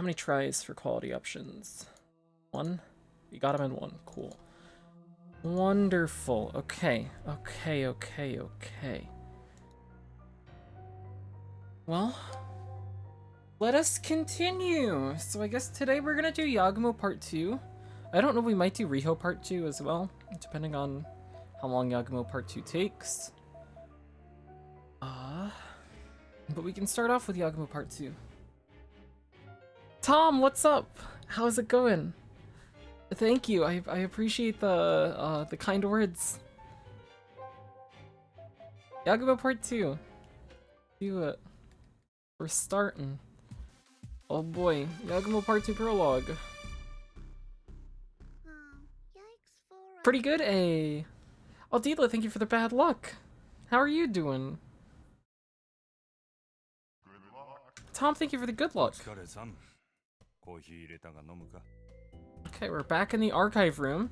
how many tries for quality options? 1? You got them in 1. Cool. Wonderful. Okay. Well, let us continue. So I guess today we're gonna do Yagumo Part 2. I don't know, we might do Riho Part 2 as well, depending on how long Yagumo Part 2 takes. But we can start off with Yagumo Part 2. Tom, what's up? How's it going? Thank you. I appreciate the kind words. Yagumo Part 2. Do it. We're starting. Oh boy, Yagumo Part 2 prologue. Pretty good, eh? Oh, Deedla, thank you for the bad luck. How are you doing? Tom, thank you for the good luck. Okay, we're back in the archive room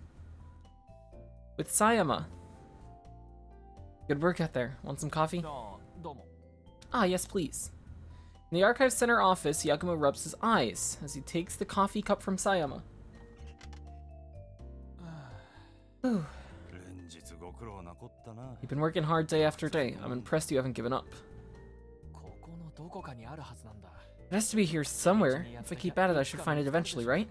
with Sayama. Good work out there. Want some coffee? Ah, yes, please. In the archive center office, Yagumo rubs his eyes as he takes the coffee cup from Sayama. You've been working hard day after day. I'm impressed you haven't given up. It has to be here somewhere. If I keep at it, I should find it eventually, right?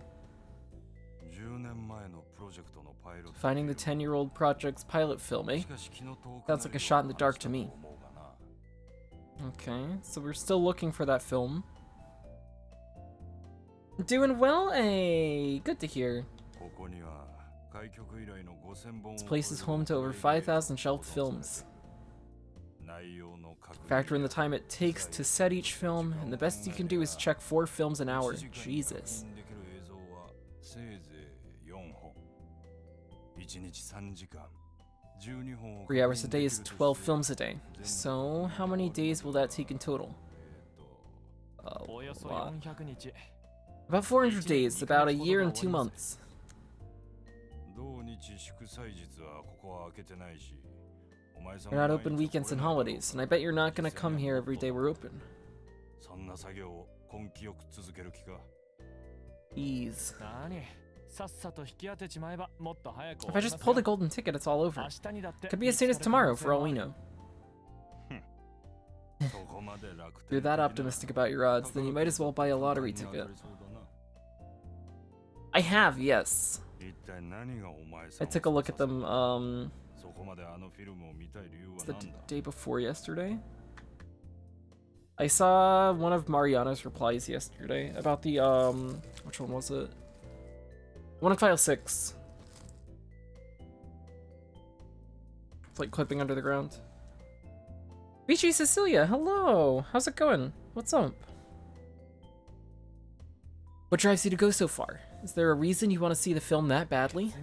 Finding the 10-year-old project's pilot film, eh? Sounds like a shot in the dark to me. Okay, so we're still looking for that film. Doing well, eh? Good to hear. This place is home to over 5,000 shelved films. Factor in the time it takes to set each film, and the best you can do is check 4 films an hour. Jesus. 3 hours a day is 12 films a day. So, how many days will that take in total? A lot. About 400 days, about a year and 2 months. You're not open weekends and holidays, and I bet you're not gonna come here every day we're open. Ease. If I just pull the golden ticket, it's all over. Could be as soon as tomorrow, for all we know. If you're that optimistic about your odds, then you might as well buy a lottery ticket. I have, yes. I took a look at them, the day before yesterday. I saw one of Mariana's replies yesterday about the, which one was it? One in File 6. It's like clipping under the ground. Vichy Cecilia, hello! How's it going? What's up? What drives you to go so far? Is there a reason you want to see the film that badly?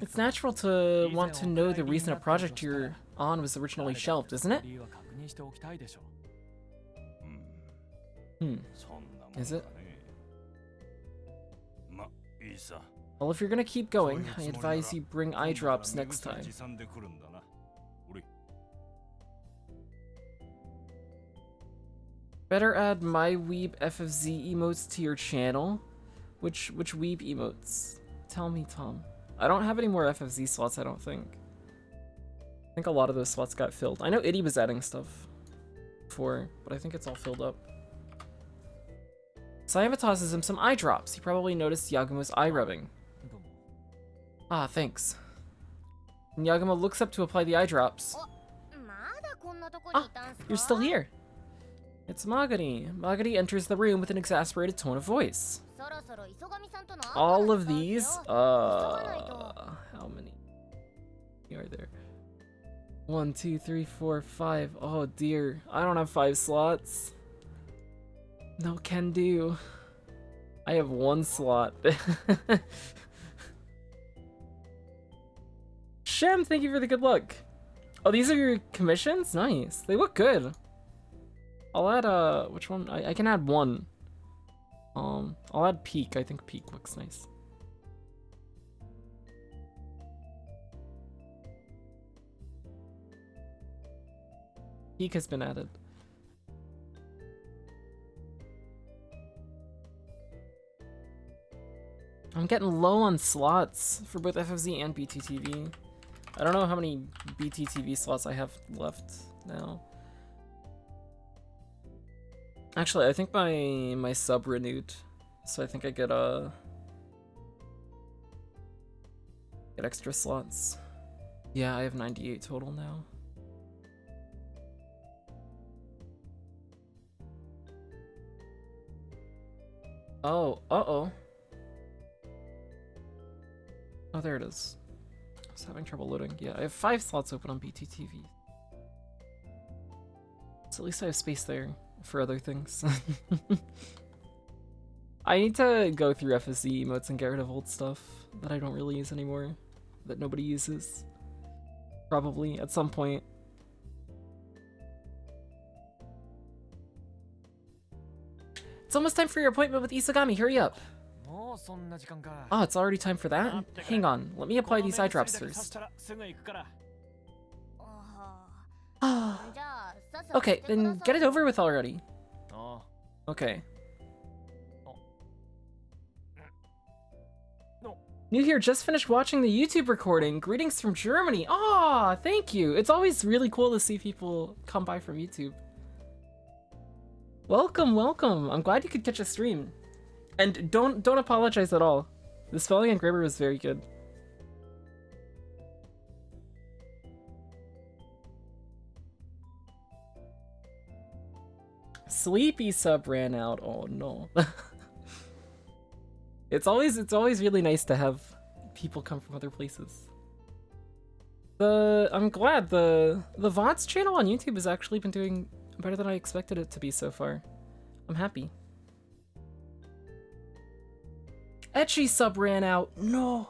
It's natural to want to know the reason a project you're on was originally shelved, isn't it? Is it? Well, if you're gonna keep going, I advise you bring eye drops next time. Better add my weeb FFZ emotes to your channel. Which weeb emotes? Tell me, Tom. I don't have any more FFZ slots, I don't think. I think a lot of those slots got filled. I know Itty was adding stuff before, but I think it's all filled up. Sayama tosses him some eye drops. He probably noticed Yagumo's eye rubbing. Ah, thanks. And Yagumo looks up to apply the eye drops. Ah, you're still here. It's Magari. Magari enters the room with an exasperated tone of voice. All of these? How many are there? 1, 2, 3, 4, 5. Oh dear, I don't have 5 slots. No can do. I have 1 slot. Shem, thank you for the good luck. Oh, these are your commissions? Nice. They look good. I'll add, which one? I can add 1. I'll add Peak. I think Peak looks nice. Peak has been added. I'm getting low on slots for both FFZ and BTTV. I don't know how many BTTV slots I have left now. Actually, I think my sub renewed, so I think I get extra slots. Yeah, I have 98 total now. Oh, uh-oh. Oh, there it is. I was having trouble loading. Yeah, I have 5 slots open on BTTV. So at least I have space there for other things. I need to go through FSC emotes and get rid of old stuff that I don't really use anymore, that nobody uses. Probably, at some point. It's almost time for your appointment with Isagami, hurry up! Oh, it's already time for that? Hang on, let me apply these eye drops first. Okay, then get it over with already. Okay. New here, just finished watching the YouTube recording. Greetings from Germany. Aw, thank you. It's always really cool to see people come by from YouTube. Welcome, welcome. I'm glad you could catch a stream. And don't apologize at all. The spelling and grammar was very good. Sleepy sub ran out. Oh no. It's always really nice to have people come from other places. I'm glad the VODs channel on YouTube has actually been doing better than I expected it to be so far. I'm happy. Ecchi sub ran out. No.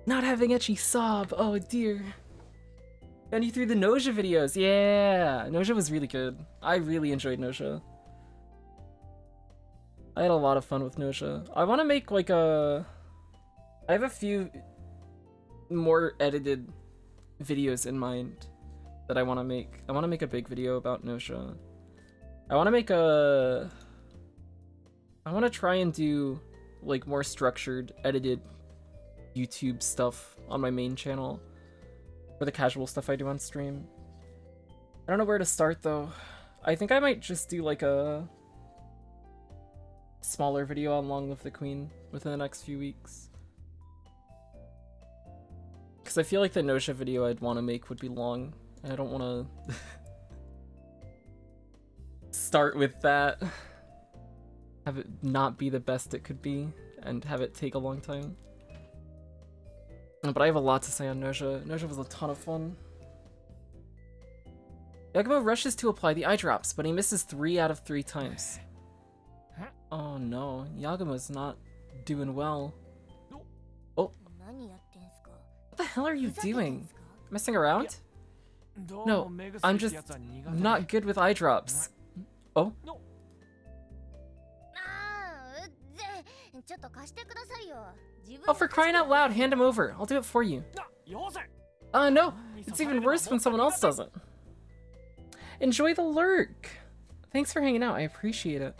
Not having Ecchi sub. Oh dear. And you threw the Noja videos. Yeah, Noja was really good. I really enjoyed Noja. I had a lot of fun with Noja. I want to make like I have a few more edited videos in mind that I want to make. I want to make a big video about Noja. I want to try and do like more structured, edited YouTube stuff on my main channel for the casual stuff I do on stream. I don't know where to start though. I think I might just do like a smaller video on Long Live the Queen within the next few weeks. Because I feel like the Noja video I'd want to make would be long, and I don't want to start with that. Have it not be the best it could be, and have it take a long time. But I have a lot to say on Noja. Noja was a ton of fun. Yagumo rushes to apply the eye drops, but he misses 3 out of 3 times. Oh no, Yagumo's not doing well. Oh. What the hell are you doing? Messing around? No, I'm just not good with eye drops. Oh? Oh, for crying out loud, hand him over. I'll do it for you. No, it's even worse when someone else does it. Enjoy the lurk. Thanks for hanging out, I appreciate it.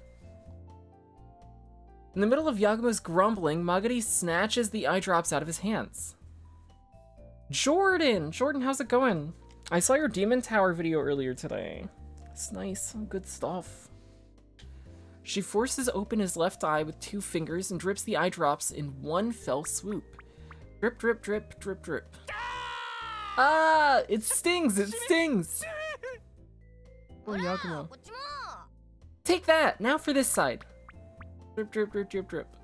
In the middle of Yagumo's grumbling, Magari snatches the eye drops out of his hands. Jordan, how's it going? I saw your Demon Tower video earlier today. It's nice, some good stuff. She forces open his left eye with 2 fingers and drips the eye drops in one fell swoop. Drip, drip, drip, drip, drip. Ah, it stings, it stings. Poor Yagumo. Take that, now for this side. Drip, drip, drip, drip, drip.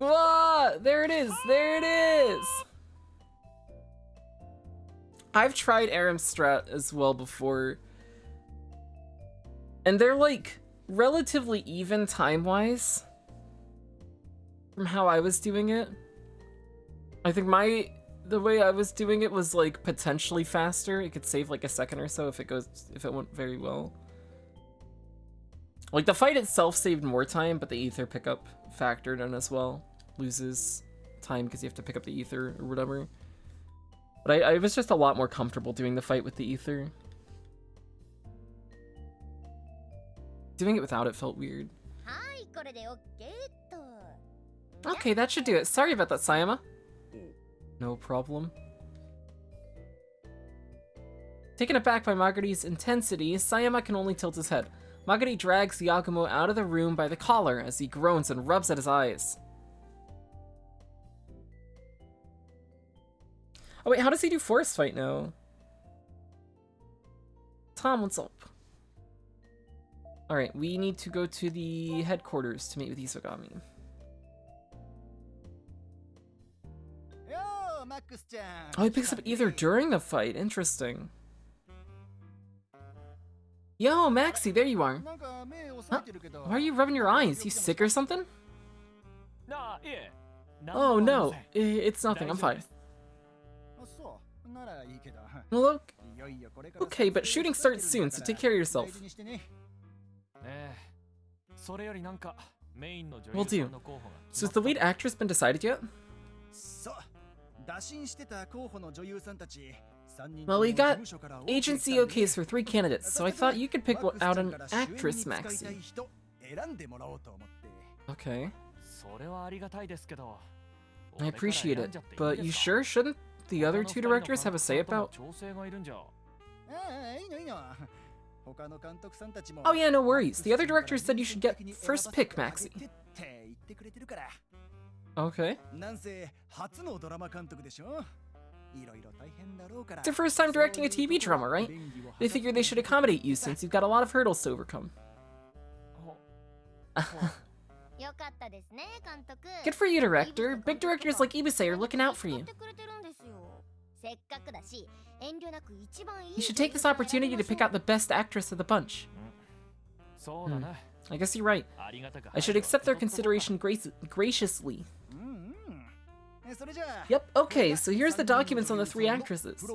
Ah, there it is, there it is. I've tried Aram Strat as well before. And they're like relatively even time-wise from how I was doing it. I think the way I was doing it was like potentially faster. It could save like a second or so if it went very well. Like the fight itself saved more time, but the ether pickup factored in as well. Loses time because you have to pick up the ether or whatever. But I was just a lot more comfortable doing the fight with the ether. Doing it without it felt weird. Okay, that should do it. Sorry about that, Sayama. No problem. Taken aback by Magari's intensity, Sayama can only tilt his head. Magari drags Yagumo out of the room by the collar as he groans and rubs at his eyes. Oh wait, how does he do forest fight now? Tom, what's up? Alright, we need to go to the headquarters to meet with Isogami. Oh, he picks up either during the fight. Interesting. Yo, Maxie, there you are. Huh? Why are you rubbing your eyes? You sick or something? Oh no, it's nothing, I'm fine. Look. Okay, but shooting starts soon, so take care of yourself. Will do. So has the lead actress been decided yet? Well, we got agency OKs for 3 candidates, so I thought you could pick out an actress, Maxie. Okay. I appreciate it, but you sure shouldn't the other 2 directors have a say about? Oh yeah, no worries. The other director said you should get first pick, Maxie. Okay. It's your first time directing a TV drama, right? They figured they should accommodate you since you've got a lot of hurdles to overcome. Good for you, director. Big directors like Ibuse are looking out for you. You should take this opportunity to pick out the best actress of the bunch. I guess you're right. I should accept their consideration graciously. Yep, okay, so here's the documents on the 3 actresses.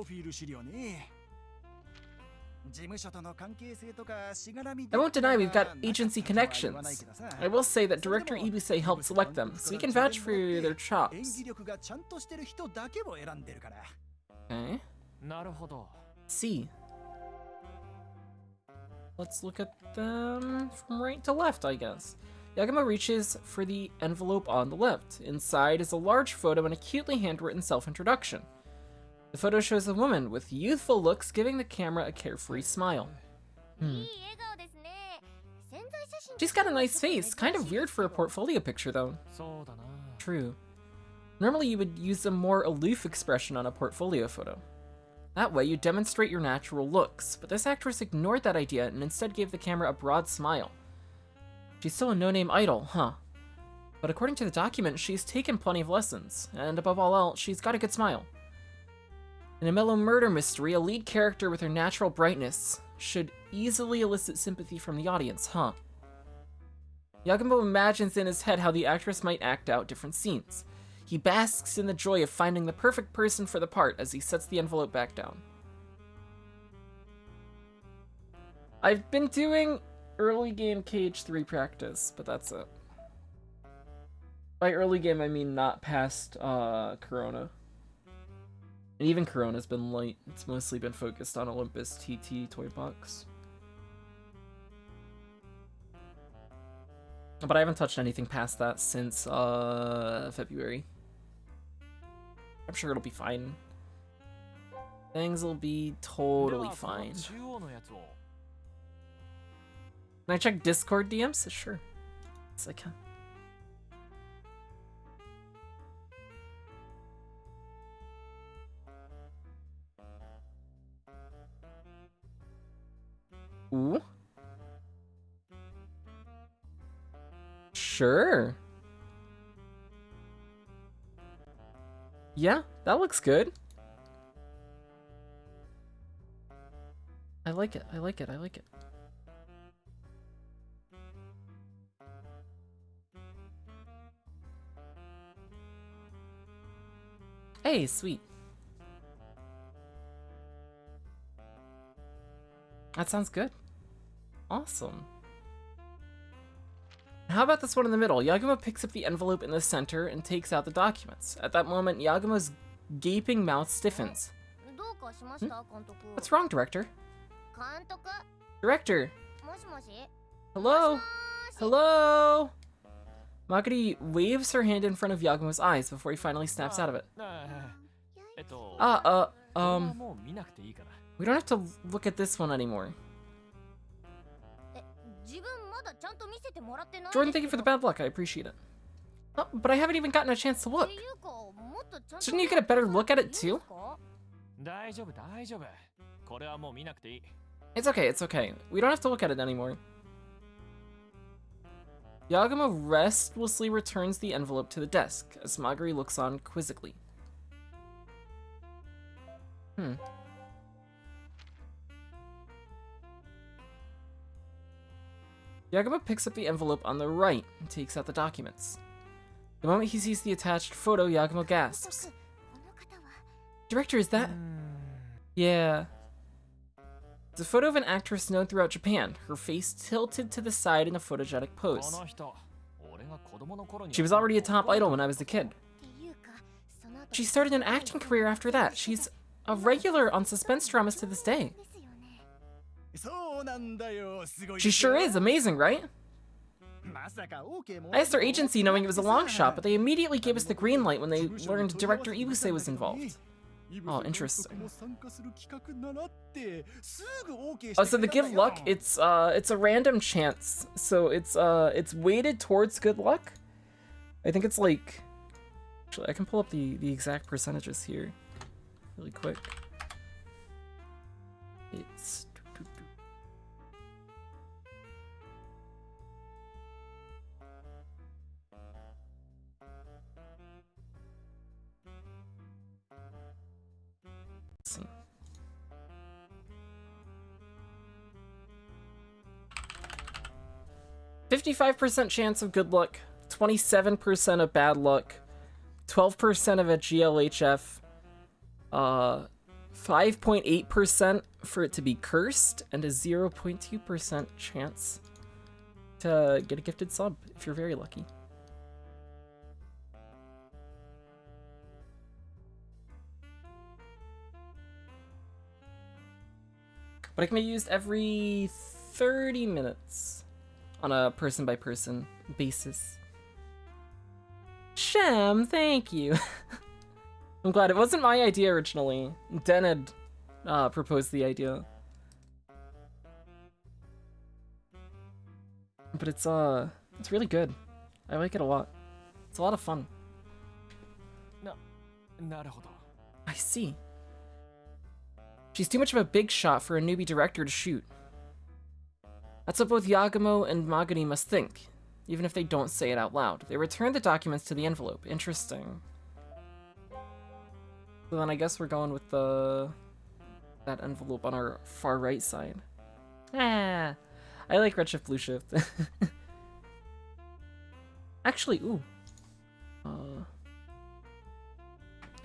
I won't deny we've got agency connections. I will say that director Ibuse helped select them, so we can vouch for their chops. Okay. See. Let's look at them from right to left, I guess. Yagumo reaches for the envelope on the left. Inside is a large photo and a cutely handwritten self-introduction. The photo shows a woman with youthful looks giving the camera a carefree smile. She's got a nice face, kind of weird for a portfolio picture though. True. Normally you would use a more aloof expression on a portfolio photo. That way you demonstrate your natural looks, but this actress ignored that idea and instead gave the camera a broad smile. She's still a no-name idol, huh? But according to the document, she's taken plenty of lessons, and above all else, she's got a good smile. In a mellow murder mystery, a lead character with her natural brightness should easily elicit sympathy from the audience, huh? Yagumo imagines in his head how the actress might act out different scenes. He basks in the joy of finding the perfect person for the part as he sets the envelope back down. I've been doing early game Cage 3 practice, but that's it. By early game, I mean not past Corona. And even Corona's been light. It's mostly been focused on Olympus TT Toy Box. But I haven't touched anything past that since February. I'm sure it'll be fine. Things will be totally fine. Can I check Discord DMs? Sure. Yes, I can. Ooh. Sure. Yeah, that looks good. I like it, I like it, I like it. Hey, sweet. That sounds good. Awesome. How about this one in the middle? Yagumo picks up the envelope in the center and takes out the documents. At that moment, Yagumo's gaping mouth stiffens. What's wrong, Director? Director! Hello? Hello? Magari waves her hand in front of Yagumo's eyes before he finally snaps out of it. We don't have to look at this one anymore. Jordan, thank you for the bad luck. I appreciate it. Oh, but I haven't even gotten a chance to look. Shouldn't you get a better look at it too? It's okay, it's okay. We don't have to look at it anymore. Yagumo restlessly returns the envelope to the desk as Magari looks on quizzically. Yagumo picks up the envelope on the right and takes out the documents. The moment he sees the attached photo, Yagumo gasps. Director, is that? Yeah. It's a photo of an actress known throughout Japan, her face tilted to the side in a photogenic pose. She was already a top idol when I was a kid. She started an acting career after that. She's a regular on suspense dramas to this day. She sure is. Amazing, right? I asked our agency knowing it was a long shot, but they immediately gave us the green light when they learned director Ibuse was involved. Oh, interesting. Oh, so the give luck, it's a random chance. So it's weighted towards good luck. I think it's like, actually I can pull up the exact percentages here really quick. It's 55% chance of good luck, 27% of bad luck, 12% of a GLHF, 5.8% for it to be cursed, and a 0.2% chance to get a gifted sub if you're very lucky. But it can be used every 30 minutes on a person-by-person basis. Shem, thank you. I'm glad it wasn't my idea originally. Den had proposed the idea. But it's really good. I like it a lot. It's a lot of fun. I see. She's too much of a big shot for a newbie director to shoot. That's what both Yagumo and Magari must think, even if they don't say it out loud. They return the documents to the envelope. Interesting. So then I guess we're going with that envelope on our far right side. Ah, I like Redshift Blue Shift. Actually, ooh.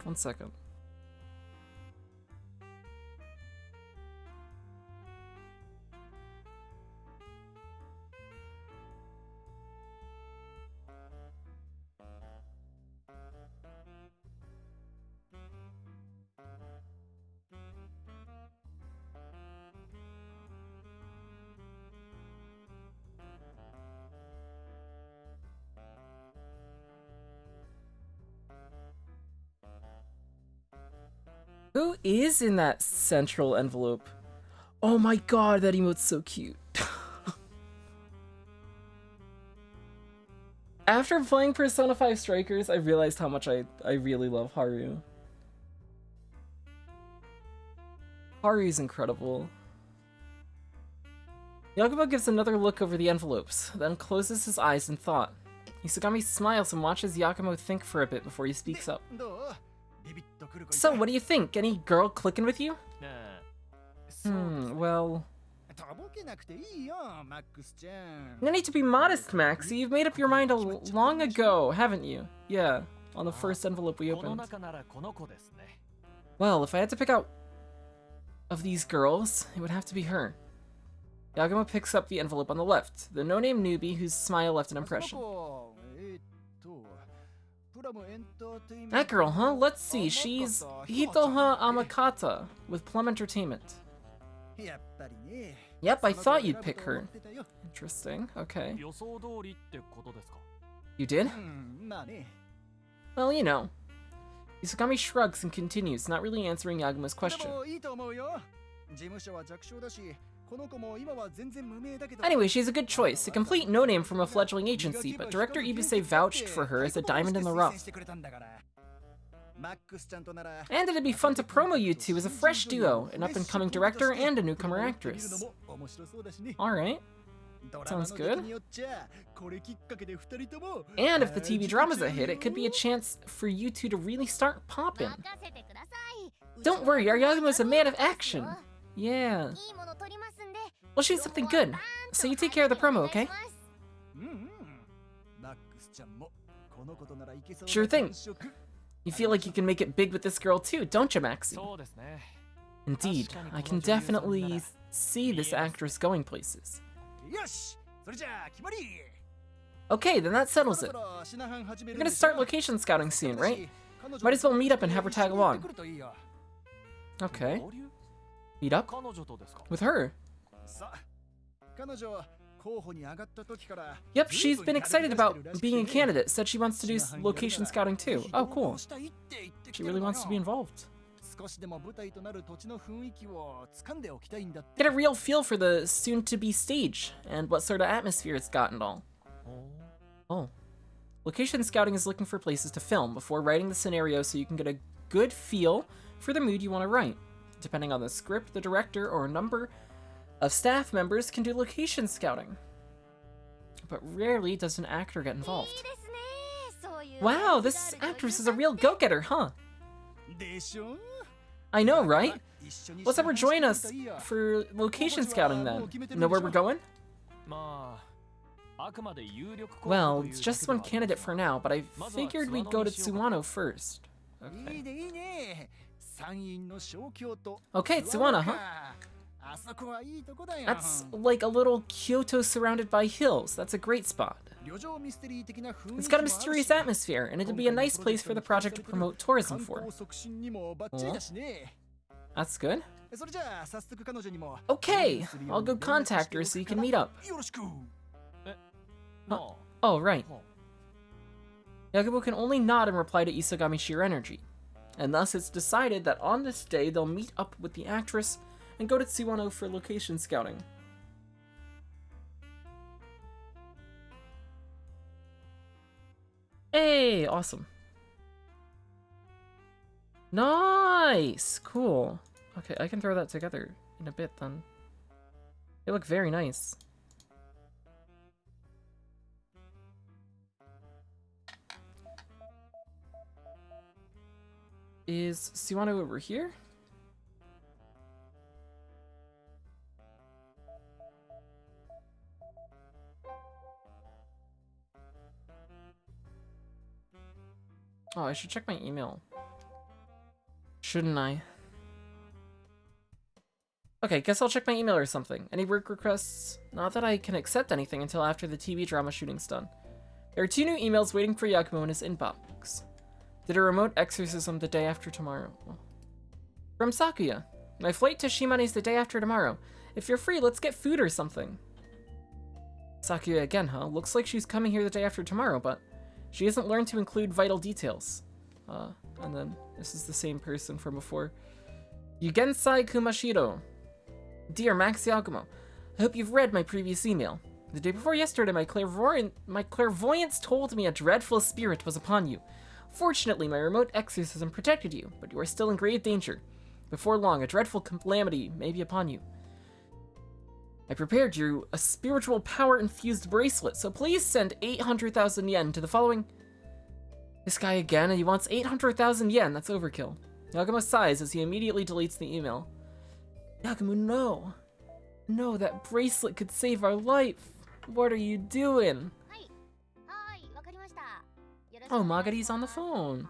1 second. Who is in that central envelope? Oh my god, that emote's so cute. After playing Persona 5 Strikers, I realized how much I really love Haru. Haru's incredible. Yagumo gives another look over the envelopes, then closes his eyes in thought. Isagami smiles and watches Yagumo think for a bit before he speaks up. So, what do you think? Any girl clicking with you? Well... No need to be modest, Maxie. You've made up your mind long ago, haven't you? Yeah, on the first envelope we opened. Well, if I had to pick out of these girls, it would have to be her. Yagumo picks up the envelope on the left, the no-name newbie whose smile left an impression. That girl, huh? Let's see, she's Hitoha Amakata with Plum Entertainment. Yep, I thought you'd pick her. Interesting, okay. You did? Well, you know. Isogami shrugs and continues, not really answering Yagumo's question. Anyway, she's a good choice. A complete no-name from a fledgling agency, but Director Ibuse vouched for her as a diamond in the rough. And it'd be fun to promo you two as a fresh duo, an up-and-coming director and a newcomer actress. Alright. Sounds good. And if the TV drama's a hit, it could be a chance for you two to really start popping. Don't worry, our Yagumo's a man of action. Yeah. We'll shoot something good. So you take care of the promo, okay? Sure thing. You feel like you can make it big with this girl too, don't you, Maxie? Indeed, I can definitely see this actress going places. Okay, then that settles it. You're gonna start location scouting soon, right? Might as well meet up and have her tag along. Okay. Meet up? With her? Yep, she's been excited about being a candidate, said she wants to do location scouting too. Oh, cool. She really wants to be involved. Get a real feel for the soon-to-be stage, and what sort of atmosphere it's got and all. Oh. Location scouting is looking for places to film before writing the scenario so you can get a good feel for the mood you want to write. Depending on the script, the director or a number of staff members can do location scouting. But rarely does an actor get involved. Wow, this actress is a real go-getter, huh? I know, right? Let's have her join us for location scouting then. Know where we're going? Well, it's just one candidate for now, but I figured we'd go to Tsuwano first. Okay. Okay, Tsuwano, huh? That's like a little Kyoto surrounded by hills. That's a great spot. It's got a mysterious atmosphere, and it'd be a nice place for the project to promote tourism for. Oh. That's good. Okay, I'll go contact her so you can meet up. Oh, right. Yagumo can only nod and reply to Isogami's sheer energy. And thus it's decided that on this day they'll meet up with the actress and go to Tsuwano for location scouting. Hey, awesome. Nice! Cool. Okay, I can throw that together in a bit then. They look very nice. Is Tsuwano over here? Oh, I should check my email. Shouldn't I? Okay, guess I'll check my email or something. Any work requests? Not that I can accept anything until after the TV drama shooting's done. There are 2 new emails waiting for Yagumo in his inbox. Did a remote exorcism the day after tomorrow. From Sakuya. My flight to Shimane's the day after tomorrow. If you're free, let's get food or something. Sakuya again, huh? Looks like she's coming here the day after tomorrow, but she hasn't learned to include vital details. And then this is the same person from before. Yugensai Kumashiro. Dear Max Yagumo, I hope you've read my previous email. The day before yesterday, my clairvoyance told me a dreadful spirit was upon you. Fortunately, my remote exorcism protected you, but you are still in grave danger. Before long, a dreadful calamity may be upon you. I prepared you a spiritual power-infused bracelet, so please send 800,000 yen to the following... This guy again, and he wants 800,000 yen, that's overkill. Yagumo sighs as he immediately deletes the email. Yagumo, no. No, that bracelet could save our life. What are you doing? Oh, Magari's on the phone.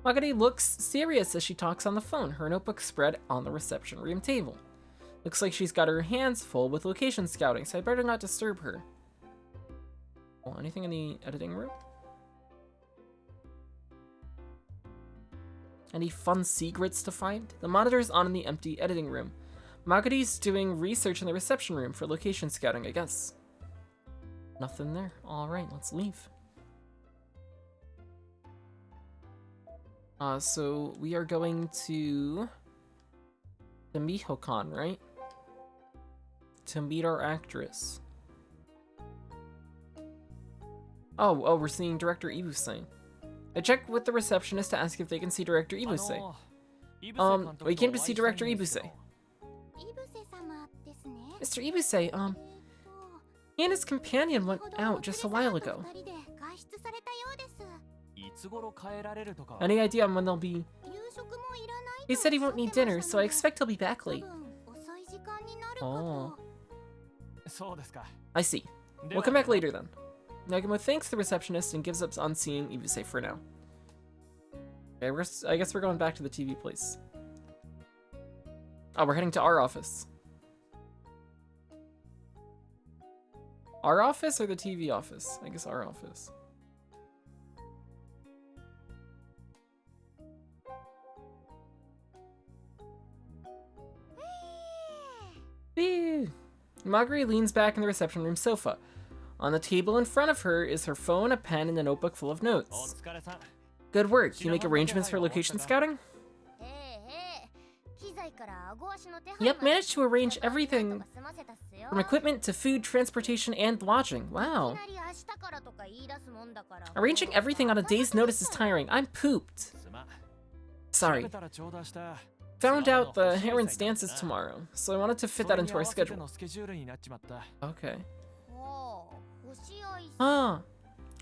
Magari looks serious as she talks on the phone, her notebook spread on the reception room table. Looks like she's got her hands full with location scouting, so I better not disturb her. Oh, anything in the editing room? Any fun secrets to find? The monitor's on in the empty editing room. Magari's doing research in the reception room for location scouting, I guess. Nothing there. Alright, let's leave. So we are going to the Miho-con, right? To meet our actress. Oh, we're seeing Director Ibuse. I checked with the receptionist to ask if they can see Director Ibuse. We came to see Director Ibuse. Mr. Ibuse, he and his companion went out just a while ago. Any idea on when they'll be? He said he won't need dinner, so I expect he'll be back late. Oh. I see. We'll come back later then. Yagumo thanks the receptionist and gives up on seeing Ibuse for now. Okay, I guess we're going back to the TV place. Oh, we're heading to our office. Our office or the TV office? I guess our office. Maguri leans back in the reception room sofa. On the table in front of her is her phone, a pen, and a notebook full of notes. Good work. You make arrangements for location scouting? Yep, managed to arrange everything from equipment to food, transportation, and lodging. Wow. Arranging everything on a day's notice is tiring. I'm pooped. Sorry. Found out the Heron's dance is tomorrow, so I wanted to fit that into our schedule. Okay. Huh.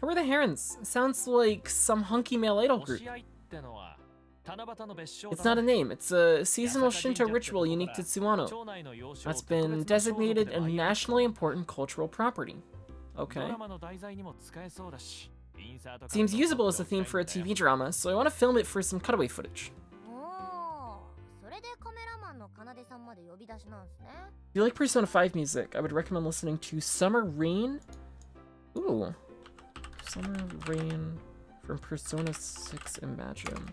Who are the Herons? Sounds like some hunky male idol group. It's not a name, it's a seasonal Shinto ritual unique to Tsuwano. That's been designated a nationally important cultural property. Okay. Seems usable as a theme for a TV drama, so I want to film it for some cutaway footage. If you like Persona 5 music, I would recommend listening to Summer Rain. Ooh. Summer Rain from Persona 6 Imagine.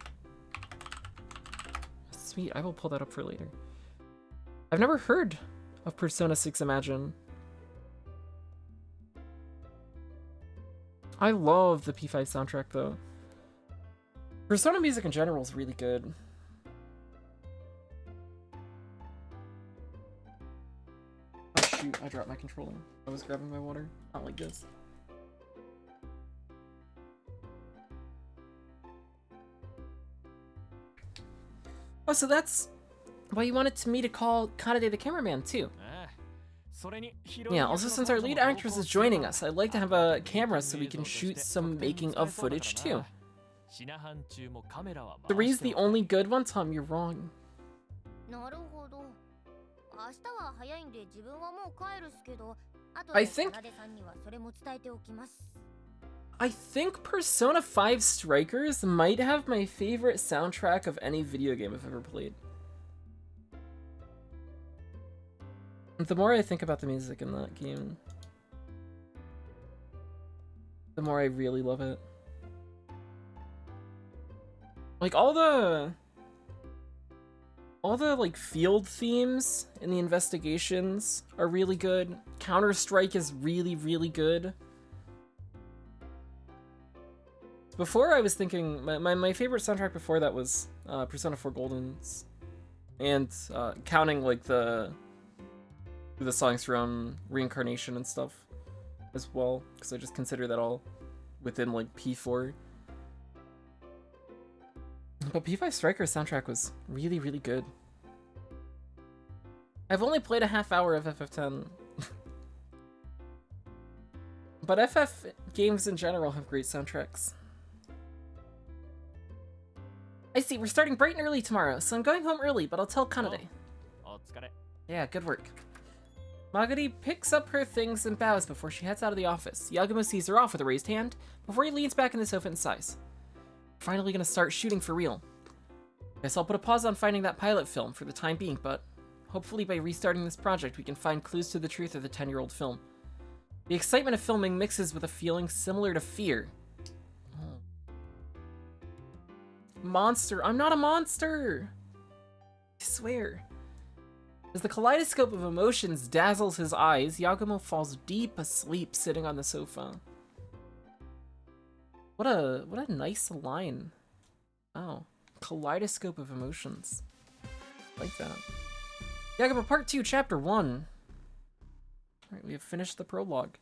Sweet, I will pull that up for later. I've never heard of Persona 6 Imagine. I love the P5 soundtrack though. Persona music in general is really good. Oh shoot, I dropped my controller. I was grabbing my water. Not like this. Oh, so that's why you wanted me to call Kanade the cameraman, too. Yeah, also since our lead actress is joining us, I'd like to have a camera so we can shoot some making of footage, too. 3's the only good one? Tom, you're wrong. I think Persona 5 Strikers might have my favorite soundtrack of any video game I've ever played. The more I think about the music in that game, the more I really love it. Like all the like field themes in the investigations are really good. Counter-Strike is really, really good. Before I was thinking, my favorite soundtrack before that was Persona 4 Golden's, and counting like the songs from Reincarnation and stuff as well, because I just consider that all within like P4. But P5 Striker's soundtrack was really, really good. I've only played a half hour of FF10. But FF games in general have great soundtracks. I see, we're starting bright and early tomorrow, so I'm going home early, but I'll tell Kanade. Yeah, good work. Maguri picks up her things and bows before she heads out of the office. Yagumo sees her off with a raised hand, before he leans back in the sofa and sighs. Finally gonna start shooting for real. Guess I'll put a pause on finding that pilot film for the time being, but hopefully by restarting this project we can find clues to the truth of the 10-year-old film. The excitement of filming mixes with a feeling similar to fear. Monster. I'm not a monster! I swear. As the kaleidoscope of emotions dazzles his eyes, Yagumo falls deep asleep sitting on the sofa. What a nice line. Oh, kaleidoscope of emotions. Like that. Yagumo Part 2, Chapter 1. Alright, we have finished the prologue.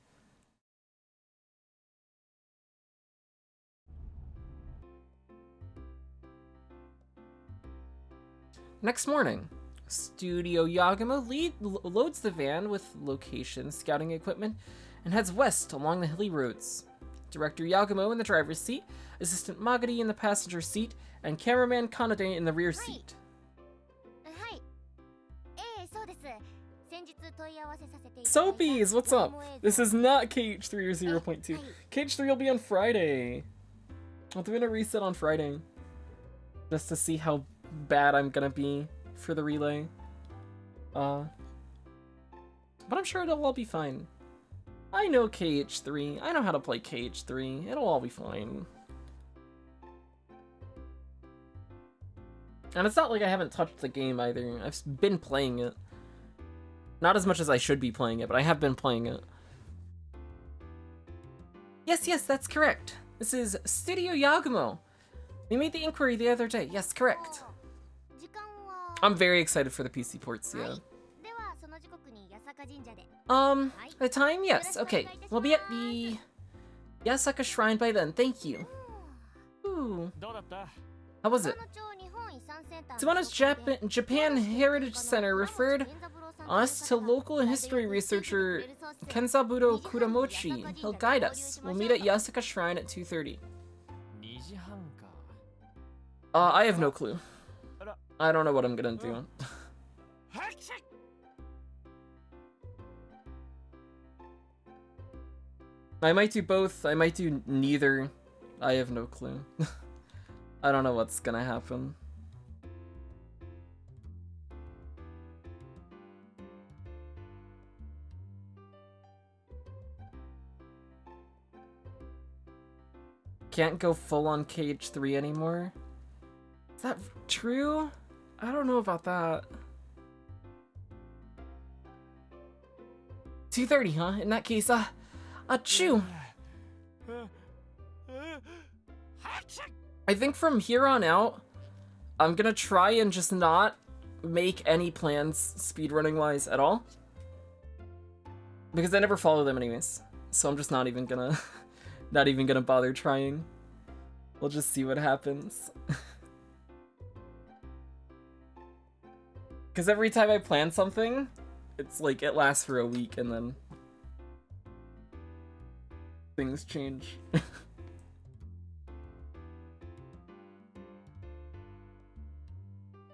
Next morning, Studio Yagumo loads the van with location scouting equipment and heads west along the hilly roads. Director Yagumo in the driver's seat, Assistant Magari in the passenger seat, and cameraman Kanade in the rear seat. Soapies, what's up? This is not KH3 or 0.2. KH3 will be on Friday. I'm doing a reset on Friday. Just to see how bad I'm gonna be for the relay. But I'm sure it'll all be fine. I know KH3. I know how to play KH3. It'll all be fine. And it's not like I haven't touched the game either. I've been playing it. Not as much as I should be playing it, but I have been playing it. Yes, that's correct. This is Studio Yagumo. We made the inquiry the other day. Yes, correct. I'm very excited for the PC ports, yeah. The time? Yes, okay. We'll be at the Yasaka Shrine by then. Thank you. Ooh. How was it? Tsuwano's Japan Heritage Center referred us to local history researcher Kenzaburo Kuramochi. He'll guide us. We'll meet at Yasaka Shrine at 2:30. I have no clue. I don't know what I'm gonna do. I might do both, I might do neither. I have no clue. I don't know what's gonna happen. Can't go full on KH3 anymore? Is that true? I don't know about that. 2:30, huh? In that case, achoo! I think from here on out, I'm gonna try and just not make any plans speedrunning wise at all. Because I never follow them anyways. So I'm just not even gonna bother trying. We'll just see what happens. Because every time I plan something, it's like it lasts for a week and then things change.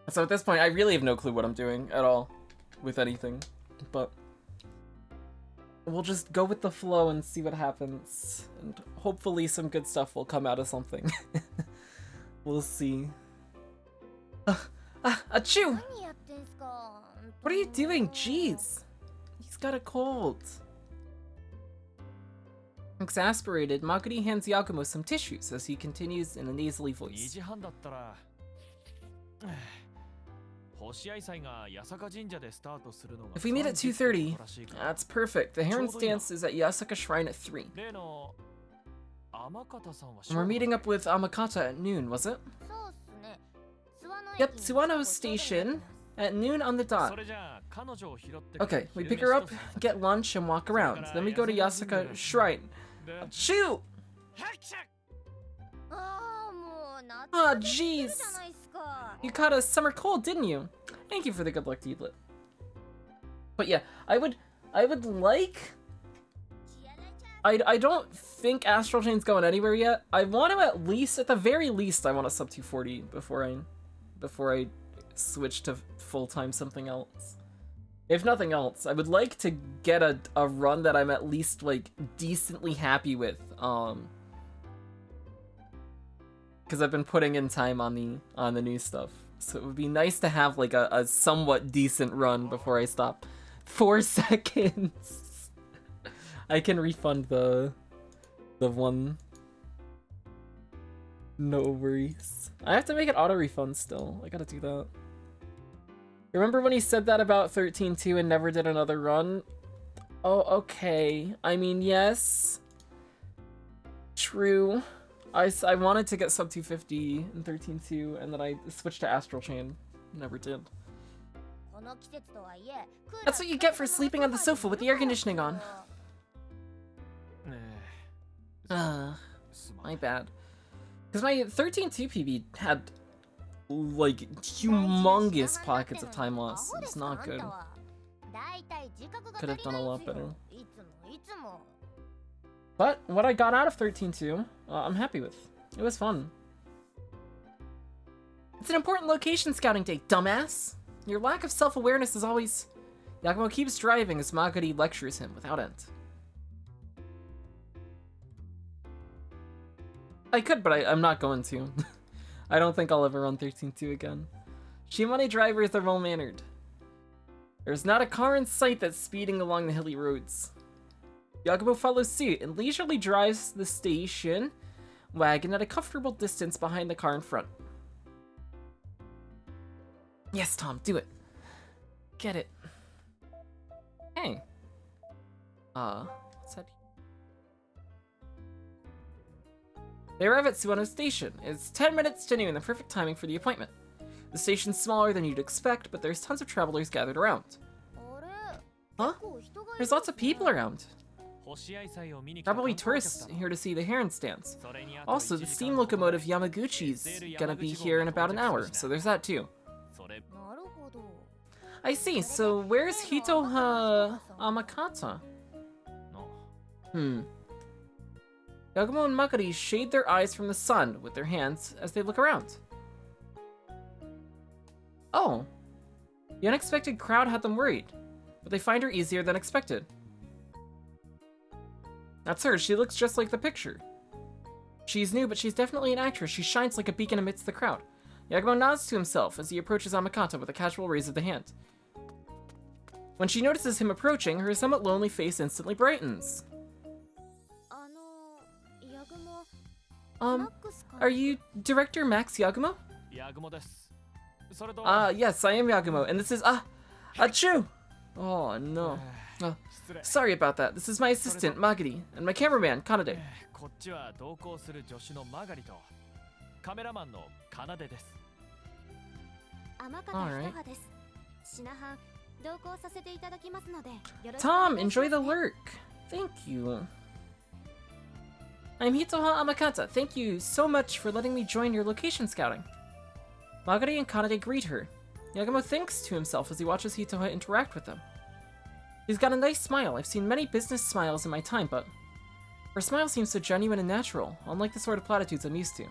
So at this point, I really have no clue what I'm doing at all with anything, but we'll just go with the flow and see what happens, and hopefully some good stuff will come out of something. We'll see. Achoo! What are you doing? Jeez! He's got a cold. Exasperated, Magari hands Yagumo some tissues as he continues in a nasally voice. If we meet at 2:30, that's perfect. The Heron's dance is at Yasaka Shrine at 3. And we're meeting up with Amakata at noon, was it? Yep, Tsuwano's station at noon on the dot. Okay, we pick her up, get lunch, and walk around. Then we go to Yasaka Shrine. Shoot! Oh, jeez! You caught a summer cold, didn't you? Thank you for the good luck, Deedlit. But yeah, I would like... I don't think Astral Chain's going anywhere yet. I want to at least, at the very least, I want a sub 240 before I switch to full-time something else. If nothing else, I would like to get a run that I'm at least, like, decently happy with. Because I've been putting in time on the new stuff. So it would be nice to have, like, a somewhat decent run before I stop. 4 seconds! I can refund the one. No worries. I have to make it auto refund still. I gotta do that. Remember when he said that about 13-2 and never did another run? Oh, okay. I mean, yes. True. I wanted to get sub 250 in 13-2, and then I switched to Astral Chain. Never did. That's what you get for sleeping on the sofa with the air conditioning on. My bad. Because my 13-2 PB had, like, humongous pockets of time loss. It's not good. Could have done a lot better. But what I got out of 13-2, I'm happy with. It was fun. It's an important location scouting day, dumbass! Your lack of self-awareness is always... Yagumo keeps driving as Magari lectures him without end. I could, but I'm not going to. I don't think I'll ever run 13-2 again. Shimane drivers are well-mannered. There's not a car in sight that's speeding along the hilly roads. Yagumo follows suit and leisurely drives the station wagon at a comfortable distance behind the car in front. Yes, Tom, do it. Get it. Hey. What's that? They arrive at Suwano Station. It's 10 minutes to noon, the perfect timing for the appointment. The station's smaller than you'd expect, but there's tons of travelers gathered around. Huh? There's lots of people around. Probably tourists here to see the heron stands. Also, the steam locomotive Yamaguchi's gonna be here in about an hour, so there's that too. I see, so where's Hitoha Amakata? Yagumo and Magari shade their eyes from the sun with their hands as they look around. Oh. The unexpected crowd had them worried, but they find her easier than expected. That's her, she looks just like the picture. She's new, but she's definitely an actress. She shines like a beacon amidst the crowd. Yagumo nods to himself as he approaches Amakata with a casual raise of the hand. When she notices him approaching, her somewhat lonely face instantly brightens. Are you Director Max Yagumo? Yes, I am Yagumo, and this is, Achoo! Oh, no. Sorry about that. This is my assistant, Magari, and my cameraman, Kanade. Alright. Tom, enjoy the lurk. Thank you. I'm Hitoha Amakata. Thank you so much for letting me join your location scouting. Magari and Kanade greet her. Yagumo thinks to himself as he watches Hitoha interact with them. She's got a nice smile. I've seen many business smiles in my time, but her smile seems so genuine and natural, unlike the sort of platitudes I'm used to.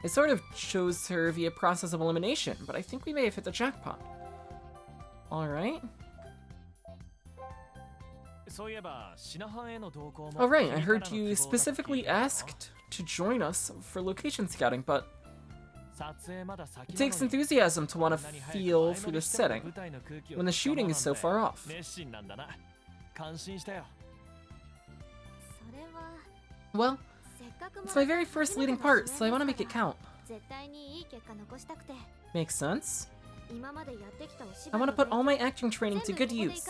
I sort of chose her via process of elimination, but I think we may have hit the jackpot. Alright. Alright, I heard you specifically asked to join us for location scouting, but it takes enthusiasm to want to feel for the setting when the shooting is so far off. Well, it's my very first leading part, so I want to make it count. Makes sense. I want to put all my acting training to good use.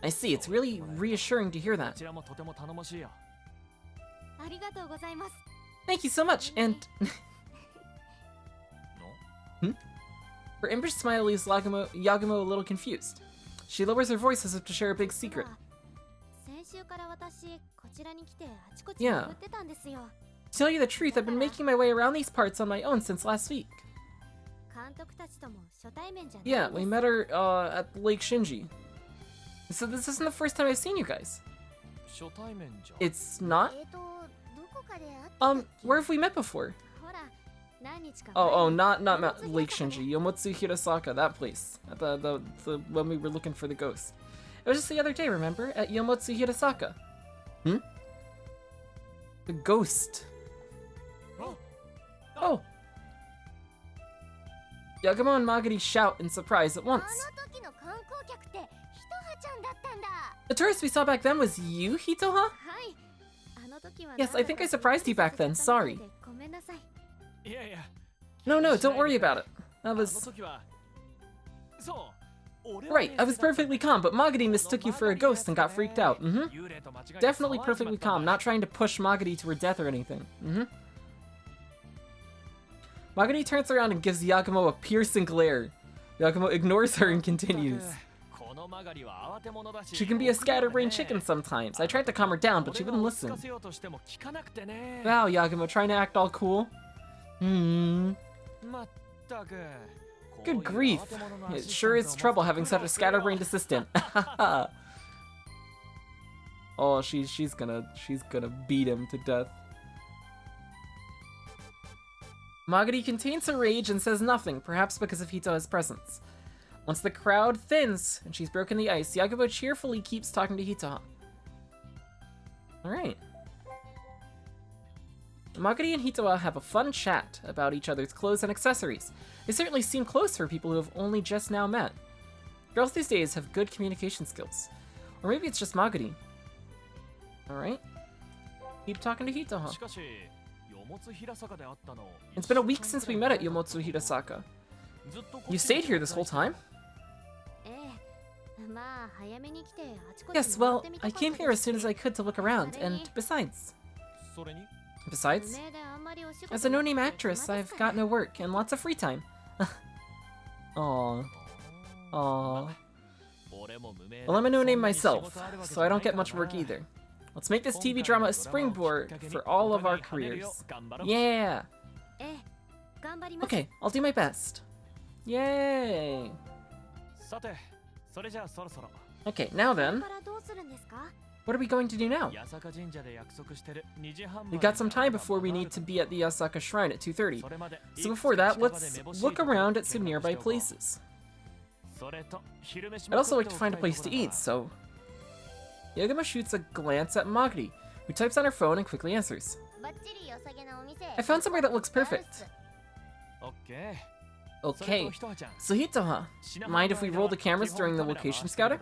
I see, it's really reassuring to hear that. Thank you so much, and... Her impish smile leaves Yagumo a little confused. She lowers her voice as if to share a big secret. Yeah. To tell you the truth, I've been making my way around these parts on my own since last week. Yeah, we met her at Lake Shinji. So this isn't the first time I've seen you guys. It's not? Where have we met before? Not Lake Shinji, Yomotsu Hirosaka, that place. At the when we were looking for the ghost. It was just the other day, remember? At Yomotsu Hirosaka. The ghost. Oh! Yagumo and Magari shout in surprise at once. The tourist we saw back then was you, Hitoha? Yes, I think I surprised you back then, sorry. No, don't worry about it. That was... Right, I was perfectly calm, but Magari mistook you for a ghost and got freaked out. Definitely perfectly calm, not trying to push Magari to her death or anything. Magari turns around and gives Yagumo a piercing glare. Yagumo ignores her and continues. She can be a scatterbrained chicken sometimes. I tried to calm her down, but she wouldn't listen. Wow, Yagumo, trying to act all cool. Good grief. It sure is trouble having such a scatterbrained assistant. Oh, she's gonna beat him to death. Magari contains her rage and says nothing, perhaps because of Hitoha's presence. Once the crowd thins and she's broken the ice, Yagumo cheerfully keeps talking to Hitoha. Alright. Magari and Hitoha have a fun chat about each other's clothes and accessories. They certainly seem close for people who have only just now met. Girls these days have good communication skills. Or maybe it's just Magari. Alright. Keep talking to Hitoha. It's been a week since we met at Yomotsu Hirasaka. You stayed here this whole time? Yes, well, I came here as soon as I could to look around, and besides... Besides, as a no-name actress, I've got no work and lots of free time. Aww. Aww. Well, I'm a no-name myself, so I don't get much work either. Let's make this TV drama a springboard for all of our careers. Yeah! Okay, I'll do my best. Yay! Okay, now then, what are we going to do now? We've got some time before we need to be at the Yasaka Shrine at 2:30. So before that, let's look around at some nearby places. I'd also like to find a place to eat, so... Yagumo shoots a glance at Magari, who types on her phone and quickly answers. I found somewhere that looks perfect. Okay, so Hitoha, mind if we roll the cameras during the location scouting?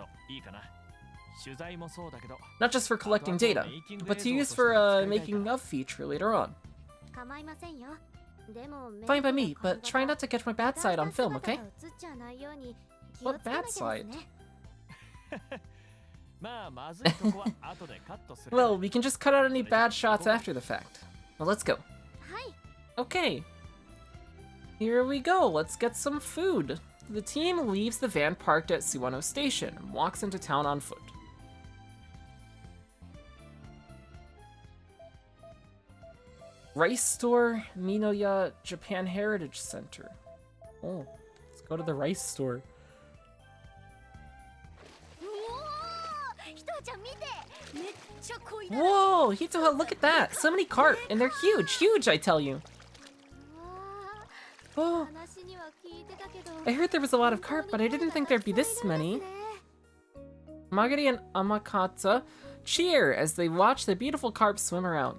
Not just for collecting data, but to use for a making of feature later on. Fine by me, but try not to catch my bad side on film, okay? What bad side? Well, we can just cut out any bad shots after the fact. Well, let's go. Okay. Here we go, let's get some food. The team leaves the van parked at Suwano Station and walks into town on foot. Rice store, Minoya Japan Heritage Center. Oh, let's go to the rice store. Whoa, Hitoha, look at that! So many carp, and they're huge, huge, I tell you. Oh, I heard there was a lot of carp, but I didn't think there'd be this many. Magari and Amakata cheer as they watch the beautiful carp swim around.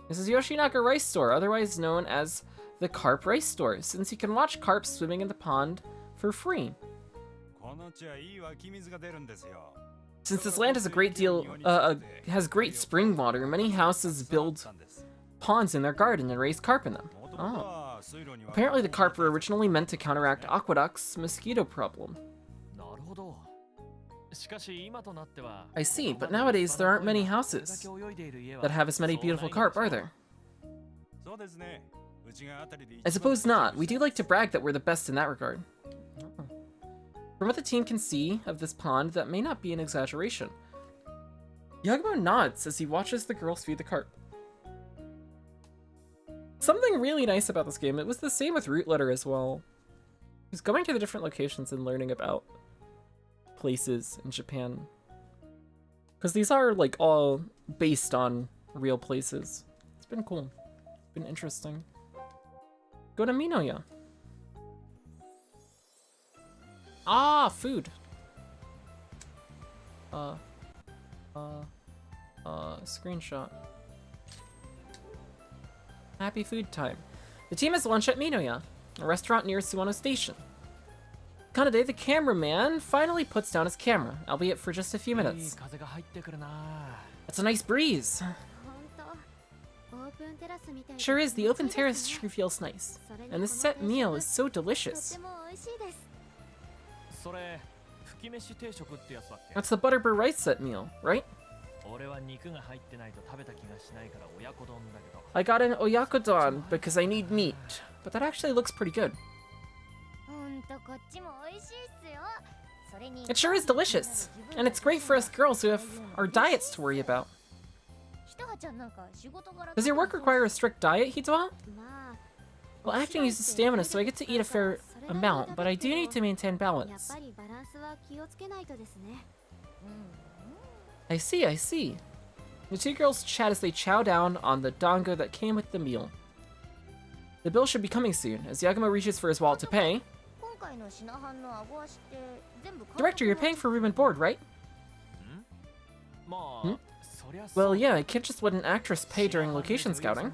This is Yoshinaka Rice Store, otherwise known as the Carp Rice Store, since you can watch carp swimming in the pond for free. Since this land has a great deal, has great spring water, many houses build ponds in their garden and raise carp in them. Oh. Apparently the carp were originally meant to counteract Aqueduct's mosquito problem. I see, but nowadays there aren't many houses that have as many beautiful carp, are there? I suppose not. We do like to brag that we're the best in that regard. From what the team can see of this pond, that may not be an exaggeration. Yagumo nods as he watches the girls feed the carp. Something really nice about this game, it was the same with Root Letter as well. Just going to the different locations and learning about places in Japan. Because these are like all based on real places. It's been cool. It's been interesting. Go to Minoya. Ah, food. Screenshot. Happy food time. The team has lunch at Minoya, a restaurant near Suwano Station. Kanade, the cameraman, finally puts down his camera, albeit for just a few minutes. It's a nice breeze. Sure is, the open terrace sure feels nice. And this set meal is so delicious. That's the butterbur rice set meal, right? I got an oyakodon because I need meat, but that actually looks pretty good. It sure is delicious, and it's great for us girls who have our diets to worry about. Does your work require a strict diet, Hitoha? Well, acting uses stamina, so I get to eat a fair amount, but I do need to maintain balance. I see, I see. The two girls chat as they chow down on the dango that came with the meal. The bill should be coming soon, as Yagumo reaches for his wallet to pay. Director, you're paying for room and board, right? Hmm? Well, yeah, I can't just let an actress pay during location scouting.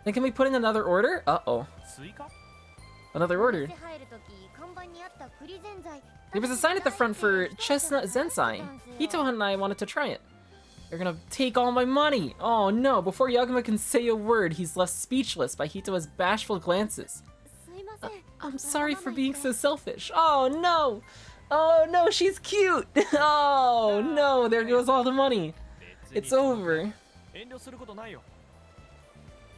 Then can we put in another order? Uh-oh. Another order. There was a sign at the front for Chestnut Zensai. Hitoha and I wanted to try it. They're gonna take all my money! Oh no, before Yagumo can say a word, he's left speechless by Hitoha's bashful glances. I'm sorry for being so selfish. Oh no! Oh no, she's cute! Oh no, there goes all the money. It's over.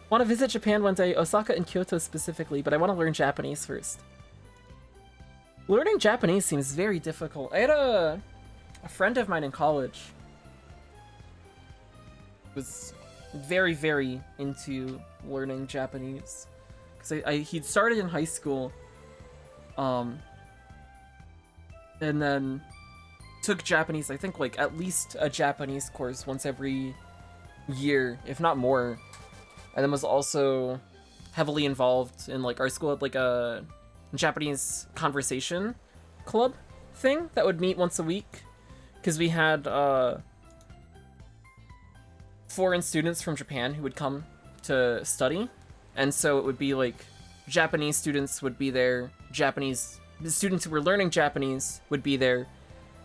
Want to visit Japan one day, Osaka and Kyoto specifically, but I want to learn Japanese first. Learning Japanese seems very difficult. I had a friend of mine in college was very, very into learning Japanese. Because he'd started in high school, and then took Japanese, I think like at least a Japanese course once every year, if not more. And then was also heavily involved in like our school had like a Japanese conversation club thing that would meet once a week. Because we had foreign students from Japan who would come to study. And so it would be like Japanese students would be there, the students who were learning Japanese would be there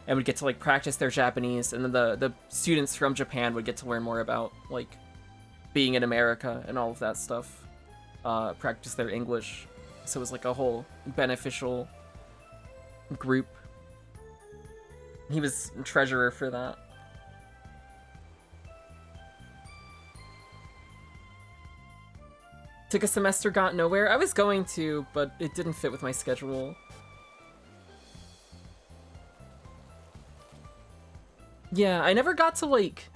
and would get to like practice their Japanese, and then the students from Japan would get to learn more about like being in America and all of that stuff, practice their English. So it was like a whole beneficial group. He was treasurer for that. Took a semester, got nowhere. I was going to, but it didn't fit with my schedule. Yeah, I never got to like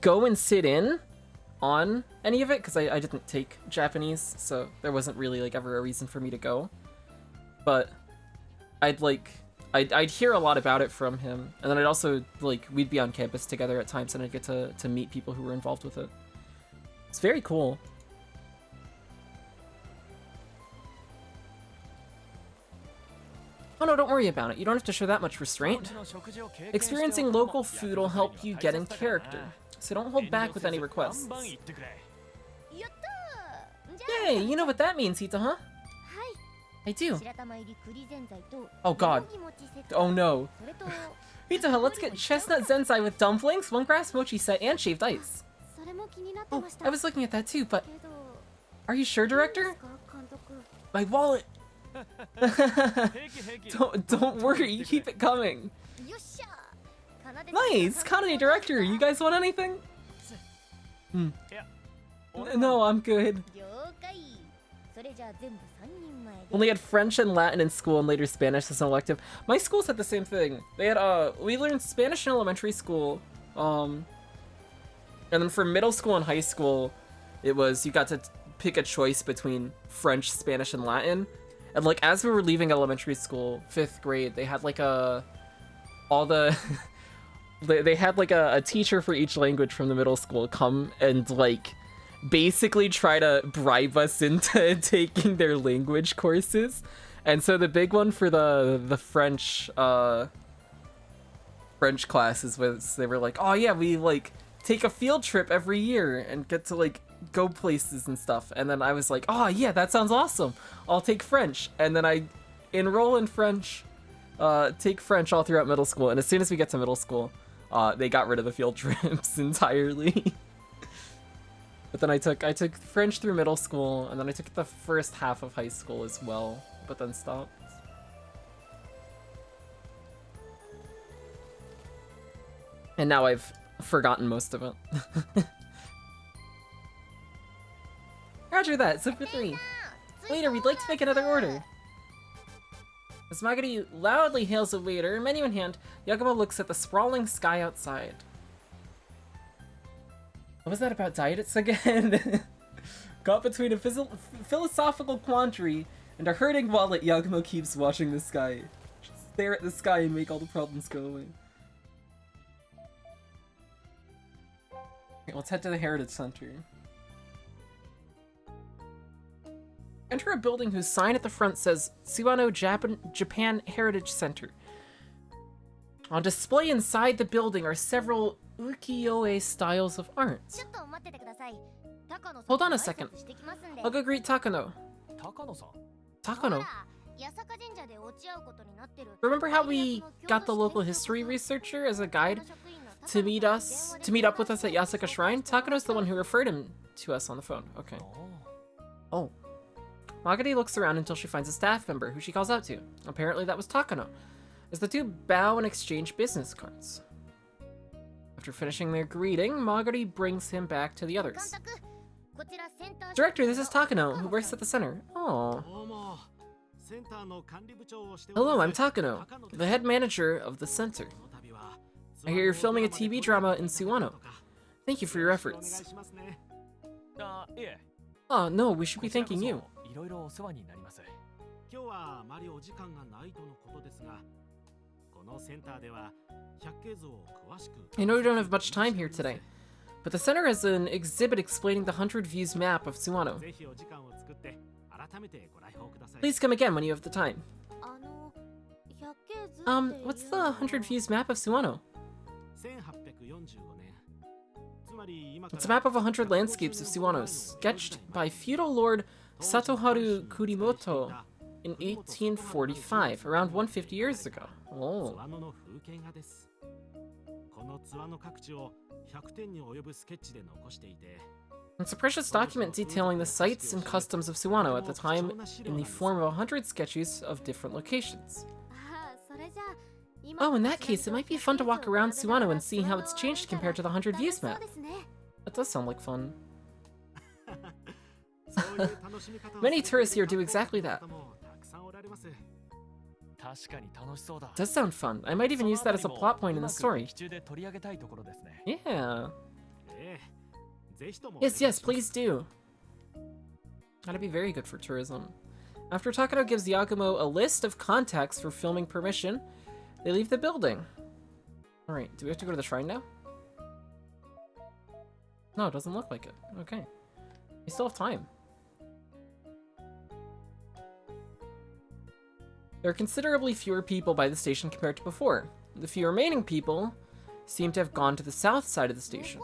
go and sit in on any of it because I didn't take Japanese, so there wasn't really like ever a reason for me to go. But I'd hear a lot about it from him, and then I'd also like we'd be on campus together at times, and I'd get to meet people who were involved with it. It's very cool. Oh no, don't worry about it. You don't have to show that much restraint. Experiencing local food will help you get in character, so don't hold back with any requests. Yay, you know what that means, Hita, huh? I do. Oh god. Oh no. Hita, let's get chestnut zensai with dumplings, one grass mochi set, and shaved ice. Oh, I was looking at that too, but... Are you sure, Director? My wallet! Don't worry, keep it coming. Nice! Kanane Director, you guys want anything? No, I'm good. Only had French and Latin in school and later Spanish as an elective. My schools had the same thing. They had we learned Spanish in elementary school, and then for middle school and high school, it was you got to pick a choice between French, Spanish, and Latin. And like as we were leaving elementary school, 5th grade, they had like they had like a teacher for each language from the middle school come and like basically try to bribe us into taking their language courses. And so the big one for the French classes was they were like, oh yeah, we like take a field trip every year and get to like go places and stuff. And then I was like, oh yeah, that sounds awesome, I'll take French. And then I enroll in French, take French all throughout middle school, and as soon as we get to middle school, they got rid of the field trips entirely. But then I took French through middle school, and then I took the first half of high school as well, but then stopped. And now I've forgotten most of it. Roger that, Super 3. Waiter, we'd like to make another order. As Magari loudly hails a waiter, menu in hand, Yagumo looks at the sprawling sky outside. What was that about diets again? Caught between a philosophical quandary and a hurting wallet, Yagumo keeps watching the sky. Just stare at the sky and make all the problems go away. Okay, let's head to the Heritage Center. Enter a building whose sign at the front says Suwano Japan Heritage Center. On display inside the building are several ukiyo-e styles of art. Hold on a second. I'll go greet Takano. Takano? Remember how we got the local history researcher as a guide to meet up with us at Yasuka Shrine? Takano's the one who referred him to us on the phone. Okay. Oh. Magari looks around until she finds a staff member who she calls out to. Apparently that was Takano, as the two bow and exchange business cards. After finishing their greeting, Magari brings him back to the others. Director, this is Takano, who works at the center. Oh. Hello, I'm Takano, the head manager of the center. I hear you're filming a TV drama in Suwano. Thank you for your efforts. Oh, no, we should be thanking you. I know you don't have much time here today, but the center has an exhibit explaining the 100 Views map of Suwano. Please come again when you have the time. What's the 100 Views map of Suwano? It's a map of 100 landscapes of Suwano, sketched by feudal lord Satoharu Kurimoto in 1845, around 150 years ago. Oh. It's a precious document detailing the sights and customs of Suwano at the time in the form of 100 sketches of different locations. Oh, in that case, it might be fun to walk around Suwano and see how it's changed compared to the 100 Views map. That does sound like fun. Many tourists here do exactly that. Does sound fun. I might even use that as a plot point in the story. Yeah. Yes, please do. That'd be very good for tourism. After Takano gives Yagumo a list of contacts for filming permission, they leave the building. Alright, do we have to go to the shrine now? No, it doesn't look like it. Okay. We still have time. There are considerably fewer people by the station compared to before. The few remaining people seem to have gone to the south side of the station.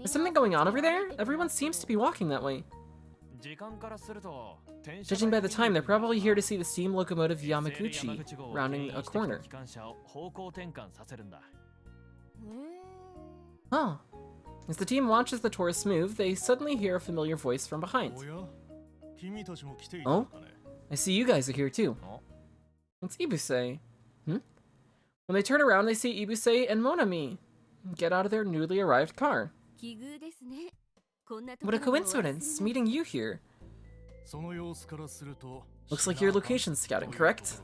Is something going on over there? Everyone seems to be walking that way. Judging by the time, they're probably here to see the steam locomotive Yamaguchi rounding a corner. Huh. As the team watches the tourists move, they suddenly hear a familiar voice from behind. Oh? I see you guys are here too. It's Ibuse. When they turn around, they see Ibuse and Monami get out of their newly arrived car. What a coincidence, meeting you here. Looks like you're location scouting, correct?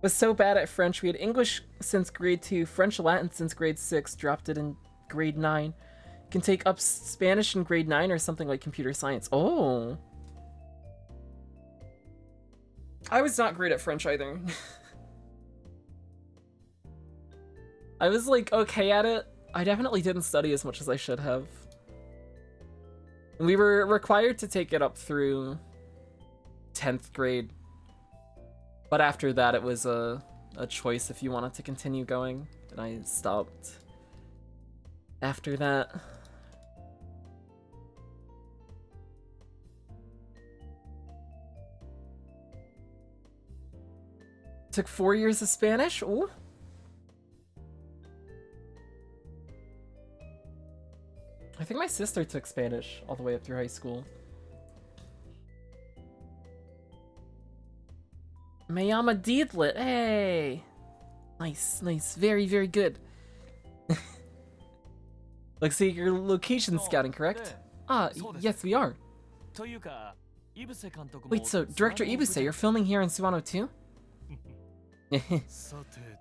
Was so bad at French, we had English since grade 2, French Latin since grade 6, dropped it in grade 9. Can take up Spanish in grade 9 or something like computer science. Oh. I was not great at French either. I was like okay at it. I definitely didn't study as much as I should have. We were required to take it up through 10th grade. But after that, it was a choice if you wanted to continue going, and I stopped after that. Took 4 years of Spanish? Ooh. I think my sister took Spanish all the way up through high school. Mayama Deedlit, hey! Nice, nice, very, very good. Looks like you're location scouting, correct? Ah, yes, we are. Wait, so Director Ibuse, you're filming here in Suwano too?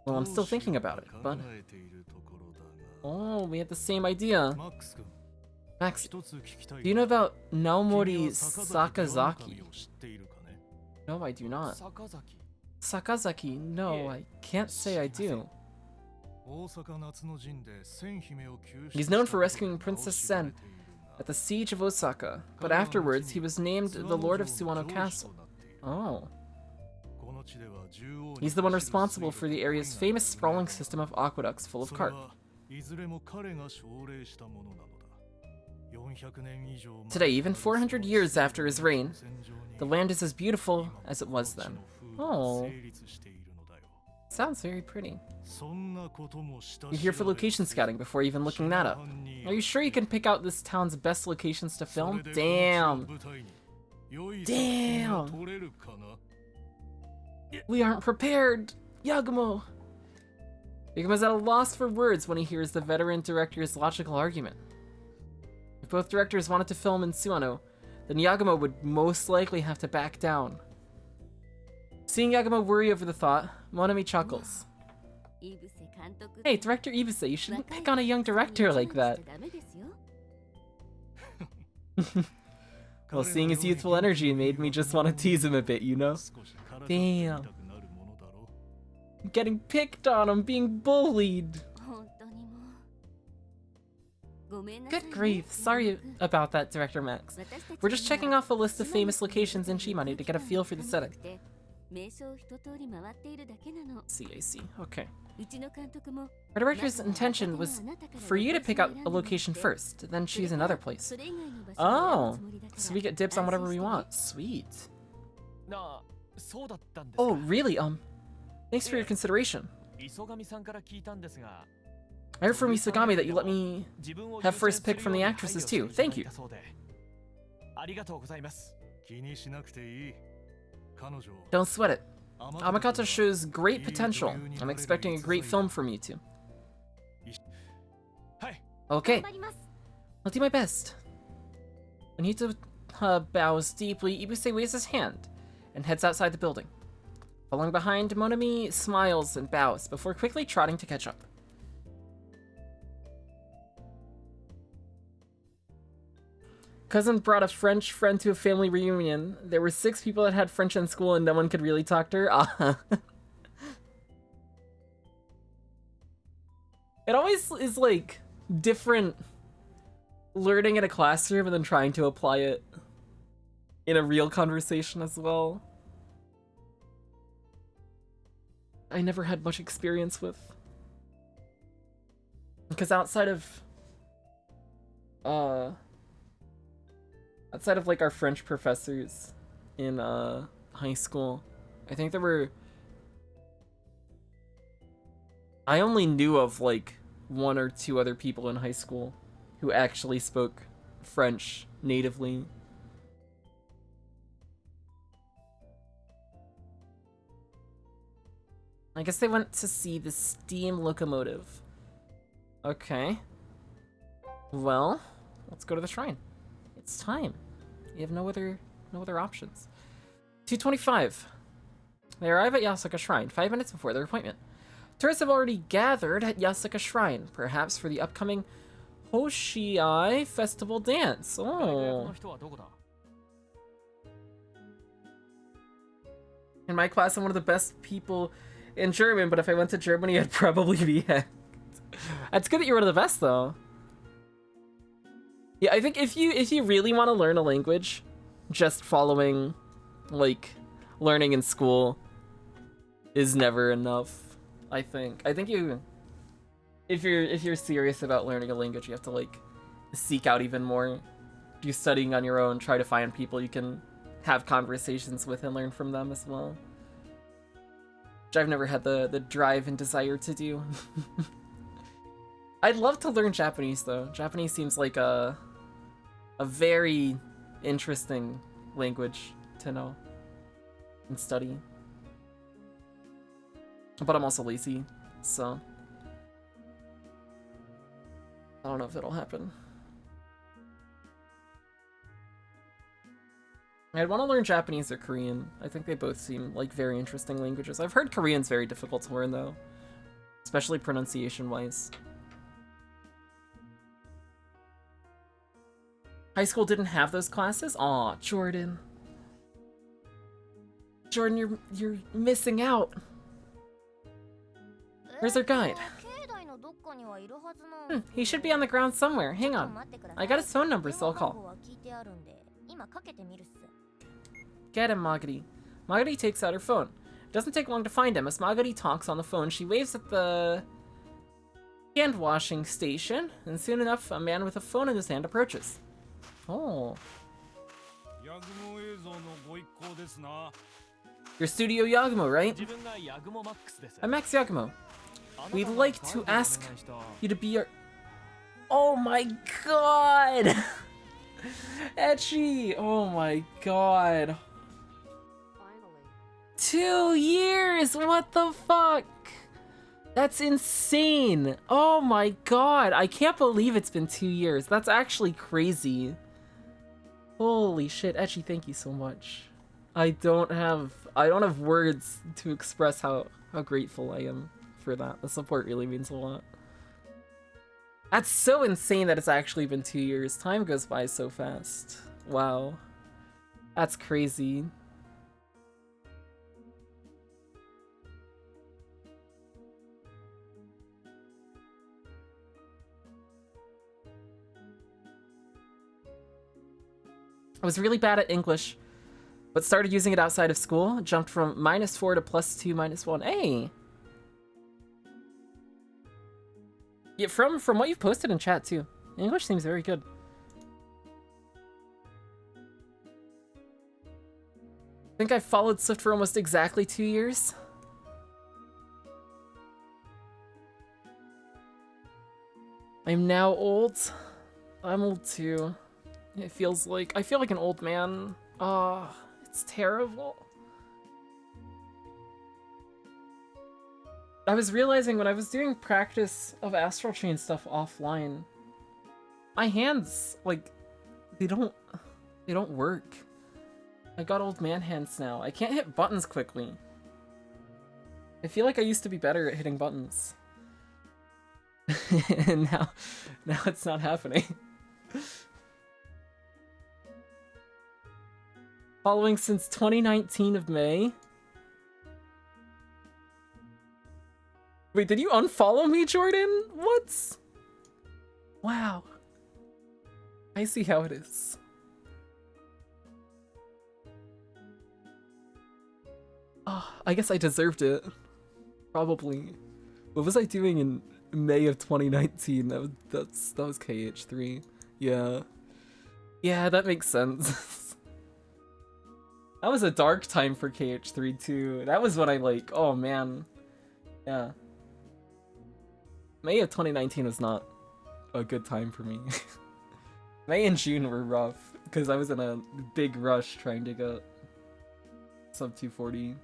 Well, I'm still thinking about it, but... Oh, we had the same idea. Max, do you know about Naomori Sakazaki? No, I do not. Sakazaki? No, I can't say I do. He's known for rescuing Princess Sen at the siege of Osaka, but afterwards he was named the Lord of Suwano Castle. Oh. He's the one responsible for the area's famous sprawling system of aqueducts full of carp. Today, even 400 years after his reign, the land is as beautiful as it was then. Oh. Sounds very pretty. You're here for location scouting before even looking that up. Are you sure you can pick out this town's best locations to film? Damn. Damn. We aren't prepared. Yagumo. Yagumo's at a loss for words when he hears the veteran director's logical argument. If both directors wanted to film in Suwano, then Yagumo would most likely have to back down. Seeing Yagumo worry over the thought, Monami chuckles. Hey, Director Ibuse, you shouldn't pick on a young director like that. Well, seeing his youthful energy made me just want to tease him a bit, you know? Damn. I'm getting picked on, I'm being bullied. Good grief, sorry about that, Director Max. We're just checking off a list of famous locations in Shimane to get a feel for the setting. I see, okay. Our director's intention was for you to pick out a location first, then choose another place. Oh, so we get dibs on whatever we want. Sweet. Oh, really? Thanks for your consideration. I heard from Isogami that you let me have first pick from the actresses too. Thank you. Don't sweat it. Amakato shows great potential. I'm expecting a great film from you two. Okay. I'll do my best. When Hito bows deeply, Ibuse waves his hand and heads outside the building. Following behind, Monami smiles and bows before quickly trotting to catch up. Cousin brought a French friend to a family reunion. There were 6 people that had French in school and no one could really talk to her. It always is like different learning in a classroom and then trying to apply it in a real conversation as well. I never had much experience with. Because outside of like our French professors in high school, I think I only knew of like 1 or 2 other people in high school who actually spoke French natively. I guess they went to see the steam locomotive. Okay. Well, let's go to the shrine. It's time. We have no other options. 2:25. They arrive at Yasuka Shrine 5 minutes before their appointment. Tourists have already gathered at Yasuka Shrine, perhaps for the upcoming Hoshiai Festival dance. Oh. In my class, I'm one of the best people in German, but if I went to Germany, I'd probably be hacked. It's good that you're one of the best, though. Yeah, I think if you really want to learn a language, just following, like, learning in school is never enough. I think you, if you're serious about learning a language, you have to like seek out even more, do studying on your own, try to find people you can have conversations with and learn from them as well. which I've never had the drive and desire to do. I'd love to learn Japanese though. Japanese seems like a very interesting language to know and study. But I'm also lazy, so I don't know if it'll happen. I'd want to learn Japanese or Korean. I think they both seem like very interesting languages. I've heard Korean's very difficult to learn though, especially pronunciation-wise. High school didn't have those classes? Aw, Jordan. Jordan, you're missing out. Where's our guide? He should be on the ground somewhere. Hang on. I got his phone number, so I'll call. Get him, Magari. Magari takes out her phone. It doesn't take long to find him. As Magari talks on the phone, she waves at the hand washing station, and soon enough, a man with a phone in his hand approaches. Oh. You're Studio Yagumo, right? I'm Max Yagumo. We'd like to ask you to be our... Oh my god! Ecchi! Oh my god. 2 years! What the fuck? That's insane! Oh my god! I can't believe it's been 2 years. That's actually crazy. Holy shit, Ecchi, thank you so much. I don't have words to express how grateful I am for that. The support really means a lot. That's so insane that it's actually been 2 years. Time goes by so fast. Wow. That's crazy. I was really bad at English, but started using it outside of school. Jumped from -4 to +2, -1. Hey! Yeah, from what you've posted in chat too. English seems very good. I think I followed Swift for almost exactly 2 years. I'm now old. I'm old too. It feels like, I feel like an old man. Ah, it's terrible. I was realizing when I was doing practice of Astral Chain stuff offline, my hands, like, they don't work. I got old man hands now. I can't hit buttons quickly. I feel like I used to be better at hitting buttons. And now it's not happening. Following since 2019 of May. Wait, did you unfollow me, Jordan? What? Wow. I see how it is. Oh, I guess I deserved it. Probably. What was I doing in May of 2019? That was KH3. Yeah. Yeah, that makes sense. That was a dark time for KH3 too. That was when I like, oh man. Yeah. May of 2019 was not a good time for me. May and June were rough because I was in a big rush trying to get sub 240.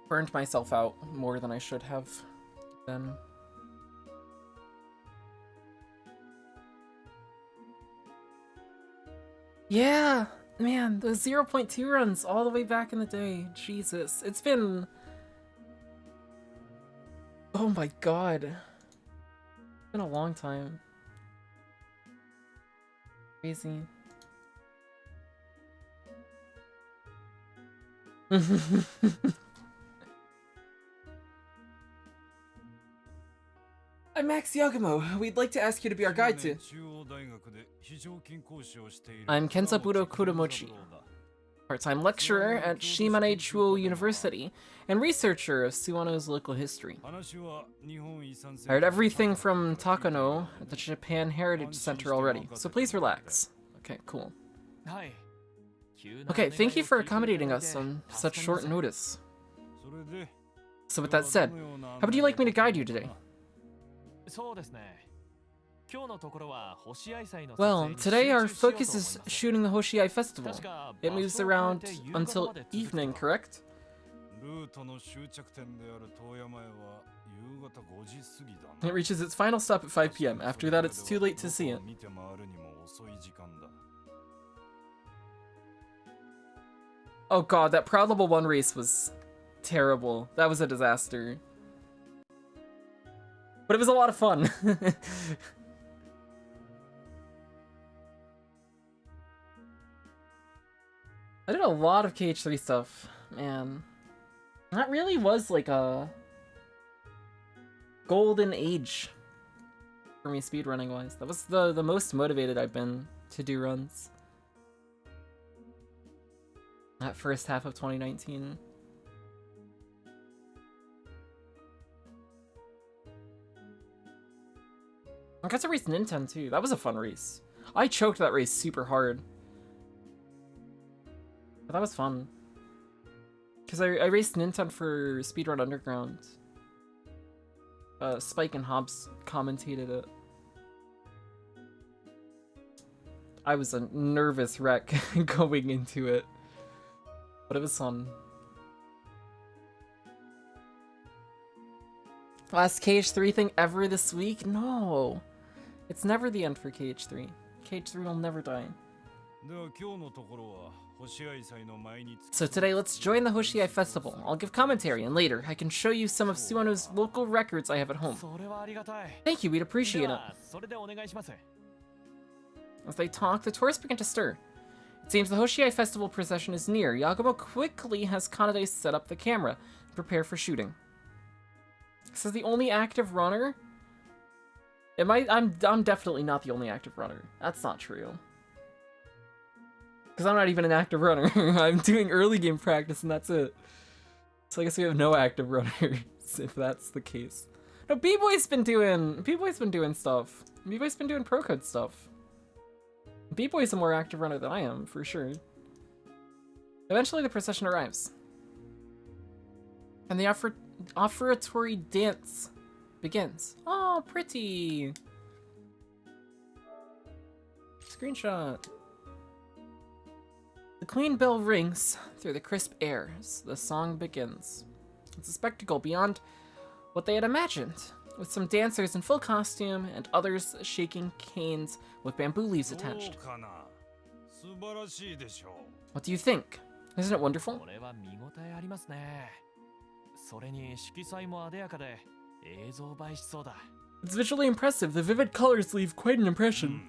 Burned myself out more than I should have then. Yeah, man, the 0.2 runs all the way back in the day. Jesus, it's been... Oh my god. It's been a long time. Crazy. I'm Max Yagumo. We'd like to ask you to be our guide to... I'm Kensaburo Kuromochi, part-time lecturer at Shimane Chuo University and researcher of Suwano's local history. I heard everything from Takano at the Japan Heritage Center already, so please relax. Okay, cool. Okay, thank you for accommodating us on such short notice. So with that said, how would you like me to guide you today? Well, today our focus is shooting the Hoshiai Festival. It moves around until evening, correct? It reaches its final stop at 5 p.m. After that, it's too late to see it. Oh god, that Proud Level 1 race was terrible. That was a disaster. But it was a lot of fun. I did a lot of KH3 stuff, man. That really was like a golden age for me speedrunning wise. That was the most motivated I've been to do runs. That first half of 2019. I got to race Nintendo too. That was a fun race. I choked that race super hard. But that was fun. Because I raced Nintendo for Speedrun Underground. Spike and Hobbs commentated it. I was a nervous wreck going into it. But it was fun. Last KH3 thing ever this week? No. It's never the end for KH3. KH3 will never die. So today, let's join the Hoshiai Festival. I'll give commentary, and later, I can show you some of Suwano's local records I have at home. Thank you, we'd appreciate it. As they talk, the tourists begin to stir. It seems the Hoshiai Festival procession is near. Yagumo quickly has Kanade set up the camera and prepare for shooting. This is the only active runner? I'm definitely not the only active runner. That's not true. Because I'm not even an active runner. I'm doing early game practice and that's it. So I guess we have no active runners, if that's the case. No, B-Boy's been doing stuff. B-Boy's been doing pro code stuff. B-Boy's a more active runner than I am, for sure. Eventually the procession arrives. And the offertory dance begins. Oh, pretty! Screenshot. The Queen Bell rings through the crisp air as the song begins. It's a spectacle beyond what they had imagined, with some dancers in full costume and others shaking canes with bamboo leaves attached. What do you think? Isn't it wonderful? It's visually impressive. The vivid colors leave quite an impression.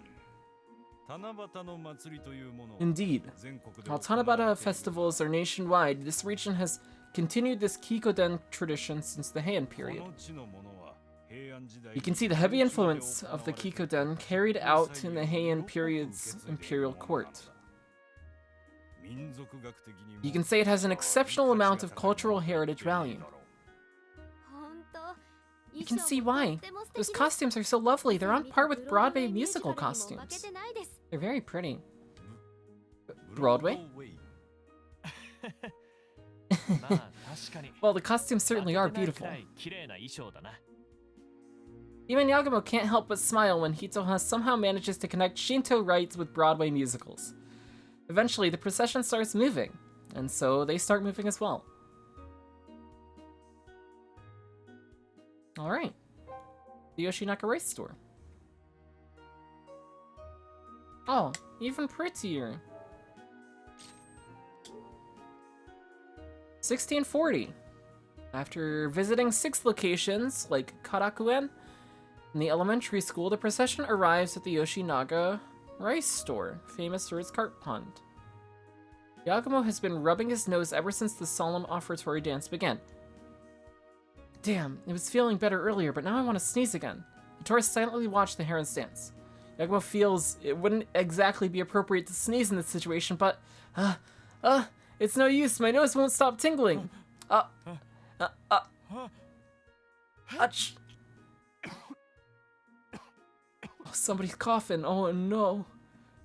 Indeed. While Tanabata festivals are nationwide, this region has continued this Kikoden tradition since the Heian period. You can see the heavy influence of the Kikoden carried out in the Heian period's imperial court. You can say it has an exceptional amount of cultural heritage value. You can see why. Those costumes are so lovely. They're on par with Broadway musical costumes. They're very pretty. Broadway? Well, the costumes certainly are beautiful. Even Yagumo can't help but smile when Hitoha somehow manages to connect Shinto rites with Broadway musicals. Eventually, the procession starts moving, and so they start moving as well. Alright. The Yoshinaka Rice Store. Oh, even prettier. 1640. After visiting 6 locations, like Karakuen, in the elementary school, the procession arrives at the Yoshinaga Rice Store, famous for its carp pond. Yagumo has been rubbing his nose ever since the solemn offertory dance began. Damn, it was feeling better earlier, but now I want to sneeze again. The tourists silently watch the herons dance. Yagumo feels it wouldn't exactly be appropriate to sneeze in this situation, but... it's no use, my nose won't stop tingling. Achoo. Oh, somebody's coughing, oh no.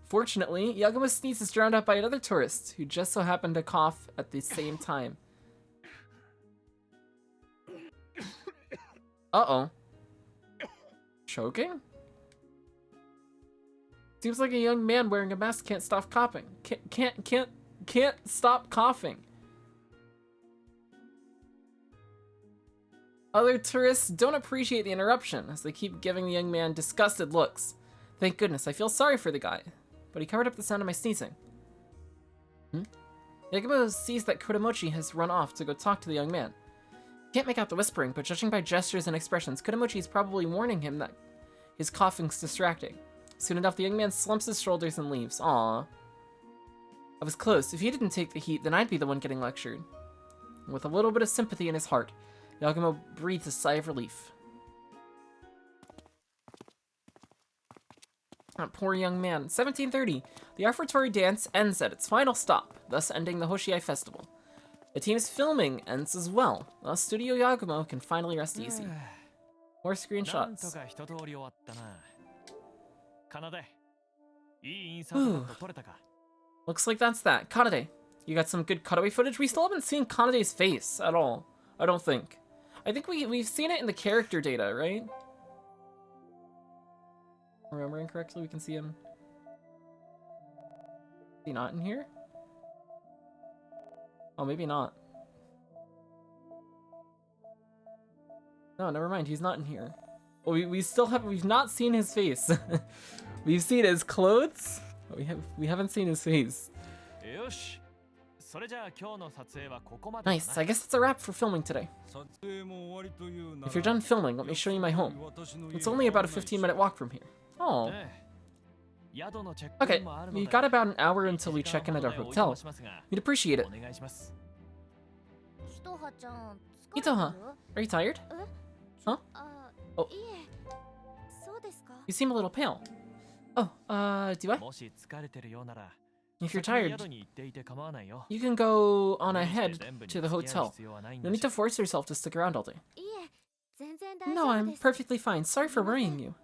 Fortunately, Yagumo's sneeze is drowned out by another tourist, who just so happened to cough at the same time. Uh-oh. Choking? Seems like a young man wearing a mask can't stop coughing. Can't stop coughing. Other tourists don't appreciate the interruption, as they keep giving the young man disgusted looks. Thank goodness, I feel sorry for the guy, but he covered up the sound of my sneezing. Yagumo sees that Kudamochi has run off to go talk to the young man. Can't make out the whispering, but judging by gestures and expressions, Kudamochi is probably warning him that his coughing's distracting. Soon enough, the young man slumps his shoulders and leaves. Aww. I was close. If he didn't take the heat, then I'd be the one getting lectured. And with a little bit of sympathy in his heart, Yagumo breathes a sigh of relief. That poor young man. 1730. The offertory dance ends at its final stop, thus ending the Hoshiai festival. The team's filming ends as well, thus Studio Yagumo can finally rest easy. More screenshots. Ooh. Looks like that's that. Kanade, you got some good cutaway footage? We still haven't seen Kanade's face at all, I don't think. I think we've seen it in the character data, right? Remembering correctly, we can see him. Is he not in here? Oh, maybe not. No, never mind, he's not in here. Well, we've not seen his face. We've seen his clothes, but we haven't seen his face. Nice, I guess that's a wrap for filming today. If you're done filming, let me show you my home. It's only about a 15-minute walk from here. Oh. Okay, we've got about an hour until we check in at our hotel. We'd appreciate it. Itoha, are you tired? Huh? Oh. You seem a little pale. Oh, do I? If you're tired, you can go on ahead to the hotel. No need to force yourself to stick around all day. No, I'm perfectly fine. Sorry for worrying you.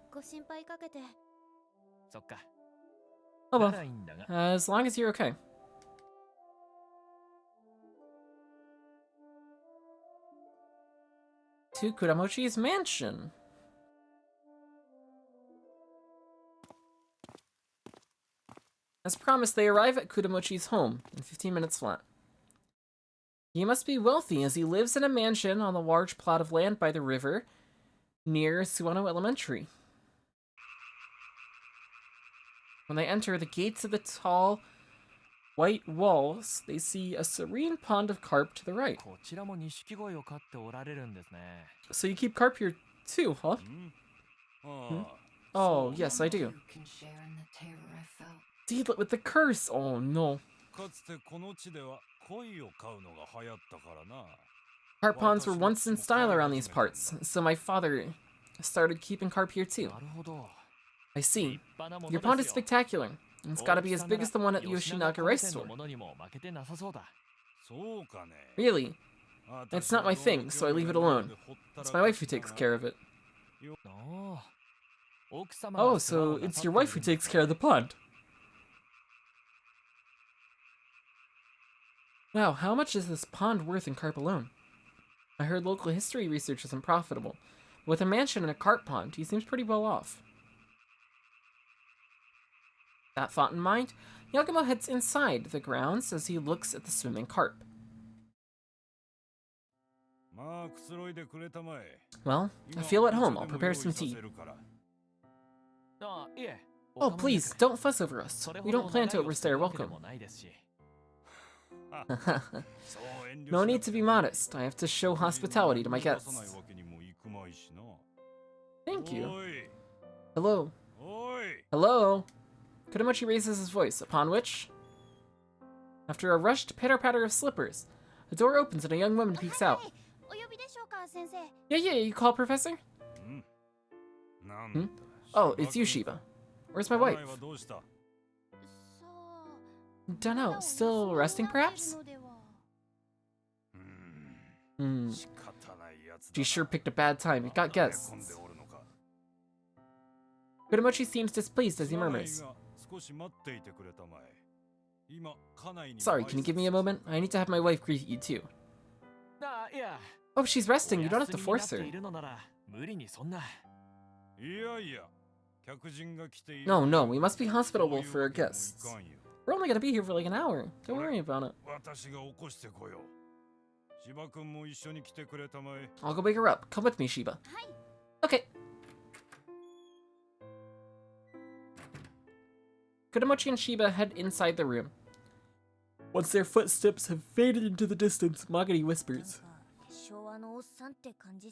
Oh well, as long as you're okay. To Kudamochi's mansion. As promised, they arrive at Kudamochi's home in 15 minutes flat. He must be wealthy as he lives in a mansion on a large plot of land by the river near Suwano Elementary. When they enter the gates of the tall white walls, they see a serene pond of carp to the right. So you keep carp here too, huh? Oh, yes, I do. Deal with the curse! Oh no. Carp ponds were once in style around these parts, so my father started keeping carp here too. I see. Your pond is spectacular. It's gotta be as big as the one at the Yoshinaga rice store. Really? It's not my thing, so I leave it alone. It's my wife who takes care of it. Oh, so it's your wife who takes care of the pond. Wow, how much is this pond worth in carp alone? I heard local history research isn't profitable. But with a mansion and a carp pond, he seems pretty well off. That thought in mind, Yagumo heads inside the grounds as he looks at the swimming carp. Well, I feel at home. I'll prepare some tea. Oh, please, don't fuss over us. We don't plan to overstay our welcome. No need to be modest. I have to show hospitality to my guests. Thank you. Hello. Hello. Kudamochi raises his voice, upon which, after a rushed pitter-patter of slippers, a door opens and a young woman peeks out. Yeah, you call, Professor? Oh, it's you, Shiba. Where's my wife? Dunno, still resting perhaps? She sure picked a bad time, it got guests. Kudamochi seems displeased as he murmurs. Sorry, can you give me a moment? I need to have my wife greet you too. Oh, she's resting. You don't have to force her. No, we must be hospitable for our guests. We're only gonna be here for like an hour. Don't worry about it. I'll go wake her up. Come with me, Shiba. Okay. Kudamochi and Shiba head inside the room. Once their footsteps have faded into the distance, Magari whispers.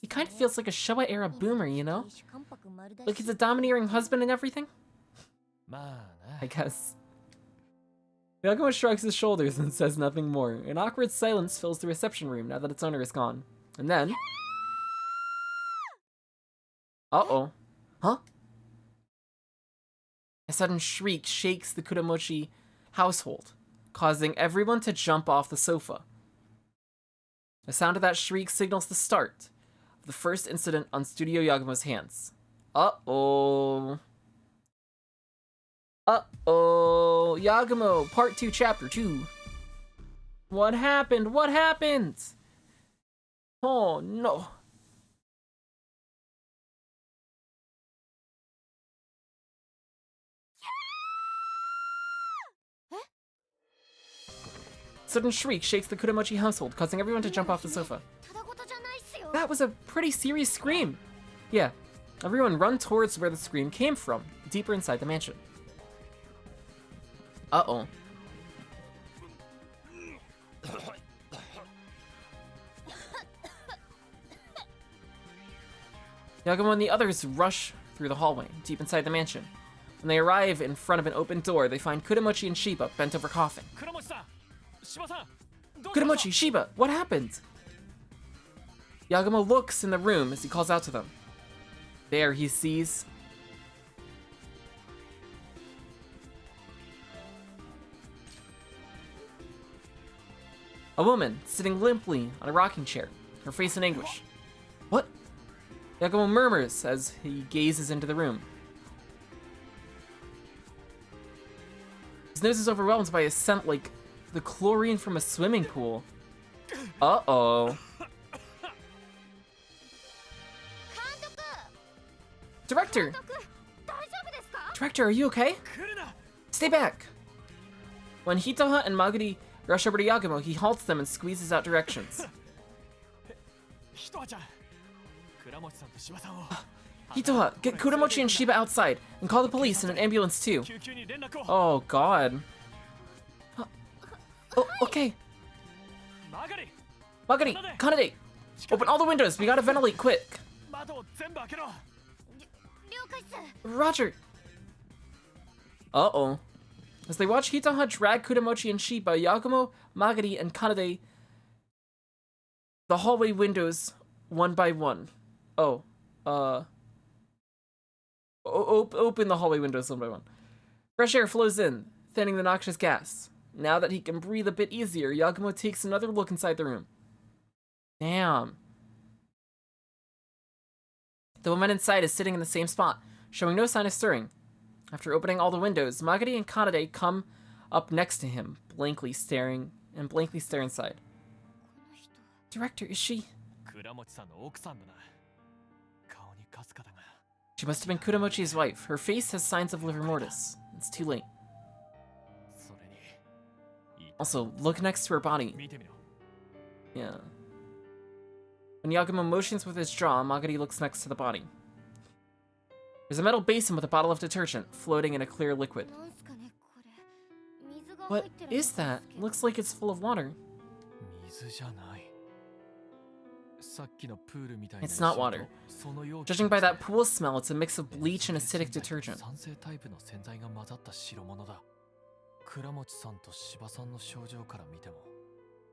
He kind of feels like a Showa-era boomer, you know? Like he's a domineering husband and everything? I guess. Yagumo shrugs his shoulders and says nothing more. An awkward silence fills the reception room now that its owner is gone. And then... Uh-oh. Huh? A sudden shriek shakes the Kudamochi household, causing everyone to jump off the sofa. The sound of that shriek signals the start of the first incident on Studio Yagumo's hands. Uh-oh. Uh-oh. Yagumo, Part 2, Chapter 2. What happened? What happened? Oh, no. Sudden shriek shakes the Kudamochi household, causing everyone to jump off the sofa. That was a pretty serious scream. Yeah, everyone run towards where the scream came from, deeper inside the mansion. Uh-oh. Yagumo and the others rush through the hallway, deep inside the mansion. When they arrive in front of an open door, they find Kudamochi and Shiba bent over coughing. Kudamochi, Shiba, what happened? Yagumo looks in the room as he calls out to them. There he sees... a woman sitting limply on a rocking chair, her face in anguish. What? Yagumo murmurs as he gazes into the room. His nose is overwhelmed by a scent like the chlorine from a swimming pool. Uh-oh. Director! Director, are you okay? Stay back! When Hitoha and Magari rush over to Yagumo, he halts them and squeezes out directions. Hitoha, get Kudamochi and Shiba outside, and call the police and an ambulance too. Oh god. Oh, okay. Magari, Kanade, open all the windows, we gotta ventilate quick. Roger. Uh-oh. As they watch Hitoha drag Kudamochi and Shiba, Yagumo, Magari, and Kanade the hallway windows one by one. Open the hallway windows one by one. Fresh air flows in, thinning the noxious gas. Now that he can breathe a bit easier, Yagumo takes another look inside the room. Damn. The woman inside is sitting in the same spot, showing no sign of stirring. After opening all the windows, Magari and Kanade come up next to him, blankly stare inside. Director, is she? She must have been Kudamochi's wife. Her face has signs of livor mortis. It's too late. Also, look next to her body. Yeah. When Yagumo motions with his jaw, Magari looks next to the body. There's a metal basin with a bottle of detergent floating in a clear liquid. What is that? Looks like it's full of water. It's not water. Judging by that pool smell, it's a mix of bleach and acidic detergent.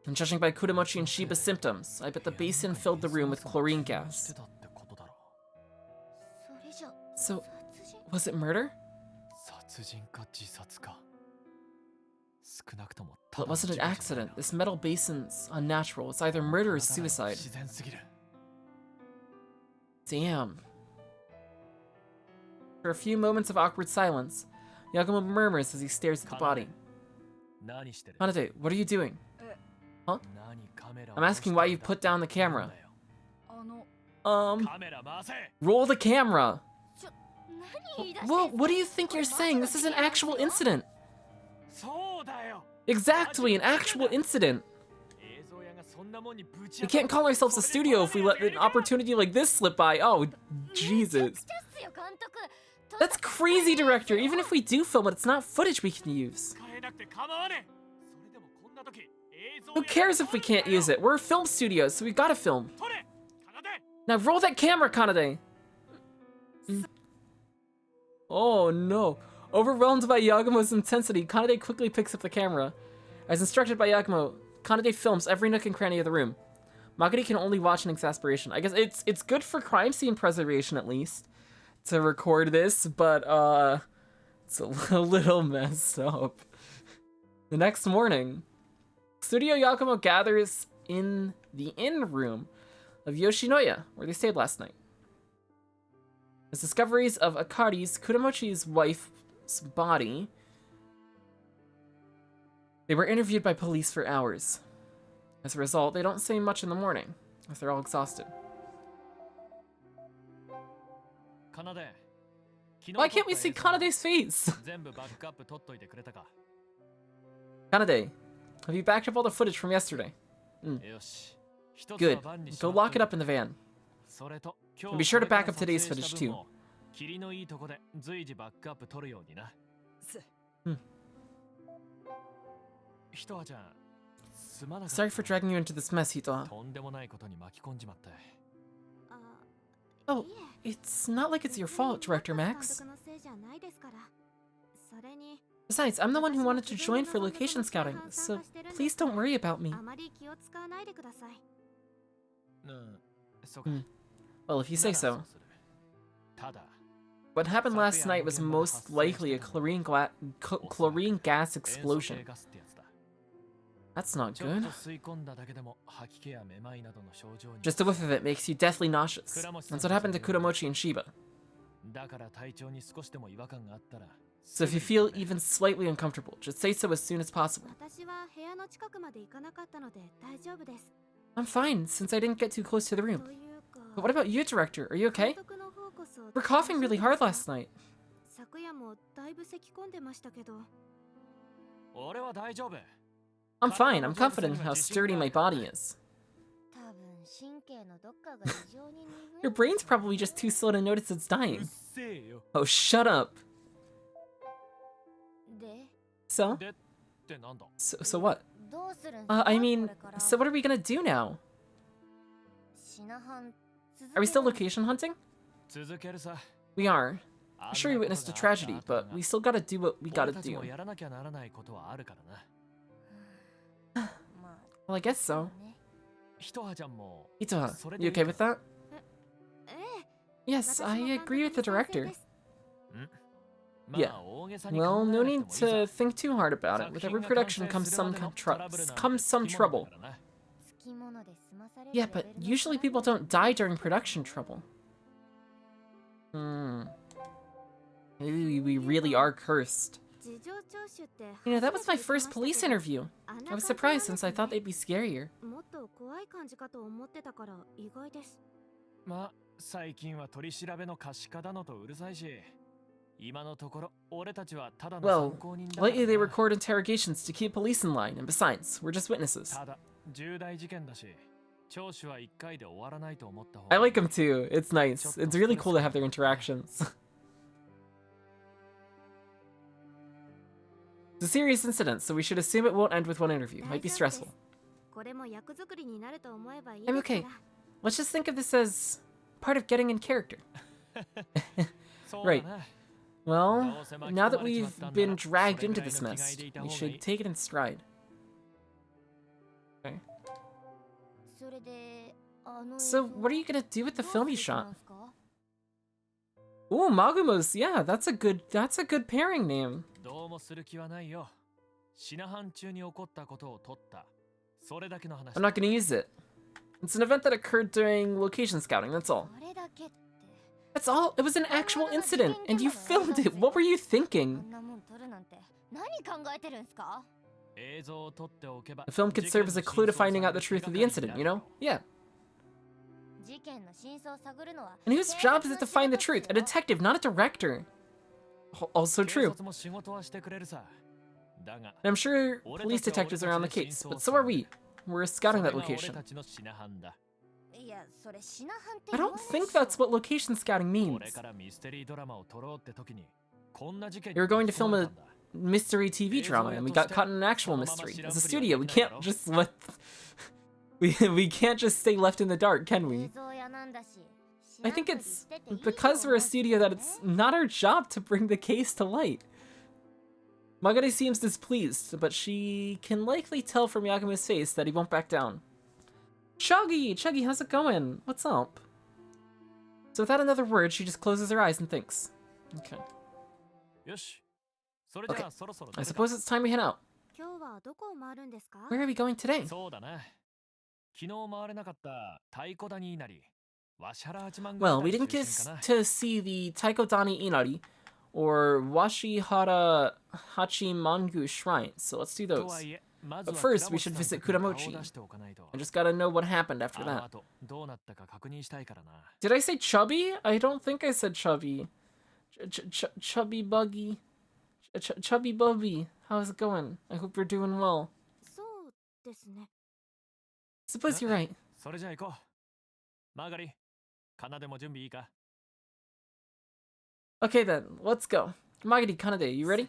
And judging by Kudamochi and Shiba's symptoms, I bet the basin filled the room with chlorine gas. So, was it murder? Well, it wasn't an accident. This metal basin's unnatural. It's either murder or suicide. Damn. For a few moments of awkward silence, Yagumo murmurs as he stares at the body. Kanade, what are you doing? Huh? I'm asking why you put down the camera. Roll the camera! Well, what do you think you're saying? This is an actual incident. Exactly, an actual incident. We can't call ourselves a studio if we let an opportunity like this slip by. Oh, Jesus. That's crazy, director. Even if we do film it, it's not footage we can use. Who cares if we can't use it? We're a film studio, so we gotta film. Now roll that camera, Kanade. Oh no. Overwhelmed by Yagumo's intensity, Kanade quickly picks up the camera. As instructed by Yagumo, Kanade films every nook and cranny of the room. Magari can only watch in exasperation. I guess it's good for crime scene preservation at least to record this, but it's a little messed up. The next morning, Studio Yagumo gathers in the inn room of Yoshinoya, where they stayed last night. As discoveries of Akari's, Kuromochi's wife's body, they were interviewed by police for hours. As a result, they don't say much in the morning, as they're all exhausted. Why can't we see Kanade's face? Kanade, have you backed up all the footage from yesterday? Good. Go lock it up in the van. And be sure to back up today's footage too. Sorry for dragging you into this mess, Hitoa. Oh, it's not like it's your fault, Director Max. Besides, I'm the one who wanted to join for location scouting, so please don't worry about me. Well, if you say so. What happened last night was most likely a chlorine gas explosion. That's not good. Just a whiff of it makes you deathly nauseous. That's what happened to Kuromochi and Shiba. So if you feel even slightly uncomfortable, just say so as soon as possible. I'm fine, since I didn't get too close to the room. But what about you, Director? Are you okay? We're coughing really hard last night. I'm fine. I'm confident in how sturdy my body is. Your brain's probably just too slow to notice it's dying. Oh, shut up. So what? I mean, so what are we gonna do now? Are we still location hunting? We are. I'm sure we witnessed a tragedy, but we still gotta do what we gotta do. Well, I guess so. Itoha, you okay with that? Yes, I agree with the director. Yeah. Well, no need to think too hard about it. With every production comes some trouble. Yeah, but usually people don't die during production trouble. Maybe we really are cursed. You know, that was my first police interview. I was surprised since I thought they'd be scarier. Well, lately they record interrogations to keep police in line, and besides, we're just witnesses. I like them too, it's nice. It's really cool to have their interactions. It's a serious incident, so we should assume it won't end with one interview. Might be stressful. I'm okay. Let's just think of this as part of getting in character. Right. Well, now that we've been dragged into this mess, we should take it in stride. Okay. So, what are you gonna do with the film you shot? Ooh, Magumo's, yeah, that's a good pairing name. I'm not gonna use it. It's an event that occurred during location scouting, that's all. That's all. It was an actual incident, and you filmed it. What were you thinking? The film could serve as a clue to finding out the truth of the incident, you know? Yeah. And whose job is it to find the truth? A detective, not a director. Also true. And I'm sure police detectives are on the case, but so are we. We're scouting that location. I don't think that's what location scouting means. We were going to film a mystery TV drama, and we got caught in an actual mystery. As a studio, we can't just let... we can't just stay left in the dark, can we? I think it's because we're a studio that it's not our job to bring the case to light. Magari seems displeased, but she can likely tell from Yagumo's face that he won't back down. Chuggy, how's it going? What's up? So without another word, she just closes her eyes and thinks. Okay. Okay, I suppose it's time we head out. Where are we going today? Well, we didn't get to see the Taikodani Inari or Washihara Hachimangu Shrine, so let's do those. But first, we should visit Kuramochi. I just gotta know what happened after that. Did I say chubby? I don't think I said chubby. Chubby buggy. Chubby bubby. How's it going? I hope you're doing well. Suppose you're right. Okay then, let's go. Magari, Kanade, you ready?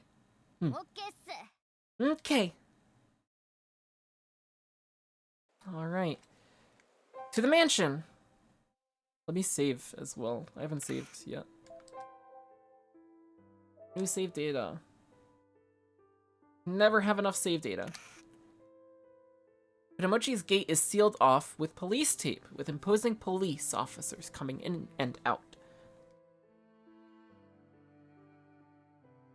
Okay. Alright. To the mansion! Let me save as well. I haven't saved yet. New save data. Never have enough save data. Kuramochi's gate is sealed off with police tape, with imposing police officers coming in and out.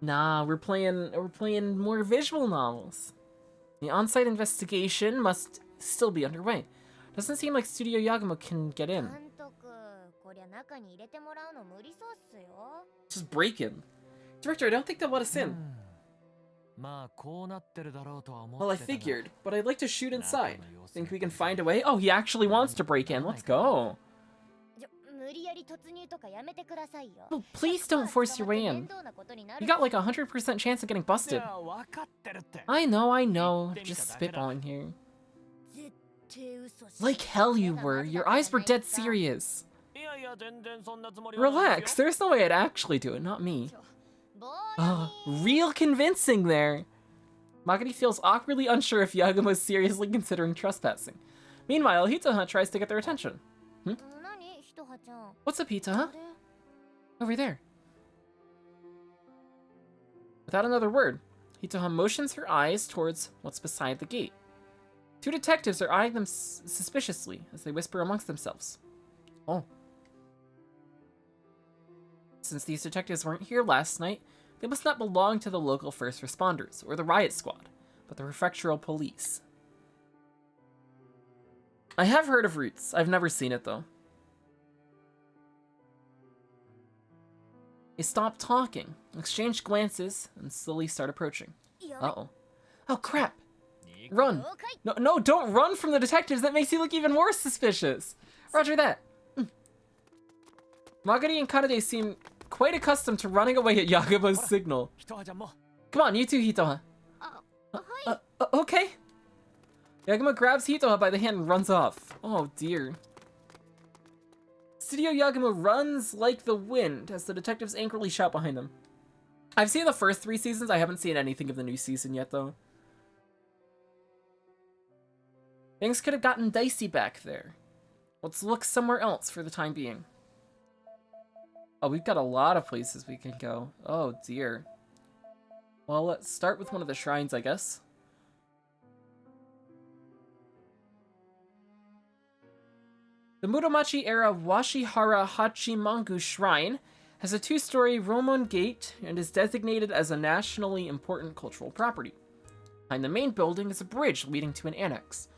Nah, we're playing more visual novels. The on-site investigation must still be underway. Doesn't seem like Studio Yagumo can get in. Just break in. Director, I don't think they'll let us in. Well, I figured, but I'd like to shoot inside. Think we can find a way? Oh, he actually wants to break in. Let's go. Oh, please don't force your way in. You got like 100% chance of getting busted. I know. Just spitballing here. Like hell you were. Your eyes were dead serious. Relax, there's no way I'd actually do it, not me. Real convincing there. Magari feels awkwardly unsure if Yagumo is seriously considering trespassing. Meanwhile, Hitoha tries to get their attention. What's up, Hitoha? Over there. Without another word, Hitoha motions her eyes towards what's beside the gate. Two detectives are eyeing them suspiciously as they whisper amongst themselves. Oh. Since these detectives weren't here last night, they must not belong to the local first responders or the riot squad, but the prefectural police. I have heard of Roots. I've never seen it though. They stop talking, exchange glances, and slowly start approaching. Uh-oh. Oh crap! Run! No, don't run from the detectives! That makes you look even more suspicious! Roger that! Magari and Kanade seem quite accustomed to running away at Yagumo's signal. Come on, you two, Hitoha. Okay. Yagumo grabs Hitoha by the hand and runs off. Oh dear. Studio Yagumo runs like the wind as the detectives angrily shout behind them. I've seen the first 3 seasons. I haven't seen anything of the new season yet, though. Things could have gotten dicey back there. Let's look somewhere else for the time being. Oh, we've got a lot of places we can go. Oh, dear. Well, let's start with one of the shrines, I guess. The Muromachi-era Washihara Hachimangu Shrine has a 2-story Roman gate and is designated as a nationally important cultural property. Behind the main building is a bridge leading to an annex.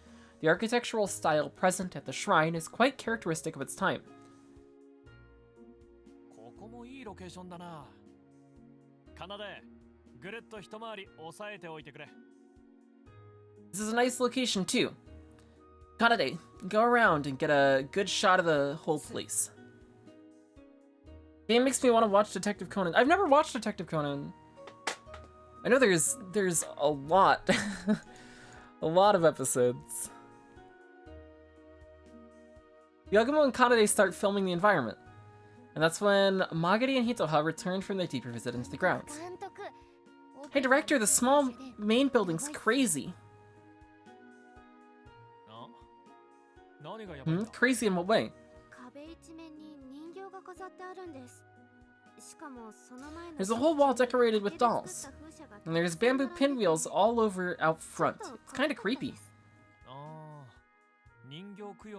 The architectural style present at the shrine is quite characteristic of its time. This is a nice location too. Kanade, go around and get a good shot of the whole place. Game makes me want to watch Detective Conan. I've never watched Detective Conan. I know there's a lot, a lot of episodes. Yagumo and Kanade start filming the environment. And that's when Magari and Hitoha return from their deeper visit into the grounds. Hey director, the small main building's crazy. Crazy in what way? There's a whole wall decorated with dolls. And there's bamboo pinwheels all over out front. It's kind of creepy.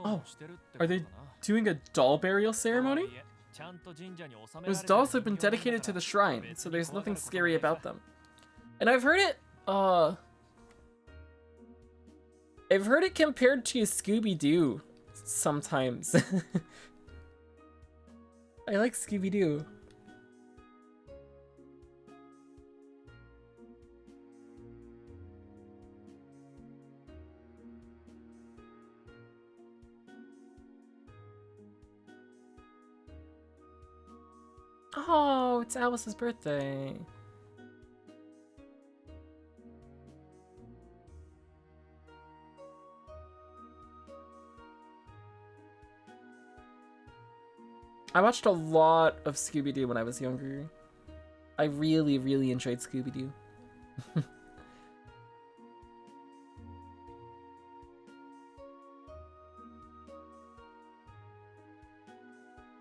Oh, are they doing a doll burial ceremony? Those dolls have been dedicated to the shrine, so there's nothing scary about them. And I've heard it compared to Scooby-Doo sometimes. I like Scooby-Doo. Oh, it's Alice's birthday. I watched a lot of Scooby-Doo when I was younger. I really, really enjoyed Scooby-Doo.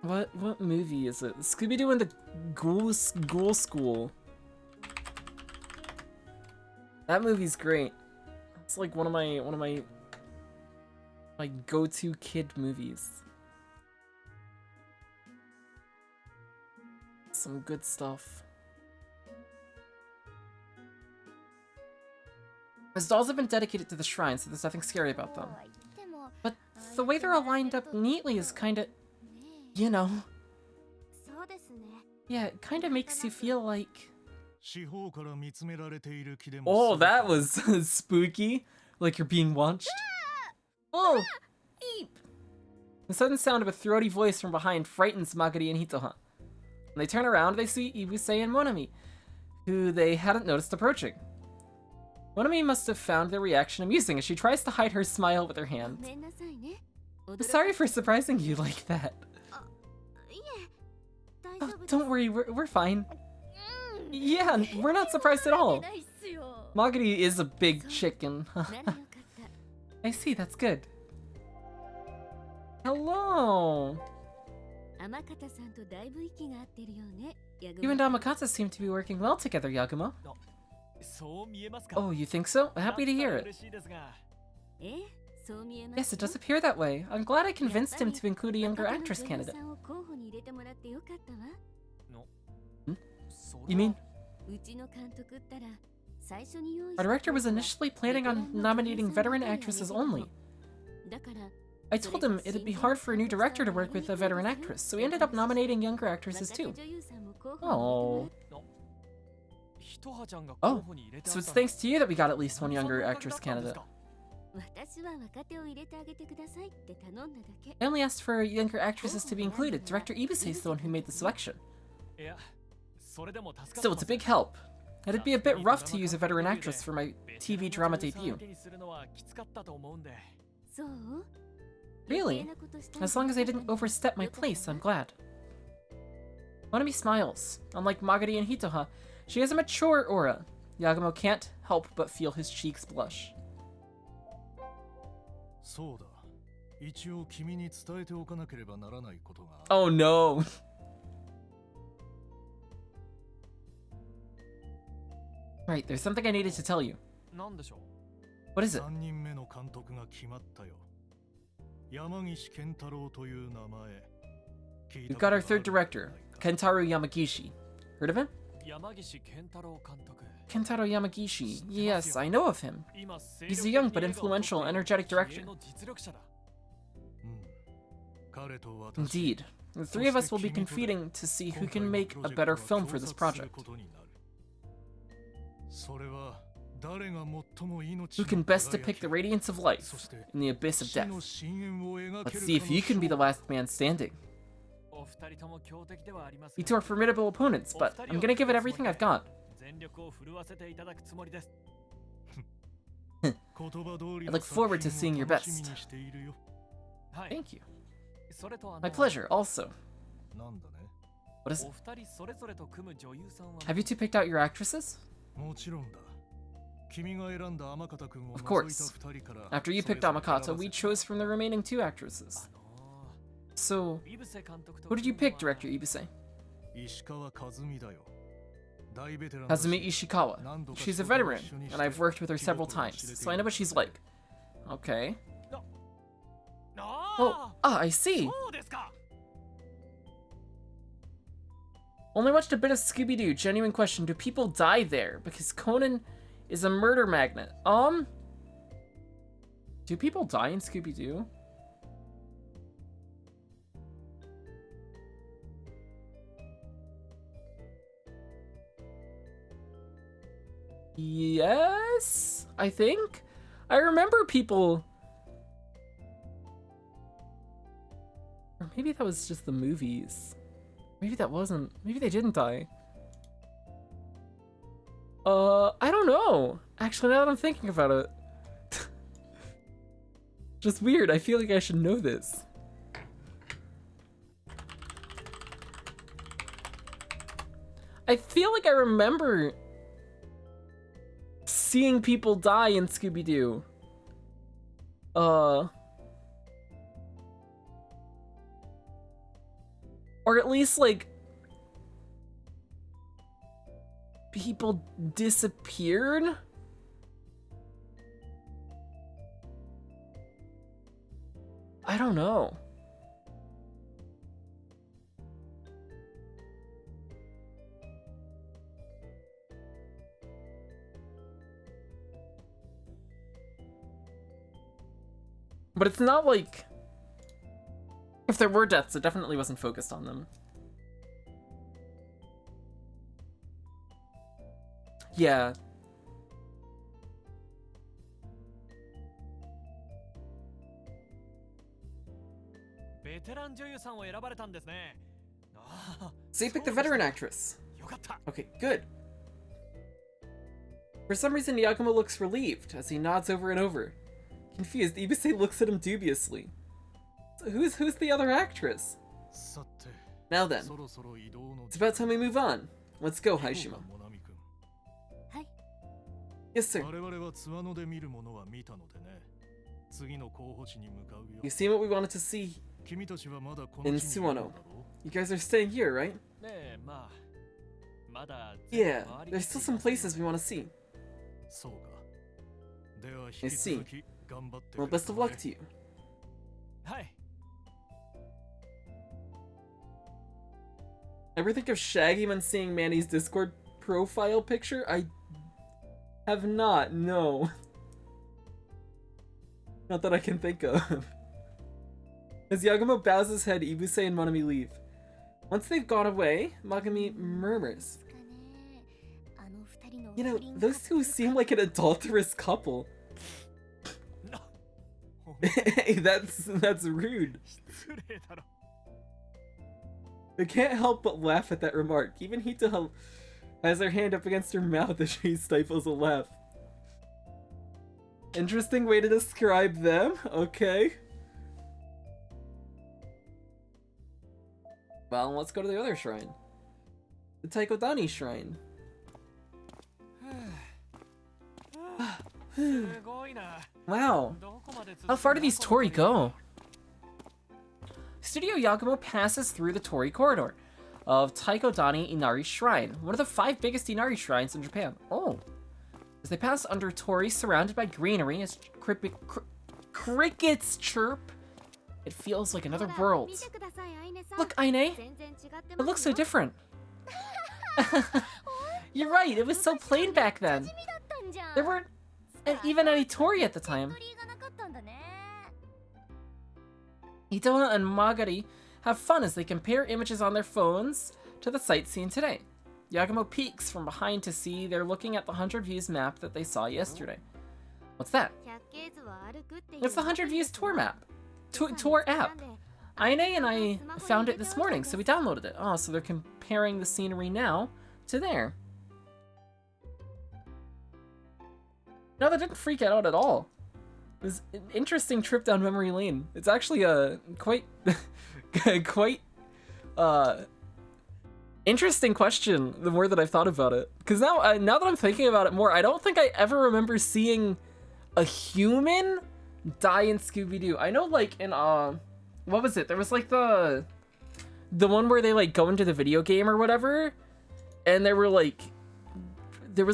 What movie is it? Scooby-Doo and the Ghoul School. That movie's great. It's like one of my go-to kid movies. Some good stuff. His dolls have been dedicated to the shrine, so there's nothing scary about them. But the way they're all lined up neatly is kinda, you know. Yeah, it kinda makes you feel like... Oh, that was spooky. Like you're being watched. Oh! Eep! The sudden sound of a throaty voice from behind frightens Magari and Hitoha. When they turn around, they see Ibusei and Monami, who they hadn't noticed approaching. Monami must have found their reaction amusing as she tries to hide her smile with her hand. I'm sorry for surprising you like that. Oh, don't worry, we're fine. Yeah, we're not surprised at all. Magari is a big chicken. I see, that's good. Hello! You and Amakata seem to be working well together, Yagumo. Oh, you think so? Happy to hear it. Yes, it does appear that way. I'm glad I convinced him to include a younger actress candidate. You mean? Our director was initially planning on nominating veteran actresses only. I told him it'd be hard for a new director to work with a veteran actress, so we ended up nominating younger actresses too. Oh. Oh, so it's thanks to you that we got at least one younger actress candidate. I only asked for younger actresses to be included. Director Ibusei is the one who made the selection. Still, it's a big help. It'd be a bit rough to use a veteran actress for my TV drama debut. Really? As long as I didn't overstep my place, I'm glad. Monami smiles. Unlike Magari and Hitoha, she has a mature aura. Yagumo can't help but feel his cheeks blush. Oh no! Right, there's something I needed to tell you. What is it? We've got our third director, Kentaro Yamagishi. Heard of him? Kentaro Yamagishi. Yes, I know of him. He's a young but influential, energetic director. Indeed. The three of us will be competing to see who can make a better film for this project. Who can best depict the radiance of life in the abyss of death? Let's see if you can be the last man standing. You two are formidable opponents, but I'm gonna give it everything I've got. I look forward to seeing your best. Thank you. My pleasure, also. What is it? Have you two picked out your actresses? Of course. After you picked Amakata, we chose from the remaining two actresses. So, who did you pick, Director Ibuse? Kazumi Ishikawa. She's a veteran, and I've worked with her several times, so I know what she's like. Okay. Oh, I see. Only watched a bit of Scooby-Doo. Genuine question, do people die there? Because Conan is a murder magnet. Do people die in Scooby-Doo? Yes, I think. I remember people. Or maybe that was just the movies. Maybe that wasn't. Maybe they didn't die. I don't know. Actually, now that I'm thinking about it. Just weird. I feel like I should know this. I feel like I remember seeing people die in Scooby-Doo. Or at least, like, people disappeared? I don't know. But it's not like, if there were deaths, it definitely wasn't focused on them. Yeah. So you picked the veteran actress. Okay, good. For some reason, Yagumo looks relieved as he nods over and over. Confused, Ibuse looks at him dubiously. So who's the other actress? Now then, it's about time we move on. Let's go, Haishima. Yes, sir. You've seen what we wanted to see in Suwano. You guys are staying here, right? Yeah, there's still some places we want to see. I see. Well, best of luck to you. Ever think of Shaggy when seeing Manny's Discord profile picture? I have not, no. Not that I can think of. As Yagumo bows his head, Ibuse and Monami leave. Once they've gone away, Magami murmurs. You know, those two seem like an adulterous couple. Hey, that's rude. I can't help but laugh at that remark. Even Hito has her hand up against her mouth as she stifles a laugh. Interesting way to describe them, okay. Well, let's go to the other shrine. The Taikodani shrine. Wow. How far do these Tori go? Studio Yagumo passes through the Tori corridor of Taikodani Inari Shrine, one of the 5 biggest Inari shrines in Japan. Oh. As they pass under Tori, surrounded by greenery, as crickets chirp, it feels like another world. Look, Aine! It looks so different. You're right, it was so plain back then. There weren't even any Tori at the time. Ito and Magari have fun as they compare images on their phones to the sight seen today. Yagumo peeks from behind to see they're looking at the 100 Views map that they saw yesterday. What's that? It's the 100 Views tour map. Tour app. Aine and I found it this morning, so we downloaded it. Oh, so they're comparing the scenery now to there. No, that didn't freak out at all. It was an interesting trip down memory lane. It's actually a quite interesting question the more that I've thought about it. Because now that I'm thinking about it more, I don't think I ever remember seeing a human die in Scooby-Doo. I know, like, in what was it? There was like the one where they like go into the video game or whatever, and there was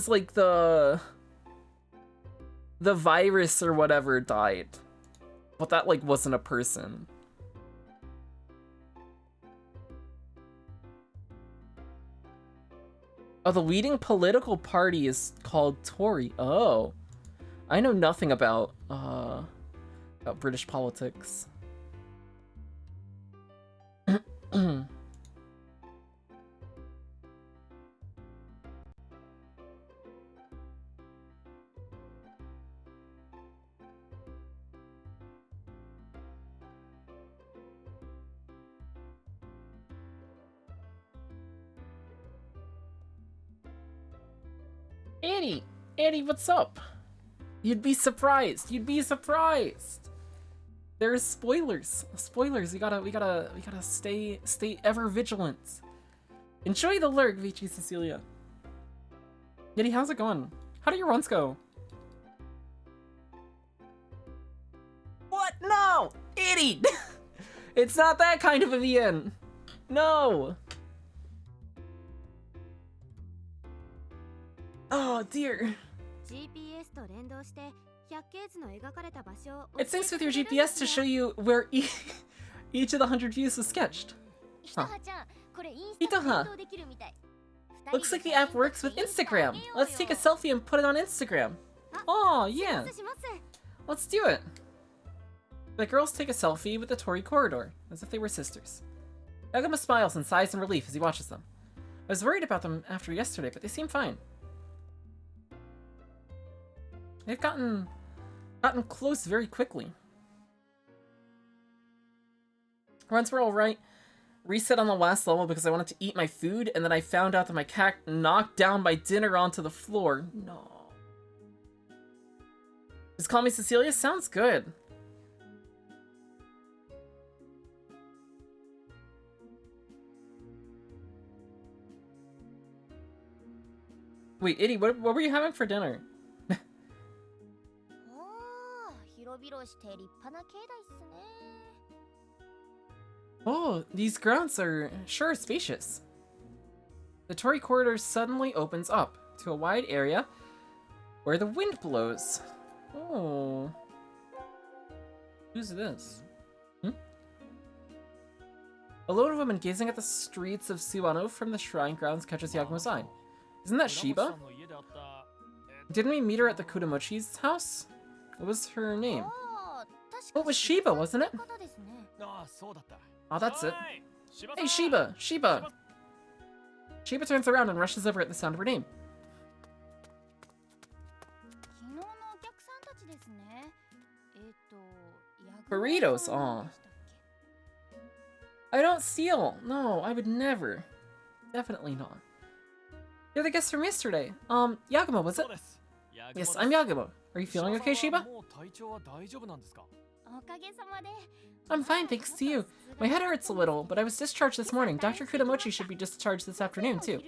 like the virus or whatever died, but that like wasn't a person. Oh, the leading political party is called Tory. Oh, I know nothing about British politics. Annie, what's up? You'd be surprised. You'd be surprised. There's spoilers. Spoilers. We gotta stay ever vigilant. Enjoy the lurk, Vici Cecilia. Yeti, how's it going? How do your runs go? What? No! Idiot! It's not that kind of a VN. No! Oh dear. It syncs with your GPS to show you where each of the 100 views was sketched. Huh. Itoha. Looks like the app works with Instagram. Let's take a selfie and put it on Instagram. Oh, yeah. Let's do it. The girls take a selfie with the Torii corridor, as if they were sisters. Yagumo smiles and sighs in relief as he watches them. I was worried about them after yesterday, but they seem fine. They've gotten close very quickly. Runs were alright. Reset on the last level because I wanted to eat my food, and then I found out that my cat knocked down my dinner onto the floor. No. Just call me Cecilia? Sounds good. Wait, Itty, what were you having for dinner? Oh, these grounds are sure spacious. The Torii corridor suddenly opens up to a wide area where the wind blows. Oh. Who's this? A lone woman gazing at the streets of Suwano from the shrine grounds catches Yagumo's eye. Isn't that Shiba? Didn't we meet her at the Kudamochi's house? What was her name? What was Shiba, wasn't it? Oh, that's it. Hey, Shiba! Shiba! Shiba turns around and rushes over at the sound of her name. Burritos, aw. I don't steal. No, I would never. Definitely not. You're the guest from yesterday. Yagumo, was it? Yes, I'm Yagumo. Are you feeling okay, Shiba? I'm fine, thanks to you. My head hurts a little, but I was discharged this morning. Dr. Kudamochi should be discharged this afternoon, too.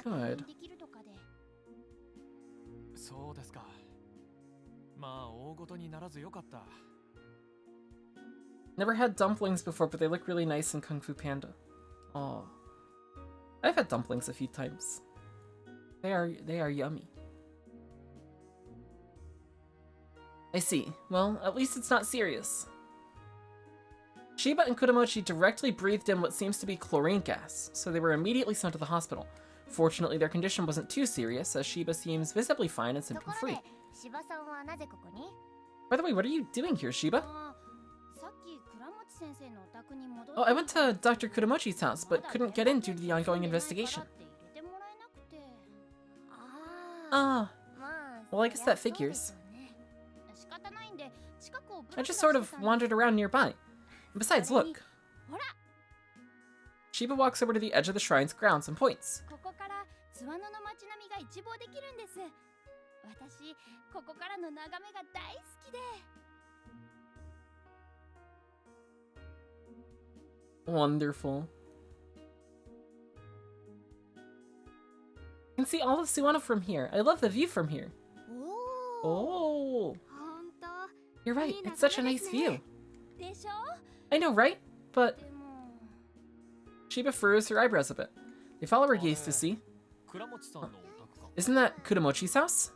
Good. Never had dumplings before, but they look really nice in Kung Fu Panda. Oh. I've had dumplings a few times. They are yummy. I see. Well, at least it's not serious. Shiba and Kudamochi directly breathed in what seems to be chlorine gas, so they were immediately sent to the hospital. Fortunately, their condition wasn't too serious, as Shiba seems visibly fine and symptom-free. By the way, what are you doing here, Shiba? Oh, I went to Dr. Kuramochi's house, but couldn't get in due to the ongoing investigation. Ah, well, I guess that figures. I just sort of wandered around nearby. And besides, look. Shiba walks over to the edge of the shrine's grounds and points. Wonderful. You can see all of Suwano from here. I love the view from here. Oh. You're right, it's such a nice view. I know, right? But... Shiba furrows her eyebrows a bit. They follow her gaze to see. Oh. Isn't that Kuramochi's house?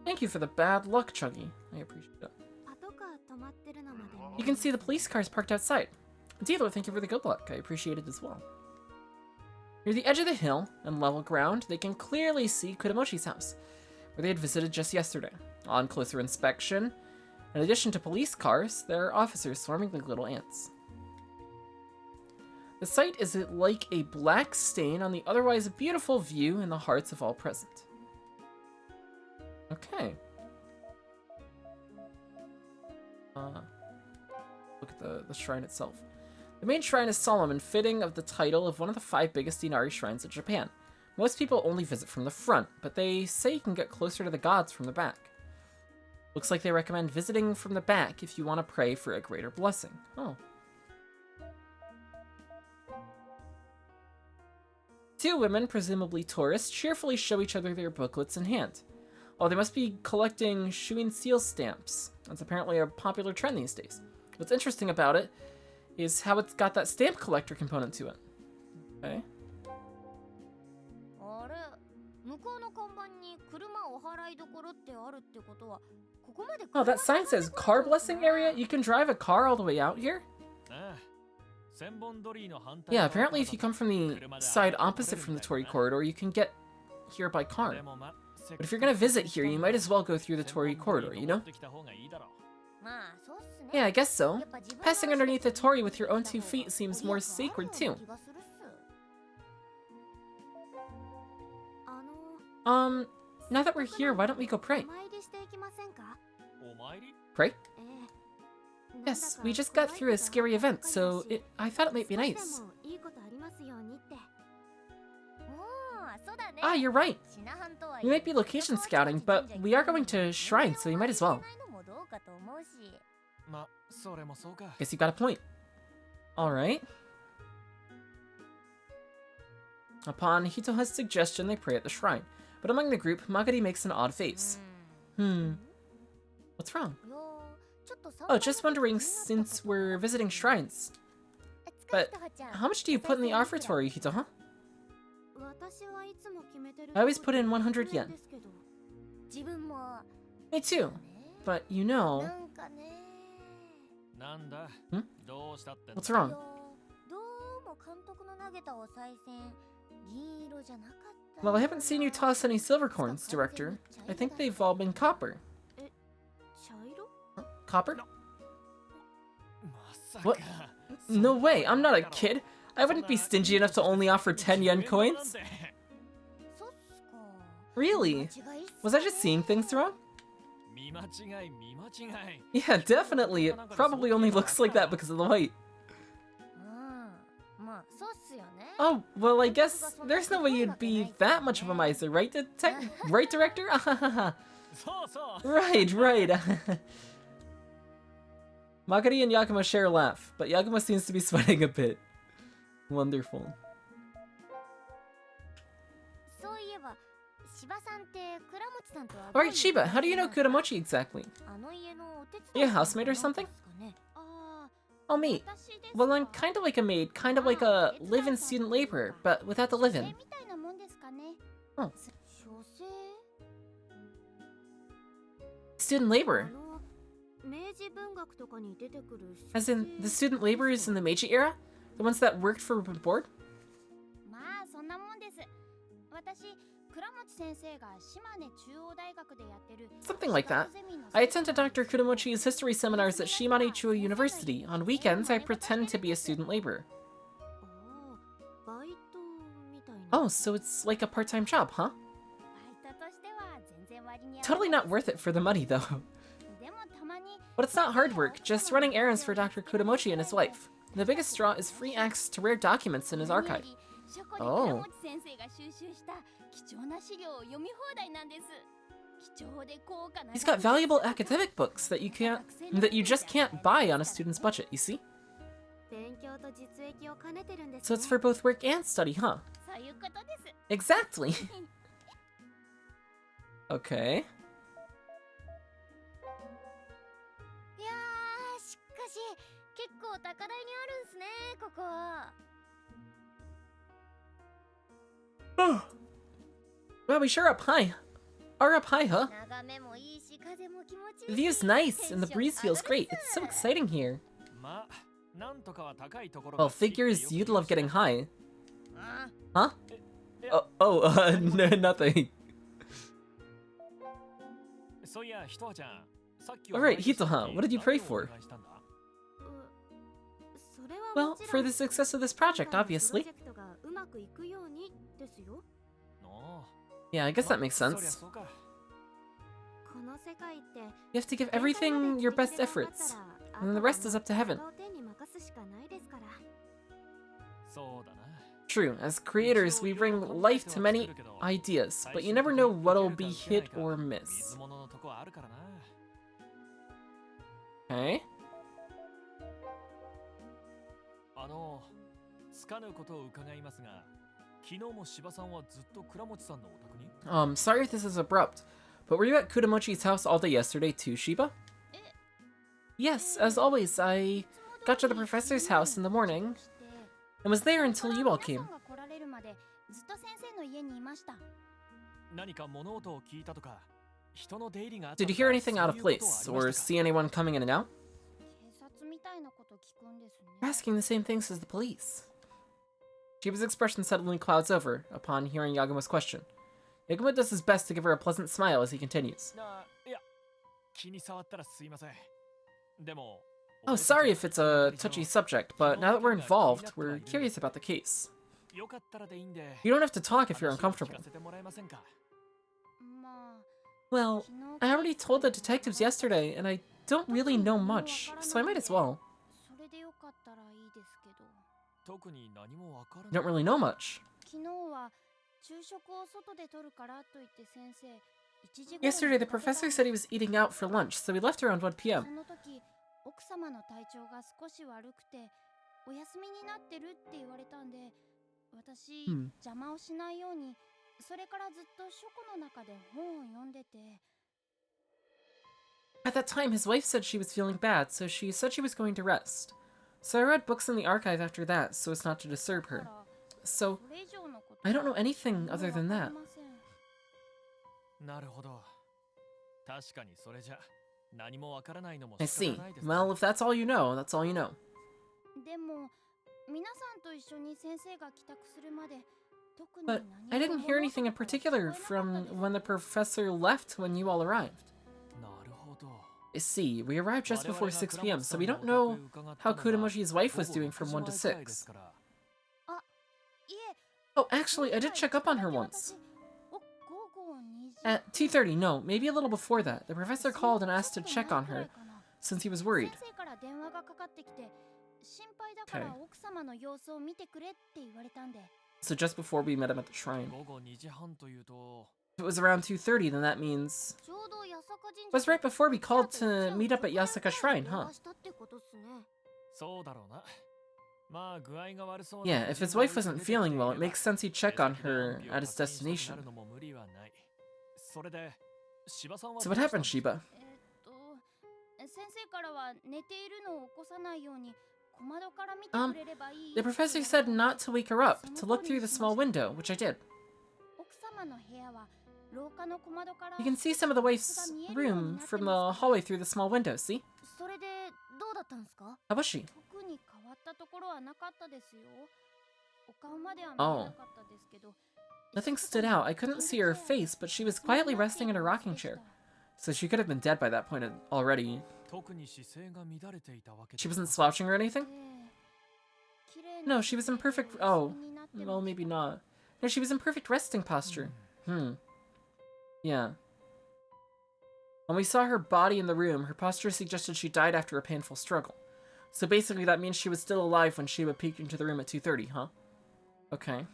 Thank you for the bad luck, Chuggy. I appreciate it. You can see the police cars parked outside. Dealer, thank you for the good luck. I appreciate it as well. Near the edge of the hill and level ground, they can clearly see Kuramochi's house, where they had visited just yesterday. On closer inspection, in addition to police cars, there are officers swarming like little ants. The sight is like a black stain on the otherwise beautiful view in the hearts of all present. Okay. Look at the shrine itself. The main shrine is solemn and fitting of the title of one of the 5 biggest Inari shrines in Japan. Most people only visit from the front, but they say you can get closer to the gods from the back. Looks like they recommend visiting from the back if you want to pray for a greater blessing. Oh. 2 women, presumably tourists, cheerfully show each other their booklets in hand. Oh, they must be collecting Shuin seal stamps. That's apparently a popular trend these days. What's interesting about it is how it's got that stamp collector component to it. Okay. Oh, that sign says car blessing area? You can drive a car all the way out here? Yeah, apparently if you come from the side opposite from the Torii corridor, you can get here by car. But if you're gonna visit here, you might as well go through the Torii corridor, you know? Yeah, I guess so. Passing underneath the Torii with your own 2 feet seems more sacred too. Now that we're here, why don't we go pray? Pray? Yes, we just got through a scary event, so I thought it might be nice. Ah, you're right. We might be location scouting, but we are going to shrine, so you might as well. Guess you got a point. Alright. Upon Hitoha's suggestion, they pray at the shrine. But among the group, Magari makes an odd face. What's wrong? Oh, just wondering since we're visiting shrines. But how much do you put in the offertory, Hitoha? I always put in 100 yen. Me too. But you know... What's wrong? Well, I haven't seen you toss any silver coins, Director. I think they've all been copper. Copper? What? No way, I'm not a kid. I wouldn't be stingy enough to only offer 10 yen coins. Really? Was I just seeing things wrong? Yeah, definitely. It probably only looks like that because of the light. Oh, well, I guess there's no way you'd be that much of a miser, right, right, Director? Right. Magari and Yagumo share a laugh, but Yagumo seems to be sweating a bit. Wonderful. Alright, Shiba, how do you know Kuramochi exactly? Are you a housemaid or something? Oh, me. Well, I'm kind of like a maid, kind of like a live-in student laborer, but without the live-in. Oh. Student laborer? As in, the student laborers in the Meiji era? The ones that worked for board? Something like that. I attended Dr. Kudomochi's history seminars at Shimane Chuo University. On weekends, I pretend to be a student laborer. Oh, so it's like a part-time job, huh? Totally not worth it for the money, though. But it's not hard work, just running errands for Dr. Kudomochi and his wife. The biggest draw is free access to rare documents in his archive. Oh. He's got valuable academic books that you just can't buy on a student's budget, you see? So it's for both work and study, huh? Exactly. Okay. Oh. Well, we sure up high. Are up high, huh? The view's nice and the breeze feels great. It's so exciting here. Well, figures you'd love getting high. Huh? Nothing. Alright, Hito-han, what did you pray for? Well, for the success of this project, obviously. Yeah, I guess that makes sense. You have to give everything your best efforts, and then the rest is up to heaven. True, as creators, we bring life to many ideas, but you never know what'll be hit or miss. Okay. Sorry if this is abrupt, but were you at Kudomochi's house all day yesterday too, Shiba? Yes, as always, I got to the professor's house in the morning and was there until you all came. Did you hear anything out of place, or see anyone coming in and out? You're asking the same things as the police. Shiba's expression suddenly clouds over upon hearing Yagumo's question. Yagumo does his best to give her a pleasant smile as he continues. Oh, sorry if it's a touchy subject, but now that we're involved, we're curious about the case. You don't have to talk if you're uncomfortable. Well, I already told the detectives yesterday, and I don't really know much, so I might as well. You don't really know much. Yesterday, the professor said he was eating out for lunch, so we left around 1 p.m. At that time, his wife said she was feeling bad, so she said she was going to rest. So I read books in the archive after that, so as not to disturb her. So, I don't know anything other than that. I see. Well, if that's all you know, that's all you know. But I didn't hear anything in particular from when the professor left when you all arrived. I see, we arrived just before 6 p.m., so we don't know how Kudomochi's wife was doing from 1 to 6. Oh, actually, I did check up on her once. At 2:30, no, maybe a little before that. The professor called and asked to check on her, since he was worried. Okay. So just before we met him at the shrine. If it was around 2:30, then that means... It was right before we called to meet up at Yasaka Shrine, huh? Yeah, if his wife wasn't feeling well, it makes sense he'd check on her at his destination. So what happened, Shiba? The professor said not to wake her up, to look through the small window, which I did. You can see some of the wife's room from the hallway through the small window, see? How was she? Oh. Nothing stood out. I couldn't see her face, but she was quietly resting in a rocking chair. So she could have been dead by that point already. She wasn't slouching or anything? No, she was in perfect... Oh, well, maybe not. No, she was in perfect resting posture. Yeah. When we saw her body in the room, her posture suggested she died after a painful struggle. So basically that means she was still alive when Shiba peeked into the room at 2:30, huh? Okay.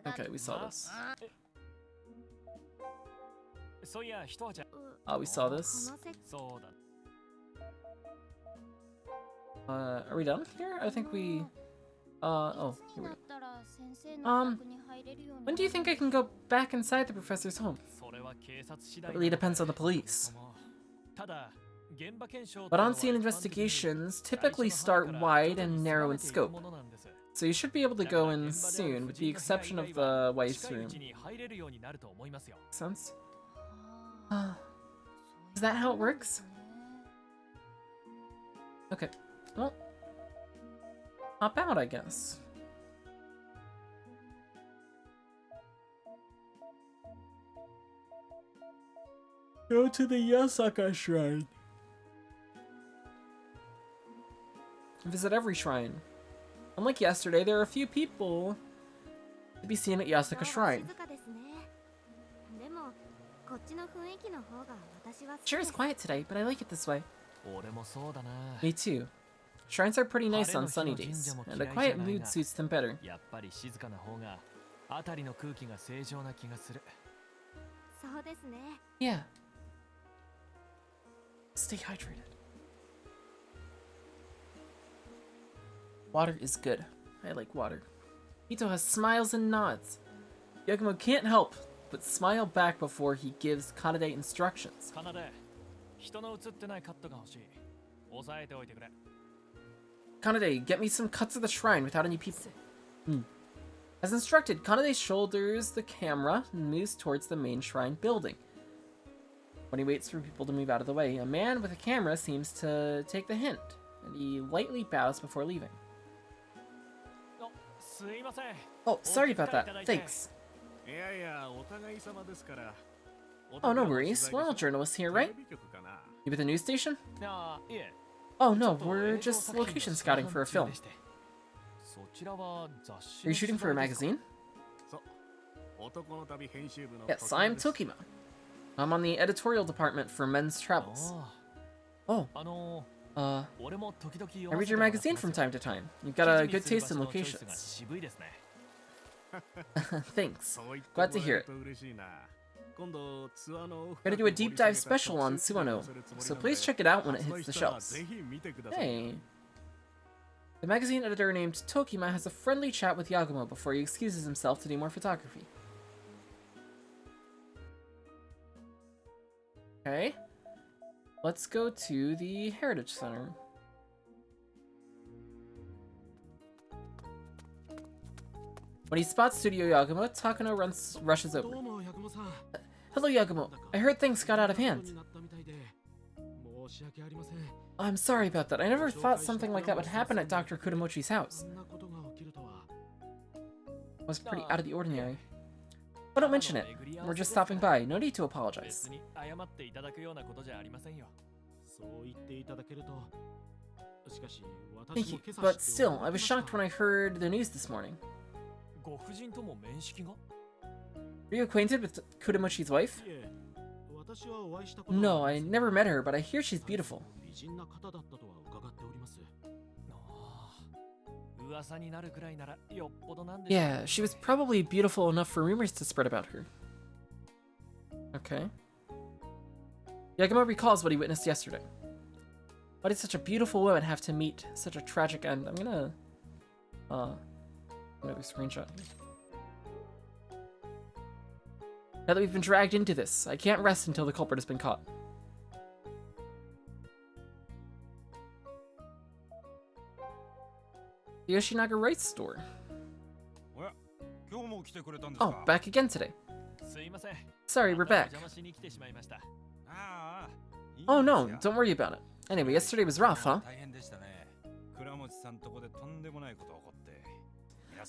Okay, we saw this. Oh, we saw this. Are we done here? I think we... oh, here we go. When do you think I can go back inside the professor's home? It really depends on the police. But on-scene investigations typically start wide and narrow in scope. So you should be able to go in soon, with the exception of the wife's room. Makes sense? Is that how it works? Okay. Well, hop out, I guess. Go to the Yasaka Shrine. Visit every shrine. Unlike yesterday, there are a few people to be seen at Yasaka Shrine. Sure is quiet today, but I like it this way. Me too. Shrines are pretty nice on sunny days, and a quiet mood suits them better. Yeah. Stay hydrated. Water is good. I like water. Ito has smiles and nods. Yagumo can't help but smile back before he gives Kanade instructions. Kanade, get me some cuts of the shrine without any people. As instructed, Kanade shoulders the camera and moves towards the main shrine building. When he waits for people to move out of the way, a man with a camera seems to take the hint, and he lightly bows before leaving. Oh, sorry about that. Thanks. Oh, no worries. We're all journalists here, right? You with the news station? Oh, no, we're just location scouting for a film. Are you shooting for a magazine? Yes, I'm Tokima. I'm on the editorial department for Men's Travels. Oh. I read your magazine from time to time. You've got a good taste in locations. Thanks. Glad to hear it. We're gonna do a deep dive special on Suwano, so please check it out when it hits the shelves. Hey. The magazine editor named Tokima has a friendly chat with Yagumo before he excuses himself to do more photography. Okay. Let's go to the Heritage Center. When he spots Studio Yagumo, Takano rushes over. Hello, Yagumo. I heard things got out of hand. I'm sorry about that. I never thought something like that would happen at Dr. Kudamochi's house. It was pretty out of the ordinary. But don't mention it. We're just stopping by. No need to apologize. Thank you. But still, I was shocked when I heard the news this morning. Are you acquainted with Kudamochi's wife? No, I never met her, but I hear she's beautiful. Yeah, she was probably beautiful enough for rumors to spread about her. Okay. Yagumo recalls what he witnessed yesterday. Why did such a beautiful woman have to meet such a tragic end? I'm gonna screenshot. Now that we've been dragged into this, I can't rest until the culprit has been caught. The Yoshinaga Rice store. Oh, back again today. Sorry, we're back. Oh no, don't worry about it. Anyway, yesterday was rough, huh?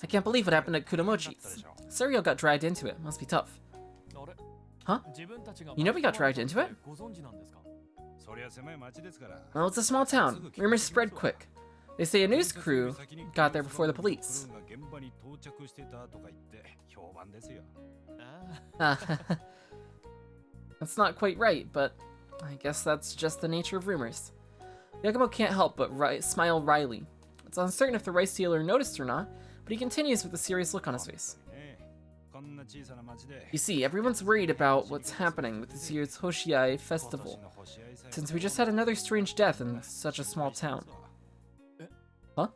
I can't believe what happened at Kudamochi's. Serial got dragged into it. Must be tough. Huh? You know we got dragged into it? Well, it's a small town. Rumors spread quick. They say a news crew got there before the police. That's not quite right, but I guess that's just the nature of rumors. Yagumo can't help but smile wryly. It's uncertain if the rice dealer noticed or not, but he continues with a serious look on his face. You see, everyone's worried about what's happening with this year's Hoshiai festival, since we just had another strange death in such a small town. Huh?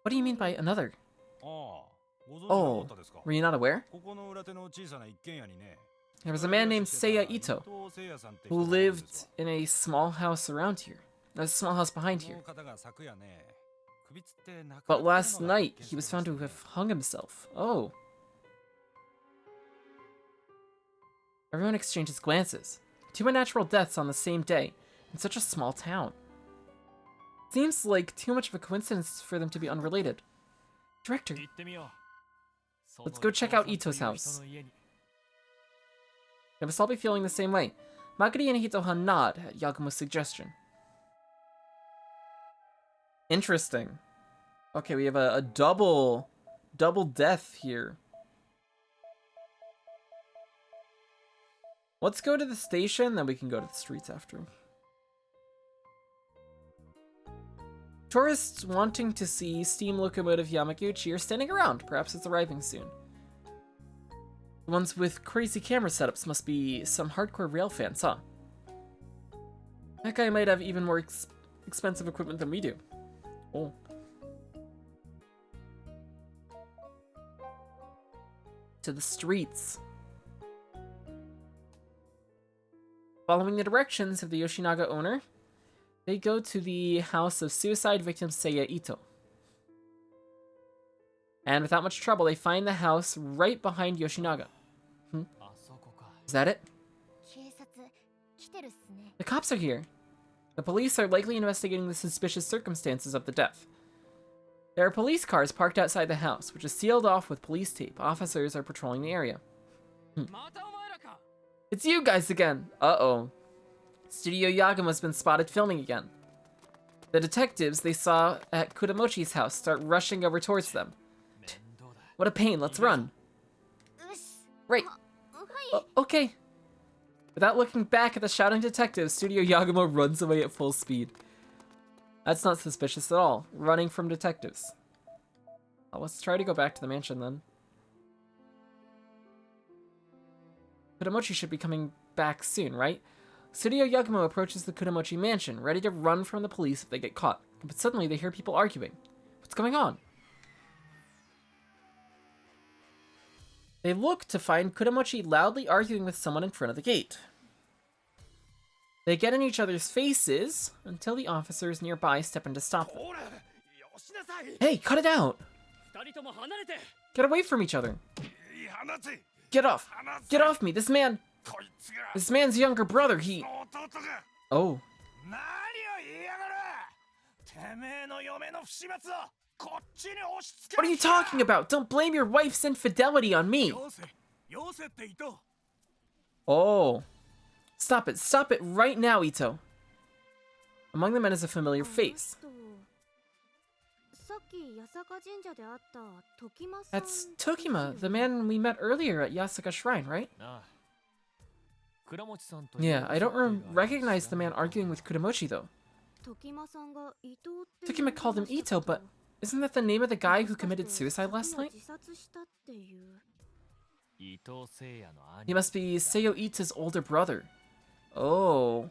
What do you mean by another? Oh, were you not aware? There was a man named Seiya Ito, who lived in a small house around here. A small house behind here. But last night, he was found to have hung himself. Oh. Everyone exchanges glances. 2 unnatural deaths on the same day, in such a small town. Seems like too much of a coincidence for them to be unrelated. Director, let's go check out Ito's house. They must all be feeling the same way. Magari and Hitohan nod at Yagumo's suggestion. Interesting. Okay, we have a double death here. Let's go to the station, then we can go to the streets after. Tourists wanting to see steam locomotive Yamaguchi are standing around. Perhaps it's arriving soon. The ones with crazy camera setups must be some hardcore rail fans, huh? That guy might have even more expensive equipment than we do. Oh. To the streets. Following the directions of the Yoshinaga owner, they go to the house of suicide victim Seiya Ito. And without much trouble, they find the house right behind Yoshinaga. Is that it? The cops are here. The police are likely investigating the suspicious circumstances of the death. There are police cars parked outside the house, which is sealed off with police tape. Officers are patrolling the area. It's you guys again! Uh-oh. Studio Yagumo's been spotted filming again. The detectives they saw at Kudamochi's house start rushing over towards them. What a pain, let's run. Right. Okay. Without looking back at the shouting detectives, Studio Yagumo runs away at full speed. That's not suspicious at all. Running from detectives. Well, let's try to go back to the mansion then. Kudamochi should be coming back soon, right? Studio Yagumo approaches the Kudamochi mansion, ready to run from the police if they get caught. But suddenly they hear people arguing. What's going on? They look to find Kudamochi loudly arguing with someone in front of the gate. They get in each other's faces until the officers nearby step in to stop them. Hey, cut it out! Get away from each other! Get off! Get off me! This man's younger brother, he... Oh. What are you talking about? Don't blame your wife's infidelity on me! Oh. Stop it right now, Ito. Among the men is a familiar face. That's Tokima, the man we met earlier at Yasuka Shrine, right? Yeah, I don't recognize the man arguing with Kudamochi, though. Tokima called him Ito, but isn't that the name of the guy who committed suicide last night? He must be Seiyo Ito's older brother. Oh.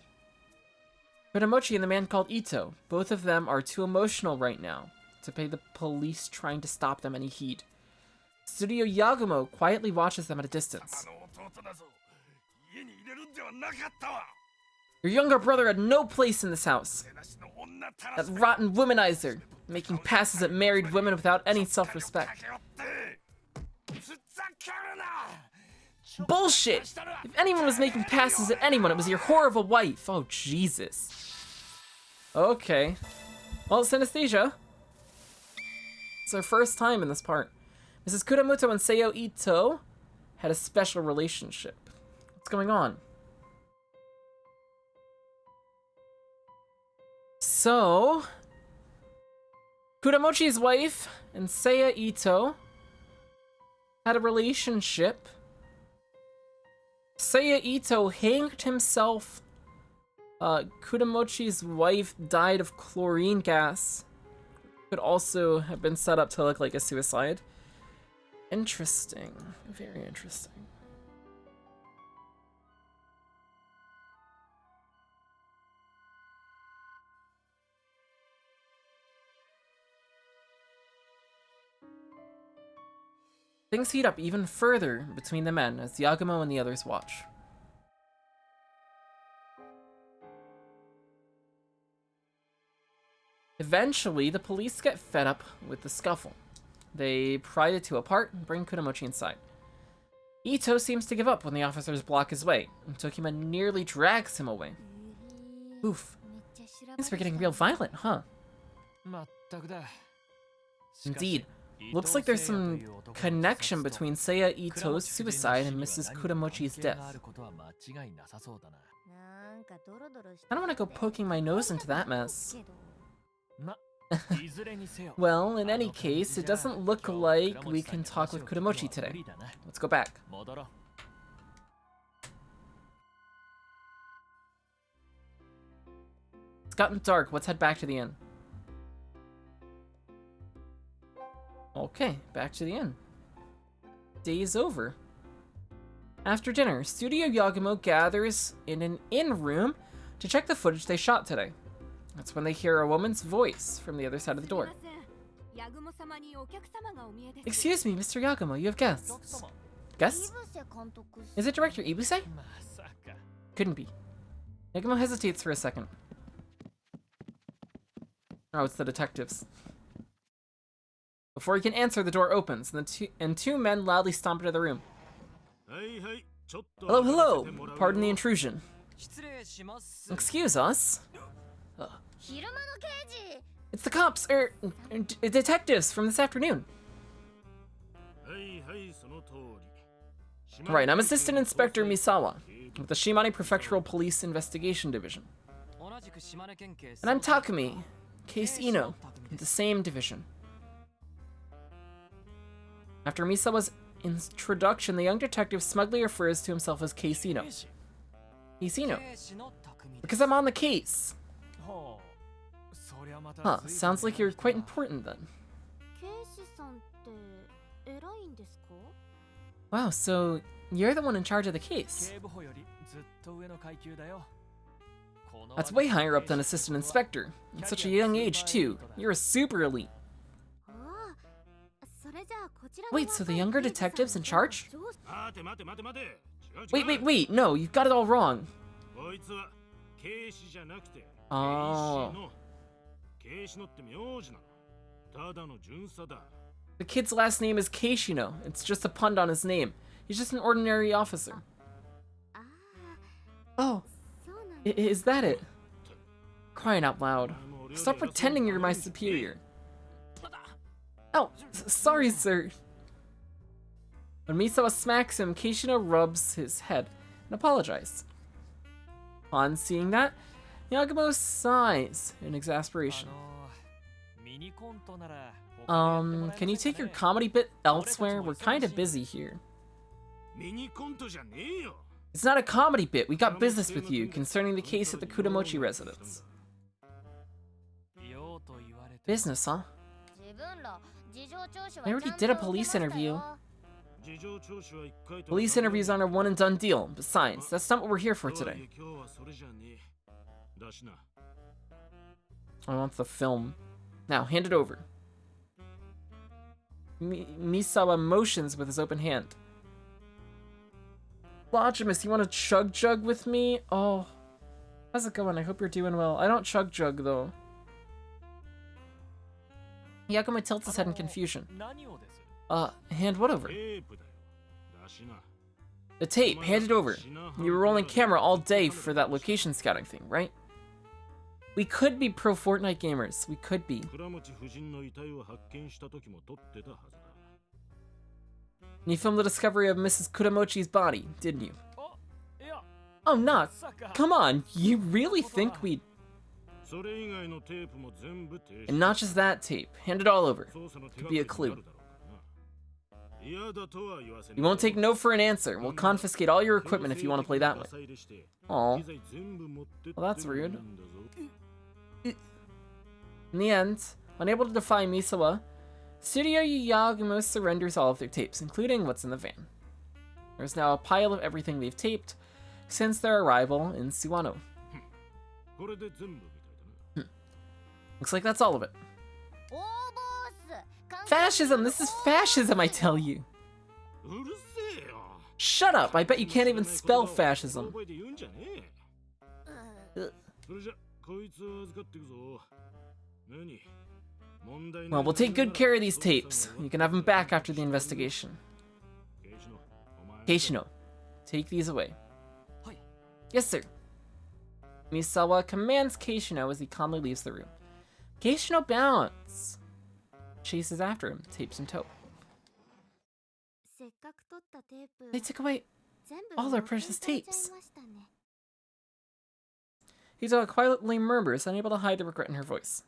Kudamochi and the man called Ito, both of them are too emotional right now to pay the police trying to stop them any heed. Studio Yagumo quietly watches them at a distance. Your younger brother had no place in this house. That rotten womanizer, making passes at married women without any self-respect. Bullshit! If anyone was making passes at anyone, it was your horrible wife. Oh, Jesus. Okay. Well, synesthesia. It's our first time in this part. Mrs. Kuramoto and Seiyo Ito had a special relationship. What's going on? So, Kuramochi's wife and Seiya Ito had a relationship. Seiya Ito hanged himself. Kuramochi's wife died of chlorine gas. Could also have been set up to look like a suicide. Interesting. Very interesting. Things heat up even further between the men as Yagumo and the others watch. Eventually, the police get fed up with the scuffle. They pry the two apart and bring Kuramochi inside. Ito seems to give up when the officers block his way, and Tokima nearly drags him away. Oof. Things are getting real violent, huh? Indeed. Looks like there's some connection between Seiya Ito's suicide and Mrs. Kuramochi's death. I don't want to go poking my nose into that mess. Well, in any case, it doesn't look like we can talk with Kuramochi today. Let's go back. It's gotten dark. Let's head back to the inn. Okay, back to the inn. Day's over. After dinner, Studio Yagumo gathers in an inn room to check the footage they shot today. That's when they hear a woman's voice from the other side of the door. Excuse me, Mr. Yagumo, you have guests. Guests? Is it Director Ibuse? Couldn't be. Yagumo hesitates for a second. Oh, it's the detectives. Before he can answer, the door opens, and two men loudly stomp into the room. Hello, hello! Pardon the intrusion. Excuse us? It's the cops, detectives from this afternoon. Right, I'm Assistant Inspector Misawa, with the Shimane Prefectural Police Investigation Division. And I'm Takumi, Case Ino, with the same division. After Misawa's introduction, the young detective smugly refers to himself as Case Ino. Case Ino. Because I'm on the case. Huh, sounds like you're quite important then. Wow, so you're the one in charge of the case. That's way higher up than Assistant Inspector. At such a young age, too. You're a super elite. Wait, so the younger detective's in charge? Wait, no, you've got it all wrong. Oh. The kid's last name is Keishino. It's just a pun on his name. He's just an ordinary officer. Oh, is that it? Crying out loud. Stop pretending you're my superior. Oh, sorry, sir. When Misawa smacks him, Keishino rubs his head and apologizes. On seeing that, Yagumo sighs in exasperation. Can you take your comedy bit elsewhere? We're kind of busy here. It's not a comedy bit. We got business with you concerning the case at the Kuramochi residence. Business, huh? I already did a police interview. Police interviews aren't a one and done deal. Besides, that's not what we're here for today. I want the film. Now, hand it over. Misawa motions with his open hand. Logimus, you want to chug jug with me? Oh. How's it going? I hope you're doing well. I don't chug jug, though. Yagumo tilts his head in confusion. Hand what over? The tape, hand it over. You were rolling camera all day for that location scouting thing, right? We could be pro Fortnite gamers. We could be. You filmed the discovery of Mrs. Kuramochi's body, didn't you? Oh, not. Come on, you really think we'd... And not just that tape. Hand it all over. Could be a clue. You won't take no for an answer. We'll confiscate all your equipment if you want to play that way. Aw. Well, that's rude. In the end, unable to defy Misawa, Studio Yagumo surrenders all of their tapes, including what's in the van. There's now a pile of everything they've taped since their arrival in Suwano. Looks like that's all of it. Fascism! This is fascism, I tell you! Shut up! I bet you can't even spell fascism. Well, we'll take good care of these tapes. You can have them back after the investigation. Keishino, take these away. Yes, sir. Misawa commands Keishino as he calmly leaves the room. Keishino bounce. Chases after him, tapes in tow. They took away all our precious tapes. Hizo quietly murmurs, unable to hide the regret in her voice.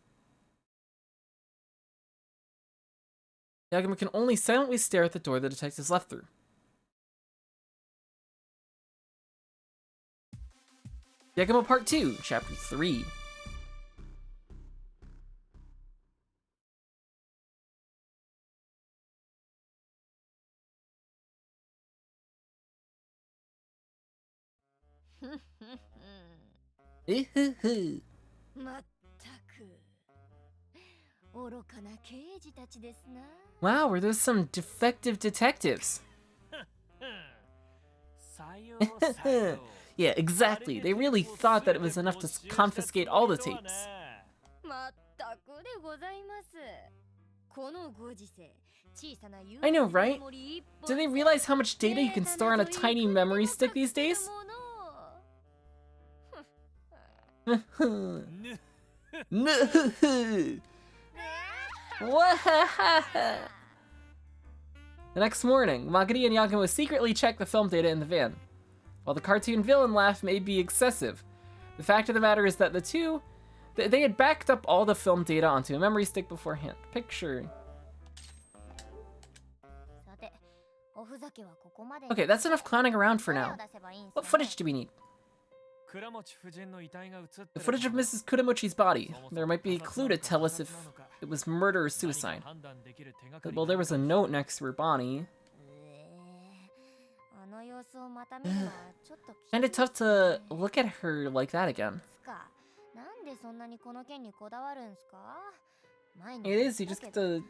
Yagumo can only silently stare at the door the detectives left through. Yagumo Part 2, Chapter 3. Wow, were those some defective detectives? Yeah, exactly. They really thought that it was enough to confiscate all the tapes. I know, right? Do they realize how much data you can store on a tiny memory stick these days? The next morning, Magari and Yagumo secretly check the film data in the van. While the cartoon villain laugh may be excessive, the fact of the matter is that the two, they had backed up all the film data onto a memory stick beforehand. Picture. Okay, that's enough clowning around for now. What footage do we need? The footage of Mrs. Kuramochi's body. There might be a clue to tell us if it was murder or suicide. Well, there was a note next to her body. Kinda tough to look at her like that again. It is, you just get to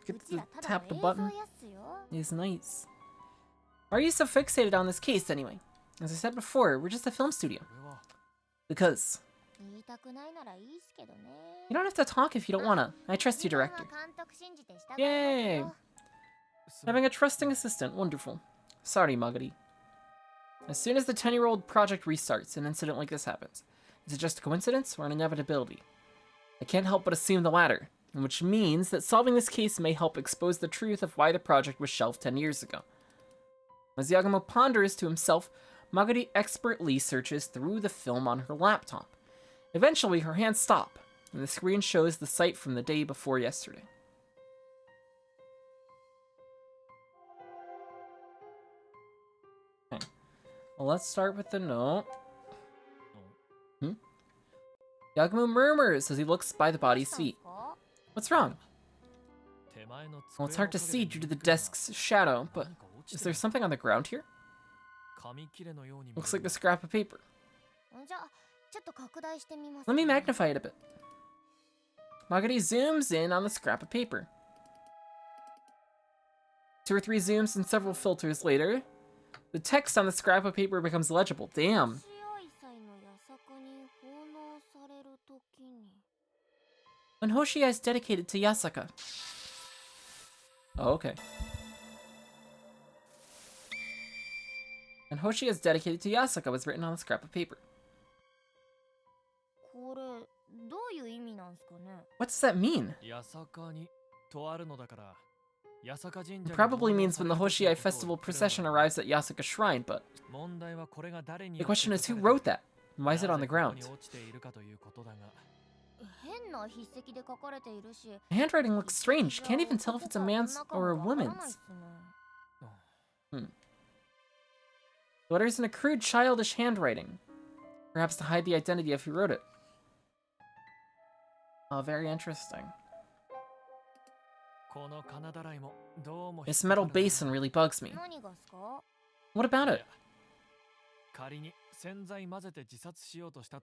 tap the button. It's nice. Why are you so fixated on this case anyway? As I said before, we're just a film studio. Because. You don't have to talk if you don't wanna. I trust you, director. Yay! Having a trusting assistant, wonderful. Sorry, Magari. As soon as the 10-year-old project restarts, an incident like this happens. Is it just a coincidence or an inevitability? I can't help but assume the latter, which means that solving this case may help expose the truth of why the project was shelved 10 years ago. As Yagumo ponders to himself, Magari expertly searches through the film on her laptop. Eventually, her hands stop, and the screen shows the site from the day before yesterday. Okay. Well, let's start with the note. Yagumo murmurs as he looks by the body's feet. What's wrong? Well, it's hard to see due to the desk's shadow, but is there something on the ground here? Looks like a scrap of paper. Let me magnify it a bit. Magari zooms in on the scrap of paper. 2 or 3 zooms and several filters later, the text on the scrap of paper becomes legible. Damn. When Hoshia is dedicated to Yasaka. Oh, okay. And Hoshia is dedicated to Yasaka was written on a scrap of paper. What does that mean? It probably means when the Hoshiai festival procession arrives at Yasuka Shrine, but the question is, who wrote that? And why is it on the ground? The handwriting looks strange. Can't even tell if it's a man's or a woman's. The letter's in a crude, childish handwriting. Perhaps to hide the identity of who wrote it. Oh, very interesting. This metal basin really bugs me. What about it?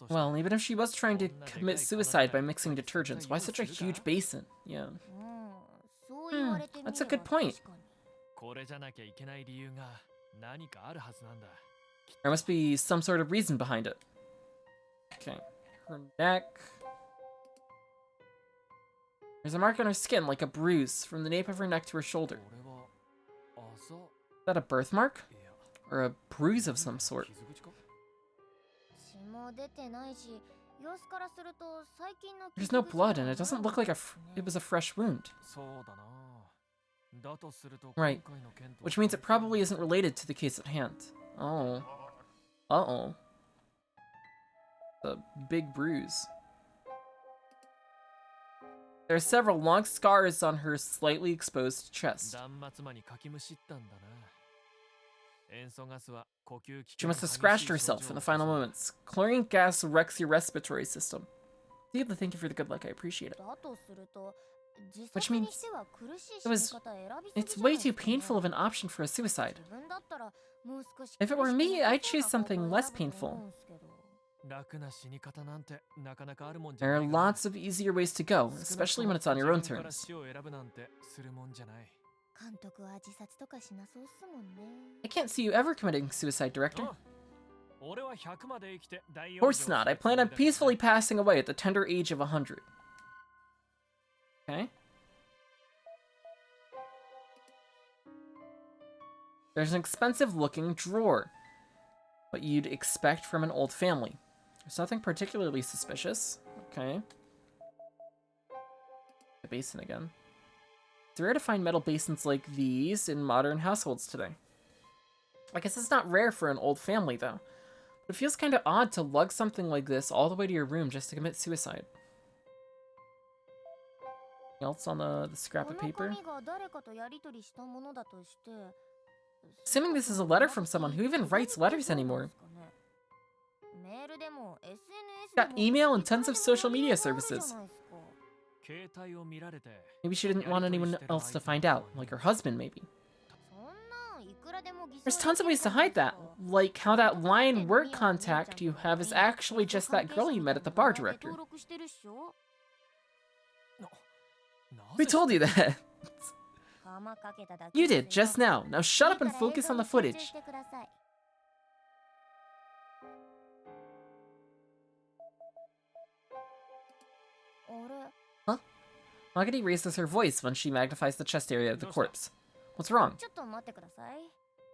Well, even if she was trying to commit suicide by mixing detergents, why such a huge basin? Yeah. That's a good point. There must be some sort of reason behind it. Okay. Her neck. There's a mark on her skin, like a bruise, from the nape of her neck to her shoulder. Is that a birthmark? Or a bruise of some sort? There's no blood, and it doesn't look like it was a fresh wound. Right. Which means it probably isn't related to the case at hand. Oh. Uh-oh. A big bruise. There are several long scars on her slightly exposed chest. She must have scratched herself in the final moments. Chlorine gas wrecks your respiratory system. Deeply thank you for the good luck, I appreciate it. Which means it's way too painful of an option for a suicide. If it were me, I'd choose something less painful. There are lots of easier ways to go, especially when it's on your own terms. I can't see you ever committing suicide, Director. Of course not. I plan on peacefully passing away at the tender age of 100. Okay. There's an expensive-looking drawer. What you'd expect from an old family. There's nothing particularly suspicious. Okay. The basin again. It's rare to find metal basins like these in modern households today. I guess it's not rare for an old family, though. But it feels kind of odd to lug something like this all the way to your room just to commit suicide. Anything else on the scrap of paper? Assuming this is a letter from someone, who even writes letters anymore? Got email and tons of social media services. Maybe she didn't want anyone else to find out, like her husband, maybe. There's tons of ways to hide that, like how that line work contact you have is actually just that girl you met at the bar, Director. We told you that. You did, just now. Now shut up and focus on the footage. Huh? Magari raises her voice when she magnifies the chest area of the corpse. What's wrong?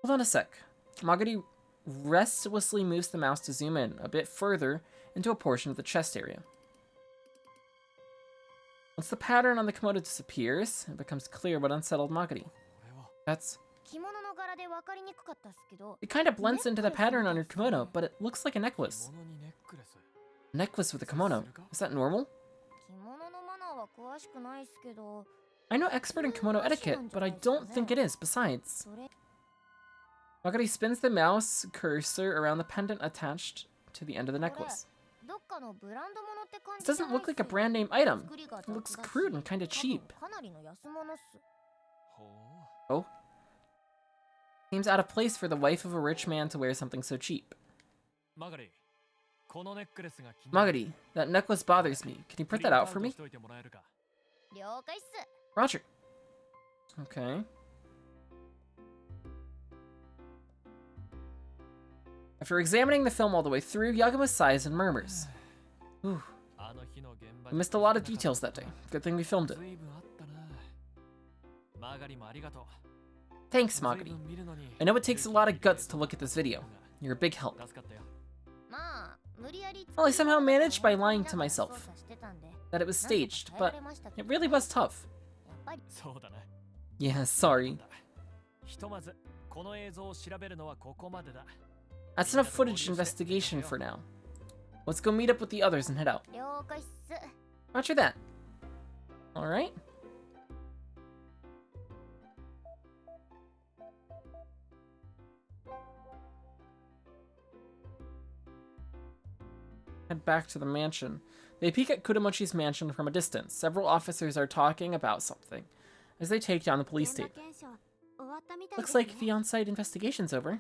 Hold on a sec. Magari restlessly moves the mouse to zoom in a bit further into a portion of the chest area. Once the pattern on the kimono disappears, it becomes clear what unsettled Magari. That's... It kind of blends into the pattern on your kimono, but it looks like a necklace. A necklace with a kimono. Is that normal? I know expert in kimono etiquette, but I don't think it is. Besides... Magari spins the mouse cursor around the pendant attached to the end of the necklace. This doesn't look like a brand name item. It looks crude and kind of cheap. Oh? Seems out of place for the wife of a rich man to wear something so cheap. Magari, that necklace bothers me. Can you print that out for me? Roger. Okay. After examining the film all the way through, Yagumo sighs and murmurs. Ooh. We missed a lot of details that day. Good thing we filmed it. Thanks, Magari. I know it takes a lot of guts to look at this video. You're a big help. Well, I somehow managed by lying to myself. that it was staged, but it really was tough. Yeah, sorry. That's enough footage investigation for now. Let's go meet up with the others and head out. Roger that. Alright. Head back to the mansion. They peek at Kudamochi's mansion from a distance. Several officers are talking about something as they take down the police tape. Looks like the on-site investigation's over.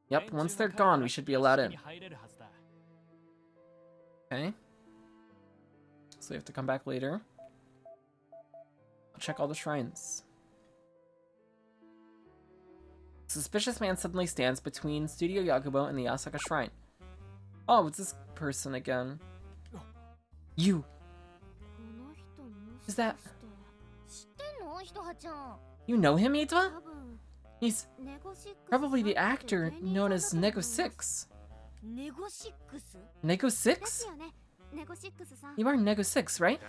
Yep, once they're gone, we should be allowed in. Okay. So we have to come back later. I'll check all the shrines. A suspicious man suddenly stands between Studio Yagumo and the Asaka Shrine. Oh, it's this person again. You! Is that... You know him, Itoa? He's probably the actor known as Nego 6. Nego 6? You are Nego 6, right?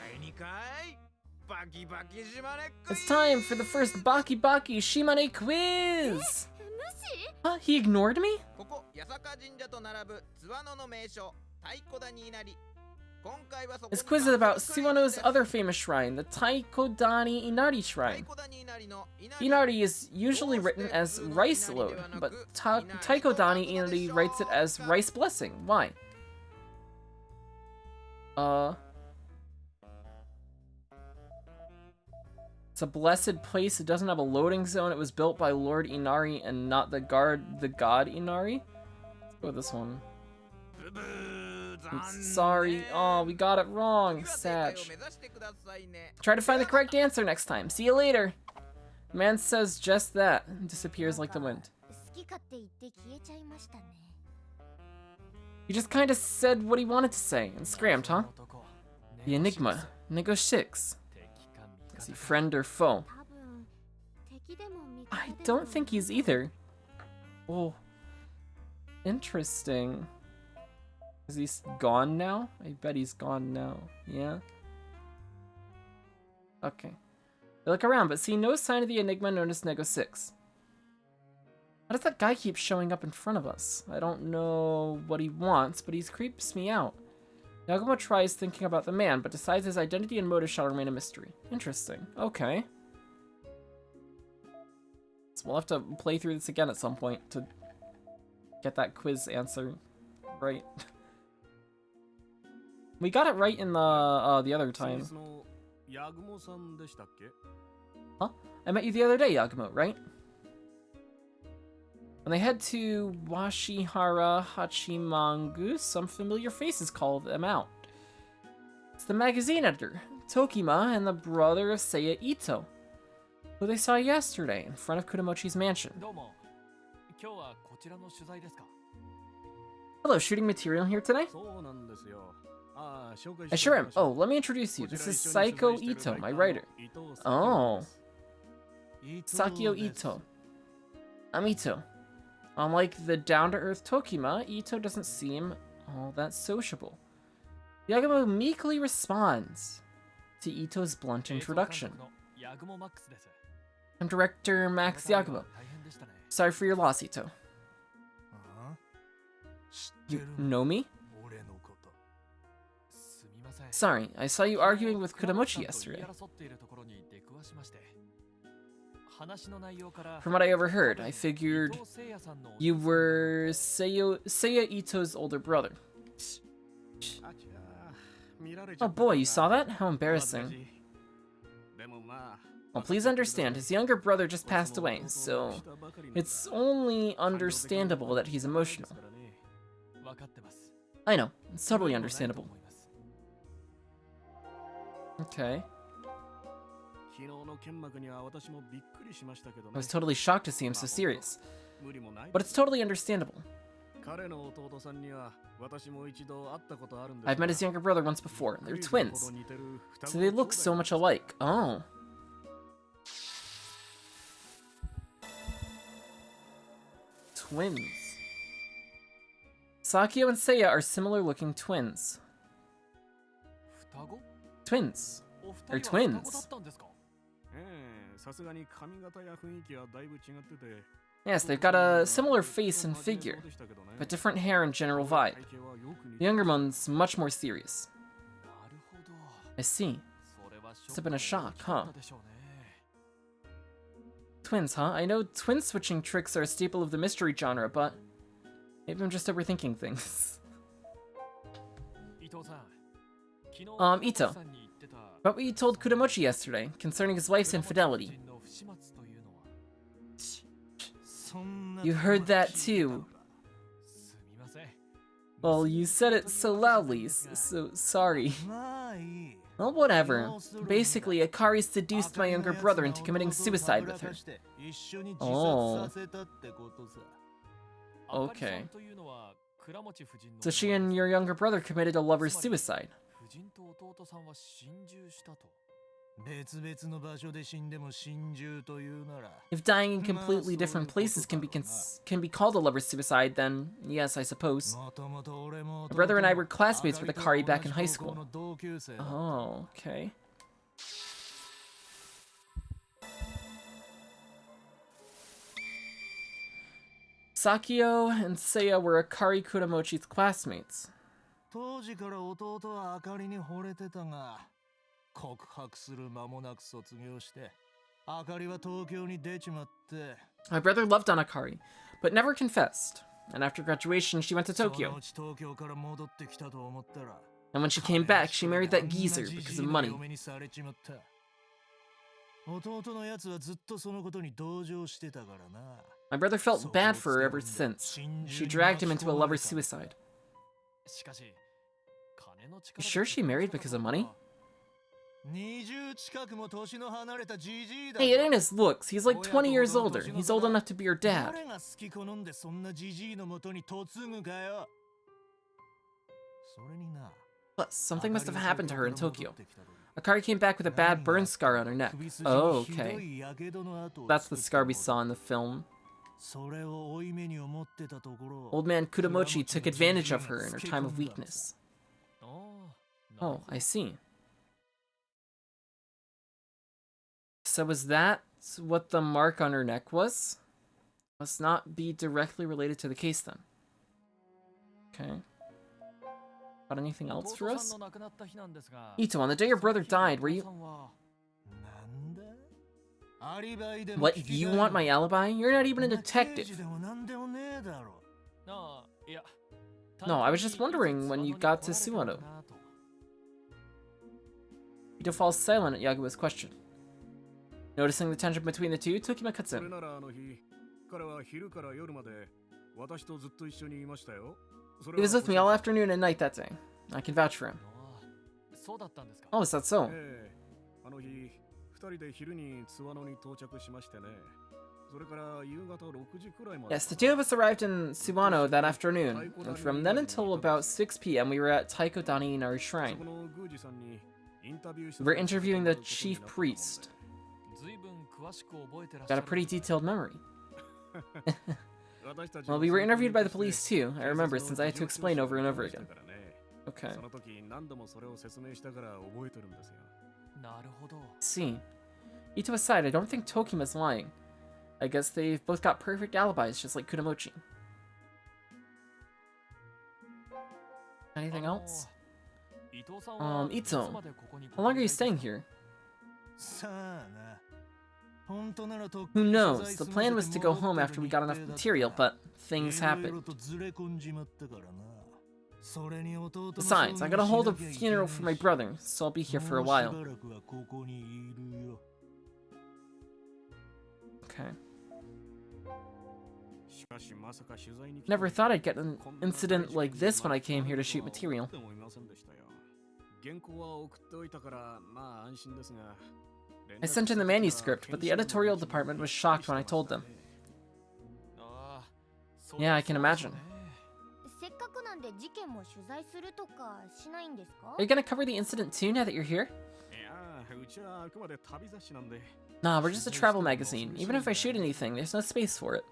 It's time for the first Baki Baki Shimane quiz! Huh? He ignored me? This quiz is about Suwano's other famous shrine, the Taikodani Inari Shrine. Inari is usually written as rice load, but Taikodani Inari writes it as rice blessing. Why? It's a blessed place. It doesn't have a loading zone. It was built by Lord Inari and not the god Inari. Let's go with this one. I'm sorry. Oh, we got it wrong. Sag. Try to find the correct answer next time. See you later. The man says just that and disappears like the wind. He just kind of said what he wanted to say and scrammed, huh? The enigma. Nego 6. Is he friend or foe? I don't think he's either. Oh. Interesting. Is he gone now? I bet he's gone now. Yeah? Okay. I look around, but see no sign of the enigma known as Nego 6. How does that guy keep showing up in front of us? I don't know what he wants, but he creeps me out. Yagumo tries thinking about the man, but decides his identity and motive shall remain a mystery. Interesting. Okay. So we'll have to play through this again at some point to get that quiz answer right. We got it right in the other time. Huh? I met you the other day, Yagumo, right? When they head to Washihara Hachimangu, some familiar faces call them out. It's the magazine editor, Tokima, and the brother of Seiya Ito, who they saw yesterday in front of Kudamochi's mansion. Hello, shooting material here today? I sure am. Oh, let me introduce you. This is Saiko Ito, my writer. Oh. Sakio Ito. I'm Ito. Unlike the down-to-earth Tokima, Ito doesn't seem all that sociable. Yagumo meekly responds to Ito's blunt introduction. I'm Director Max Yagumo. Sorry for your loss, Ito. You know me? Sorry, I saw you arguing with Kudamochi yesterday. From what I overheard, I figured you were Seiya Ito's older brother. Oh boy, you saw that? How embarrassing. Well, please understand, his younger brother just passed away, so it's only understandable that he's emotional. I know, it's totally understandable. Okay. I was totally shocked to see him so serious, but it's totally understandable. I've met his younger brother once before. They're twins, so they look so much alike. Oh. Twins. Sakio and Seiya are similar looking twins. Twins. They're twins. Yes, they've got a similar face and figure, but different hair and general vibe. The younger one's much more serious. I see. Must have been a shock, huh? Twins, huh? I know twin switching tricks are a staple of the mystery genre, but maybe I'm just overthinking things. Ito. About what you told Kudamochi yesterday, concerning his wife's infidelity. You heard that too. Well, you said it so loudly, so sorry. Well, whatever. Basically, Akari seduced my younger brother into committing suicide with her. Oh. Okay. So she and your younger brother committed a lover's suicide. If dying in completely different places can be called a lover's suicide, then yes, I suppose. My brother and I were classmates with Akari back in high school. Oh, okay. Sakio and Seiya were Akari Kudamochi's classmates. My brother loved on Akari, but never confessed. And after graduation, she went to Tokyo. And when she came back, she married that geezer because of money. My brother felt bad for her ever since. She dragged him into a lover's suicide. You sure she married because of money? Hey, it ain't his looks. He's like 20 years older. He's old enough to be her dad. Plus, something must have happened to her in Tokyo. Akari came back with a bad burn scar on her neck. Oh, okay. That's the scar we saw in the film. Old man Kudamochi took advantage of her in her time of weakness. Oh, I see. So was that what the mark on her neck was? Must not be directly related to the case then. Okay. Got anything else for us? Ito, on the day your brother died, were you... What, you want my alibi? You're not even a detective. No, I was just wondering when you got to Suwano. Ito falls silent at Yagumo's question. Noticing the tension between the two, Tokima cuts in. He was with me all afternoon and night that day. I can vouch for him. Oh, is that so? Yes, the two of us arrived in Suwano that afternoon, and from then until about 6 p.m. we were at Taiko Dani in our shrine. We were interviewing the chief priest. Got a pretty detailed memory. Well, we were interviewed by the police too, I remember, since I had to explain over and over again. Okay. See. Ito aside, I don't think Tokima's lying. I guess they've both got perfect alibis, just like Kudamochi. Anything else? Ito, how long are you staying here? Who knows? The plan was to go home after we got enough material, but things happened. Besides, I gotta hold a funeral for my brother, so I'll be here for a while. Okay. Never thought I'd get an incident like this when I came here to shoot material. I sent in the manuscript, but the editorial department was shocked when I told them. Yeah, I can imagine. Are you gonna cover the incident too now that you're here? Nah, we're just a travel magazine. Even if I shoot anything, there's no space for it.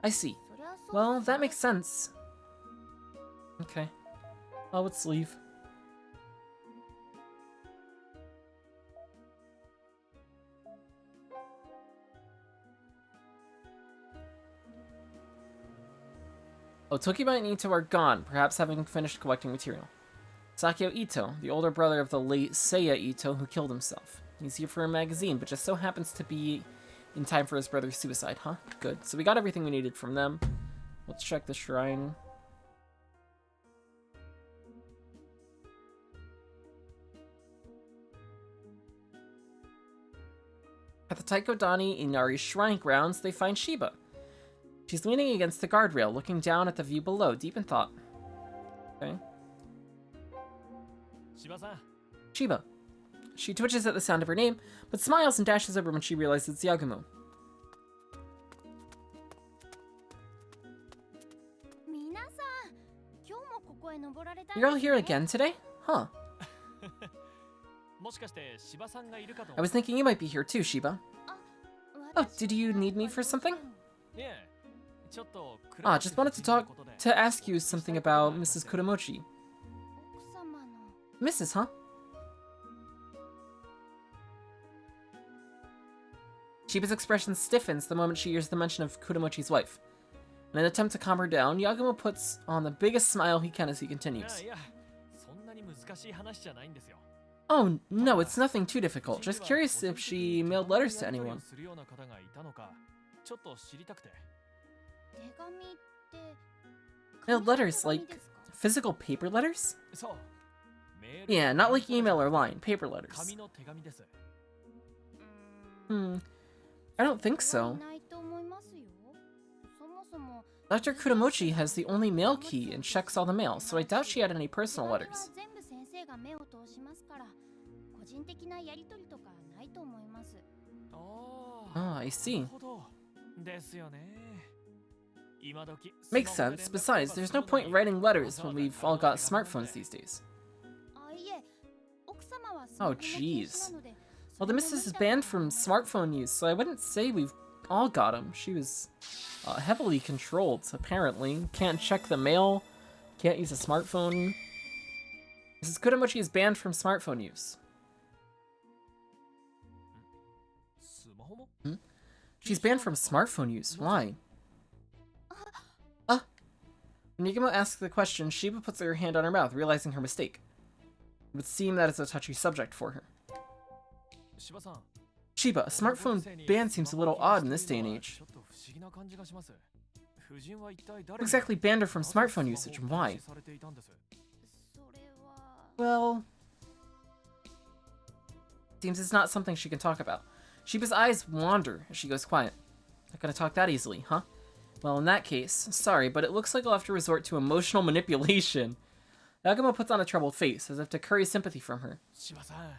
I see. Well, that makes sense. Okay. Well, let's leave. Oh, Tokiba and Ito are gone, perhaps having finished collecting material. Sakio Ito, the older brother of the late Seiya Ito who killed himself. He's here for a magazine, but just so happens to be in time for his brother's suicide, huh? Good. So we got everything we needed from them. Let's check the shrine. At the Taikodani Inari shrine grounds, they find Shiba. She's leaning against the guardrail, looking down at the view below, deep in thought. Okay. Shiba. She twitches at the sound of her name, but smiles and dashes over when she realizes it's Yagumo. You're all here again today? Huh. I was thinking you might be here too, Shiba. Oh, did you need me for something? Ah, just wanted to ask you something about Mrs. Kuromochi. Mrs., huh? Shiba's expression stiffens the moment she hears the mention of Kuromochi's wife. In an attempt to calm her down, Yagumo puts on the biggest smile he can as he continues. Oh, no, it's nothing too difficult. Just curious if she mailed letters to anyone. Mailed letters, like physical paper letters? Yeah, not like email or line, paper letters. I don't think so. Dr. Kuromochi has the only mail key and checks all the mail, so I doubt she had any personal letters. Ah, I see. Makes sense. Besides, there's no point in writing letters when we've all got smartphones these days. Oh, jeez. Well, the missus is banned from smartphone use, so I wouldn't say we've all got them. She was heavily controlled, apparently. Can't check the mail, can't use a smartphone. Mrs. Kuromochi is banned from smartphone use. She's banned from smartphone use. Why? When Yagumo asks the question, Shiba puts her hand on her mouth, realizing her mistake. It would seem that it's a touchy subject for her. Shiba, a smartphone ban seems a little odd in this day and age. What exactly banned her from smartphone usage, and why? Well, seems it's not something she can talk about. Shiba's eyes wander as she goes quiet. Not gonna talk that easily, huh? Well, in that case, sorry, but it looks like I'll have to resort to emotional manipulation. Yagumo puts on a troubled face, as if to curry sympathy from her.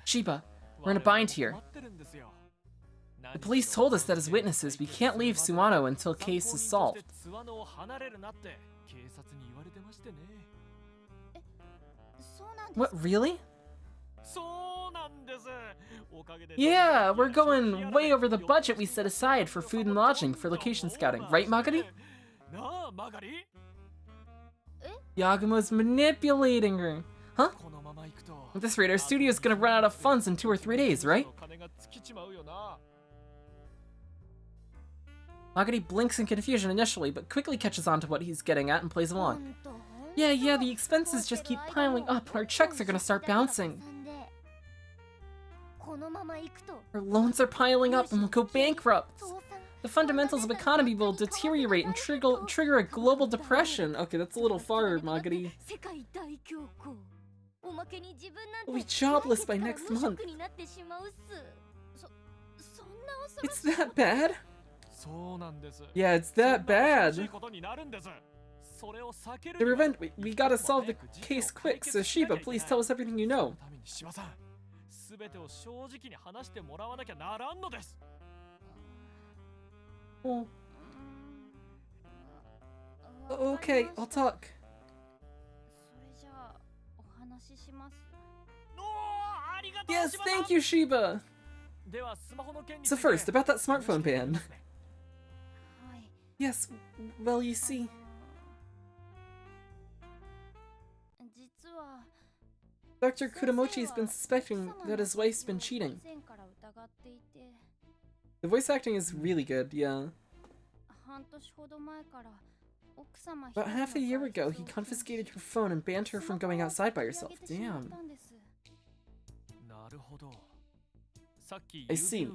Shiba, we're in a bind here. The police told us that as witnesses, we can't leave Suwano until case is solved. What, really? Yeah, we're going way over the budget we set aside for food and lodging for location scouting, right, Magari? Yagumo's manipulating her. Huh? At this rate, our studio's gonna run out of funds in 2 or 3 days, right? Magari blinks in confusion initially, but quickly catches on to what he's getting at and plays along. Yeah, the expenses just keep piling up. Our checks are gonna start bouncing. Our loans are piling up and we'll go bankrupt. The fundamentals of economy will deteriorate and trigger a global depression. Okay, that's a little far, Magari. We'll be jobless by next month. It's that bad? Yeah, it's that bad. We gotta solve the case quick, so Shiba, please tell us everything you know. Oh. Okay, I'll talk. Yes, thank you, Shiba! So first, about that smartphone ban. Yes, well, you see... Dr. Kuromochi's been suspecting that his wife's been cheating. The voice acting is really good, yeah. About half a year ago, he confiscated her phone and banned her from going outside by herself. Damn. I see.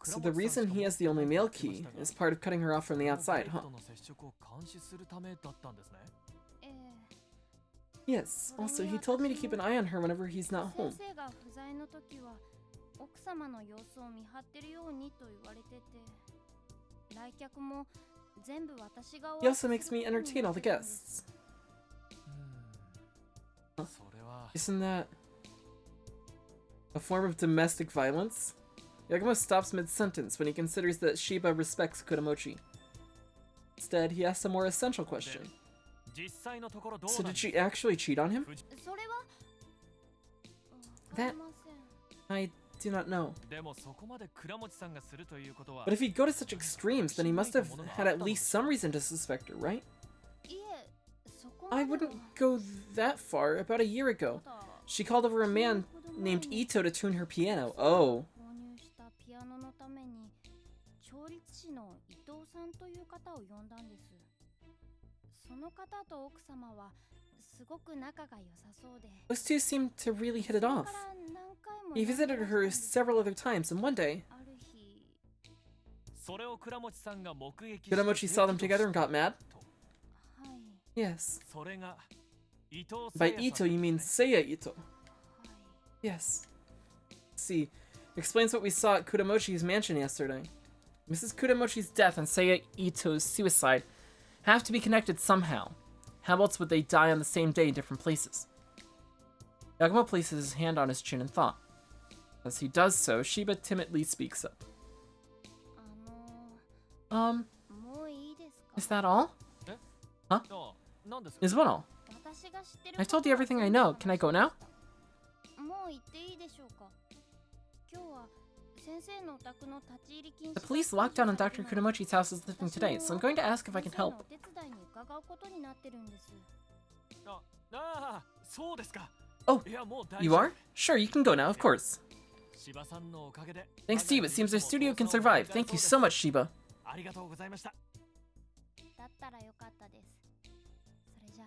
So the reason he has the only male key is part of cutting her off from the outside, huh? Yes, also he told me to keep an eye on her whenever he's not home. He also makes me entertain all the guests. Huh. Isn't that a form of domestic violence? Yagumo stops mid-sentence when he considers that Shiba respects Kudamochi. Instead, he asks a more essential question. So did she actually cheat on him? That I do not know. But if he'd go to such extremes, then he must have had at least some reason to suspect her, right? I wouldn't go that far. About a year ago, she called over a man named Ito to tune her piano. Oh. Those two seemed to really hit it off. He visited her several other times, and one day, Kudamochi saw them together and got mad? Yes. By Ito, you mean Seiya Ito. Yes. Let's see. Explains what we saw at Kudamochi's mansion yesterday. Mrs. Kudamochi's death and Seiya Ito's suicide have to be connected somehow. How else would they die on the same day in different places? Yagumo places his hand on his chin in thought. As he does so, Shiba timidly speaks up. Is that all? Huh? Is what all? I've told you everything I know. Can I go now? The police lockdown on Dr. Kudamochi's house is lifting today, so I'm going to ask if I can help. Oh, you are? Sure, you can go now, of course. Thanks to you, it seems our studio can survive. Thank you so much, Shiba.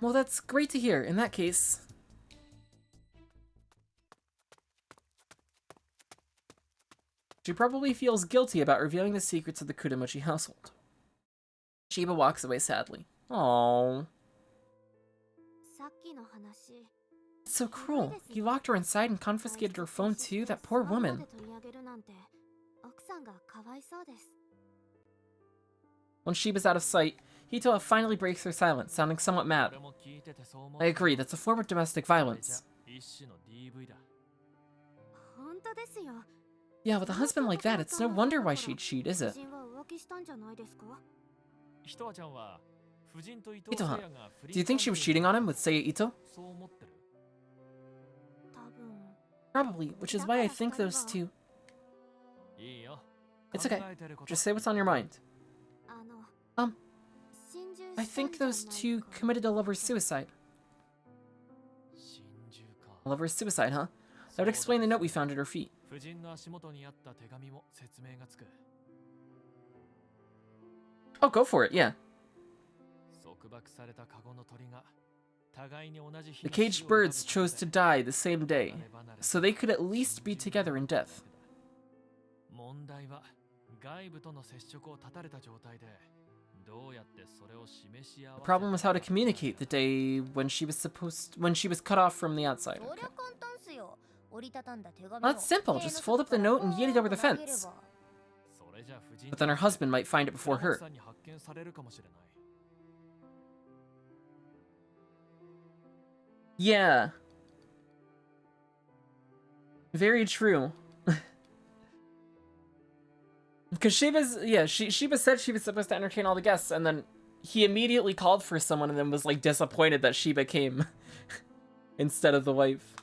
Well, that's great to hear. In that case... She probably feels guilty about revealing the secrets of the Kudamochi household. Shiba walks away sadly. Aww. It's so cruel. He locked her inside and confiscated her phone too, that poor woman. When Shiba's out of sight, Hito finally breaks her silence, sounding somewhat mad. I agree, that's a form of domestic violence. Yeah, with a husband like that, it's no wonder why she'd cheat, is it? Ito-han, do you think she was cheating on him with Seiya Ito? Probably, which is why I think those two... It's okay, just say what's on your mind. I think those two committed a lover's suicide. A lover's suicide, huh? That would explain the note we found at her feet. Oh, go for it, yeah. The caged birds chose to die the same day, so they could at least be together in death. The problem was how to communicate the day when she was cut off from the outside. Okay. Well, that's simple. Just fold up the note and yeet it over the fence. But then her husband might find it before her. Yeah. Very true. Because Shiba said she was supposed to entertain all the guests, and then he immediately called for someone and then was like disappointed that Shiba came instead of the wife.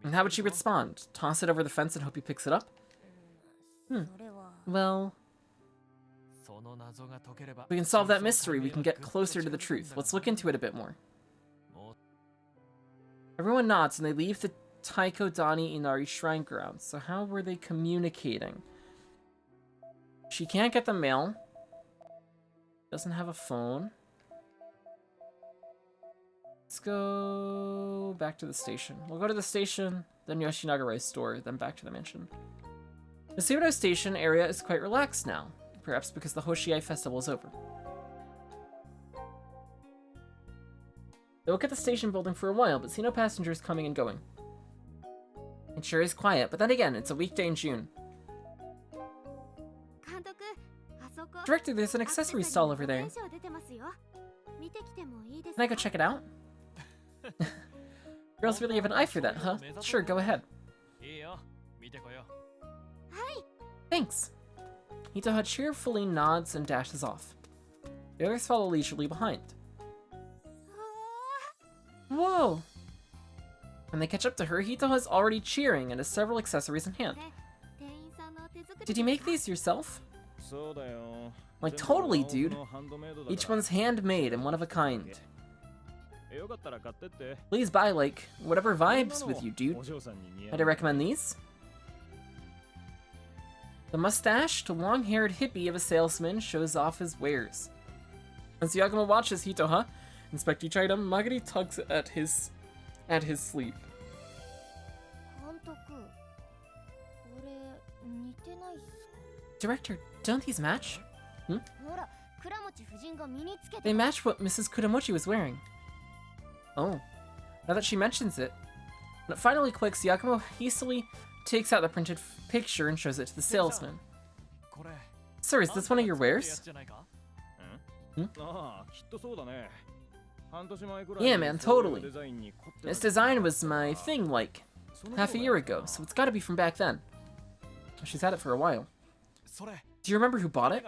And how would she respond? Toss it over the fence and hope he picks it up? Well... we can solve that mystery, we can get closer to the truth. Let's look into it a bit more. Everyone nods and they leave the Taiko Dani Inari Shrine Grounds. So how were they communicating? She can't get the mail. Doesn't have a phone. Let's go back to the station. We'll go to the station, then Yoshinaga Rice store, then back to the mansion. The Sudo station area is quite relaxed now, perhaps because the Hoshiai festival is over. They look at the station building for a while, but see no passengers coming and going. It sure is quiet, but then again, it's a weekday in June. Director, there's an accessory stall over there. Can I go check it out? Girls really have an eye for that, huh? Sure, go ahead. Thanks. Hitoha cheerfully nods and dashes off. The others follow leisurely behind. Whoa! When they catch up to her, Hitoha's already cheering and has several accessories in hand. Did you make these yourself? Like, totally, dude. Each one's handmade and one of a kind. Please buy, like, whatever vibes with you, dude. I'd recommend these. The mustached, long-haired hippie of a salesman shows off his wares. As Yagumo watches Hitoha inspect each item, Magari tugs at his sleeve. Director, don't these match? Hmm? They match what Mrs. Kuramochi was wearing. Oh, now that she mentions it. When it finally clicks, Yagumo hastily takes out the printed picture and shows it to the salesman. Sir, is this one of your wares? Hmm? Yeah, man, totally. This design was my thing, like, half a year ago, so it's gotta be from back then. She's had it for a while. Do you remember who bought it?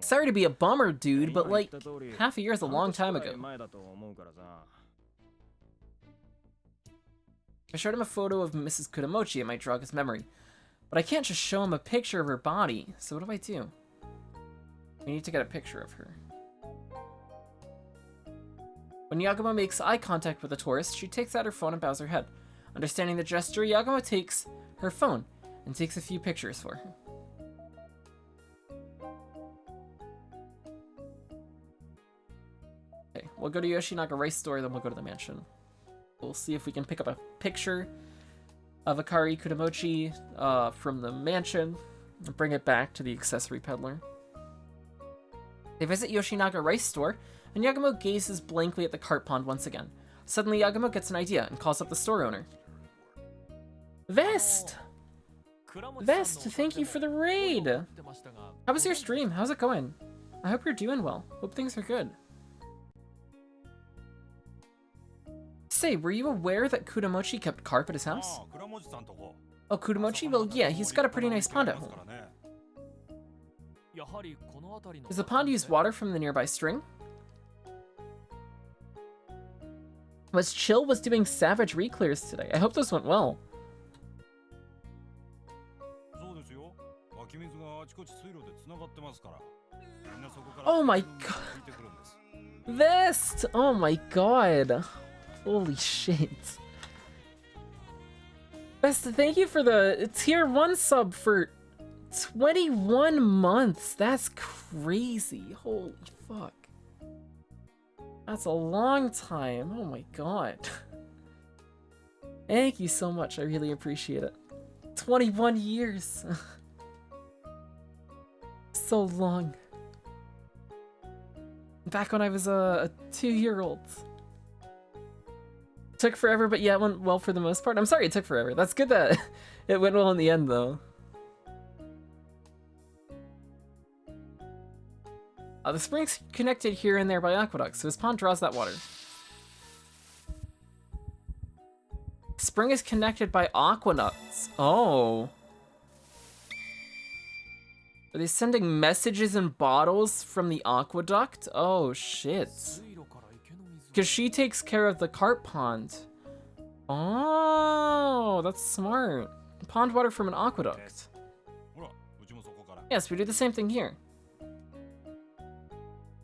Sorry to be a bummer, dude, but like, half a year is a long time ago. I showed him a photo of Mrs. Kuramochi, it might jog his memory. But I can't just show him a picture of her body, so what do? We need to get a picture of her. When Yagumo makes eye contact with the tourist, she takes out her phone and bows her head. Understanding the gesture, Yagumo takes her phone and takes a few pictures for her. Okay, we'll go to Yoshinaga Rice store, then we'll go to the mansion. We'll see if we can pick up a picture of Akari Kuramochi from the mansion and bring it back to the accessory peddler. They visit Yoshinaga Rice store, and Yagumo gazes blankly at the cart pond once again. Suddenly, Yagumo gets an idea and calls up the store owner. Vest! Vest, thank you for the raid! How was your stream? How's it going? I hope you're doing well. Hope things are good. Say, were you aware that Kuramochi kept carp at his house? Oh, Kuramochi? Well, yeah, he's got a pretty nice pond at home. Does the pond use water from the nearby string? Chill was doing savage re-clears today. I hope those went well. Oh my god. Vest! Oh my god. Holy shit. Vest, thank you for the tier 1 sub for 21 months. That's crazy. Holy fuck. That's a long time. Oh my god. Thank you so much. I really appreciate it. 21 years. So long. Back when I was a 2-year-old. Took forever, but yeah, it went well for the most part. I'm sorry it took forever. That's good that it went well in the end, though. The spring's connected here and there by aqueducts, so his pond draws that water. Spring is connected by aqueducts. Oh. Are they sending messages in bottles from the aqueduct? Oh, shit. Because she takes care of the carp pond. Oh, that's smart. Pond water from an aqueduct. Yes, we do the same thing here.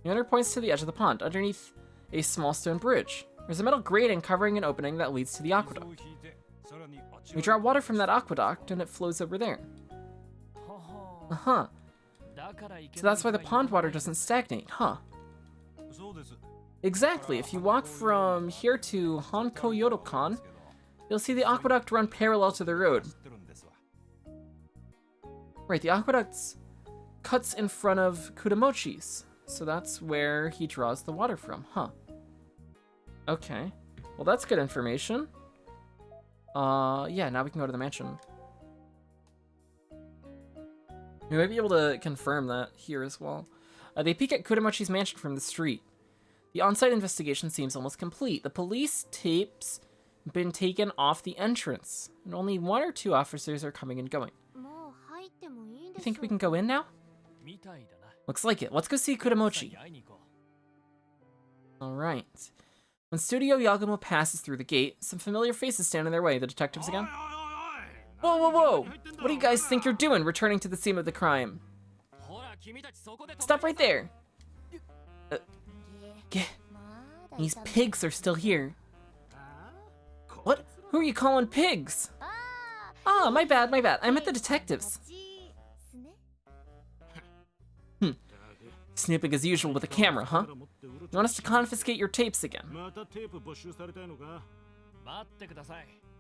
The owner points to the edge of the pond, underneath a small stone bridge. There's a metal grating covering an opening that leads to the aqueduct. We draw water from that aqueduct and it flows over there. Uh-huh. So that's why the pond water doesn't stagnate, huh? Exactly. If you walk from here to Honko Yodokan, you'll see the aqueduct run parallel to the road. Right, the aqueduct cuts in front of Kudamochi's, so that's where he draws the water from, huh? Okay. Well, that's good information. Yeah, now we can go to the mansion. We might be able to confirm that here as well. They peek at Kudamochi's mansion from the street. The on-site investigation seems almost complete. The police tape's been taken off the entrance, and only 1 or 2 officers are coming and going. You think we can go in now? Looks like it. Let's go see Kudamochi. Alright. When Studio Yagumo passes through the gate, some familiar faces stand in their way. The detectives again? Whoa, whoa, whoa! What do you guys think you're doing returning to the scene of the crime? Stop right there! These pigs are still here. What? Who are you calling pigs? Ah, my bad, my bad. I meant the detectives. Snooping as usual with a camera, huh? You want us to confiscate your tapes again?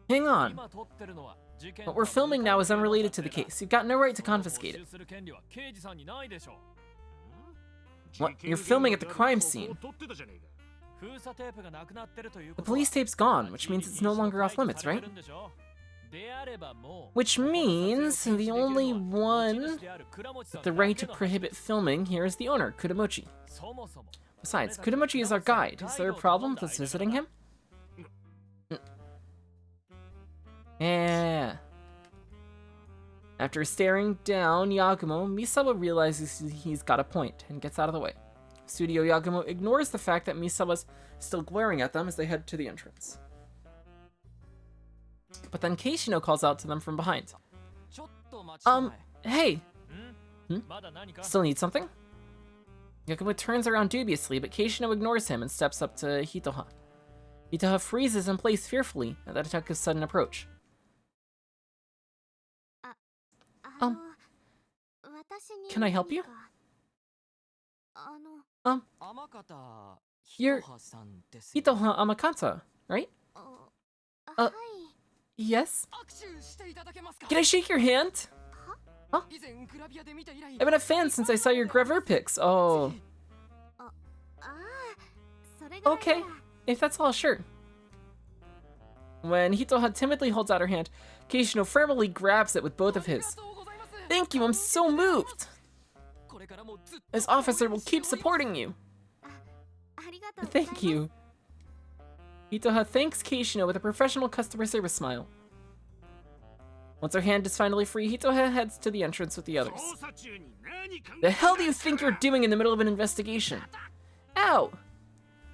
Hang on. What we're filming now is unrelated to the case. You've got no right to confiscate it. What? You're filming at the crime scene. The police tape's gone, which means it's no longer off limits, right? Which means the only one with the right to prohibit filming here is the owner, Kudamochi. Besides, Kudamochi is our guide. Is there a problem with us visiting him? Yeah. After staring down Yagumo, Misawa realizes he's got a point and gets out of the way. Studio Yagumo ignores the fact that Misawa's still glaring at them as they head to the entrance. But then Keishino calls out to them from behind. Hey! Still need something? Yagumo turns around dubiously, but Keishino ignores him and steps up to Hitoha. Hitoha freezes in place fearfully at the detective's sudden approach. Can I help you? You're Hitoha Amakata, right? Yes? Can I shake your hand? Huh? I've been a fan since I saw your gravure pics. Oh. Okay, if that's all, sure. When Hitoha timidly holds out her hand, Keishino firmly grabs it with both of his. Thank you, I'm so moved. This officer will keep supporting you. Thank you. Hitoha thanks Keishino with a professional customer service smile. Once her hand is finally free, Hitoha heads to the entrance with the others. The hell do you think you're doing in the middle of an investigation? Ow!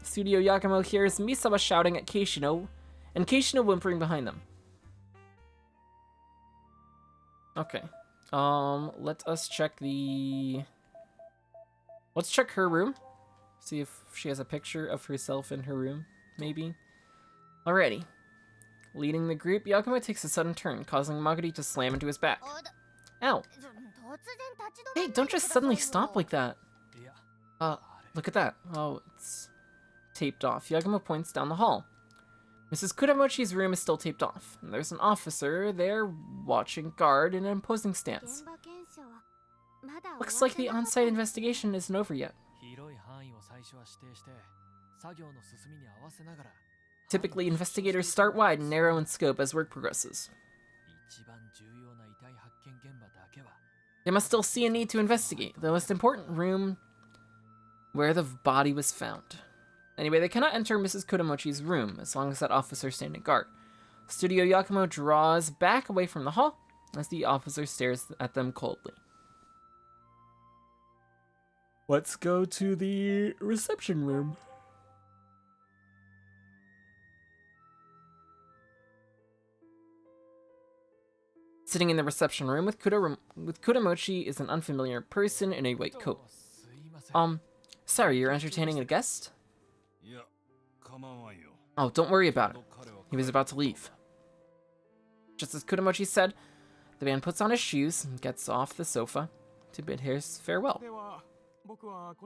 Studio Yagumo hears Misawa shouting at Keishino, and Keishino whimpering behind them. Okay. Let us check the... Let's check her room. See if she has a picture of herself in her room, maybe. Alrighty. Leading the group, Yagumo takes a sudden turn, causing Maguri to slam into his back. Ow. Hey, don't just suddenly stop like that. Look at that. Oh, it's taped off. Yagumo points down the hall. Mrs. Kudamochi's room is still taped off, and there's an officer there watching guard in an imposing stance. Looks like the on-site investigation isn't over yet. Typically, investigators start wide and narrow in scope as work progresses. They must still see a need to investigate the most important room where the body was found. Anyway, they cannot enter Mrs. Kudamochi's room as long as that officer is standing guard. Studio Yagumo draws back away from the hall as the officer stares at them coldly. Let's go to the reception room. Sitting in the reception room with Kudamochi is an unfamiliar person in a white coat. Sorry, you're entertaining a guest? Oh, don't worry about it. He was about to leave. Just as Kudamochi said, the man puts on his shoes and gets off the sofa to bid his farewell.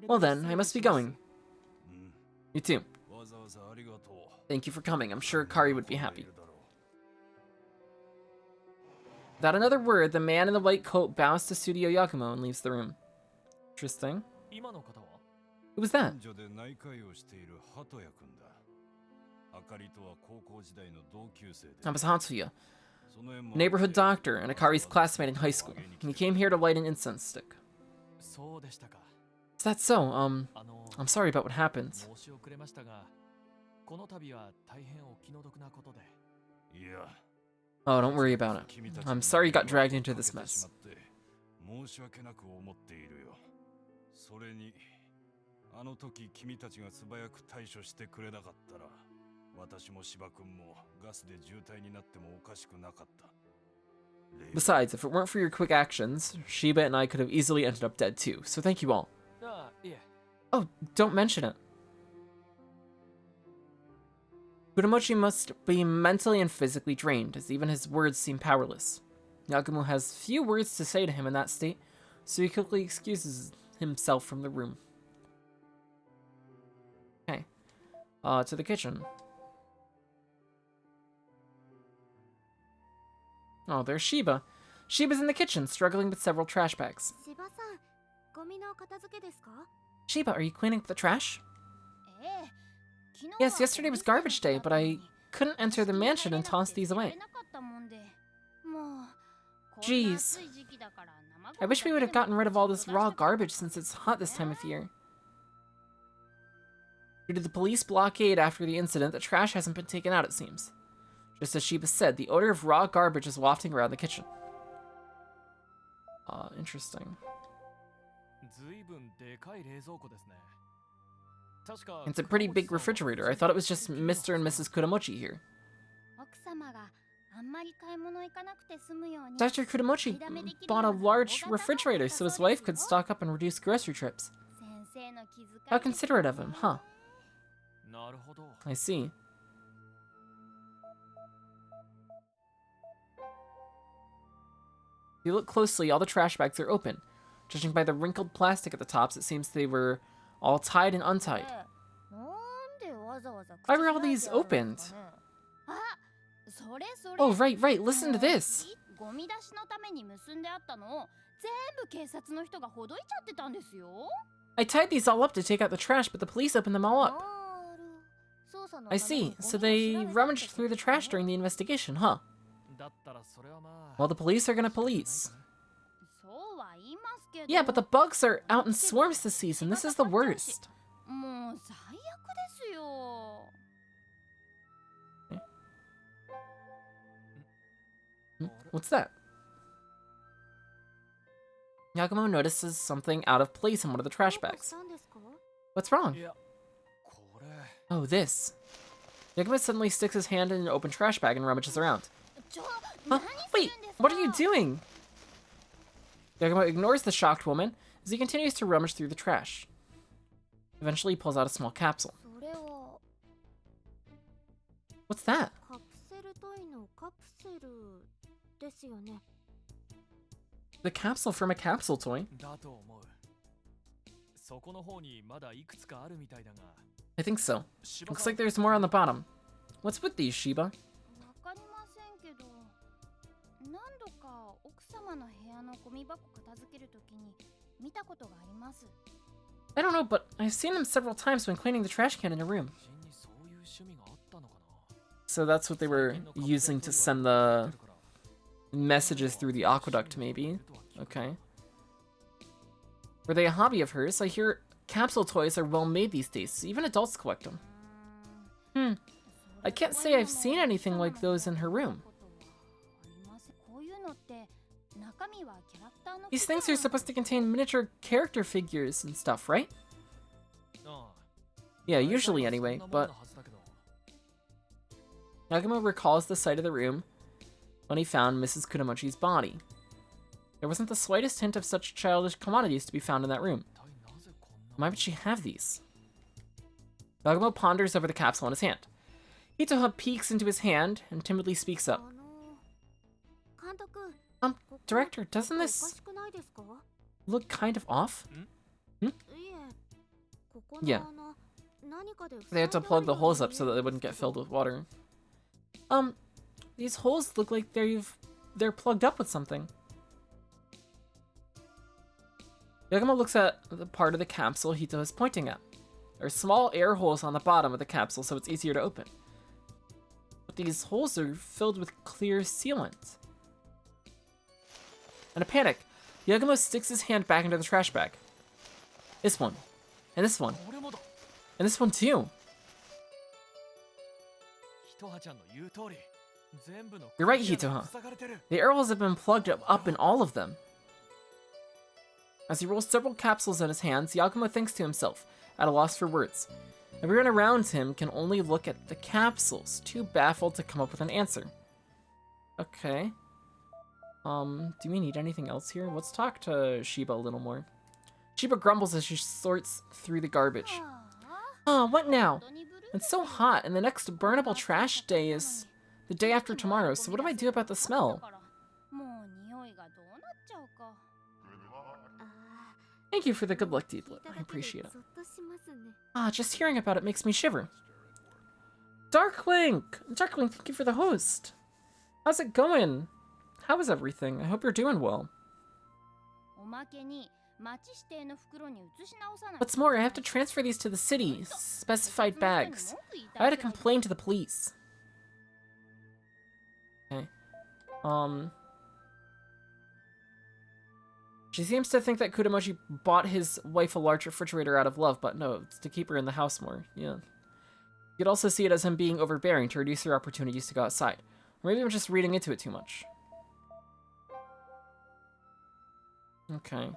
Well then, I must be going. You too. Thank you for coming. I'm sure Kari would be happy. Without another word, the man in the white coat bows to Studio Yagumo and leaves the room. Interesting. Who was that? That was Hatsuya, a neighborhood doctor and Akari's classmate in high school. He came here to light an incense stick. Is that so? I'm sorry about what happened. Oh, don't worry about it. I'm sorry you got dragged into this mess. Besides, if it weren't for your quick actions, Shiba and I could have easily ended up dead too, so thank you all. Oh, don't mention it. Kudamochi must be mentally and physically drained, as even his words seem powerless. Yagumo has few words to say to him in that state, so he quickly excuses himself from the room. Okay. To the kitchen. Oh, there's Shiba. Shiba's in the kitchen, struggling with several trash bags. Shiba, are you cleaning up the trash? Yes, yesterday was garbage day, but I couldn't enter the mansion and toss these away. Jeez. I wish we would have gotten rid of all this raw garbage since it's hot this time of year. Due to the police blockade after the incident, the trash hasn't been taken out, it seems. Just as Shiba said, the odor of raw garbage is wafting around the kitchen. Interesting. It's a pretty big refrigerator. I thought it was just Mr. and Mrs. Kudamochi here. Dr. Kudamochi bought a large refrigerator so his wife could stock up and reduce grocery trips. How considerate of him, huh? I see. If you look closely, all the trash bags are open. Judging by the wrinkled plastic at the tops, it seems they were all tied and untied. Why were all these opened? Oh, right, listen to this. I tied these all up to take out the trash, but the police opened them all up. I see, so they rummaged through the trash during the investigation, huh? Well, the police are gonna police. Yeah, but the bugs are out in swarms this season. This is the worst. What's that? Yagumo notices something out of place in one of the trash bags. What's wrong? Oh, this. Yagumo suddenly sticks his hand in an open trash bag and rummages around. Huh? Wait, what are you doing? Yagumo ignores the shocked woman as he continues to rummage through the trash. Eventually, he pulls out a small capsule. What's that? The capsule from a capsule toy? I think so. Looks like there's more on the bottom. What's with these, Shiba? I don't know, but I've seen him several times when cleaning the trash can in your room. So that's what they were using to send the messages through the aqueduct, maybe. Okay. Were they a hobby of hers? I hear capsule toys are well made these days. Even adults collect them. I can't say I've seen anything like those in her room. These things are supposed to contain miniature character figures and stuff, right? Yeah, usually anyway, but... Yagumo recalls the sight of the room when he found Mrs. Kudamochi's body. There wasn't the slightest hint of such childish commodities to be found in that room. Why would she have these? Yagumo ponders over the capsule in his hand. Hitoha peeks into his hand and timidly speaks up. Director, doesn't this look kind of off? Hmm? Yeah. They had to plug the holes up so that they wouldn't get filled with water. These holes look like they're plugged up with something. Yagumo looks at the part of the capsule Hito is pointing at. There are small air holes on the bottom of the capsule, so it's easier to open. But these holes are filled with clear sealant. In a panic, Yagumo sticks his hand back into the trash bag. This one. And this one. And this one too. You're right, Hitoha. The air holes have been plugged up in all of them. As he rolls several capsules in his hands, Yagumo thinks to himself, at a loss for words. Everyone around him can only look at the capsules, too baffled to come up with an answer. Okay. Do we need anything else here? Let's talk to Shiba a little more. Shiba grumbles as she sorts through the garbage. Oh, what now? It's so hot, and the next burnable trash day is the day after tomorrow, so what do I do about the smell? Thank you for the good luck deedlet. I appreciate it. Just hearing about it makes me shiver. Darkwing! Darkwing, thank you for the host. How's it going? How is everything? I hope you're doing well. What's more, I have to transfer these to the city, specified bags. I had to complain to the police. Okay. She seems to think that Kudamochi bought his wife a large refrigerator out of love, but no, it's to keep her in the house more. Yeah. You could also see it as him being overbearing to reduce her opportunities to go outside. Or maybe I'm just reading into it too much. Okay.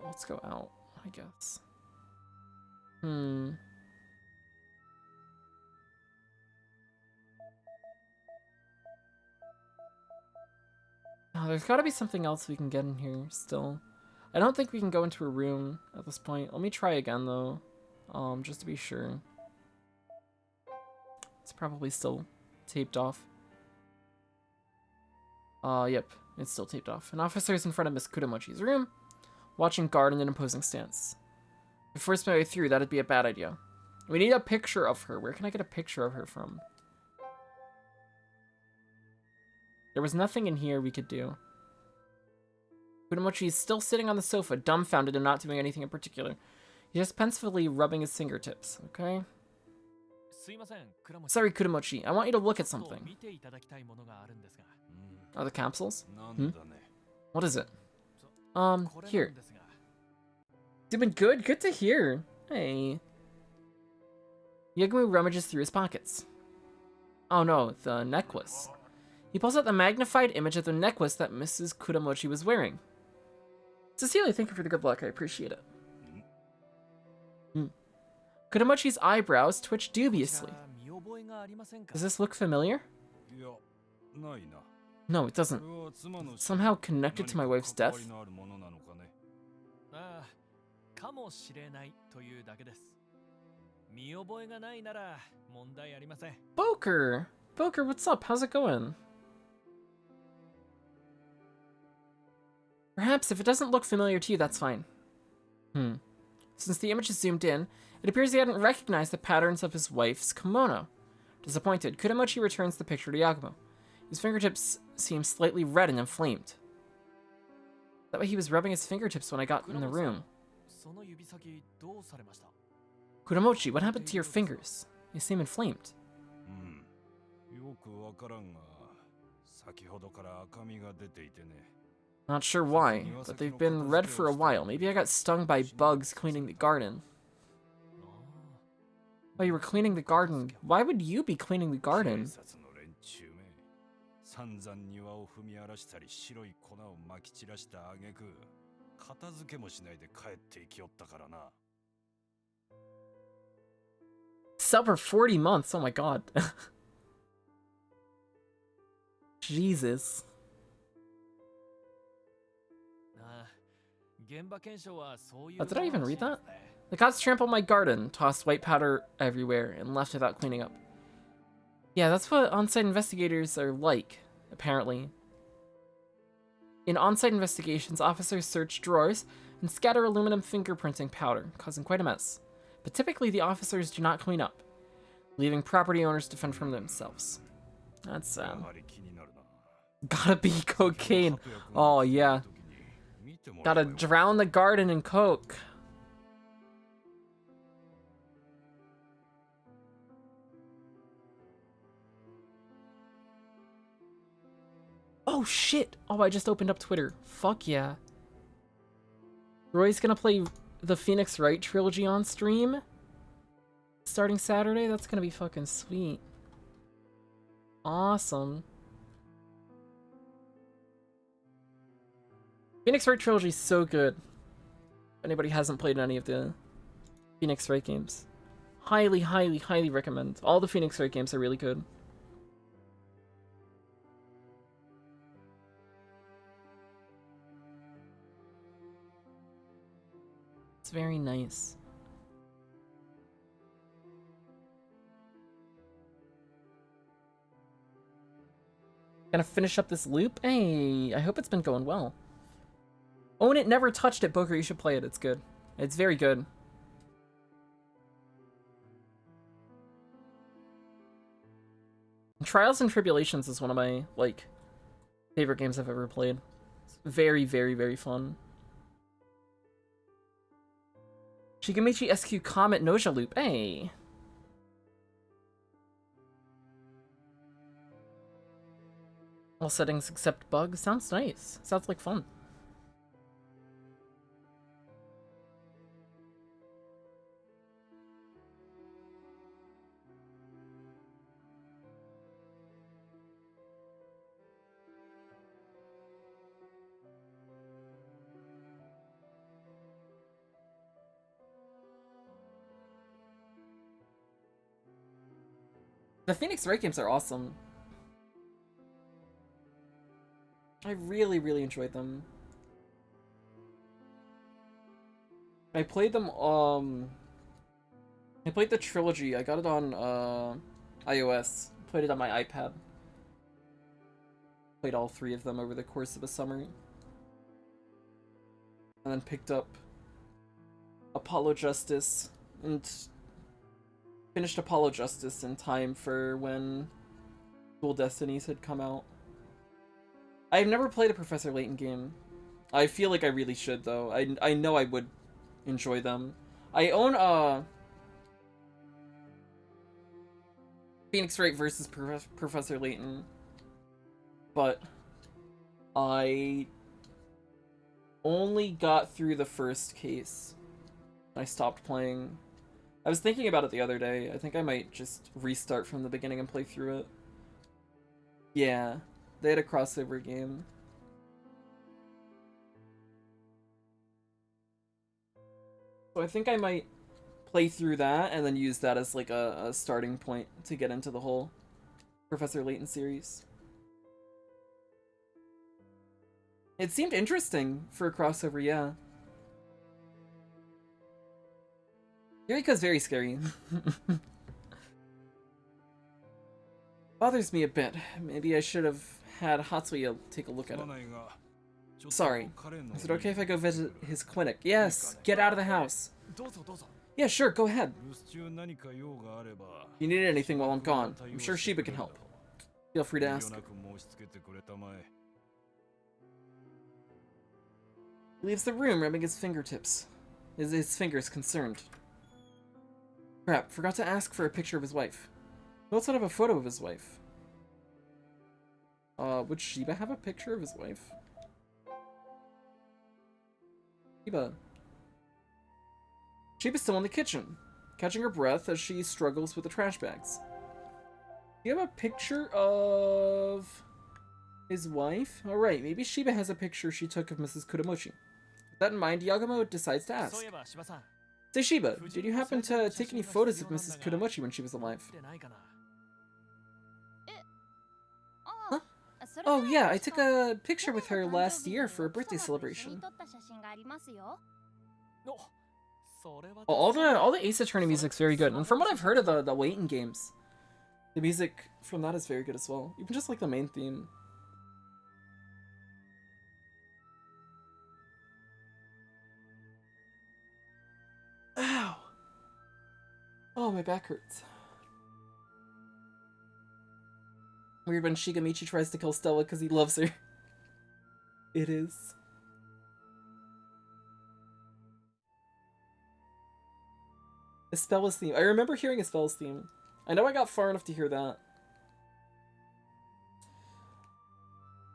Let's go out, I guess. Oh, there's gotta be something else we can get in here still. I don't think we can go into a room at this point. Let me try again though, just to be sure. It's probably still taped off. Yep, it's still taped off. An officer is in front of Miss Kudamochi's room, watching guard in an imposing stance. If we force my way through, that'd be a bad idea. We need a picture of her. Where can I get a picture of her from? There was nothing in here we could do. Kudamochi is still sitting on the sofa, dumbfounded and not doing anything in particular. He's just pensively rubbing his fingertips, okay? Sorry, Kudamochi, I want you to look at something. Oh, the capsules? What is it? Here. Doing good? Good to hear. Hey. Yagumo rummages through his pockets. Oh no, the necklace. He pulls out the magnified image of the necklace that Mrs. Kudamochi was wearing. Cecilia, thank you for the good luck. I appreciate it. Kudamochi's eyebrows twitch dubiously. Does this look familiar? No, it doesn't. It's somehow connected to my wife's death? Boker! Boker, what's up? How's it going? Perhaps if it doesn't look familiar to you, that's fine. Since the image is zoomed in, it appears he hadn't recognized the patterns of his wife's kimono. Disappointed, Kudamochi returns the picture to Yagumo. His fingertips seem slightly red and inflamed. That way he was rubbing his fingertips when I got in the room. Kudamochi, what happened to your fingers? You seem inflamed. Not sure why, but they've been red for a while. Maybe I got stung by bugs cleaning the garden. Oh, you were cleaning the garden. Why would you be cleaning the garden? Sell for 40 months. Oh my god. Jesus. Oh, did I even read that? The cops trampled my garden, tossed white powder everywhere, and left without cleaning up. Yeah, that's what on-site investigators are like, apparently. In on-site investigations, officers search drawers and scatter aluminum fingerprinting powder, causing quite a mess. But typically, the officers do not clean up, leaving property owners to fend from themselves. That's sad. Gotta be cocaine. Oh, yeah. Gotta drown the garden in coke. Oh, shit. Oh, I just opened up Twitter. Fuck yeah. Roy's gonna play the Phoenix Wright trilogy on stream starting Saturday. That's gonna be fucking sweet. Awesome. Phoenix Wright trilogy is so good. If anybody hasn't played any of the Phoenix Wright games, highly, highly, highly recommend. All the Phoenix Wright games are really good. It's very nice. Gonna finish up this loop? Hey, I hope it's been going well. Own It, never touched it, Booker. You should play it. It's good. It's very good. Trials and Tribulations is one of my, like, favorite games I've ever played. It's very, very, very fun. Shigemichi SQ Comet Noja Loop. Hey. All settings except bugs. Sounds nice. Sounds like fun. The Phoenix Wright games are awesome. I really, really enjoyed them. I played them, I played the trilogy. I got it on, iOS. Played it on my iPad. Played all three of them over the course of a summer. And then picked up Apollo Justice and finished Apollo Justice in time for when Dual Destinies had come out. I've never played a Professor Layton game. I feel like I really should, though. I know I would enjoy them. I own, Phoenix Wright versus Professor Layton, but I only got through the first case. I stopped playing. I was thinking about it the other day. I think I might just restart from the beginning and play through it. Yeah, they had a crossover game. So I think I might play through that and then use that as like a starting point to get into the whole Professor Layton series. It seemed interesting for a crossover, yeah. Yurika's very scary. Bothers me a bit. Maybe I should have had Hatsuya take a look at it. Sorry. Is it okay if I go visit his clinic? Yes, get out of the house. Yeah, sure, go ahead. If you need anything while I'm gone, I'm sure Shiba can help. Feel free to ask. He leaves the room, rubbing his fingertips. His fingers concerned. Crap, forgot to ask for a picture of his wife. He also have a photo of his wife. Would Shiba have a picture of his wife? Shiba. Shiba's still in the kitchen, catching her breath as she struggles with the trash bags. Do you have a picture of his wife? Alright, maybe Shiba has a picture she took of Mrs. Kudamochi. With that in mind, Yagumo decides to ask. Say Shiba, did you happen to take any photos of Mrs. Kudamochi when she was alive? Huh? Oh yeah, I took a picture with her last year for a birthday celebration. Oh, all the Ace Attorney music's very good, and from what I've heard of the Layton games, the music from that is very good as well. Even just like the main theme. Ow! Oh, my back hurts. Weird when Shigamichi tries to kill Stella because he loves her. It is. Espella's theme. I remember hearing Espella's theme. I know I got far enough to hear that.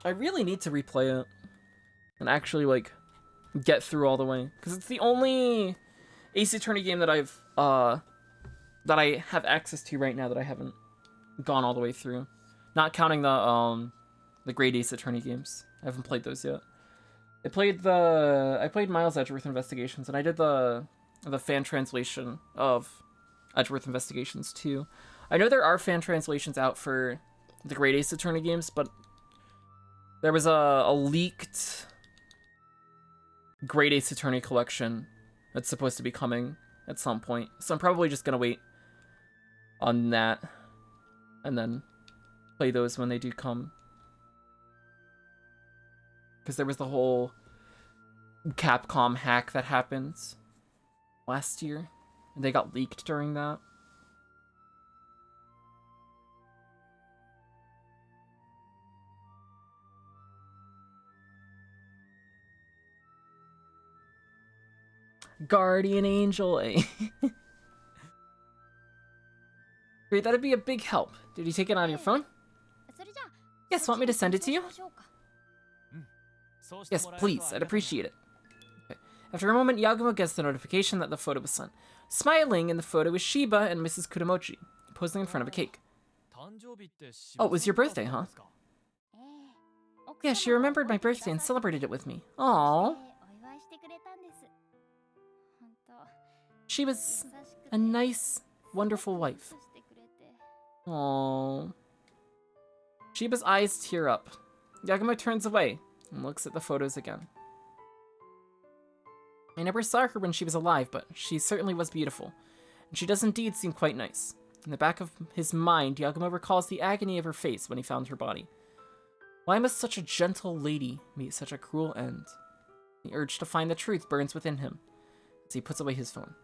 I really need to replay it. And actually, like, get through all the way. Because it's the only Ace Attorney game that that I have access to right now that I haven't gone all the way through. Not counting the Great Ace Attorney games. I haven't played those yet. I played Miles Edgeworth Investigations, and I did the fan translation of Edgeworth Investigations too. I know there are fan translations out for the Great Ace Attorney games, but there was a leaked Great Ace Attorney collection that's supposed to be coming at some point. So I'm probably just gonna wait on that and then play those when they do come. Because there was the whole Capcom hack that happened last year, and they got leaked during that. Guardian Angel. Great, that'd be a big help. Did you take it on your phone? Yes, want me to send it to you? Yes, please, I'd appreciate it. Okay. After a moment, Yagumo gets the notification that the photo was sent. Smiling in the photo is Shiba and Mrs. Kuramochi, posing in front of a cake. Oh, it was your birthday, huh? Yeah, she remembered my birthday and celebrated it with me. Aww. She was a nice, wonderful wife. Aww. Shiba's eyes tear up. Yagumo turns away and looks at the photos again. I never saw her when she was alive, but she certainly was beautiful. And she does indeed seem quite nice. In the back of his mind, Yagumo recalls the agony of her face when he found her body. Why must such a gentle lady meet such a cruel end? The urge to find the truth burns within him as he puts away his phone.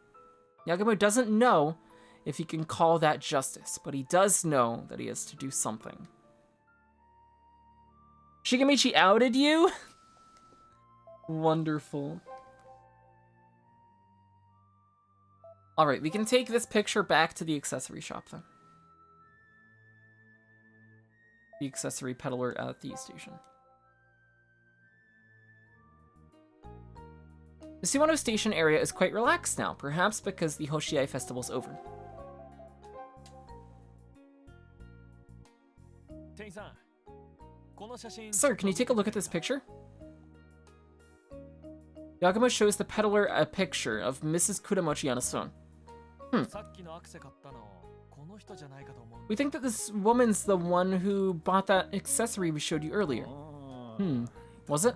Yagumo doesn't know if he can call that justice, but he does know that he has to do something. Shigamichi outed you? Wonderful. Alright, we can take this picture back to the accessory shop then. The accessory peddler at the station. The Suwano Station area is quite relaxed now, perhaps because the Hoshiai festival's over. Sir, can you take a look at this picture? Yagumo shows the peddler a picture of Mrs. Kuramochi on his phone. We think that this woman's the one who bought that accessory we showed you earlier. Was it?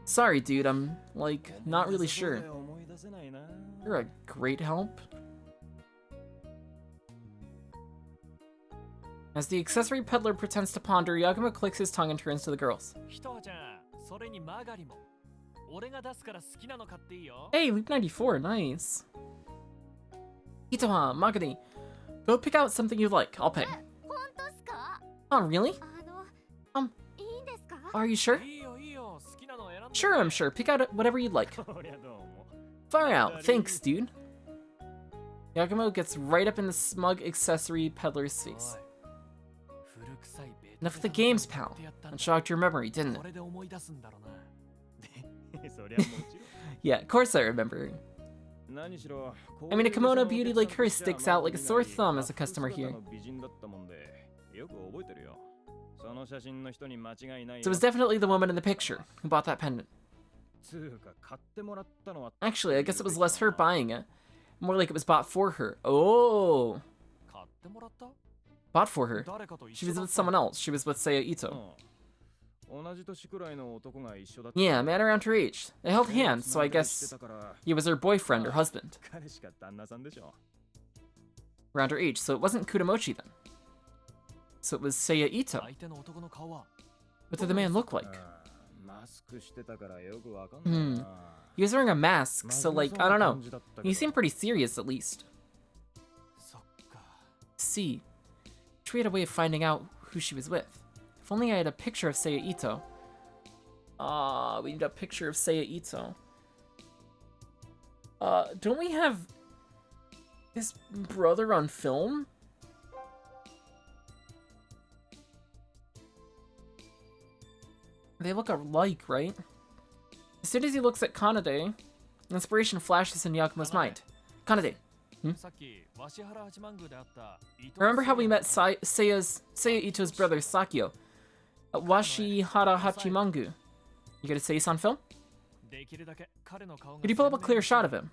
Sorry, dude, I'm, like, not really sure. You're a great help. As the accessory peddler pretends to ponder, Yagumo clicks his tongue and turns to the girls. Hey, Loop 94, nice. Hitoha, Magari, go pick out something you like, I'll pay. Oh, really? Are you sure? Sure, I'm sure. Pick out whatever you'd like. Far out. Thanks, dude. Yagumo gets right up in the smug accessory peddler's face. Enough of the games, pal. That shocked your memory, didn't it? Yeah, of course I remember. I mean, a kimono beauty like her sticks out like a sore thumb as a customer here. So it was definitely the woman in the picture who bought that pendant. Actually, I guess it was less her buying it. More like it was bought for her. Oh. Bought for her. She was with someone else. She was with Seiya Ito. Yeah, a man around her age. They held hands, so I guess he was her boyfriend or husband. Around her age, so it wasn't Kuramochi then. So it was Seiya Ito. What did the man look like? He was wearing a mask, so like, I don't know. He seemed pretty serious at least. See. We had a way of finding out who she was with. If only I had a picture of Seiya Ito. We need a picture of Seiya Ito. Don't we have his brother on film? They look alike, right? As soon as he looks at Kanade, inspiration flashes in Yagumo's mind. Kanade. Remember how we met Seiya Ito's brother, Sakio, at Washihara Hachimangu? You gonna say he's on film? Could you pull up a clear shot of him?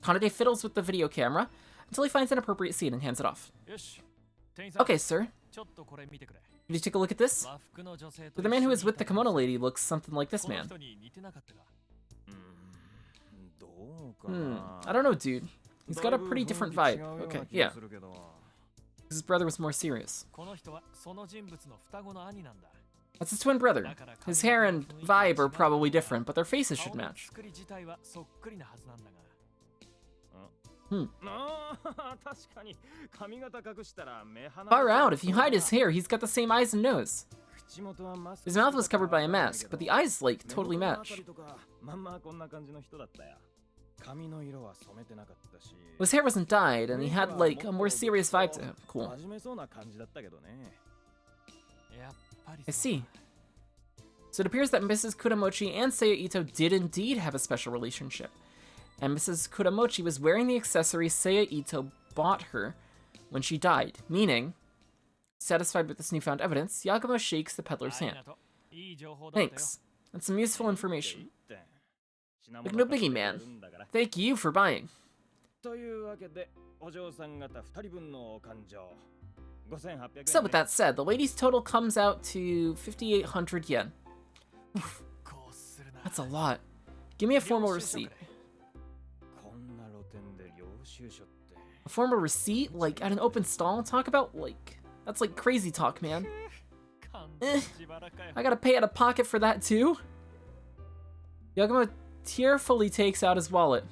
Kanade fiddles with the video camera until he finds an appropriate scene and hands it off. Okay, sir. Could you take a look at this? The man who is with the kimono lady looks something like this man. I don't know, dude. He's got a pretty different vibe. Okay, yeah. His brother was more serious. That's his twin brother. His hair and vibe are probably different, but their faces should match. Far out, if you hide his hair, he's got the same eyes and nose. His mouth was covered by a mask, but the eyes, like, totally match. His hair wasn't dyed, and he had, like, a more serious vibe to him. Cool. I see. So it appears that Mrs. Kuramochi and Seiya Ito did indeed have a special relationship. And Mrs. Kuramochi was wearing the accessory Seiya Ito bought her when she died, meaning, satisfied with this newfound evidence, Yagumo shakes the peddler's hand. Thanks. That's some useful information. Like no biggie, man. Thank you for buying. So with that said, the lady's total comes out to 5,800 yen. Oof. That's a lot. Give me a formal receipt. A formal receipt? Like at an open stall? Talk about like... That's like crazy talk, man. I gotta pay out of pocket for that too? Yagumo tearfully takes out his wallet.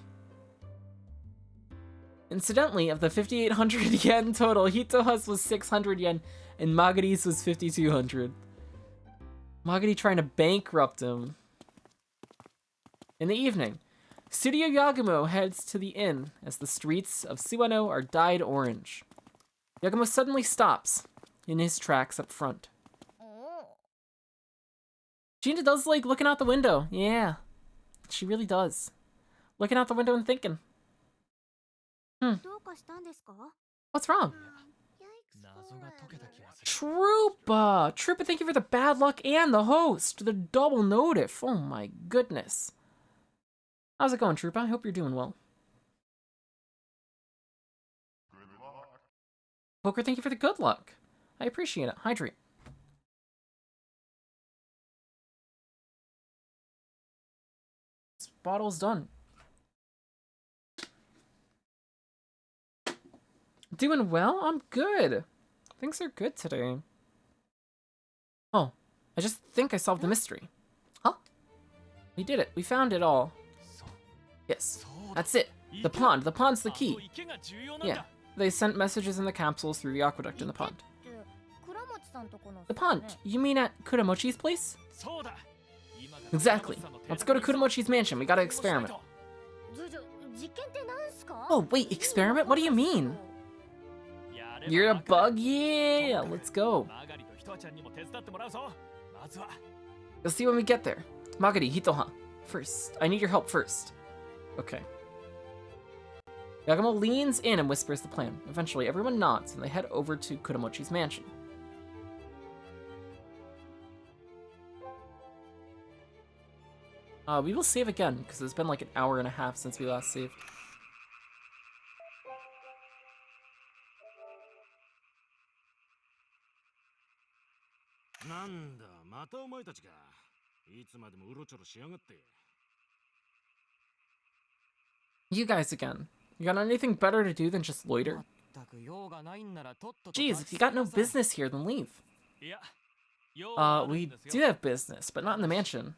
Incidentally, of the 5,800 yen total, Hitoha's was 600 yen and Magari's was 5,200. Magari trying to bankrupt him. In the evening, Studio Yagumo heads to the inn as the streets of Suwano are dyed orange. Yagumo suddenly stops in his tracks up front. Gina does like looking out the window. Yeah, she really does. Looking out the window and thinking. What's wrong? Troopa! Troopa, thank you for the bad luck and the host. The double notif. Oh my goodness. How's it going, Troopa? I hope you're doing well. Poker, thank you for the good luck. I appreciate it. Hydrate. This bottle's done. Doing well? I'm good. Things are good today. Oh, I just think I solved the mystery. Huh? We did it. We found it all. Yes, that's it. The pond. The pond's the key. Yeah, they sent messages in the capsules through the aqueduct in the pond. The pond? You mean at Kuramochi's place? Exactly. Let's go to Kuramochi's mansion. We gotta experiment. Oh, wait, experiment? What do you mean? You're a bug? Yeah, let's go. We'll see when we get there. Magari, Hitoha. First, I need your help first. Okay. Yagumo leans in and whispers the plan. Eventually, everyone nods and they head over to Kuramochi's mansion. We will save again, because it's been like an hour and a half since we last saved. You guys again. You got anything better to do than just loiter? Geez, if you got no business here, then leave. We do have business, but not in the mansion.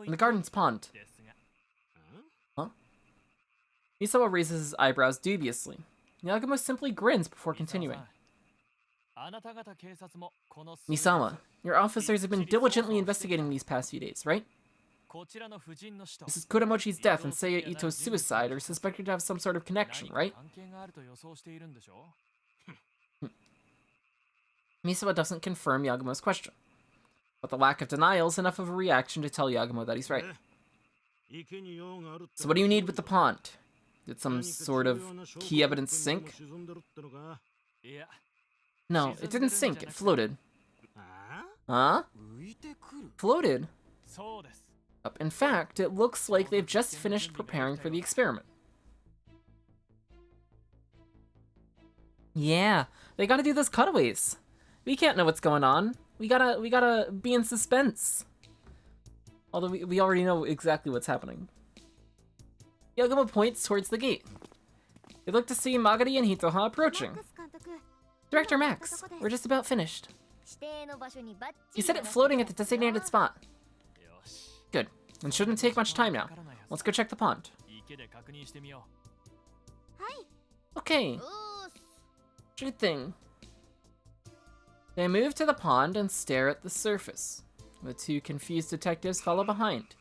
In the garden's pond. Huh? Misawa raises his eyebrows dubiously. Yagumo simply grins before continuing. Misawa, your officers have been diligently investigating these past few days, right? Mrs. Kuramochi's death and Seiya Ito's suicide are suspected to have some sort of connection, right? Misawa doesn't confirm Yagumo's question, but the lack of denial is enough of a reaction to tell Yagumo that he's right. So what do you need with the pond? Did some sort of key evidence sink? No, it didn't sink, it floated. Huh? Floated? In fact, it looks like they've just finished preparing for the experiment. Yeah, they gotta do those cutaways. We can't know what's going on. We gotta be in suspense. Although we already know exactly what's happening. Yagumo points towards the gate. They look to see Magari and Hitoha approaching. Director Max, we're just about finished. You said it floating at the designated spot. Good. It shouldn't take much time now. Let's go check the pond. Okay. Sure thing. They move to the pond and stare at the surface. The two confused detectives follow behind.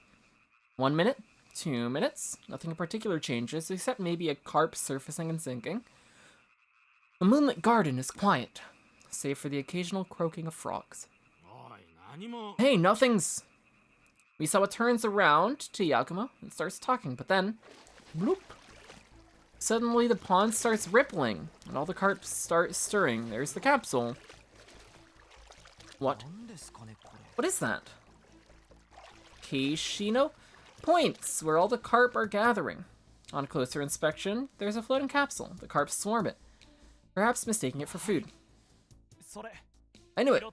1 minute, 2 minutes, nothing in particular changes except maybe a carp surfacing and sinking. The moonlit garden is quiet, save for the occasional croaking of frogs. Hey, nothing's... Misawa turns around to Yagumo and starts talking, but then, bloop. Suddenly the pond starts rippling, and all the carps start stirring. There's the capsule. What? What is that? Keishino? Points, where all the carp are gathering. On closer inspection, there's a floating capsule. The carps swarm it, perhaps mistaking it for food. I knew it.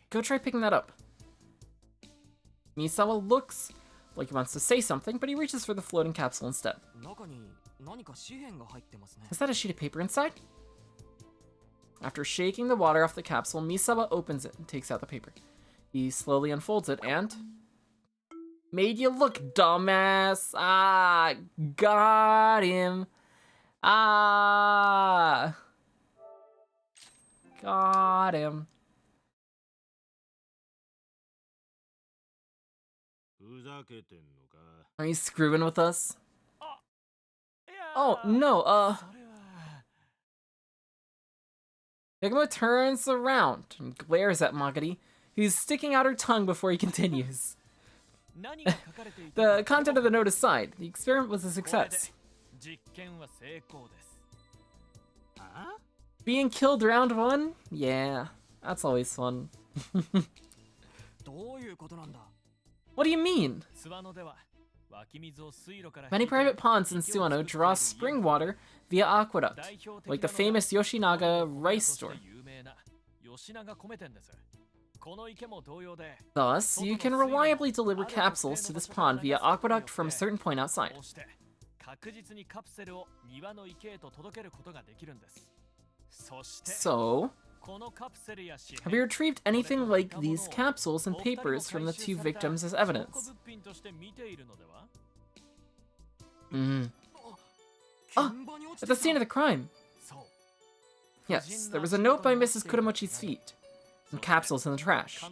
Go try picking that up. Misawa looks like he wants to say something, but he reaches for the floating capsule instead. Is that a sheet of paper inside? After shaking the water off the capsule, Misawa opens it and takes out the paper. He slowly unfolds it and... Made you look, dumbass! Ah, got him! Ah! Got him. Are you screwing with us? Oh, no, Yagumo turns around and glares at Magari, who's sticking out her tongue before he continues. The content of the note aside, the experiment was a success. Being killed round 1? Yeah, that's always fun. What do you mean? Many private ponds in Suwano draw spring water via aqueduct, like the famous Yoshinaga rice store. Thus, you can reliably deliver capsules to this pond via aqueduct from a certain point outside. So, have you retrieved anything like these capsules and papers from the two victims as evidence? Ah, at the scene of the crime! Yes, there was a note by Mrs. Kuramochi's feet, and capsules in the trash.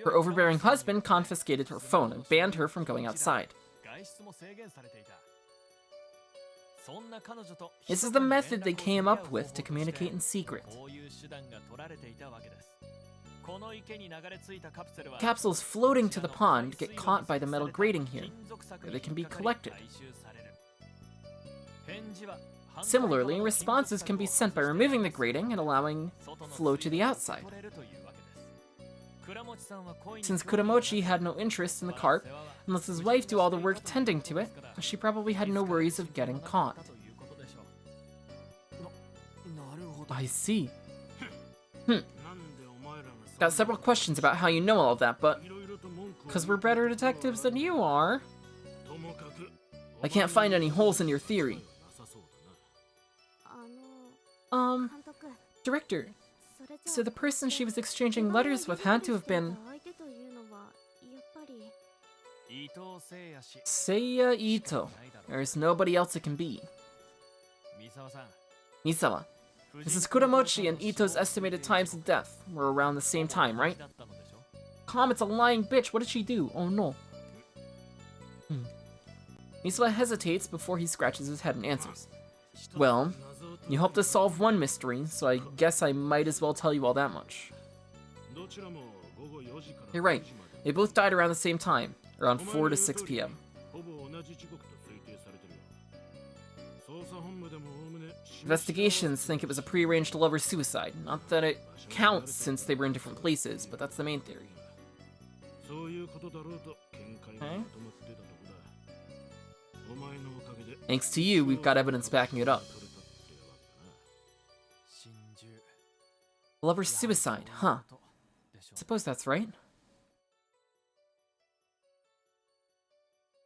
Her overbearing husband confiscated her phone and banned her from going outside. This is the method they came up with to communicate in secret. Capsules floating to the pond get caught by the metal grating here, where they can be collected. Similarly, responses can be sent by removing the grating and allowing flow to the outside. Since Kuramochi had no interest in the carp, and let his wife do all the work tending to it, she probably had no worries of getting caught. I see. Got several questions about how you know all of that, but... Because we're better detectives than you are. I can't find any holes in your theory. Director. So the person she was exchanging letters with had to have been... Seiya Ito. There's nobody else it can be. Misawa. Mrs. Kuramochi and Ito's estimated times of death were around the same time, right? Comet's a lying bitch. What did she do? Oh no. Misawa hesitates before he scratches his head and answers. Well, you helped us solve one mystery, so I guess I might as well tell you all that much. You're right. They both died around the same time, around 4 to 6 p.m. Investigations think it was a prearranged lover suicide. Not that it counts since they were in different places, but that's the main theory. Okay. Thanks to you, we've got evidence backing it up. Lover suicide, huh? Suppose that's right.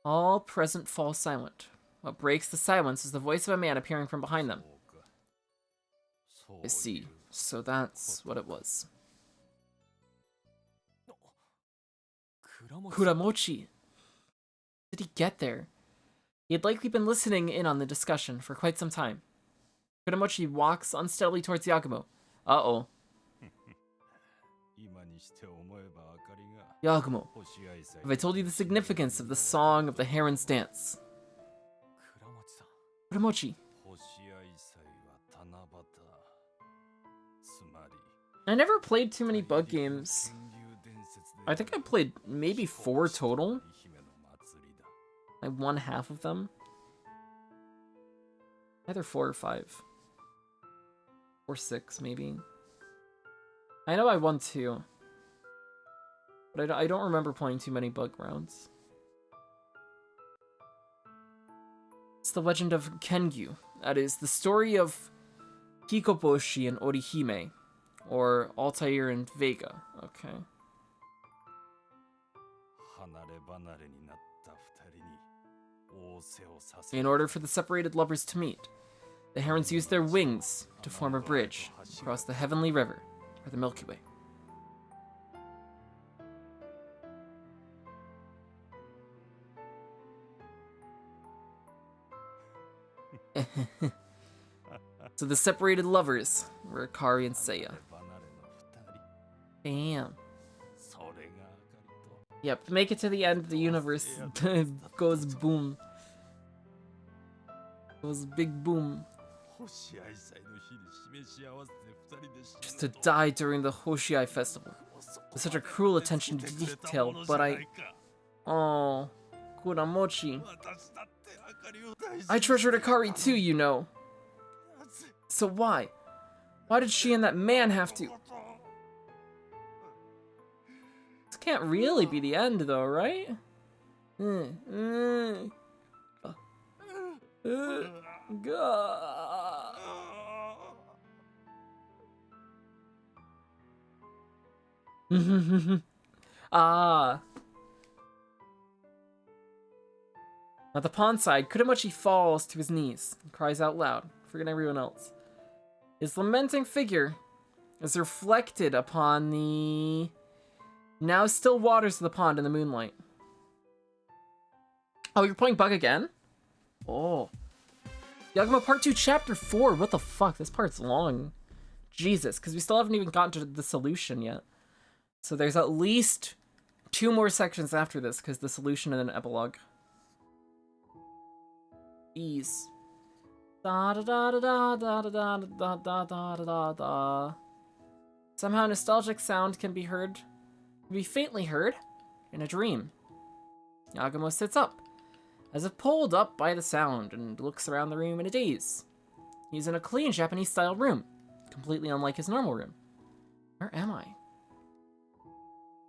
All present fall silent. What breaks the silence is the voice of a man appearing from behind them. I see. So that's what it was. Kuramochi. Did he get there? He had likely been listening in on the discussion for quite some time. Kuramochi walks unsteadily towards Yagumo. Uh-oh. Yagumo, have I told you the significance of the song of the Heron's Dance? Kuramochi. I never played too many bug games. I think I played maybe 4 total. I won half of them. Either 4 or 5. Or 6, maybe. I know I won 2. But I don't remember playing too many bug rounds. It's the legend of Kengyu. That is, the story of Hikoboshi and Orihime. Or Altair and Vega. Okay. In order for the separated lovers to meet, the herons used their wings to form a bridge across the Heavenly River, or the Milky Way. So the separated lovers were Akari and Seiya. Bam. Yep, make it to the end of the universe. Goes boom. Goes big boom. Just to die during the Hoshiai festival. With such a cruel attention to detail, but Oh, Kuramochi. I treasured Akari too, you know. So why? Why did she and that man have to? This can't really be the end, though, right? Ah. At the pond side, Kuramochi falls to his knees and cries out loud, forgetting everyone else. His lamenting figure is reflected upon the now still waters of the pond in the moonlight. Oh, you're playing Bug again? Oh. Yagumo Part 2, Chapter 4. What the fuck? This part's long. Jesus, because we still haven't even gotten to the solution yet. So there's at least 2 more sections after this, because the solution and an epilogue. Ease. Da da da da da da da da da da da da. Somehow nostalgic sound can be heard, faintly heard, in a dream. Yagumo sits up, as if pulled up by the sound, and looks around the room in a daze. He's in a clean Japanese-style room, completely unlike his normal room. Where am I?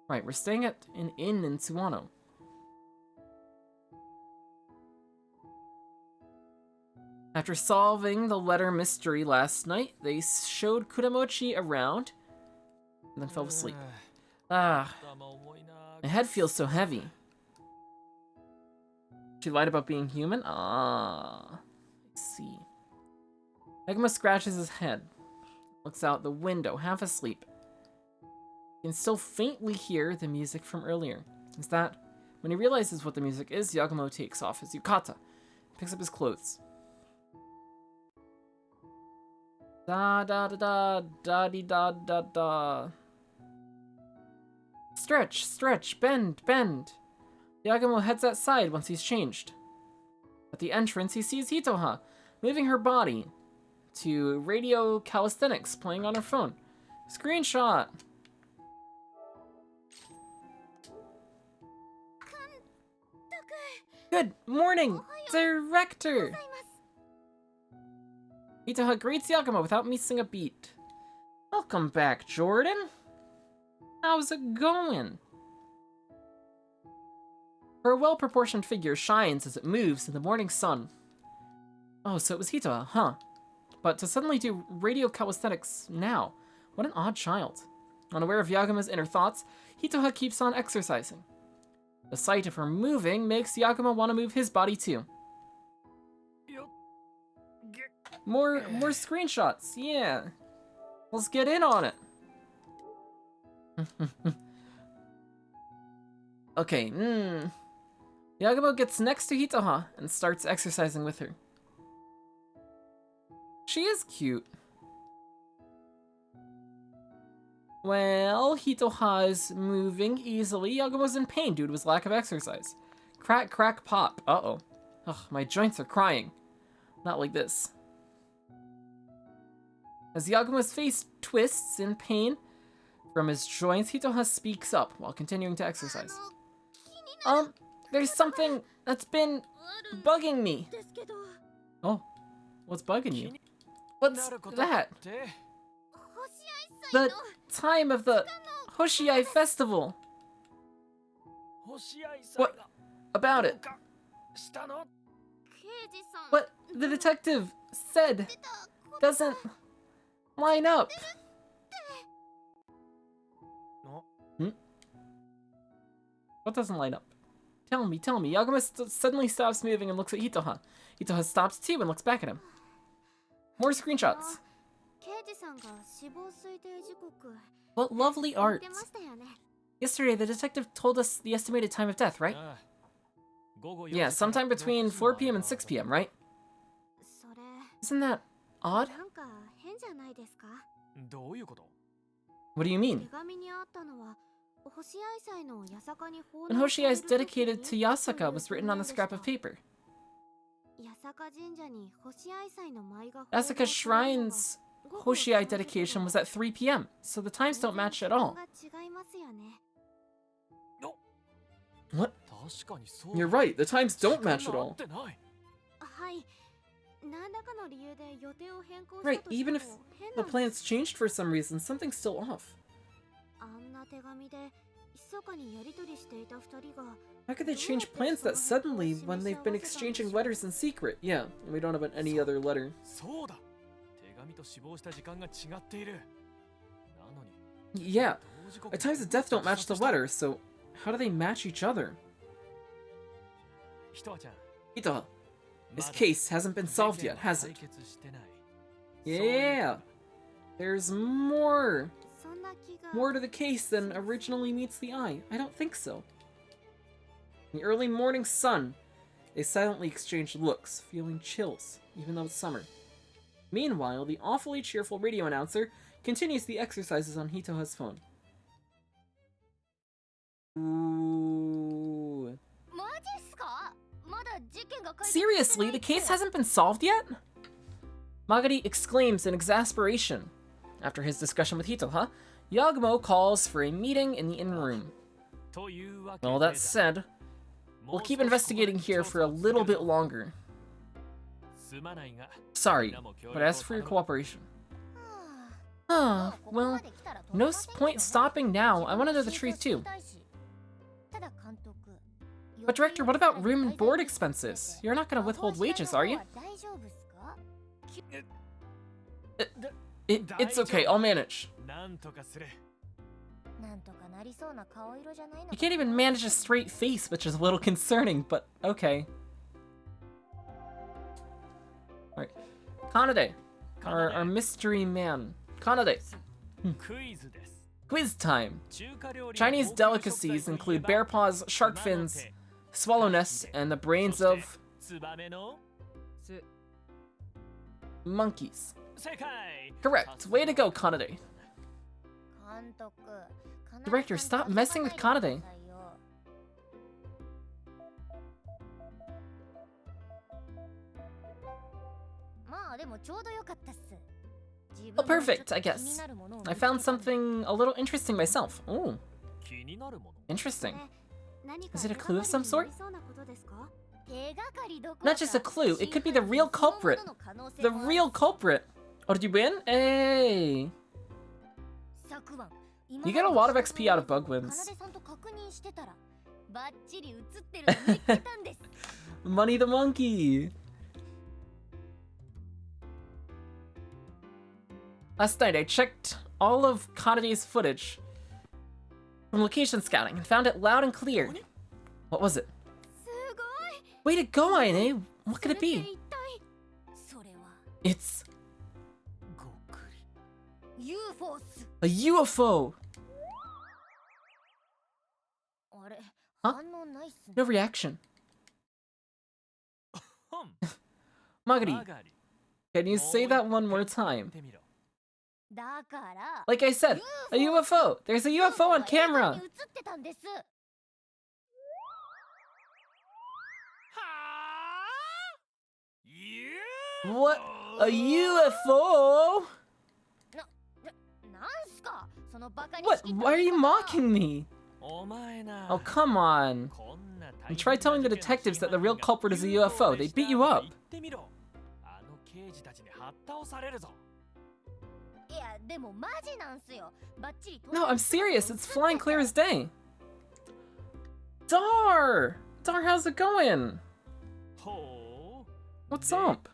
Right, we're staying at an inn in After solving the letter mystery last night, they showed Kuramochi around and then fell asleep. My head feels so heavy. She lied about being human? I see. Yagumo scratches his head, looks out the window, half asleep. You can still faintly hear the music from earlier. Is that... When he realizes what the music is, Yagumo takes off his yukata, picks up his clothes. Da da da da da dee da da da. Stretch, stretch, bend, bend. Yagumo heads outside once he's changed. At the entrance, he sees Hitoha, moving her body to radio calisthenics, playing on her phone. Screenshot! Good morning, Director! Hitoha greets Yagumo without missing a beat. Welcome back, Jordan. How's it going? Her well-proportioned figure shines as it moves in the morning sun. Oh, so it was Hitoha, huh? But to suddenly do radio calisthenics now, what an odd child. Unaware of Yagumo's inner thoughts, Hitoha keeps on exercising. The sight of her moving makes Yagumo want to move his body too. More screenshots, yeah. Let's get in on it. Okay, Yagumo gets next to Hitoha and starts exercising with her. She is cute. Well, Hitoha is moving easily. Yagumo's in pain due to his lack of exercise. Crack, crack, pop. Uh-oh. Ugh, my joints are crying. Not like this. As Yagumo's face twists in pain from his joints, Hitoha speaks up while continuing to exercise. There's something that's been bugging me. Oh, what's bugging you? What's that? The time of the Hoshiai festival. What about it? What the detective said doesn't line up. What doesn't line up? Tell me. Yagumo suddenly stops moving and looks at Hitoha. Hitoha stops too and looks back at him. More screenshots. What lovely art. Yesterday, the detective told us the estimated time of death, right? Yeah, sometime between 4 p.m. and 6 p.m., right? Isn't that odd? What do you mean? When Hoshiai is dedicated to Yasaka was written on the scrap of paper. Yasaka Shrine's Hoshiai dedication was at 3 p.m., so the times don't match at all. What? You're right, the times don't match at all. Right, even if the plans changed for some reason, something's still off. How could they change plans that suddenly when they've been exchanging letters in secret? Yeah, we don't have any other letter. Yeah, at times the death don't match the letter, so how do they match each other? Hitoha, this case hasn't been solved yet, has it? Yeah, there's more to the case than originally meets the eye. I don't think so. In the early morning sun, they silently exchange looks, feeling chills, even though it's summer. Meanwhile, the awfully cheerful radio announcer continues the exercises on Hitoha's phone. Ooh. Seriously, the case hasn't been solved yet? Magari exclaims in exasperation. After his discussion with Hitoha, Yagumo calls for a meeting in the inn room. Well, that said, we'll keep investigating here for a little bit longer. Sorry, but I ask for your cooperation. Well, no point stopping now. I want to know the truth too. But Director, what about room and board expenses? You're not going to withhold wages, are you? It's okay, I'll manage. You can't even manage a straight face, which is a little concerning, but okay. Alright. Kanade. Our mystery man. Kanade. Quiz time. Chinese delicacies include bear paws, shark fins, swallow nests, and the brains of monkeys. Correct. Way to go, Kanade. Director, stop messing with Kanade. Oh, perfect, I guess. I found something a little interesting myself. Oh. Interesting. Is it a clue of some sort? Not just a clue, it could be the real culprit. The real culprit. Oh, did you win? Hey. You get a lot of XP out of bug wins. Money the monkey. Last night, I checked all of Kanade's footage from location scouting and found it loud and clear. What was it? Way to go, Aine! What could it be? It's... a UFO! Huh? No reaction. Magari, can you say that one more time? Like I said, a UFO! There's a UFO on camera! What? A UFO? What? Why are you mocking me? Oh, come on. And try telling the detectives that the real culprit is a UFO. They beat you up. No, I'm serious. It's flying clear as day. Dar! Dar, how's it going? What's up?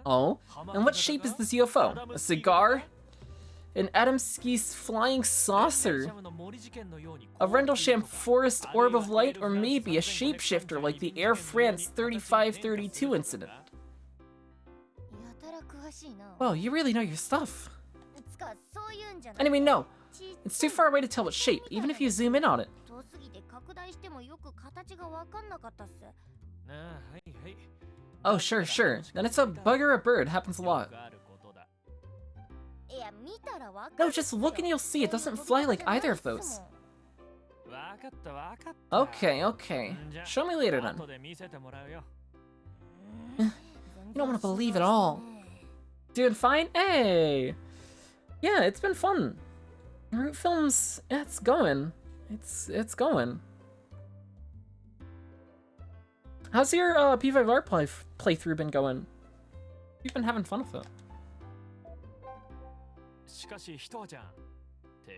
Oh, and what shape is this UFO? A cigar? An Adamski's flying saucer? A Rendlesham forest orb of light? Or maybe a shapeshifter like the Air France 3532 incident? Well, you really know your stuff. Anyway, no. It's too far away to tell what shape, even if you zoom in on it. Oh, sure. Then it's a bug or a bird. Happens a lot. No, just look and you'll see. It doesn't fly like either of those. Okay. Show me later then. You don't want to believe it all. Doing fine? Hey! Yeah, it's been fun. Root Films, it's going. It's going. How's your P5R playthrough been going? You've been having fun with it.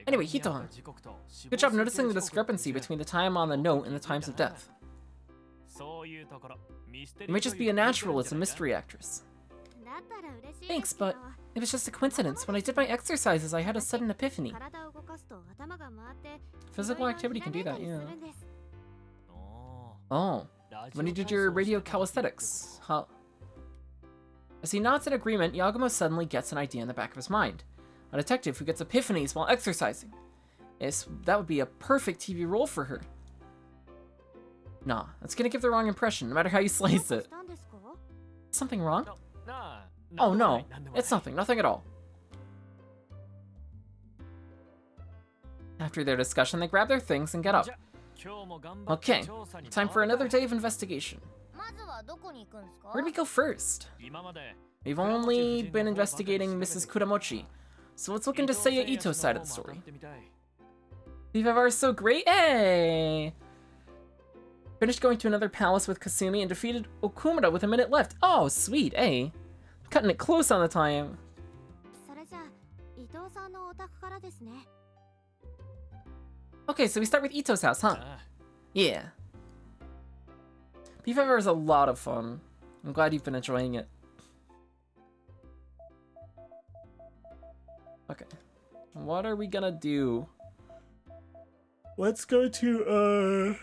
Anyway, Hito, good job noticing the discrepancy between the time on the note and the times of death. You may just be a natural as a mystery actress. Thanks, but it was just a coincidence. When I did my exercises, I had a sudden epiphany. Physical activity can do that, yeah. Oh, when you did your radio calisthenics, huh? As he nods in agreement, Yagumo suddenly gets an idea in the back of his mind. A detective who gets epiphanies while exercising. That would be a perfect TV role for her. Nah, that's gonna give the wrong impression, no matter how you slice it. Something wrong? Oh no, it's nothing at all. After their discussion, they grab their things and get up. Okay, time for another day of investigation. Where do we go first? We've only been investigating Mrs. Kuramochi, so let's look into Seiya Ito's side of the story. P5R is so great, hey! Finished going to another palace with Kasumi and defeated Okumura with a minute left. Oh, sweet, eh? Cutting it close on the time. Okay, so we start with Ito's house, huh? Yeah. P5R is a lot of fun. I'm glad you've been enjoying it. Okay. What are we gonna do? Let's go to, oh,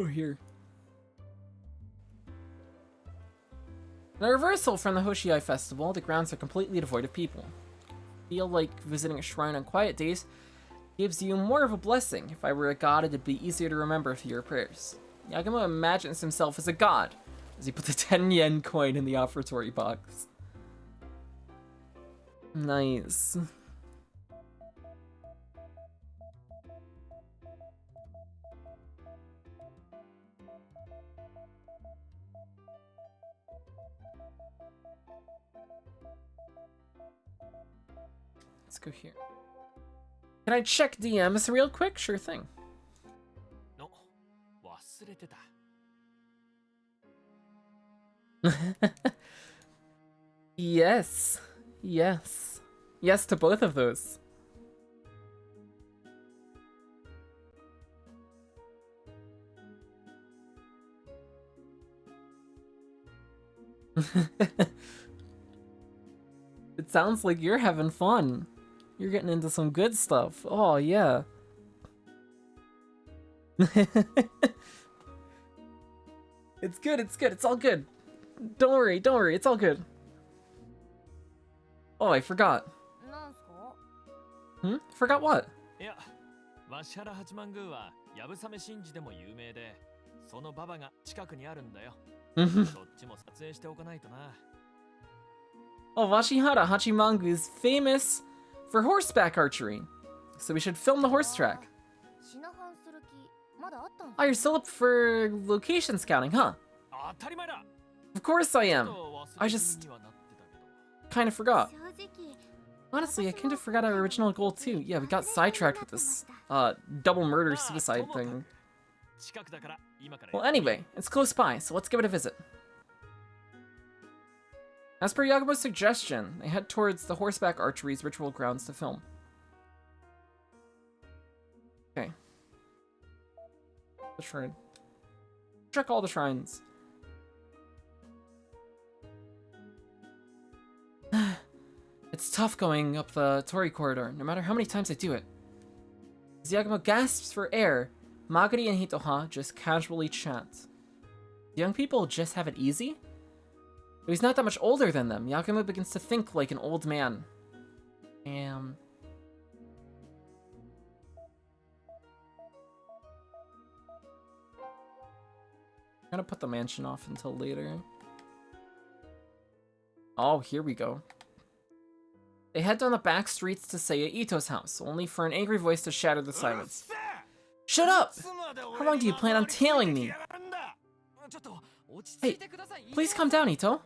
here. In a reversal from the Hoshiai Festival, the grounds are completely devoid of people. Feel like visiting a shrine on quiet days gives you more of a blessing. If I were a god, it'd be easier to remember through your prayers. Yagumo imagines himself as a god as he puts a 10 yen coin in the offertory box. Nice. Let's go here. Can I check DMs real quick? Sure thing. No. Yes. Yes. Yes to both of those. It sounds like you're having fun. You're getting into some good stuff. Oh, yeah. It's good, it's good, it's all good. Don't worry, it's all good. Oh, I forgot. Forgot what? Yeah. ワシハラ八幡宮はやぶさめ神事でも有名で、その馬場が近くにあるんだよ。どっちも撮影しておかないとな。Oh, Washihara Hachimangu is famous for horseback archery, so we should film the horse track. Oh, you're still up for location scouting, huh? Of course I am. I just kind of forgot. Honestly, I kind of forgot our original goal too. Yeah, we got sidetracked with this double murder suicide thing. Well, anyway, it's close by, so let's give it a visit. As per Yagumo's suggestion, they head towards the horseback archery's ritual grounds to film. Okay. The shrine. Check all the shrines. It's tough going up the Tori corridor, no matter how many times I do it. As Yagumo gasps for air, Magari and Hitoha just casually chat. The young people just have it easy? But he's not that much older than them. Yagumo begins to think like an old man. I'm gonna put the mansion off until later. Oh, here we go. They head down the back streets to Seiya Ito's house, only for an angry voice to shatter the silence. Shut up! How long do you plan on tailing me? Hey, please calm down, Ito.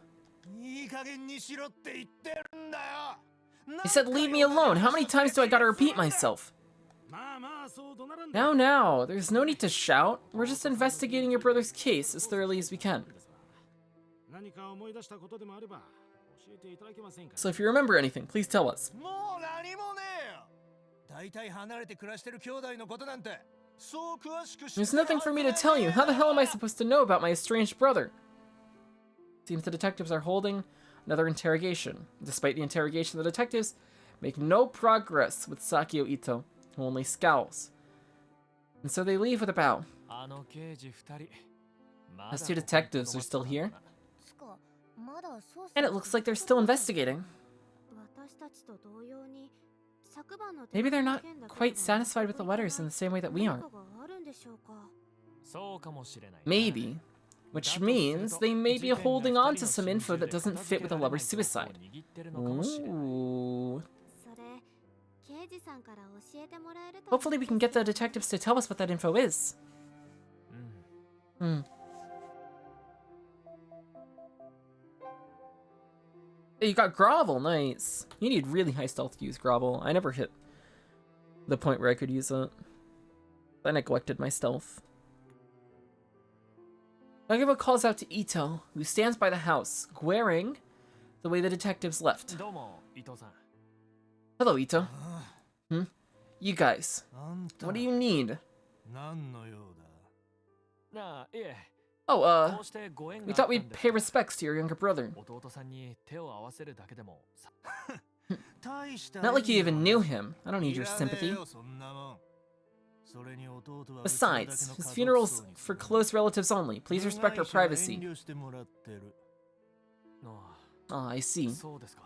I said leave me alone. How many times do I gotta repeat myself? Now, there's no need to shout. We're just investigating your brother's case as thoroughly as we can. So if you remember anything, please tell us. There's nothing for me to tell you. How the hell am I supposed to know about my estranged brother? Seems the detectives are holding another interrogation. Despite the interrogation, the detectives make no progress with Sakio Ito, who only scowls. And so they leave with a bow. Those two detectives are still here. And it looks like they're still investigating. Maybe they're not quite satisfied with the letters in the same way that we aren't. Maybe. Which means they may be holding on to some info that doesn't fit with the lover's suicide. Ooh. Hopefully we can get the detectives to tell us what that info is. Hey, you got grovel, nice. You need really high stealth to use grovel. I never hit the point where I could use it. I neglected my stealth. Yagumo calls out to Ito, who stands by the house, glaring the way the detectives left. Hello, Ito. You guys, what do you need? Oh, こうしてご縁 we があ thought ったん we'd です pay から respects to your younger brother. 弟さんに手を合わせるだけでもさ Not like you even knew him. I don't need your sympathy. Besides, his funeral's for close relatives only. Please respect our privacy. あ Ah, I see. あそうですか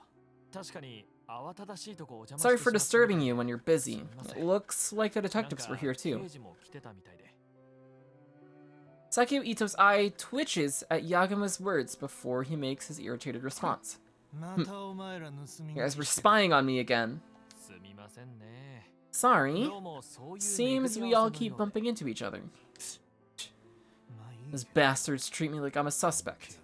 確かに慌ただしいとこお邪魔 Sorry して for しまったの disturbing で you when you're busy. すみませ It ん looks like the なん detectives か were here too. 刑事も来てたみたいで Sakio Ito's eye twitches at Yagumo's words before he makes his irritated response. You guys were spying on me again. すみませんね Sorry. どうもそういう Seems 巡 we り合 all わせの keep ようで bumping into each other. Those bastards treat me like I'm a suspect.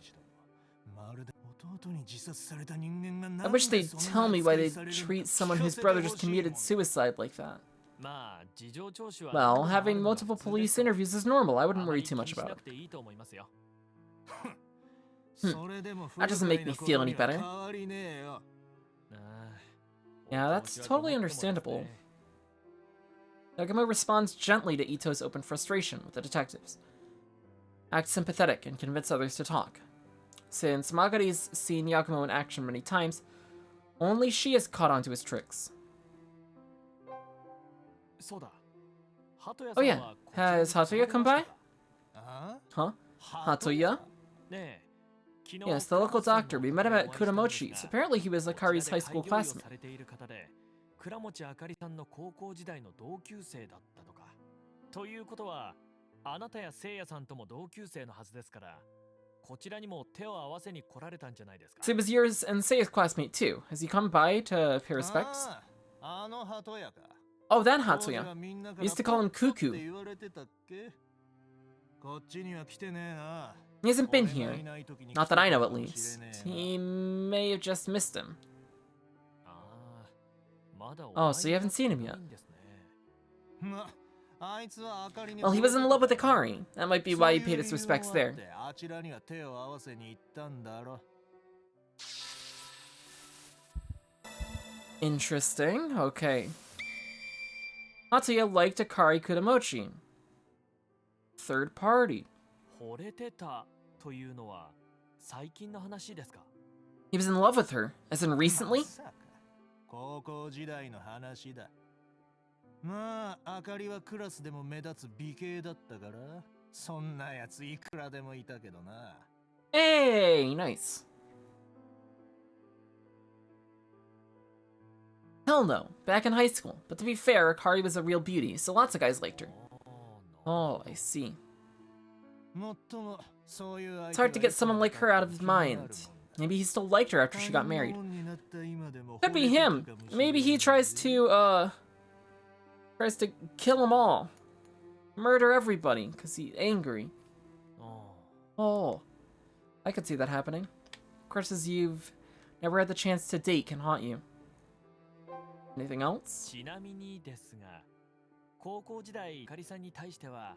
I wish they'd tell me why they treat someone whose brother just committed suicide like that. まあ事情聴取は Well, having multiple police interviews is normal. I wouldn't worry too much 気にしな about く it. ていいと思いますよ That doesn't make me feel any better. ああ Yeah, that's totally understandable. Yagumo responds gently to Ito's open frustration with the detectives. Act sympathetic and convince others to talk. Since Magari's seen Yagumo in action many times, only she has caught on to his tricks. そうだ Oh yeah, has Hatoya come by? Huh? Hatoya? ねえ Yes, the local doctor. We met him at Kuramochi's. Apparently he was Akari's high school classmate. 倉持あかりさんの高校時代の同級生だったとかということはあなたやせいやさんとも同級生のはずですからこちらにも手を合わせに来られたんじゃないですか So he was yours and Seiya's classmate too. Has he come by to pay respects? Oh, that Hatoya. We used to call him Cuckoo. He hasn't been here. Not that I know, at least. He may have just missed him. ああまだ Oh, so you haven't seen him yet. いいんですね Well, he was in love with Akari. That might be why he paid his respects there. Interesting. Okay. Hatoya liked Akari Kuramochi. Third party. 惚れてたというのは最近の話ですか He was in love with her, as in recently? 高校時代の話だ。まあ、あかりはクラスでも目立つ美形だったから、そんなやついくらでもいたけどな。Hey, nice. Hell no, back in high school. But to be fair, Akari was a real beauty, so lots of guys liked her. Oh, I see. It's hard to get someone like her out of his mind. Maybe he still liked her after she got married. Could be him. Maybe he tries to kill them all. Murder everybody, because he's angry. Oh. I could see that happening. Crushes you've never had the chance to date can haunt you. Anything else? ちなみにですが高校時代かりさんに対しては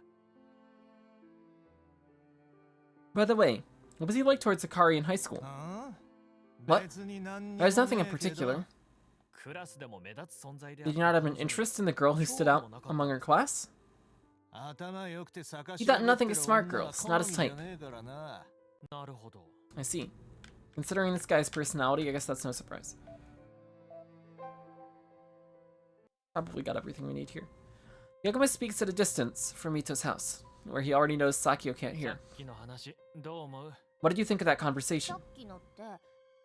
By the way, what was he like towards Akari in high school? What? There's nothing in particular. クラスでも目立つ存在で Did you not have an interest in the girl who stood out among her class? He thought nothing of smart girls, not his type. なるほど I see. Considering this guy's personality, I guess that's no surprise. Probably got everything we need here. Yagumo speaks at a distance from Mito's house, where he already knows Sakio can't さ hear. っきの話どう思う What did you think of that conversation? さっきのって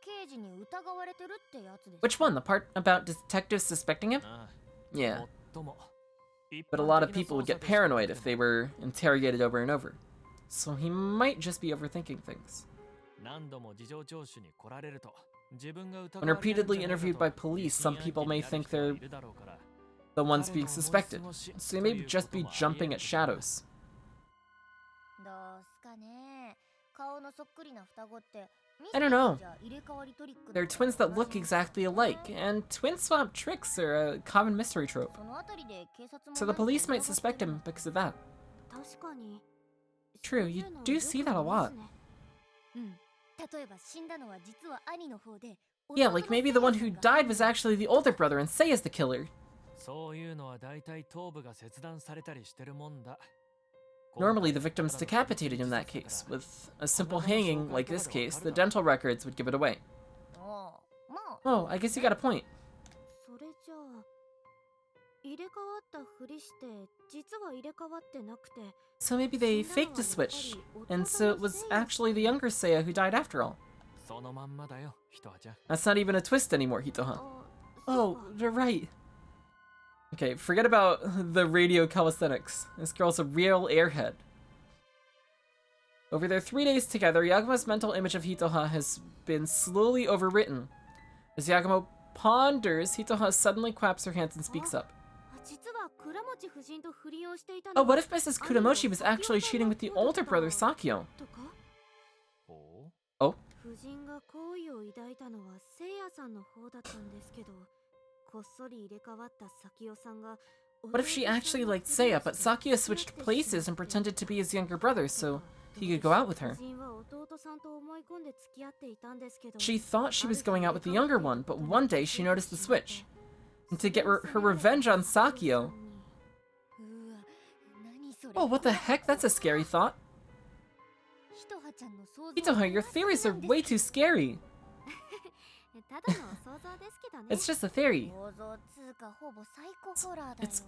刑事に疑われてるってやつです Which one? The part about detectives suspecting him? あ Yeah, もっとも but a lot of people would get paranoid if they were interrogated over and over. So he might just be overthinking things. 何度も事情聴取に来られると自分が疑 When われてるん repeatedly じゃないか interviewed と by police, some 疑心 people 暗鬼 may になる think 人が they're いるだろうから the ones being suspected, so they may just be jumping at shadows. どうすかね顔のそっくりな双子って I don't know. じゃ入れ替わりトリック They're twins that look exactly alike, and twin swap tricks are a common mystery trope. そのあたりで警察も So the police might suspect him because of that. 確かに True, you do see that a lot. うん例えば死んだのは実は兄の方で Yeah, like maybe the one who died was actually the older brother and Seiya's the killer. そういうのは大体頭部が切断されたりしてるもんだ Normally, the victim's decapitated in that case. With a simple hanging, like this case, the dental records would give it away. ああ、まあ、 Oh, I guess you got a point. それじゃあ入れ替わったふりして実は入れ替わってなくて So maybe they faked a switch, and so it was actually the younger Seiya who died after all. そのまんまだよ、ひとはちゃん。 That's not even a twist anymore, Hitoha. あ Oh, you're right. Okay, forget about the radio calisthenics. This girl's a real airhead. Over their 3 days together, Yagumo's mental image of Hitoha has been slowly overwritten. As Yagumo ponders, Hitoha suddenly claps her hands and speaks up. 実は倉持夫人と不倫をしていた Oh, の what if Mrs. Kuramochi was actually cheating with the older brother Sakio? とか ほ Oh, 夫人が好意を抱いたのはせいやさんの方だったんですけどこっそり入れ替わった咲代さんが what if she actually liked Seiya, but Sakio switched places and pretended to be his younger brother so he could go out with her? 夫人は弟さんと思い込んで付き合っていたんですけど She thought she was going out with the younger one, but one day she noticed the switch. And to get her revenge on Sakio... うわ、何それ。 Oh, what the heck? That's a scary thought. ひとはちゃんの想像。 Hitoha, your theories are way too scary. ただの想像ですけどね It's just a theory. 想像つうかほぼサイコホラーだよ。 It's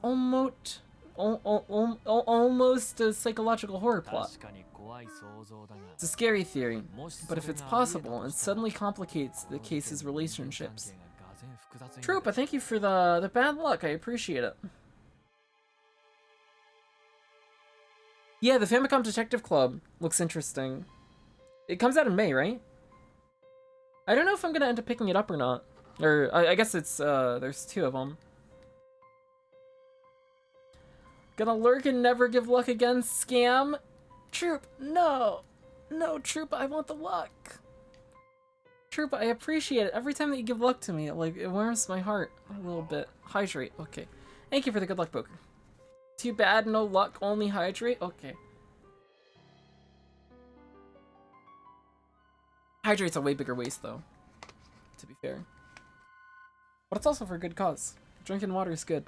almost a psychological horror う。 plot. 確かに怖い想像だが。 It's a scary theory, もし but if それ it's があり得た possible, と it したら suddenly complicates the この case's 人間関係 relationships. ががぜん複雑になる Troopa, thank you for the bad luck. I appreciate it. Yeah, the Famicom Detective Club looks interesting. It comes out in May, right? I don't know if I'm gonna end up picking it up or not. Or, I guess it's, there's 2 of them. Gonna lurk and never give luck again, scam? Troop, no! No, Troop, I want the luck! Troop, I appreciate it. Every time that you give luck to me, it warms my heart a little bit. Hydrate, okay. Thank you for the good luck, Poker. Too bad, no luck, only hydrate? Okay. Hydrate's a way bigger waste, though, to be fair. But it's also for a good cause. Drinking water is good.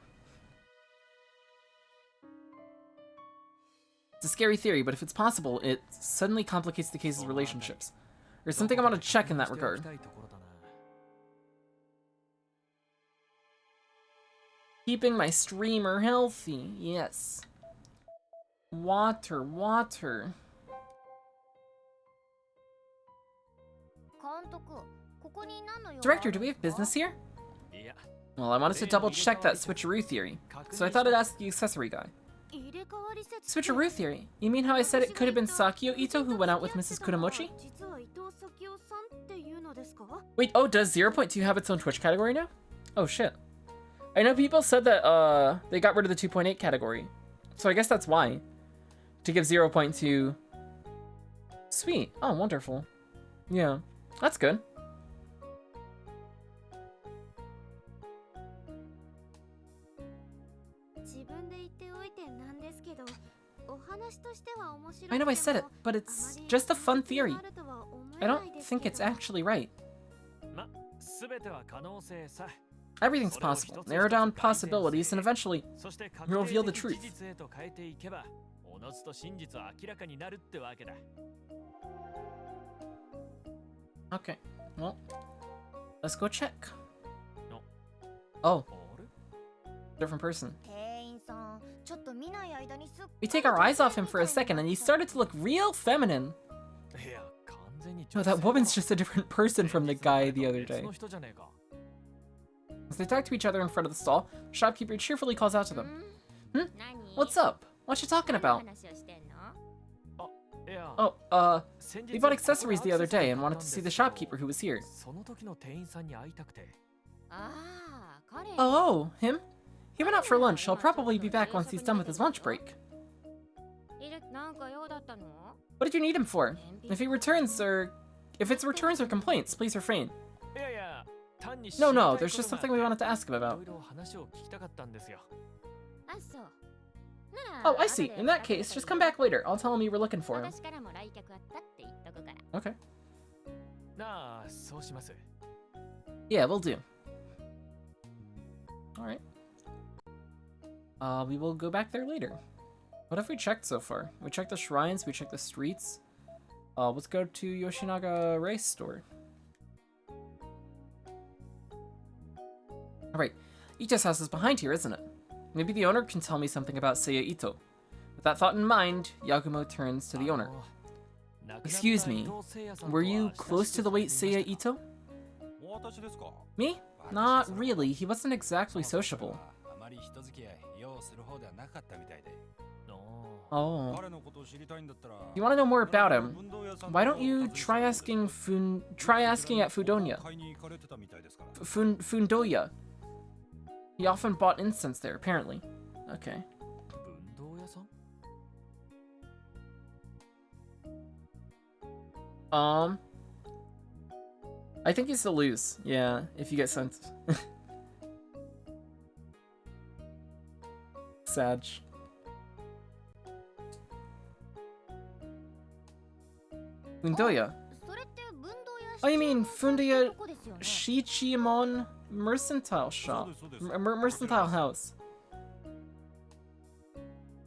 It's a scary theory, but if it's possible, it suddenly complicates the case's relationships. There's something I want to check in that regard. Keeping my streamer healthy, yes. Water, water. 監督、ここに何の用があるんですか？ Director, do we have business here? いや、 Well, I wanted to double check that switcheroo theory, so I thought I'd ask the accessory guy. 入れ替わり説 Switcheroo theory? You mean how I said it could have been Sakio Ito who went out with Mrs. Kuramochi? 実は伊藤咲代さんっていうのですか Wait, oh, does 0.2 have its own Twitch category now? Oh, shit. I know people said that, they got rid of the 2.8 category, so I guess that's why. To give 0.2... Sweet. Oh, wonderful. Yeah, that's good. 自分で言っておいてなんですけどお話としては面白い I know I said it, but it's just a fun theory. I don't think it's actually right. ま、全ては可能性さ。 Everything's possible. Narrow down possibilities and eventually そして reveal the truth. 事実へと変えていけば、おのずと真実は明らかになるってわけだ。 Okay, well, let's go check. No. Oh, あれ？ different person. 店員さん、ちょっと見ない間にすっ We take our eyes off him for a second and he started to look real feminine. いや、完全に No, that woman's just a different person from the guy the other day. 別の人じゃねえか。 As they talk to each other in front of the stall, the shopkeeper cheerfully calls out to them. Hmm? 何 What's up? What you talking 何の about? 話をしてんの？いや、 Oh, 先 we 日 bought accessories the other day and wanted to see the shopkeeper who was here. その時の店員さんに会いたくて。ああ、彼。 Oh, him? He went out for lunch. He'll probably be back once he's done with his lunch break. なんか用だったの？ What did you need him for? If it's returns or complaints, please refrain. いやいや、単に No, no, 知りたい there's こと just が something we wanted to ask him いろ about. いろ話を聞きたかったんですよ。あ、そう。なら Oh, I see. In that case, just come back later. I'll tell him you were looking for him. 私からも来客あったって言っとくから。 Okay. なあ、そうします。 Yeah, we'll do. Alright. We will go back there later. What have we checked so far? We checked the shrines, we checked the streets. Let's go to Yoshinaga Rice Store. Alright, Ito's house is behind here, isn't it? Maybe the owner can tell me something about Seiya Ito. With that thought in mind, Yagumo turns to the owner. Excuse me, were you close to the late Seiya Ito? Me? Not really, he wasn't exactly sociable. Oh. You want to know more about him? Why don't you try asking at Fudonya? Fundoya. He often bought incense there, apparently. Okay. I think you still lose. Yeah, if you get sent. Sag. Fundoya. Oh, you mean Fundoya Shichimon Mercantile Shop? Mercantile House.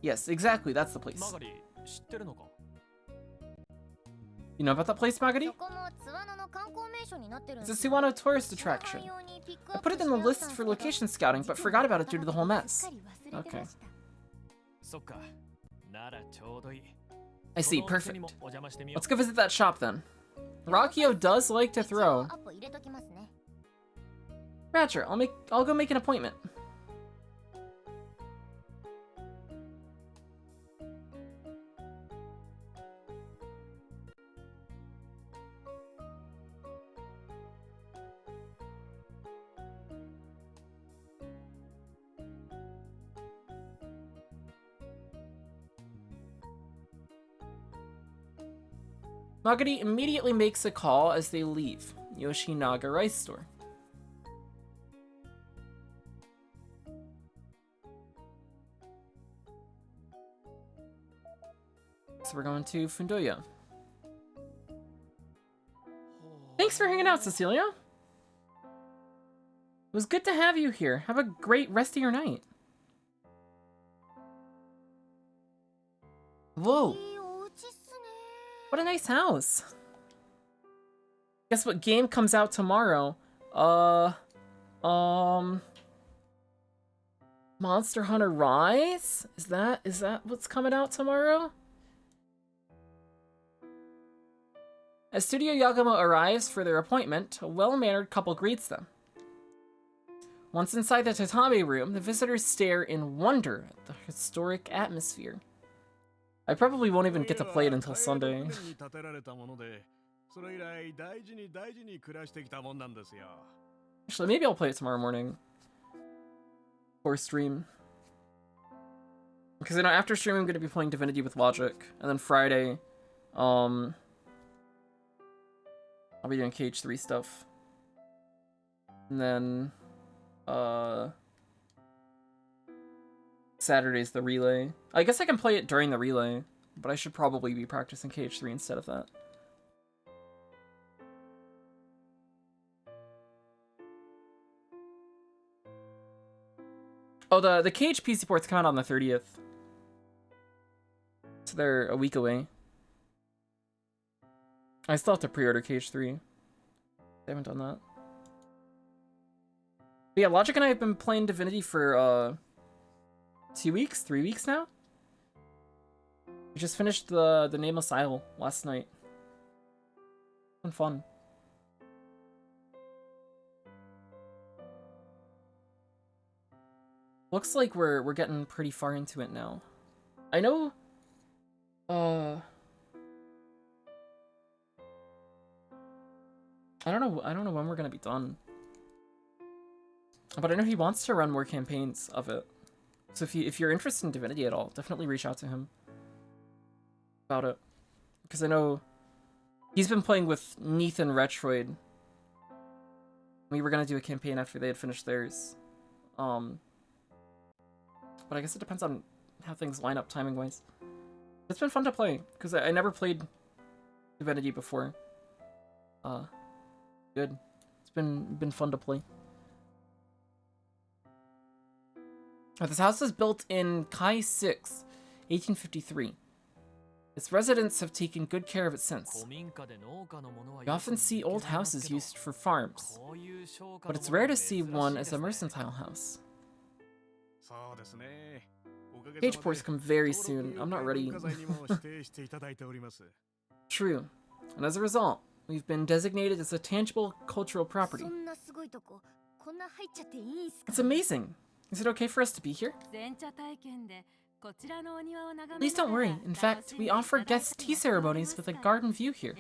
Yes, exactly, that's the place. You know about that place, Magari? It's a Suwano tourist attraction. I put it in the list for location scouting, but forgot about it due to the whole mess. Okay. I see, perfect. Let's go visit that shop then. Rakio does like to throw. Roger, I'll go make an appointment. Magari immediately makes a call as they leave Yoshinaga Rice Store. So we're going to Fundoya. Thanks for hanging out, Cecilia. It was good to have you here. Have a great rest of your night. Whoa. What a nice house. Guess what game comes out tomorrow? Monster Hunter Rise? Is that what's coming out tomorrow? As Studio Yagumo arrives for their appointment, a well-mannered couple greets them. Once inside the tatami room, the visitors stare in wonder at the historic atmosphere. I probably won't even get to play it until Sunday. Actually, maybe I'll play it tomorrow morning. Or stream. Because, you know, after stream I'm going to be playing Divinity with Logic. And then Friday, I'll be doing KH3 stuff. And then, Saturday's the relay. I guess I can play it during the relay, but I should probably be practicing KH3 instead of that. Oh, the KH PC port's coming out on the 30th. So they're a week away. I still have to pre-order KH3. I haven't done that. But yeah, Logic and I have been playing Divinity for, 3 weeks now? We just finished the Nameless Isle last night. It's been fun. Looks like we're getting pretty far into it now. I know I don't know when we're gonna be done. But I know he wants to run more campaigns of it. So if you're interested in Divinity at all, definitely reach out to him about it. Because I know he's been playing with Neath and Retroid. We were gonna do a campaign after they had finished theirs. But I guess it depends on how things line up timing-wise. It's been fun to play, because I never played Divinity before. Good. It's been fun to play. This house is built in Kai 6. 1853. Its residents have taken good care of it since. You often see old houses used for farms, but it's rare to see one as a mercantile house. Cage ports come very soon. I'm not ready. True. And as a result, we've been designated as a tangible cultural property. It's amazing. Is it okay for us to be here? Please don't worry. In fact, we offer guest tea ceremonies with a garden view here.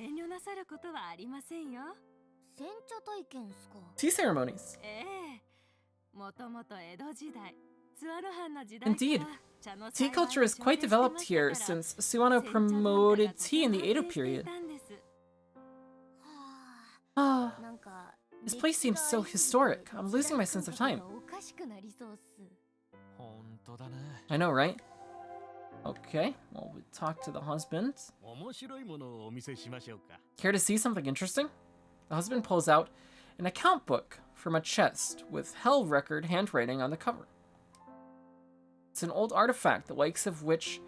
Tea ceremonies. Indeed. Tea culture is quite developed here since Suwano promoted tea in the Edo period. Ah, this place seems so historic. I'm losing my sense of time. I know, right? Okay, well, we talk to the husband. Care to see something interesting? The husband pulls out an account book from a chest with Hell Record handwriting on the cover. It's an old artifact, the likes of which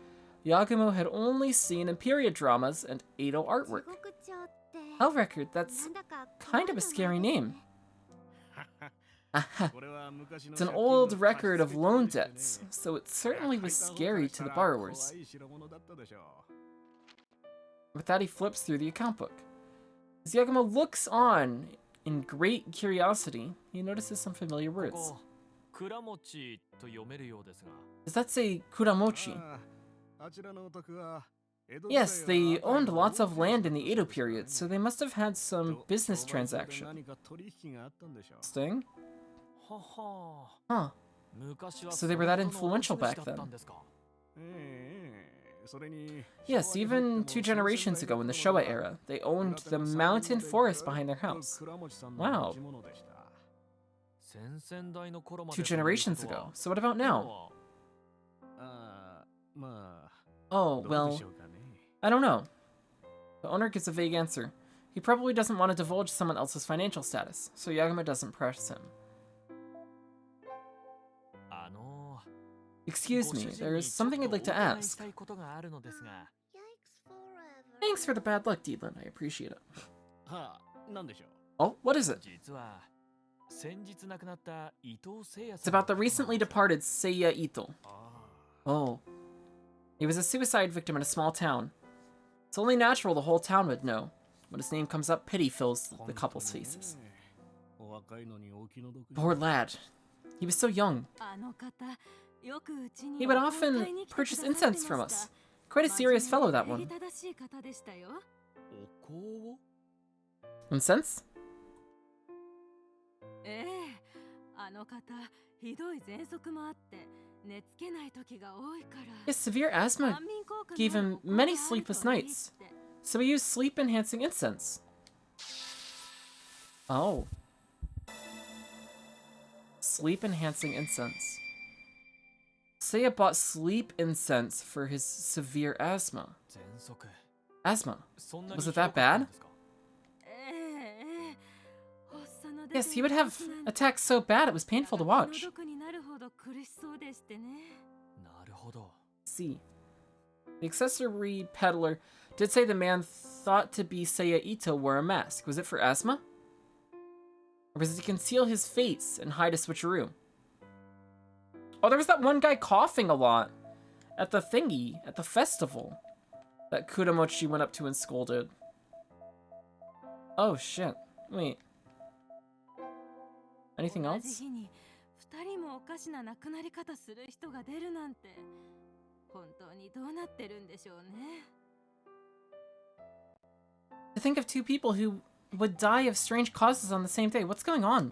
Yagumo had only seen in period dramas and Edo artwork. Hell Record, that's kind of a scary name. It's an old record of loan debts, so it certainly was scary to the borrowers. With that, he flips through the account book. As Yagumo looks on in great curiosity, he notices some familiar words. Does that say Kuramochi? Yes, they owned lots of land in the Edo period, so they must have had some business transaction. Interesting. Huh. So they were that influential back then. Yes, even 2 generations ago in the Showa era, they owned the mountain forest behind their house. Wow. 2 generations ago. So what about now? Oh, well, I don't know. The owner gives a vague answer. He probably doesn't want to divulge someone else's financial status, so Yagumo doesn't press him. Excuse me, there is something I'd like to ask. Thanks for the bad luck, Deedlin. I appreciate it. Oh, what is it? It's about the recently departed Seiya Ito. Oh. He was a suicide victim in a small town. It's only natural the whole town would know. When his name comes up, pity fills the couple's faces. Poor lad. He was so young. He would often purchase incense from us. Quite a serious fellow, that one. Incense? His severe asthma gave him many sleepless nights, so he used sleep-enhancing incense. Oh. Sleep-enhancing incense. Seiya bought sleep incense for his severe asthma. Asthma? Was it that bad? Yes, he would have attacks so bad it was painful to watch. See. The accessory peddler did say the man thought to be Seiya Ito wore a mask. Was it for asthma? Or was it to conceal his face and hide a switcheroo? Oh, there was that one guy coughing a lot at the thingy, at the festival, that Kuramochi went up to and scolded. Oh, shit. Wait. Anything else? To think of 2 people who would die of strange causes on the same day. What's going on?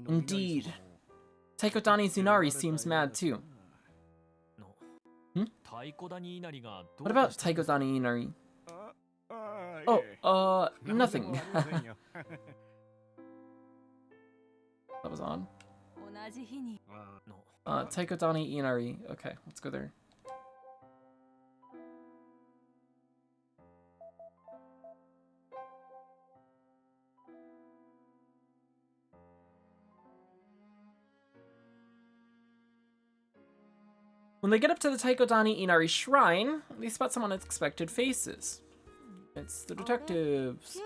Indeed. Taikodani Zunari seems mad too. Hmm? What about Taikodani Inari? Oh, nothing. That was on. Taikodani Inari. Okay, let's go there. When they get up to the Taikodani Inari Shrine, they spot some unexpected faces. It's the detectives.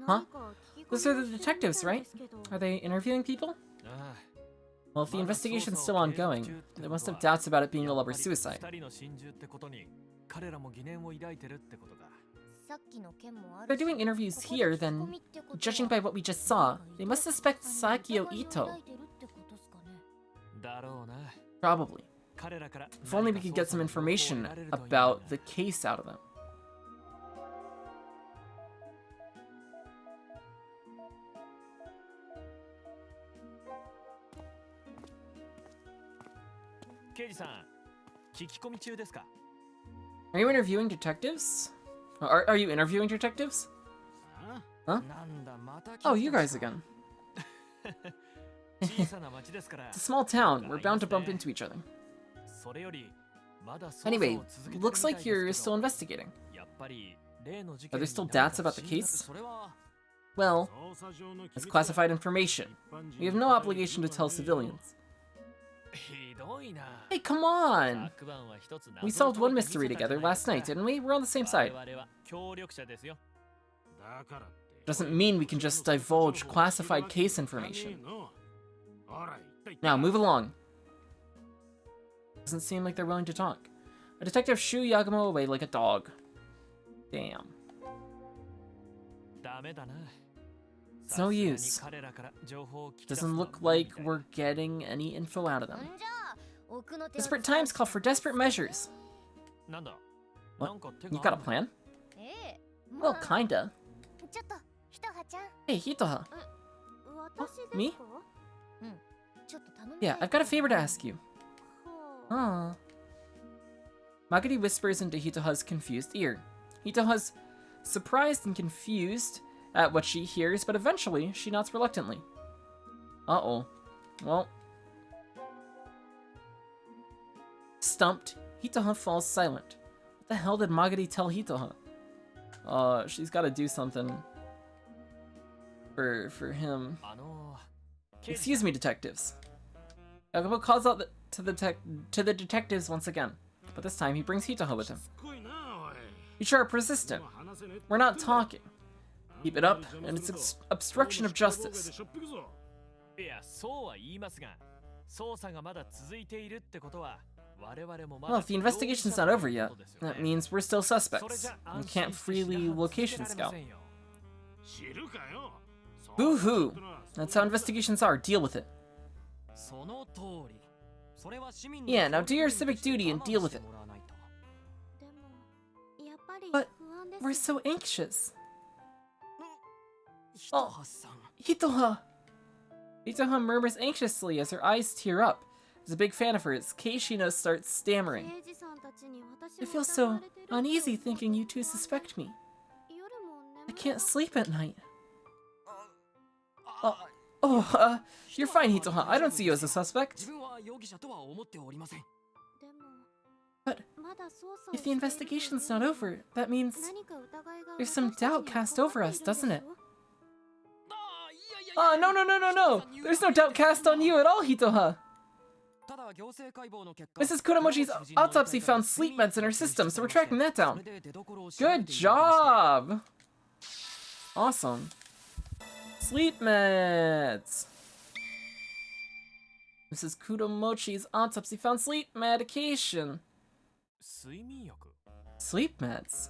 Huh? Those are the detectives, right? Are they interviewing people? Well, if the investigation's still ongoing, they must have doubts about it being a lover's suicide. If they're doing interviews here, then, judging by what we just saw, they must suspect Sakio Ito. Probably. If only we could get some information about the case out of them. Are you interviewing detectives? Are you interviewing detectives? Huh? Oh, you guys again. It's a small town. We're bound to bump into each other. Anyway, looks like you're still investigating. Are there still doubts about the case? Well, it's classified information. We have no obligation to tell civilians. Hey, come on! We solved one mystery together last night, didn't we? We're on the same side. Doesn't mean we can just divulge classified case information. Now, move along. Doesn't seem like they're willing to talk. A detective shoo Yagumo away like a dog. Damn. It's no use. Doesn't look like we're getting any info out of them. Desperate times call for desperate measures. What? You got a plan? Well, kinda. Hey, Hitoha. Oh, me? Yeah, I've got a favor to ask you. Aww. Magari whispers into Hitoha's confused ear. Hitoha's surprised and confused at what she hears, but eventually she nods reluctantly. Uh-oh. Well. Stumped, Hitoha falls silent. What the hell did Magari tell Hitoha? She's gotta do something for him. Excuse me, detectives. Yagumo calls out to the detectives once again, but this time he brings Hitoha with him. You sure are persistent. We're not talking. Keep it up, and it's obstruction of justice. Well, if the investigation's not over yet, that means we're still suspects. We can't freely location scout. Boo-hoo! That's how investigations are. Deal with it. Yeah, now do your civic duty and deal with it. But we're so anxious. Oh, Hitoha! Hitoha murmurs anxiously as her eyes tear up. As a big fan of hers, Keishino starts stammering. I feel so uneasy thinking you two suspect me. I can't sleep at night. You're fine, Hitoha. I don't see you as a suspect. But if the investigation's not over, that means there's some doubt cast over us, doesn't it? Oh, no. There's no doubt cast on you at all, Hitoha. Mrs. Kuramochi's autopsy found sleep meds in her system, so we're tracking that down. Good job! Awesome. Sleep meds! Mrs. Kuramochi's autopsy found sleep medication. Sleep meds?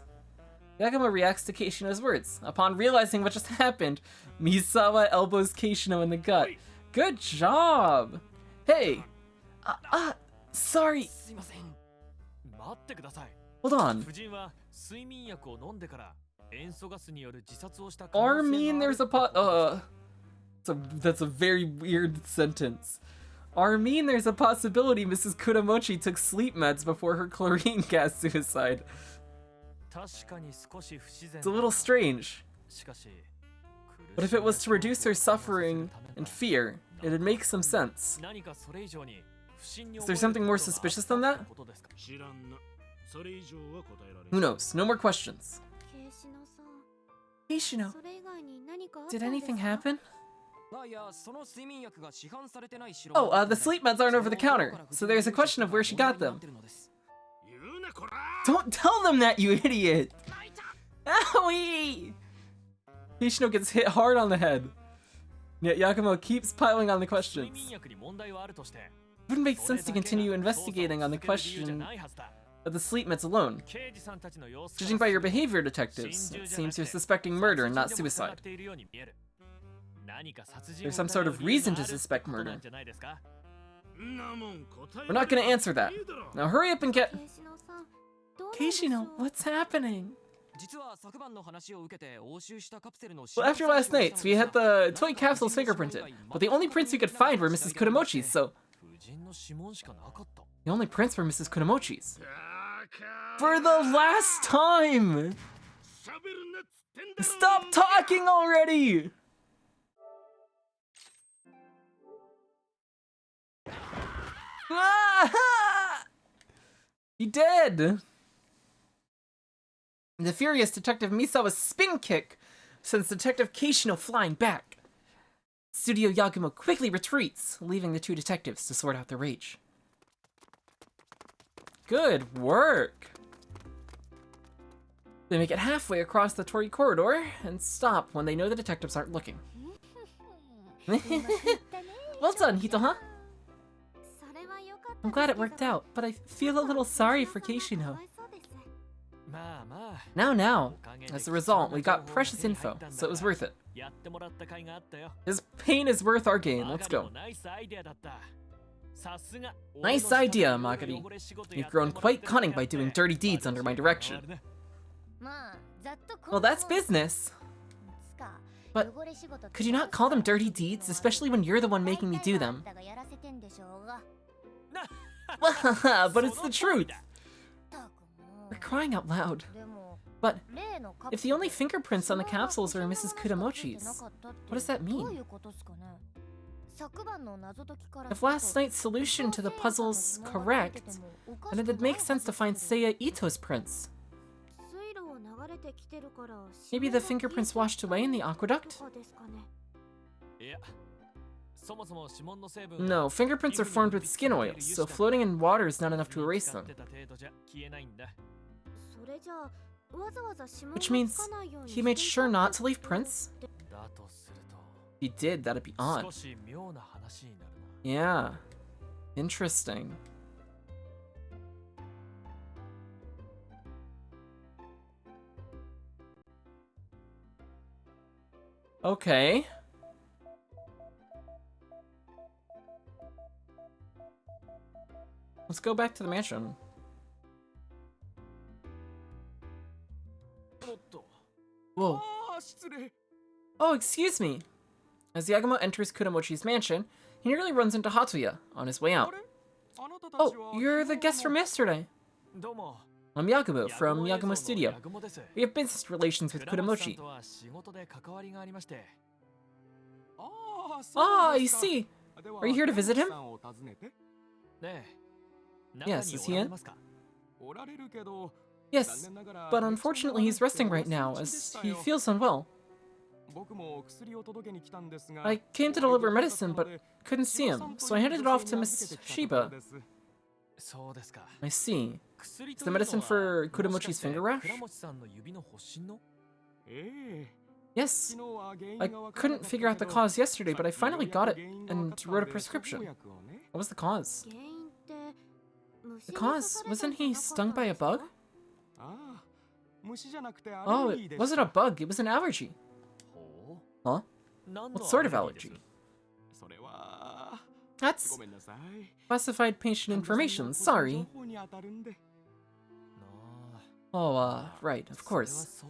Yagumo reacts to Keishino's words. Upon realizing what just happened, Misawa elbows Keishino in the gut. Good job! Hey! Sorry! Hold on. Armin, there's a that's a very weird sentence. Armin, there's a possibility Mrs. Kuramochi took sleep meds before her chlorine gas suicide. It's a little strange. But if it was to reduce her suffering and fear, it'd make some sense. Is there something more suspicious than that? Who knows? No more questions. Keishino, did anything happen? Oh, the sleep meds aren't over the counter, so there's a question of where she got them. Don't tell them that, you idiot! Owie! Hishino gets hit hard on the head. Yet Yagumo keeps piling on the questions. It wouldn't make sense to continue investigating on the question of the sleep meds alone. Judging by your behavior, detectives, it seems you're suspecting murder and not suicide. There's some sort of reason to suspect murder. We're not gonna answer that. Now hurry up and get... Keishino, what's happening? Well, after last night, we had the toy capsules fingerprinted, but the only prints we could find were Mrs. Kudamochi's, so... The only prints were Mrs. Kudamochi's. For the last time! Stop talking already! Ah! He did! The furious Detective Misawa's spin kick sends Detective Keishino flying back. Studio Yagumo quickly retreats, leaving the two detectives to sort out their rage. Good work! They make it halfway across the torii corridor and stop when they know the detectives aren't looking. Well done, Hitoha! I'm glad it worked out, but I feel a little sorry for Keishino. Now. As a result, we got precious info, so it was worth it. His pain is worth our gain. Let's go. Nice idea, Magari. You've grown quite cunning by doing dirty deeds under my direction. Well, that's business. But could you not call them dirty deeds, especially when you're the one making me do them? But it's the truth. We're crying out loud. But if the only fingerprints on the capsules are Mrs. Kudamochi's, what does that mean? If last night's solution to the puzzle's correct, then it would make sense to find Seiya Ito's prints. Maybe the fingerprints washed away in the aqueduct? No, fingerprints are formed with skin oils, so floating in water is not enough to erase them. Which means he made sure not to leave prints? If he did, that'd be odd. Yeah. Interesting. Okay. Let's go back to the mansion. Whoa. Oh, excuse me. As Yagumo enters Kudamochi's mansion, he nearly runs into Hatoya on his way out. Oh, you're the guest from yesterday. I'm Yagumo from Yagumo Studio. We have business relations with Kudamochi. Ah, I see. Are you here to visit him? Yes, is he in? Yes, but unfortunately he's resting right now, as he feels unwell. I came to deliver medicine, but couldn't see him, so I handed it off to Miss Shiba. I see. Is the medicine for Kudamochi's finger rash? Yes. I couldn't figure out the cause yesterday, but I finally got it and wrote a prescription. What was the cause? The cause? Wasn't he stung by a bug? Oh, it wasn't a bug, it was an allergy. Huh? What sort of allergy? That's classified patient information, sorry. Oh, right, of course.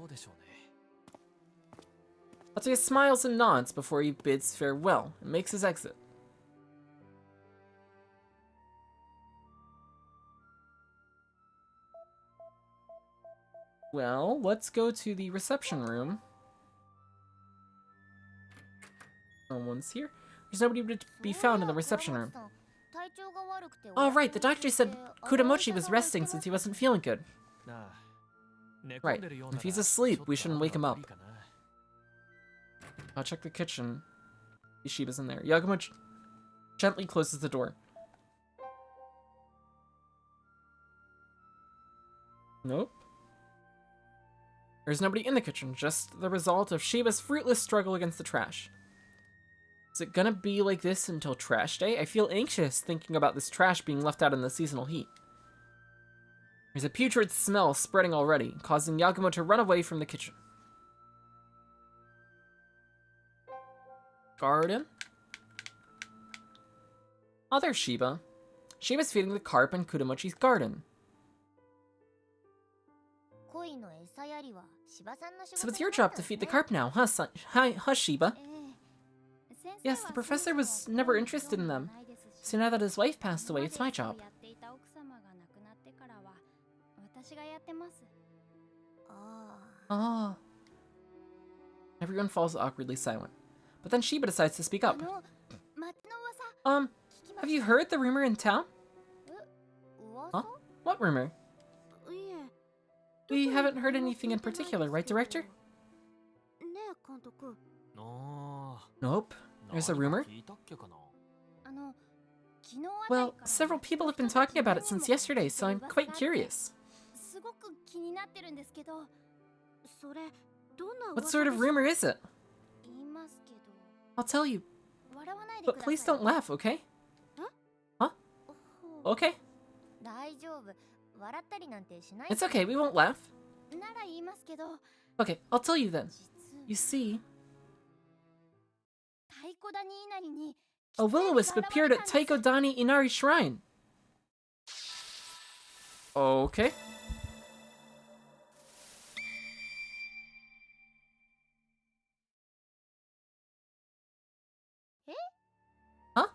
Hatoya smiles and nods before he bids farewell and makes his exit. Well, let's go to the reception room. No one's here. There's nobody to be found in the reception room. Oh, right, the doctor said Kudamochi was resting since he wasn't feeling good. Right, if he's asleep, we shouldn't wake him up. I'll check the kitchen. Shiba's in there. Yagumo gently closes the door. Nope. There's nobody in the kitchen, just the result of Shiba's fruitless struggle against the trash. Is it gonna be like this until trash day? I feel anxious thinking about this trash being left out in the seasonal heat. There's a putrid smell spreading already, causing Yagumo to run away from the kitchen. Garden? Oh, there's Shiba. Shiba's feeding the carp in Kudamochi's garden. So it's your job to feed the carp now, huh, huh, Shiba? Yes, the professor was never interested in them. So now that his wife passed away, it's my job. Ah. Everyone falls awkwardly silent. But then Shiba decides to speak up. Have you heard the rumor in town? Huh? What rumor? We haven't heard anything in particular, right, Director? Nope. There's a rumor? Well, several people have been talking about it since yesterday, so I'm quite curious. What sort of rumor is it? I'll tell you. But please don't laugh, okay? Huh? Okay. It's okay, we won't laugh. Okay, I'll tell you then. You see, a will-o-wisp appeared at Taikodani Inari Shrine. Okay. Huh?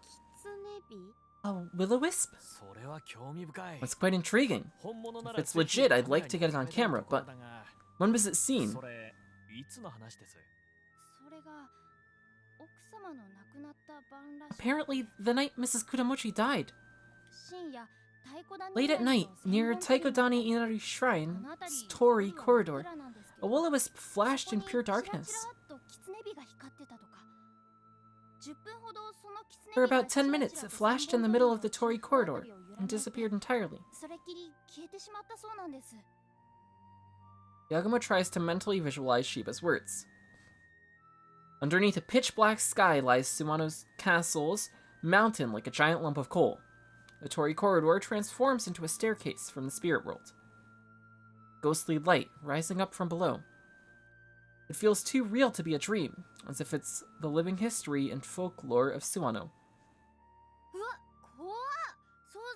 A will-o-wisp? That's quite intriguing. If it's legit, I'd like to get it on camera, but when was it seen? Apparently, the night Mrs. Kudamochi died. Late at night, near Taikodani Inari Shrine's Torii corridor, a will-o-wisp flashed in pure darkness. For about 10 minutes, it flashed in the middle of the Torii corridor and disappeared entirely. Yagumo tries to mentally visualize Shiba's words. Underneath a pitch-black sky lies Sumano's castle's mountain like a giant lump of coal. The Torii corridor transforms into a staircase from the spirit world. Ghostly light rising up from below. It feels too real to be a dream, as if it's the living history and folklore of Suwano.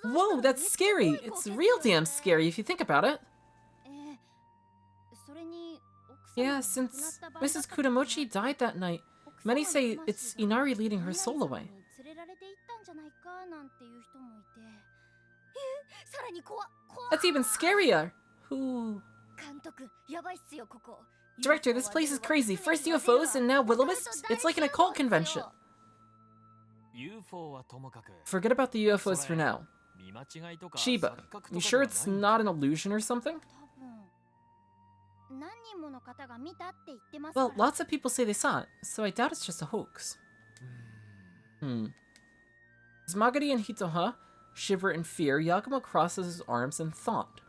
Whoa, that's scary! It's real damn scary if you think about it. Yeah, since Mrs. Kudamochi died that night, many say it's Inari leading her soul away. That's even scarier! Ooh. Director, this place is crazy. First UFOs and now will-o-wisps? It's like an occult convention. Forget about the UFOs for now. Shiba, you sure it's not an illusion or something? Well, lots of people say they saw it, so I doubt it's just a hoax. As Magari and Hitoha shiver in fear, Yagumo crosses his arms in thought.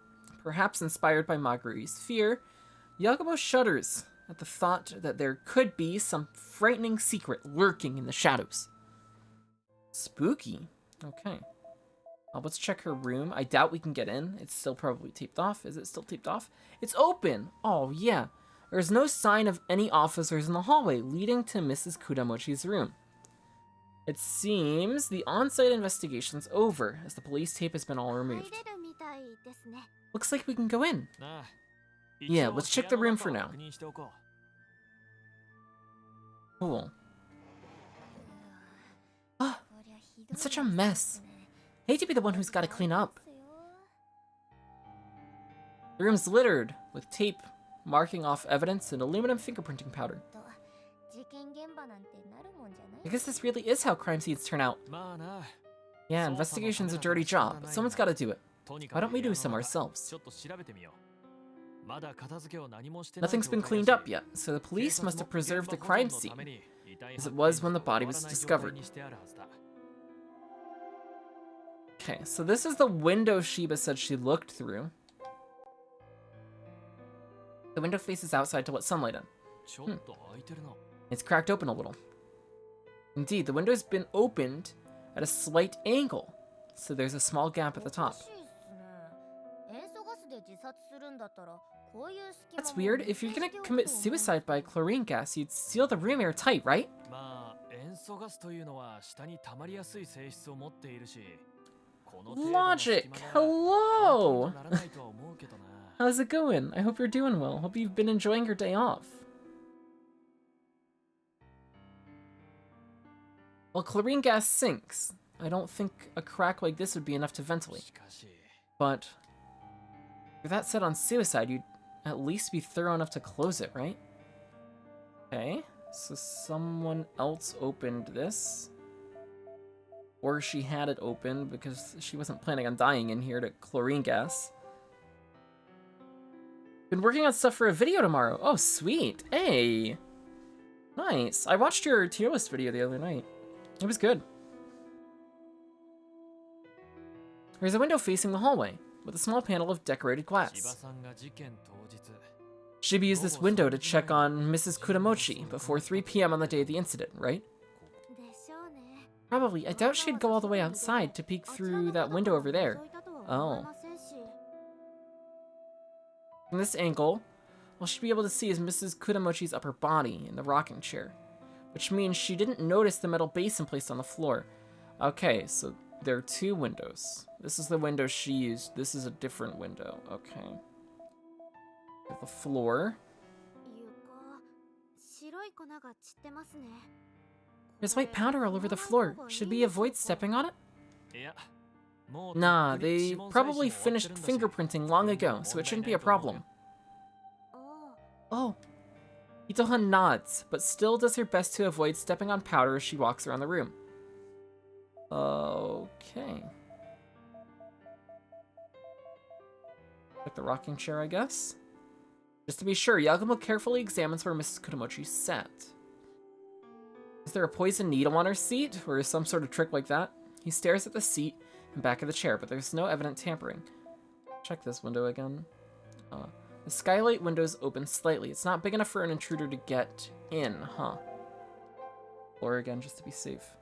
Perhaps inspired by Magari's fear, Yagumo shudders at the thought that there could be some frightening secret lurking in the shadows. Spooky. Okay. Let's check her room. I doubt we can get in. It's still probably taped off. Is it still taped off? It's open! Oh, yeah. There's no sign of any officers in the hallway leading to Mrs. Kudamochi's room. It seems the on-site investigation's over, as the police tape has been all removed. Looks like we can go in. Yeah, let's check the room for now. Cool. Ah, it's such a mess. Hate to be the one who's got to clean up. The room's littered with tape marking off evidence and aluminum fingerprinting powder. I guess this really is how crime scenes turn out. Yeah, investigation's a dirty job, but someone's got to do it. Why don't we do some ourselves? Nothing's been cleaned up yet, so the police must have preserved the crime scene. as it was when the body was discovered. Okay, so this is the window Shiba said she looked through. The window faces outside to let sunlight in. It's cracked open a little. Indeed, the window's been opened at a slight angle, so there's a small gap at the top. That's weird. If you're gonna commit suicide by chlorine gas, you'd seal the room airtight, right? Logic! Hello! How's it going? I hope you're doing well. Hope you've been enjoying your day off. Well, chlorine gas sinks. I don't think a crack like this would be enough to ventilate. But if that set on suicide, you'd at least be thorough enough to close it, right? Okay, so someone else opened this. Or she had it open because she wasn't planning on dying in here to chlorine gas. Been working on stuff for a video tomorrow. Oh, sweet. Hey. Nice. I watched your tier list video the other night. It was good. There's a window facing the hallway with a small panel of decorated glass. Shiba used this window to check on Mrs. Kuramochi before 3 p.m. on the day of the incident, right? Probably. I doubt she'd go all the way outside to peek through that window over there. Oh. From this angle, all she'd be able to see is Mrs. Kuramochi's upper body in the rocking chair, which means she didn't notice the metal basin placed on the floor. Okay, so there are 2 windows. This is the window she used. This is a different window. Okay. The floor. There's white powder all over the floor. Should we avoid stepping on it? Nah, they probably finished fingerprinting long ago, so it shouldn't be a problem. Oh. Itohan nods, but still does her best to avoid stepping on powder as she walks around the room. Okay. Like the rocking chair, I guess? Just to be sure, Yagumo carefully examines where Mrs. Kuramochi sat. Is there a poison needle on her seat, or some sort of trick like that? He stares at the seat and back of the chair, but there's no evident tampering. Check this window again. The skylight window's open slightly. It's not big enough for an intruder to get in, huh? Floor again, just to be safe.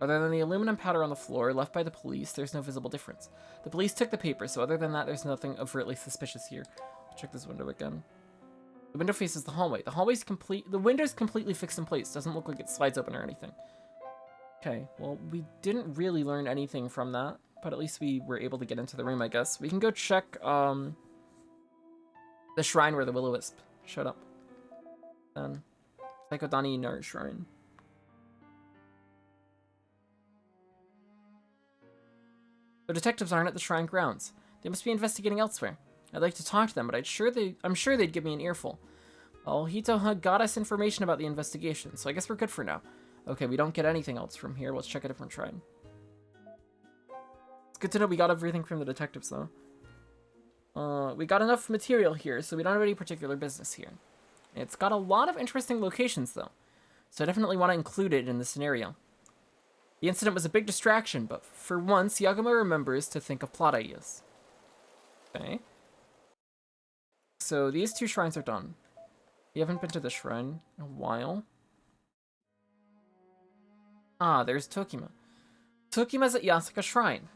Other than the aluminum powder on the floor left by the police, there's no visible difference. The police took the paper, so other than that, there's nothing overtly suspicious here. Check this window again. The window faces the hallway. The window's completely fixed in place. Doesn't look like it slides open or anything. Okay, well, we didn't really learn anything from that, but at least we were able to get into the room, I guess. We can go check, the shrine where the Will-O-Wisp showed up. Then, Psychodani Nart Shrine. The detectives aren't at the shrine grounds. They must be investigating elsewhere. I'd like to talk to them, but I'm sure they'd give me an earful. Well, Hitoha got us information about the investigation, so I guess we're good for now. Okay, we don't get anything else from here. Let's check a different shrine. It's good to know we got everything from the detectives, though. We got enough material here, so we don't have any particular business here. It's got a lot of interesting locations, though, so I definitely want to include it in the scenario. The incident was a big distraction, but for once, Yagumo remembers to think of plot ideas. Okay. So these 2 shrines are done. We haven't been to the shrine in a while. Ah, there's Tokima. Tokima's at Yasaka Shrine.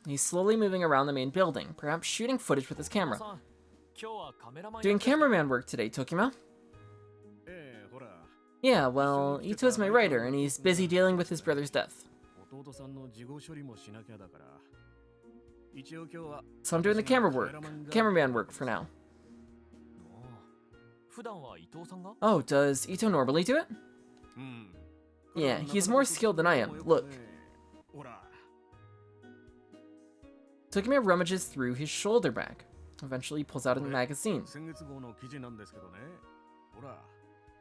He's slowly moving around the main building, perhaps shooting footage with his camera. Doing cameraman work today, Tokima? Yeah, well, Ito's my writer, and he's busy dealing with his brother's death. So I'm doing the cameraman work for now. Oh, does Ito normally do it? Yeah, he's more skilled than I am. Look. Tokima rummages through his shoulder bag. Eventually, he pulls out a magazine.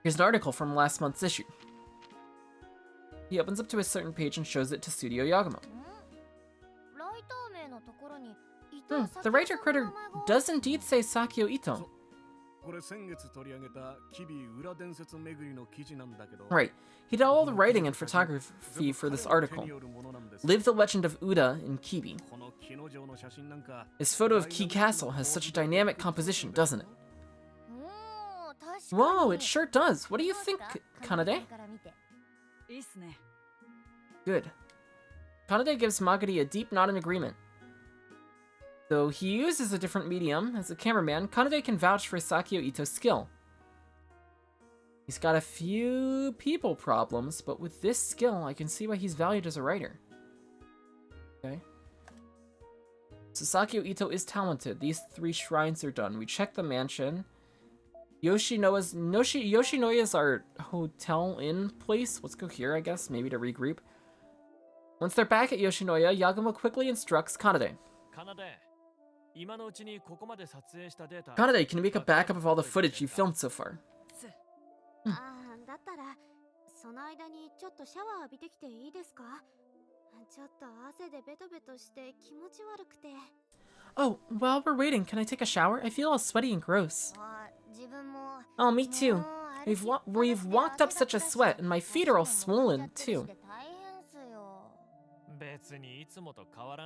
Here's an article from last month's issue. He opens up to a certain page and shows it to Studio Yagumo. The writer critic does indeed say Sakio Ito. Right. He did all the writing and photography for this article. Live the Legend of Uda in Kibi. His photo of Ki Castle has such a dynamic composition, doesn't it? Whoa, it sure does. What do you think, Kanade? Good. Kanade gives Magari a deep nod in agreement. Though he uses a different medium, as a cameraman, Kanade can vouch for Sakio Ito's skill. He's got a few people problems, but with this skill, I can see why he's valued as a writer. Okay. So Sakio Ito is talented. These 3 shrines are done. We checked the mansion. Yoshinoya's our hotel inn place. Let's go here, I guess, maybe to regroup. Once they're back at Yoshinoya, Yagumo quickly instructs Kanade. Kanade, can you make a backup of all the footage you filmed so far? Oh, while we're waiting, can I take a shower? I feel all sweaty and gross. Oh, me too. We've walked up such a sweat, and my feet are all swollen, too.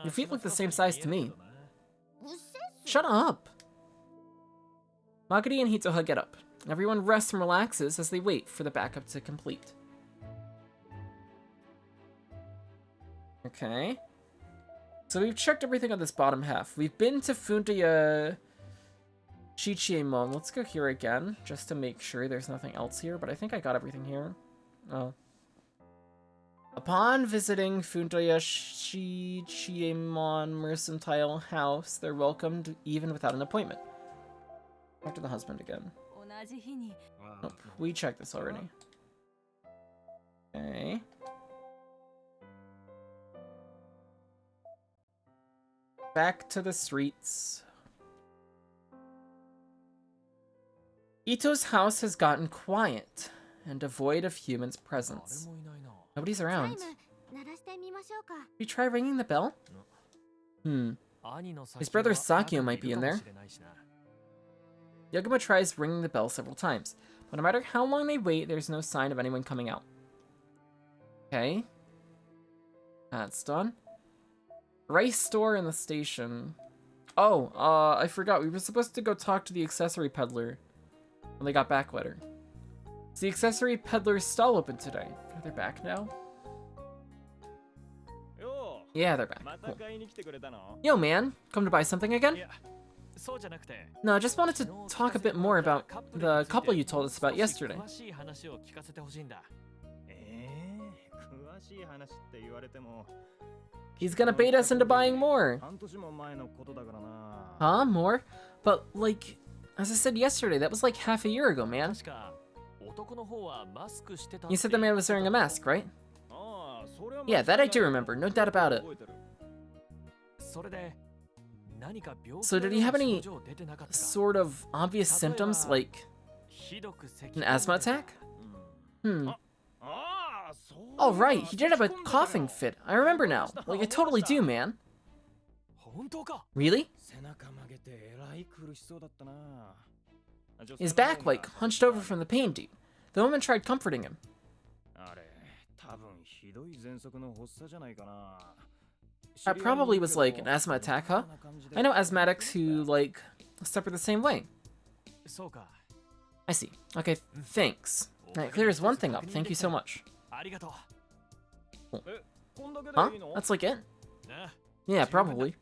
Your feet look the same size to me. Shut up! Magari and Hitoha get up. Everyone rests and relaxes as they wait for the backup to complete. Okay. So we've checked everything on this bottom half. We've been to Funtaya Shichiemon. Let's go here again, just to make sure there's nothing else here, but I think I got everything here. Oh. Upon visiting Funtaya Shichiemon Mercantile House, they're welcomed even without an appointment. Talk to the husband again. Nope, we checked this already. Okay. Back to the streets. Ito's house has gotten quiet and devoid of humans' presence. Nobody's around. We try ringing the bell? His brother Sakio might be in there. Yagumo tries ringing the bell several times, but no matter how long they wait, there's no sign of anyone coming out. Okay. That's done. Rice store in the station. Oh, I forgot. We were supposed to go talk to the accessory peddler when they got back later. Is the accessory peddler's stall open today? Are they back now? Yeah, they're back. Cool. Yo, man. Come to buy something again? No, I just wanted to talk a bit more about the couple you told us about yesterday. He's gonna bait us into buying more. Huh? More? But, like, as I said yesterday, that was like half a year ago, man. You said the man was wearing a mask, right? Yeah, that I do remember, no doubt about it. So did he have any sort of obvious symptoms, like an asthma attack? Oh right, he did have a coughing fit. I remember now. Like, I totally do, man. Really? His back, like, hunched over from the pain, dude. The woman tried comforting him. That probably was like an asthma attack, huh? I know asthmatics who, like, suffer the same way. I see. Okay, thanks. That clears one thing up. Thank you so much. Cool. Huh? That's like it? Yeah, probably.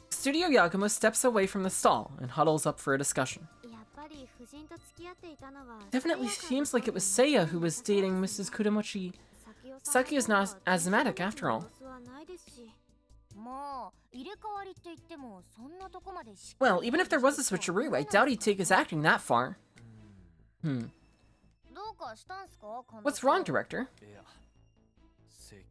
Studio Yagumo steps away from the stall and huddles up for a discussion. Definitely seems like it was Seiya who was dating Mrs. Kudamochi. Sakio's not asthmatic after all. Well, even if there was a switcheroo, I doubt he'd take his acting that far. What's wrong, director? いや、咳、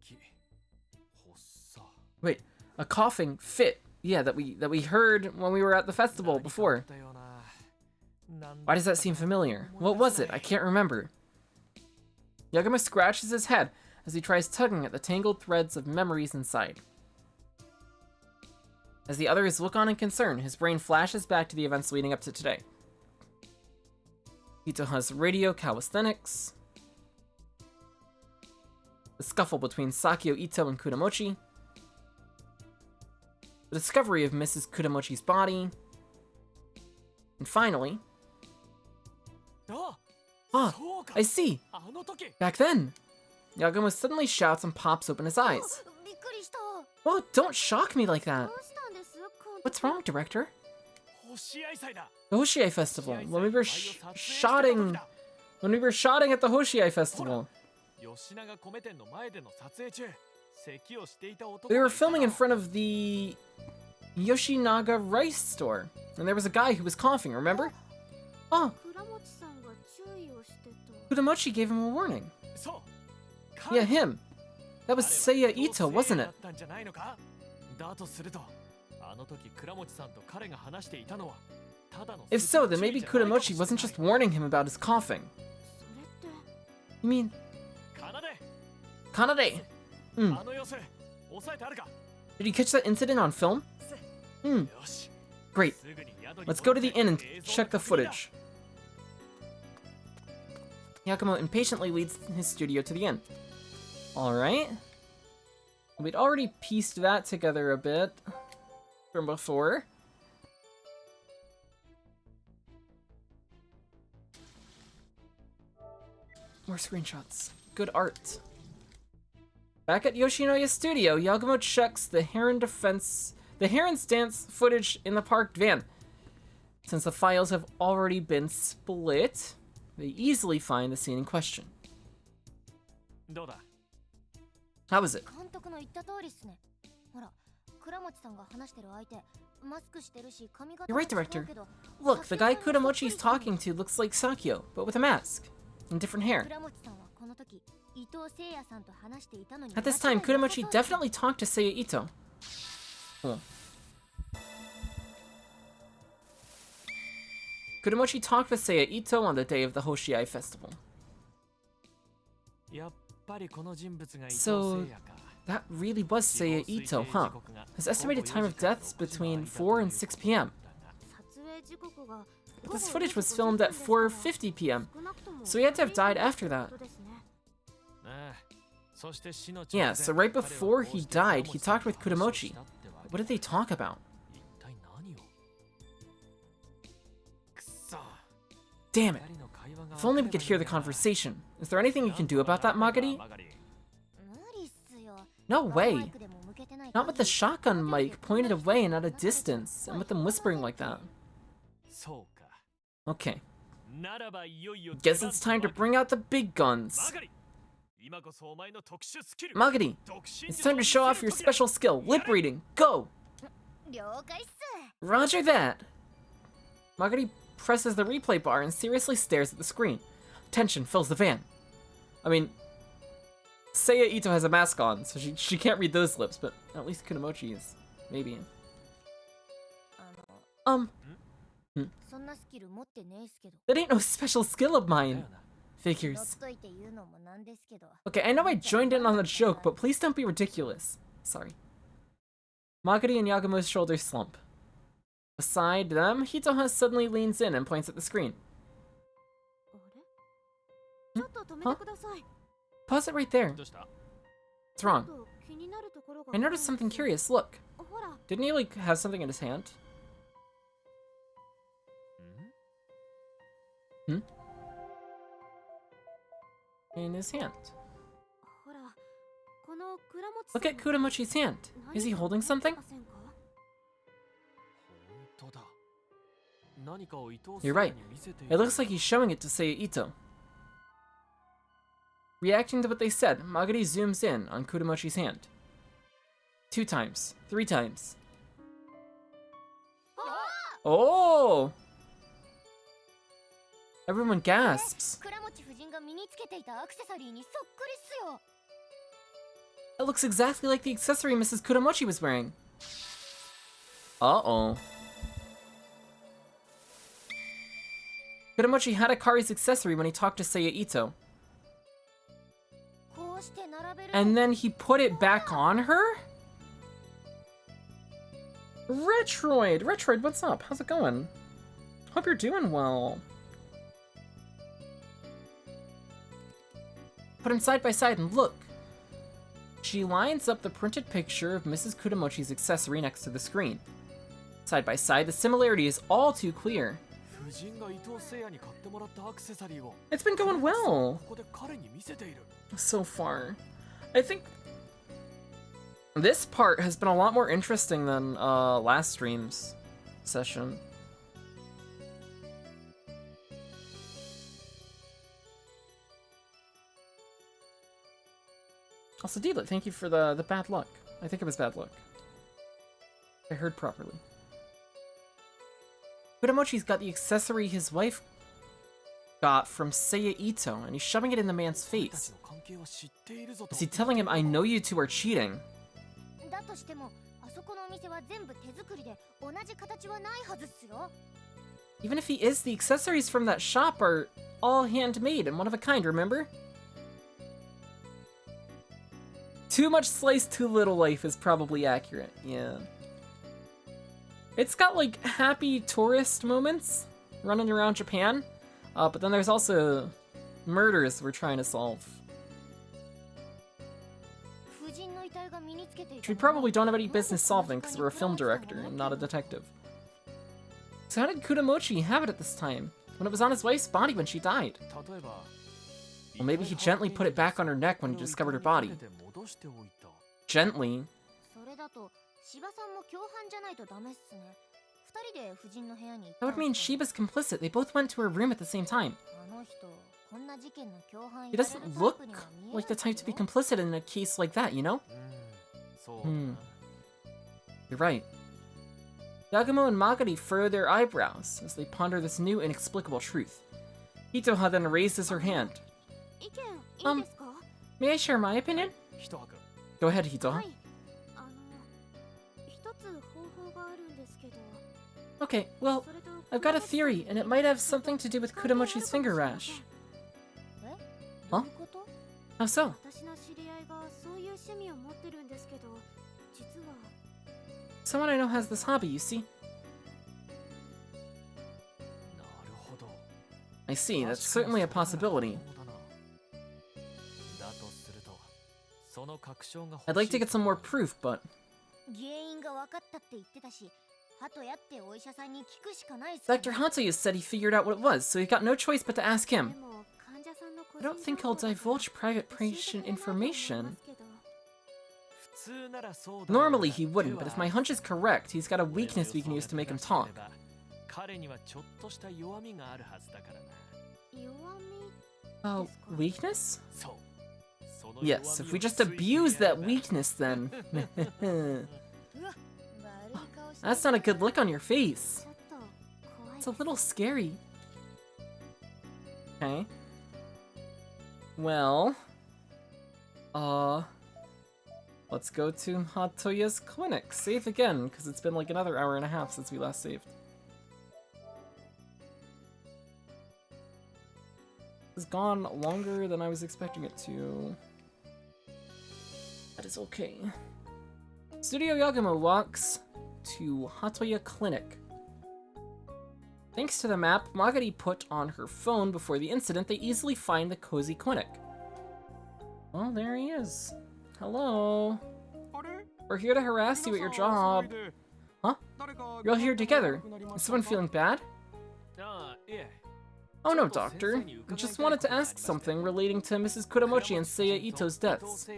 発作。 Wait, a coughing fit. Yeah, that we heard when we were at the festival before. Why does that seem familiar? What was it? I can't remember. Yagumo scratches his head as he tries tugging at the tangled threads of memories inside. As the others look on in concern, his brain flashes back to the events leading up to today. Ito's radio calisthenics, the scuffle between Sakio Ito and Kudamochi, the discovery of Mrs. Kudamochi's body, and finally... Ah, I see! Back then! Yagumo suddenly shouts and pops open his eyes. Oh, don't shock me like that! What's wrong, director? The Hoshiai Festival, when we were shotting at the Hoshiai Festival. We were filming in front of the Yoshinaga rice store, and there was a guy who was coughing, remember? Oh, Kudamochi gave him a warning. Yeah, him. That was Seiya Ito, wasn't it? If so, then maybe Kudamochi wasn't just warning him about his coughing. You mean... Kanade! Did you catch that incident on film? Great. Let's go to the inn and check the footage. Yagumo impatiently leads his studio to the inn. Alright. We'd already pieced that together a bit from before. More screenshots. Good art. Back at Yoshinoya's studio, Yagumo checks the Heron's dance footage in the parked van. Since the files have already been split, they easily find the scene in question. How was it? You're right, director. Look, the guy Kudamochi's talking to looks like Sakio, but with a mask and different hair. At this time, Kudamochi definitely talked to Seiya Ito. Cool. Kudamochi talked with Seiya Ito on the day of the Hoshiai Festival. So, that really was Seiya Ito, huh? His estimated time of death is between 4 and 6 p.m. But this footage was filmed at 4:50 p.m., so he had to have died after that. Yeah, so right before he died, he talked with Kudamochi. What did they talk about? Damn it! If only we could hear the conversation. Is there anything you can do about that, Magari? No way! Not with the shotgun mic pointed away and at a distance, and with them whispering like that. Okay. Guess it's time to bring out the big guns. Magari, it's time to show off your special skill, lip reading. Go! Roger that! Magari presses the replay bar and seriously stares at the screen. Tension fills the van. I mean, Seiya Ito has a mask on, so she can't read those lips, but at least Kudamochi is. Maybe. That ain't no special skill of mine. Figures. Okay, I know I joined in on the joke, but please don't be ridiculous. Sorry. Magari and Yagumo's shoulders slump. Beside them, Hitoha suddenly leans in and points at the screen. Huh? Pause it right there. What's wrong? I noticed something curious. Look. Didn't he, like, have something in his hand? In his hand. Look at Kudamochi's hand. Is he holding something? You're right. It looks like he's showing it to Seiya Ito. Reacting to what they said, Magari zooms in on Kudamochi's hand. 2 times. 3 times. Oh! Everyone gasps. 倉持夫人が身につけていたアクセサリーにそっくりっすよ。 It looks exactly like the accessory Mrs. Kuramochi was wearing. Uh-oh. Kuramochi had Akari's accessory when he talked to Seiya Ito. こうして並べると And then he put it back on her? Retroid! Retroid, what's up? How's it going? Hope you're doing well. Put them side by side and look. She lines up the printed picture of Mrs. Kuramochi's accessory next to the screen. Side by side, the similarity is all too clear. It's been going well so far. I think this part has been a lot more interesting than last stream's session. Also, Deedlit, thank you for the bad luck. I think it was bad luck. I heard properly. Kuramochi's got the accessory his wife got from Seiya Ito, and he's shoving it in the man's face. Is he telling him, I know you two are cheating? だとしてもあそこのお店は全部手作りで同じ形はないはずっすよ。 Even if he is, the accessories from that shop are all handmade and one of a kind, remember? Too much slice, too little life is probably accurate, yeah. It's got like happy tourist moments running around Japan, but then there's also murders we're trying to solve. 夫人の遺体が身につけていた Which we probably don't have any business solving because we're a film director and not a detective. So how did Kuramochi have it at this time, when it was on his wife's body when she died? Well, maybe he gently put it back on her neck when he discovered her body. Gently? それだと芝さんも共犯じゃないとダメっすね。二人で夫人の部屋に行っ That たん would mean すか？ Shiba's complicit. They both went to her room at the same time. あの人こんな事件の共犯 He やられる doesn't タイ look プには見え like る the type to be けど complicit in a case like that, you know? You're right. Yagumo and Magari furrow their eyebrows as they ponder this new inexplicable truth. Hitoha then raises her hand. 意見いいですか？ May I share my opinion? Go ahead, は Hitoha. い。一つ方法があるんですけど。 Okay, well, それと I've got a theory, and it might have something to do with Kuramochi's finger rash. えどういうこと？ How so? 私の知り合いがそういう趣味を持ってるんですけど、実は Someone I know has this hobby, you see. I see, that's certainly a possibility. I'd like to get some more proof, but 原因が分かったって言ってたし、鳩やってお医者さんに聞くしかないっすよね。 Dr. Hatoya said he figured out what it was, so he got no choice but to ask で him. も患者さんの個 I 人 don't think 情 he'll 報 divulge private 教えて patient くれないと思います information. けど。 Normally he wouldn't, but if my hunch is correct, he's got a weakness we can use to make him talk. 弱み Oh, weakness? そう Yes, if we just abuse that weakness, then. うわ悪い顔してる That's not a good look on your face. ちょっと怖い It's a little scary. Okay. Well. Let's go to Hatoya's clinic. Save again, because it's been like another hour and a half since we last saved. It's gone longer than I was expecting it to. That is okay. Studio Yagumo walks to Hatoya Clinic. Thanks to the map Magari put on her phone before the incident, they easily find the cozy clinic. Well, there he is. Hello. We're here to harass you at your job. Huh? You're all here together. Is someone feeling bad? Oh no, doctor. I just wanted to ask something relating to Mrs. Kuramochi and Seiya Ito's deaths.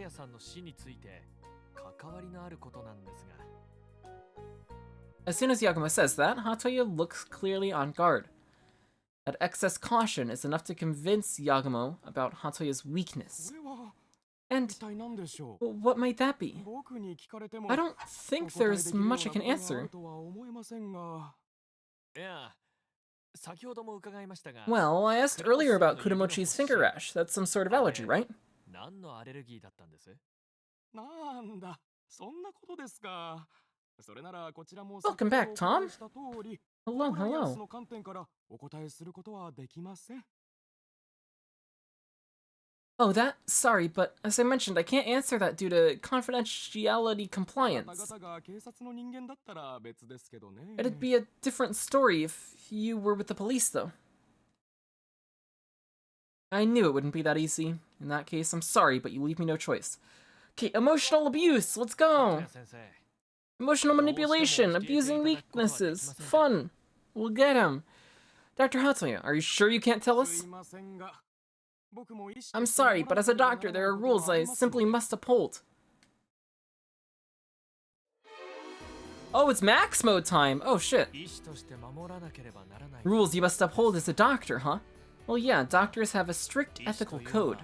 As soon as Yagumo says that, Hatoya looks clearly on guard. That excess caution is enough to convince Yagumo about Hatoya's weakness. And what might that be? I don't think there's much I can answer. 先ほども伺いましたが、 Well, I asked earlier about Kudamochi's finger rash. That's some sort of allergy, right? 何のアレルギーだったんです？なんだ、そんなことですか。それならこちらも Welcome back, Tom. Hello, コブライアス hello. の観点からお答えすることはできません。 Oh, that? Sorry, but as I mentioned, I can't answer that due to confidentiality あなた compliance. 方が警察の人間だったら別ですけどね。 It'd be a different story if you were with the police, though. I knew it wouldn't be that easy. In that case, I'm sorry, but you leave me no choice. Okay, emotional abuse, let's go! 先生、 Emotional manipulation, abusing weaknesses, fun. We'll get him. Dr. Hatoya, are you sure you can't tell す us? いませんが、僕も医師と I'm して sorry, but as a doctor, there are rules I simply must uphold. Oh, it's max mode time! Oh shit. 医師として守らなければならない。 Rules you must uphold as a doctor, huh? Well, yeah, doctors have a strict 医師と ethical いうのは code.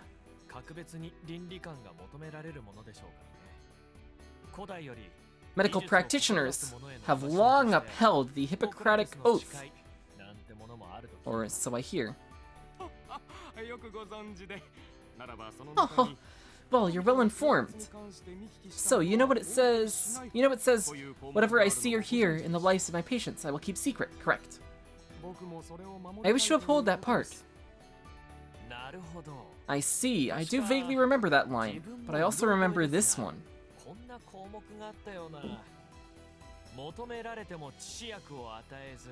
格別に倫理観が求められるものでしょうからね。古代より Medical practitioners have long upheld the Hippocratic Oath, なんてものもあると聞い or so I hear. よくご存知で。ならばその Oh, 中に well, you're well informed. に関して見聞きした So, you know what it ことは says? You know it says, whatever I see or hear in the lives of my patients, I will keep secret, correct? 僕もそれを守り I wish to たいという uphold that ことで part. す。なるほど。 I see, I do vaguely remember that line, but I also remember this one. こんな項目があったような。求められても致死薬を与えず。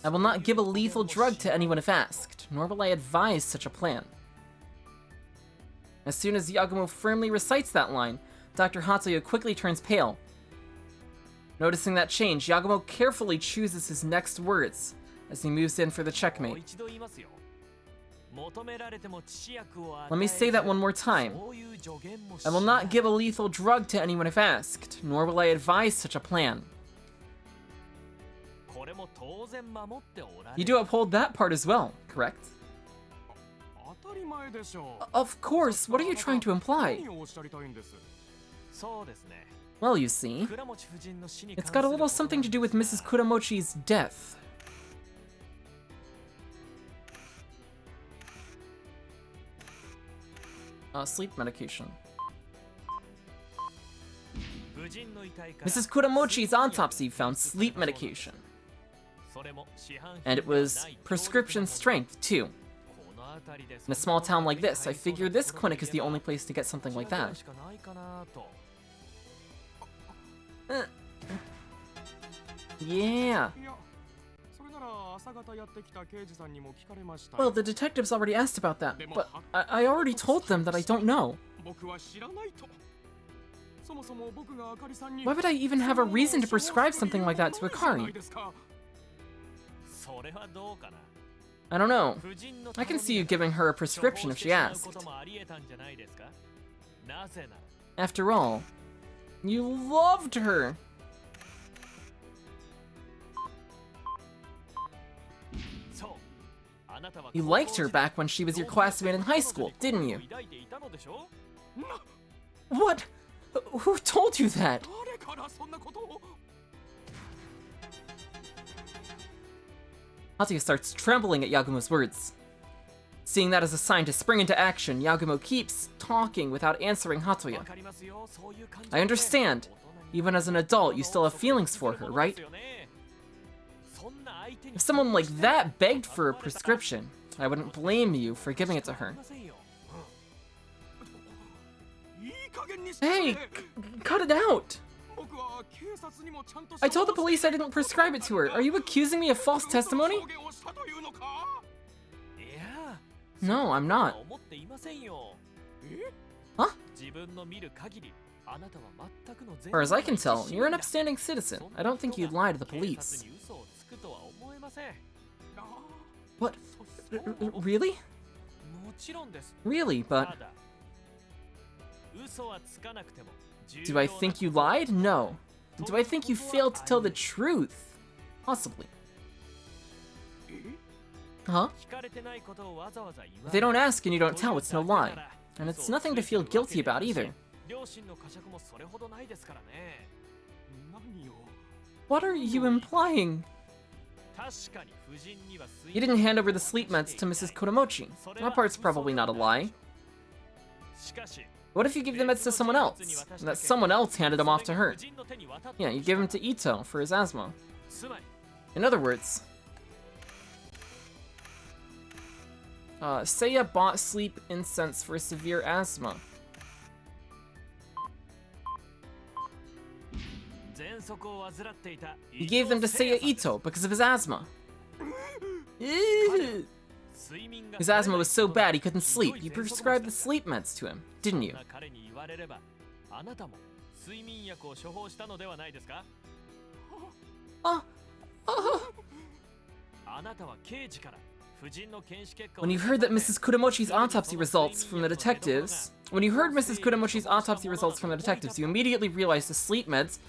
I will not give a lethal drug to anyone if asked, nor will I advise such a plan. As soon as Yagumo firmly recites that line, Dr. Hatoya quickly turns pale. Noticing that change, Yagumo carefully chooses his next words as he moves in for the もう checkmate. 一度言いますよ。求められても致死薬を与えず。 Let me say that one more time. そういう助言もし I will ない not give a lethal drug to anyone if asked, nor will I advise such a plan. これも当然守っておられ You る。 do uphold that part as well, correct? 当たり前でしょう。 Of course, what are you trying to imply? 何をおっしゃりたいんです。そうですね。 Well, you see, 倉持夫人の死に it's 関 got a する little ことなん something to do with です Mrs. が Kudamochi's death. Sleep medication. 夫人の遺体から Mrs. Kudamochi's autopsy found sleep medication, それも市販品 and it では was ない prescription strength, too. この辺りで In a small town like this, I figure this clinic is the only place to get something like that. しかないかなと。 Yeah. いや、それなら朝方やってきた刑事さんにも聞かれました。 Well, the detectives already asked about that, but I already told them that I don't know. 僕は知らないと。そもそも僕があかりさんに Why would I even have a reason to prescribe something like that to Akari? それはどうかな。 I don't know. 夫人の I can see you giving her a prescription if she 処方してし asked. まうこともあり得たんじゃないですか。なぜなら After all, you loved her. そう。あなたは You liked her back when she was your classmate in high school, didn't you? 抱いていたのでしょ？ What? Who told you that? 誰からそんなことを。 Hatoya starts trembling at Yagumo's words. Seeing that as a sign to spring into action, Yagumo keeps talking without answering わ Hatoya. かりますよ。そういう感じ I understand. Even as an adult, you still have feelings for her, right? そんな相手に If someone like that begged for a prescription, I wouldn't blame you for giving it to her. いい加減にしてくれ。 Hey, cut it out! 僕は警察にもちゃんと I told the police I didn't prescribe it to her. Are you accusing me of false testimony? 証言をしたというのか。いや、 No, I'm not. 思っていませんよ。え？ Huh? 自分の見る限り、あなたは全くの As far as I can tell, you're an upstanding citizen. I don't think you'd lie to the police. 警察に嘘をつくとは思えません。あ What? そそう Really? もちろんです。 Really, た but だ、嘘はつかなくても、 do I think you lied? No. Do I think you failed to tell the truth? Possibly. え？ Huh? 聞かれてないことをわざわざ言わ If they don't ask and you don't tell, it's no lie. And it's nothing to feel guilty about either. 両親の呵責もそれほどないですからね。何を。 What are you implying? You didn't hand over the sleep meds to Mrs. Kodomochi. That part's probably not a lie. What if you give the meds to someone else, and that someone else handed them off to her? Yeah, you gave them to Ito for his asthma. In other words, Seiya bought sleep incense for severe asthma. He gave them to Seiya Ito because of his asthma. His asthma was so bad he couldn't sleep. You prescribed the sleep meds to him, didn't you? When you heard that Mrs. Kudomochi's autopsy results from the detectives, you immediately realized the sleep meds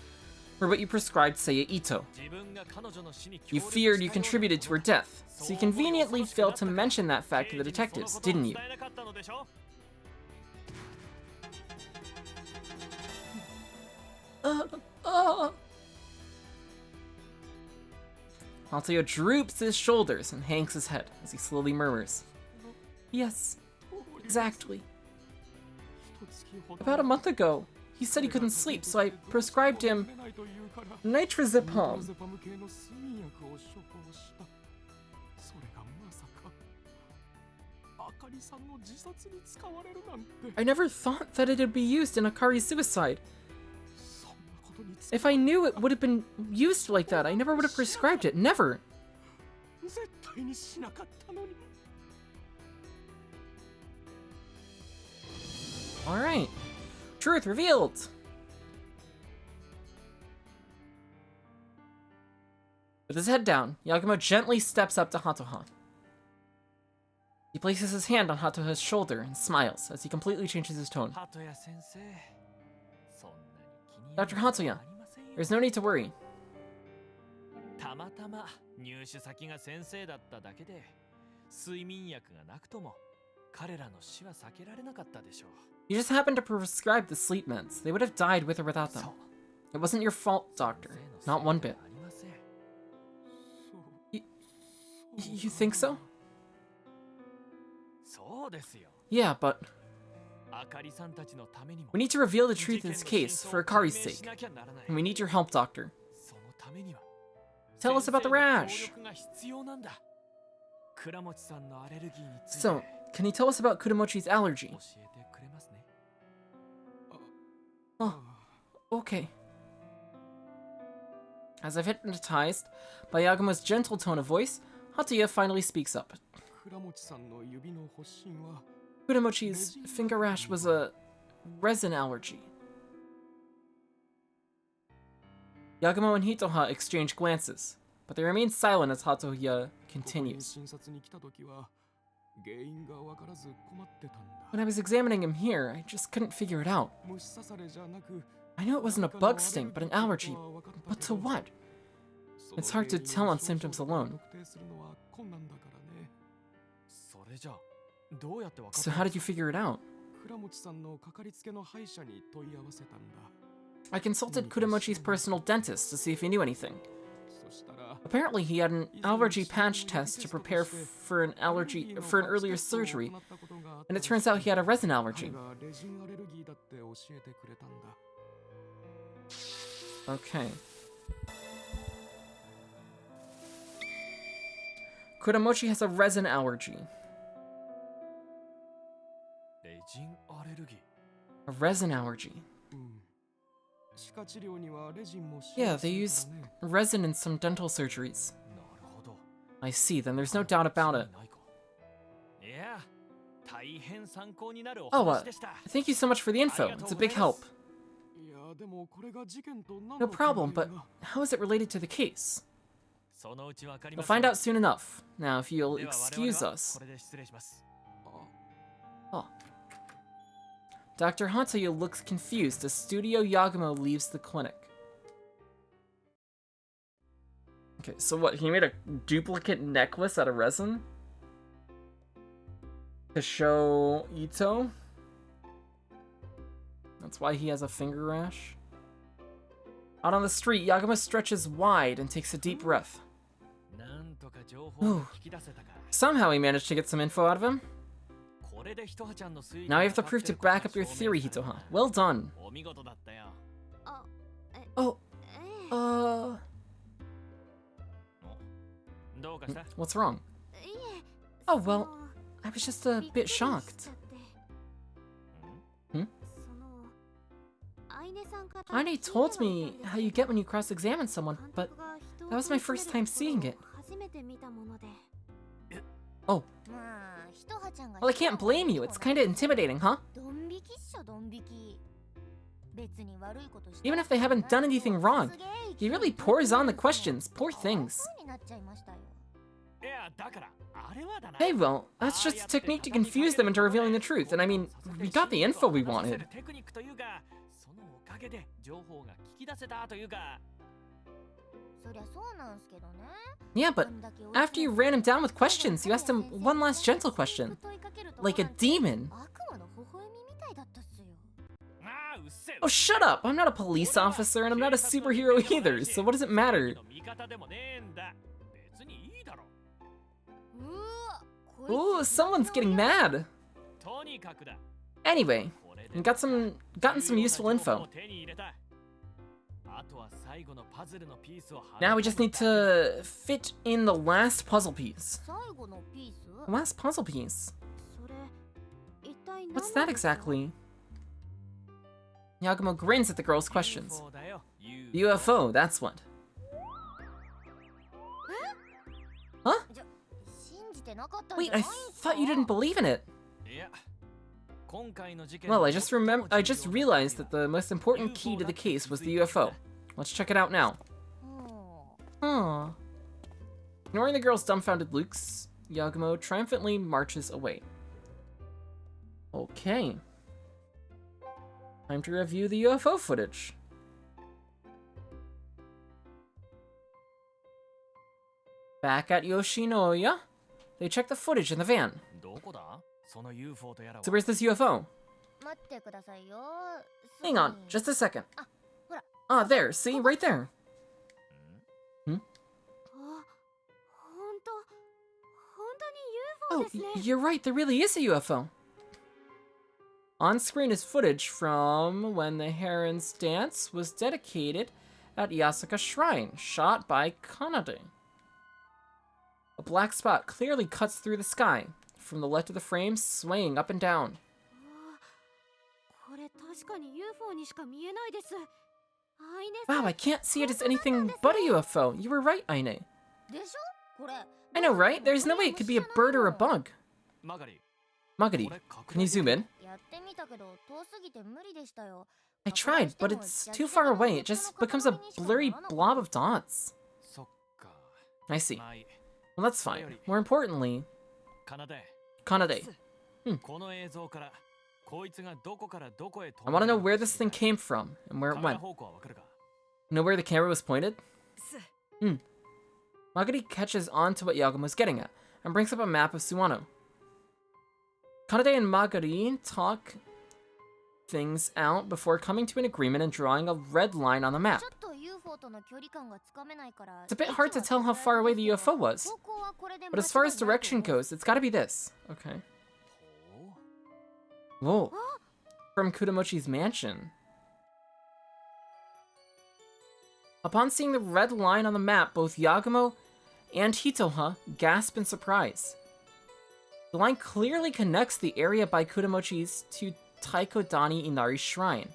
were what you prescribed Seiya Ito. You feared you contributed to her death, so you conveniently failed to mention that fact to the detectives, didn't you? Hatoya droops his shoulders and hangs his head as he slowly murmurs, "Yes, exactly. About a month ago, he said he couldn't sleep, so I prescribed him nitrazepam. I never thought that it'd be used in Akari's suicide. If I knew it would have been used like that, I never would have prescribed it. Never." Alright. Truth revealed! With his head down, Yagumo gently steps up to Hatoha. He places his hand on Hatoha's shoulder and smiles as he completely changes his tone. Dr. Hatoya, there's no need to worry. You just happened to prescribe the sleep meds. They would have died with or without them. It wasn't your fault, Doctor. Not one bit. You think so? Yeah, but we need to reveal the truth in this case for Akari's sake. And we need your help, Doctor. Tell us about the rash. So, can you tell us about Kudomochi's allergy? Oh, okay. As if hypnotized by Yagumo's gentle tone of voice, Hatoya finally speaks up. Kudomochi's finger rash was a resin allergy. Yagumo and Hitoha exchange glances, but they remain silent as Hatoya continues. When I was examining him here, I just couldn't figure it out. I knew it wasn't a bug sting, but an allergy. But to what? It's hard to tell on symptoms alone. So how did you figure it out? I consulted Kudomochi's personal dentist to see if he knew anything. Apparently he had an allergy patch test to prepare for an earlier surgery, and it turns out he had a resin allergy. Okay. Kudomochi has a resin allergy. A resin allergy. Yeah, they use resin in some dental surgeries. I see, then there's no doubt about it. Oh, thank you so much for the info. It's a big help. No problem, but how is it related to the case? We'll find out soon enough. Now, if you'll excuse us. Oh. Dr. Hatoya looks confused as Studio Yagumo leaves the clinic. Okay, so what, he made a duplicate necklace out of resin? To show Ito? That's why he has a finger rash? Out on the street, Yagumo stretches wide and takes a deep breath. Ooh. Somehow we managed to get some info out of him. Now you have the proof to back up your theory, Hitoha. Well done. Oh, what's wrong? Oh, well, I was just a bit shocked. Aine told me how you get when you cross-examine someone, but that was my first time seeing it. Oh. Well, I can't blame you. It's kinda intimidating, huh? Even if they haven't done anything wrong, he really pours on the questions. Poor things. Hey, well, that's just a technique to confuse them into revealing the truth. And I mean, we got the info we wanted. Yeah, but after you ran him down with questions, you asked him one last gentle question. Like a demon. Oh, shut up! I'm not a police officer and I'm not a superhero either, so what does it matter? Ooh, someone's getting mad! Anyway, we gotten some useful info. Now we just need to fit in the last puzzle piece. The last puzzle piece? What's that exactly? Yagumo grins at the girl's questions. The UFO, that's what. Huh? Wait, I thought you didn't believe in it. Well, I just realized that the most important key to the case was the UFO. Let's check it out now. Huh. Ignoring the girl's dumbfounded looks, Yagumo triumphantly marches away. Okay. Time to review the UFO footage. Back at Yoshinoya, they check the footage in the van. So where's this UFO? Hang on, just a second. Ah, there, see, right there. Oh, you're right, there really is a UFO. On screen is footage from when the Heron's dance was dedicated at Yasuka Shrine, shot by Kanade. A black spot clearly cuts through the sky, from the left of the frame swaying up and down. Wow, I can't see it as anything but a UFO. You were right, Aine. I know, right? There's no way it could be a bird or a bug. Magari, can you zoom in? I tried, but it's too far away. It just becomes a blurry blob of dots. I see. Well, that's fine. More importantly... Kanade. I want to know where this thing came from, and where it went. Know where the camera was pointed? Magari catches on to what Yagumo's getting at, and brings up a map of Suwano. Kanade and Magari talk things out before coming to an agreement and drawing a red line on the map. It's a bit hard to tell how far away the UFO was, but as far as direction goes, it's gotta be this. Okay. Whoa. From Kudamochi's mansion. Upon seeing the red line on the map, both Yagumo and Hitoha gasp in surprise. The line clearly connects the area by Kudamochi's to Taikodani Inari Shrine.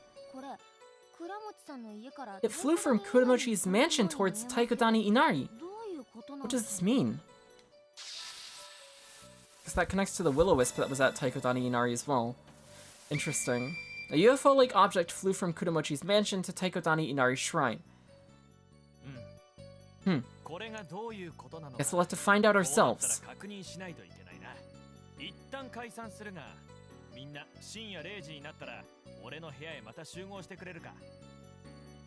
It flew from Kudamochi's mansion towards Taikodani Inari. What does this mean? Because that connects to the will-o-wisp that was at Taikodani Inari as well. Interesting. A UFO-like object flew from Kudamochi's mansion to Taikodani Inari Shrine. Guess we'll have to find out ourselves.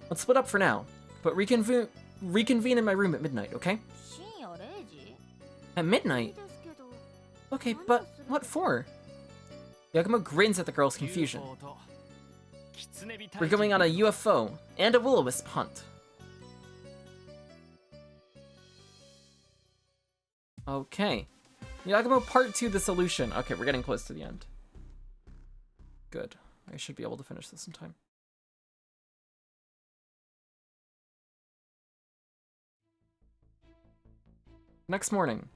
Let's split up for now, but reconvene in my room at midnight, okay? At midnight? Okay, but what for? Yagumo grins at the girl's confusion. We're going on a UFO and a will-o-wisp hunt. Okay. Yagumo part 2, the solution. Okay, we're getting close to the end. Good. I should be able to finish this in time. Next morning.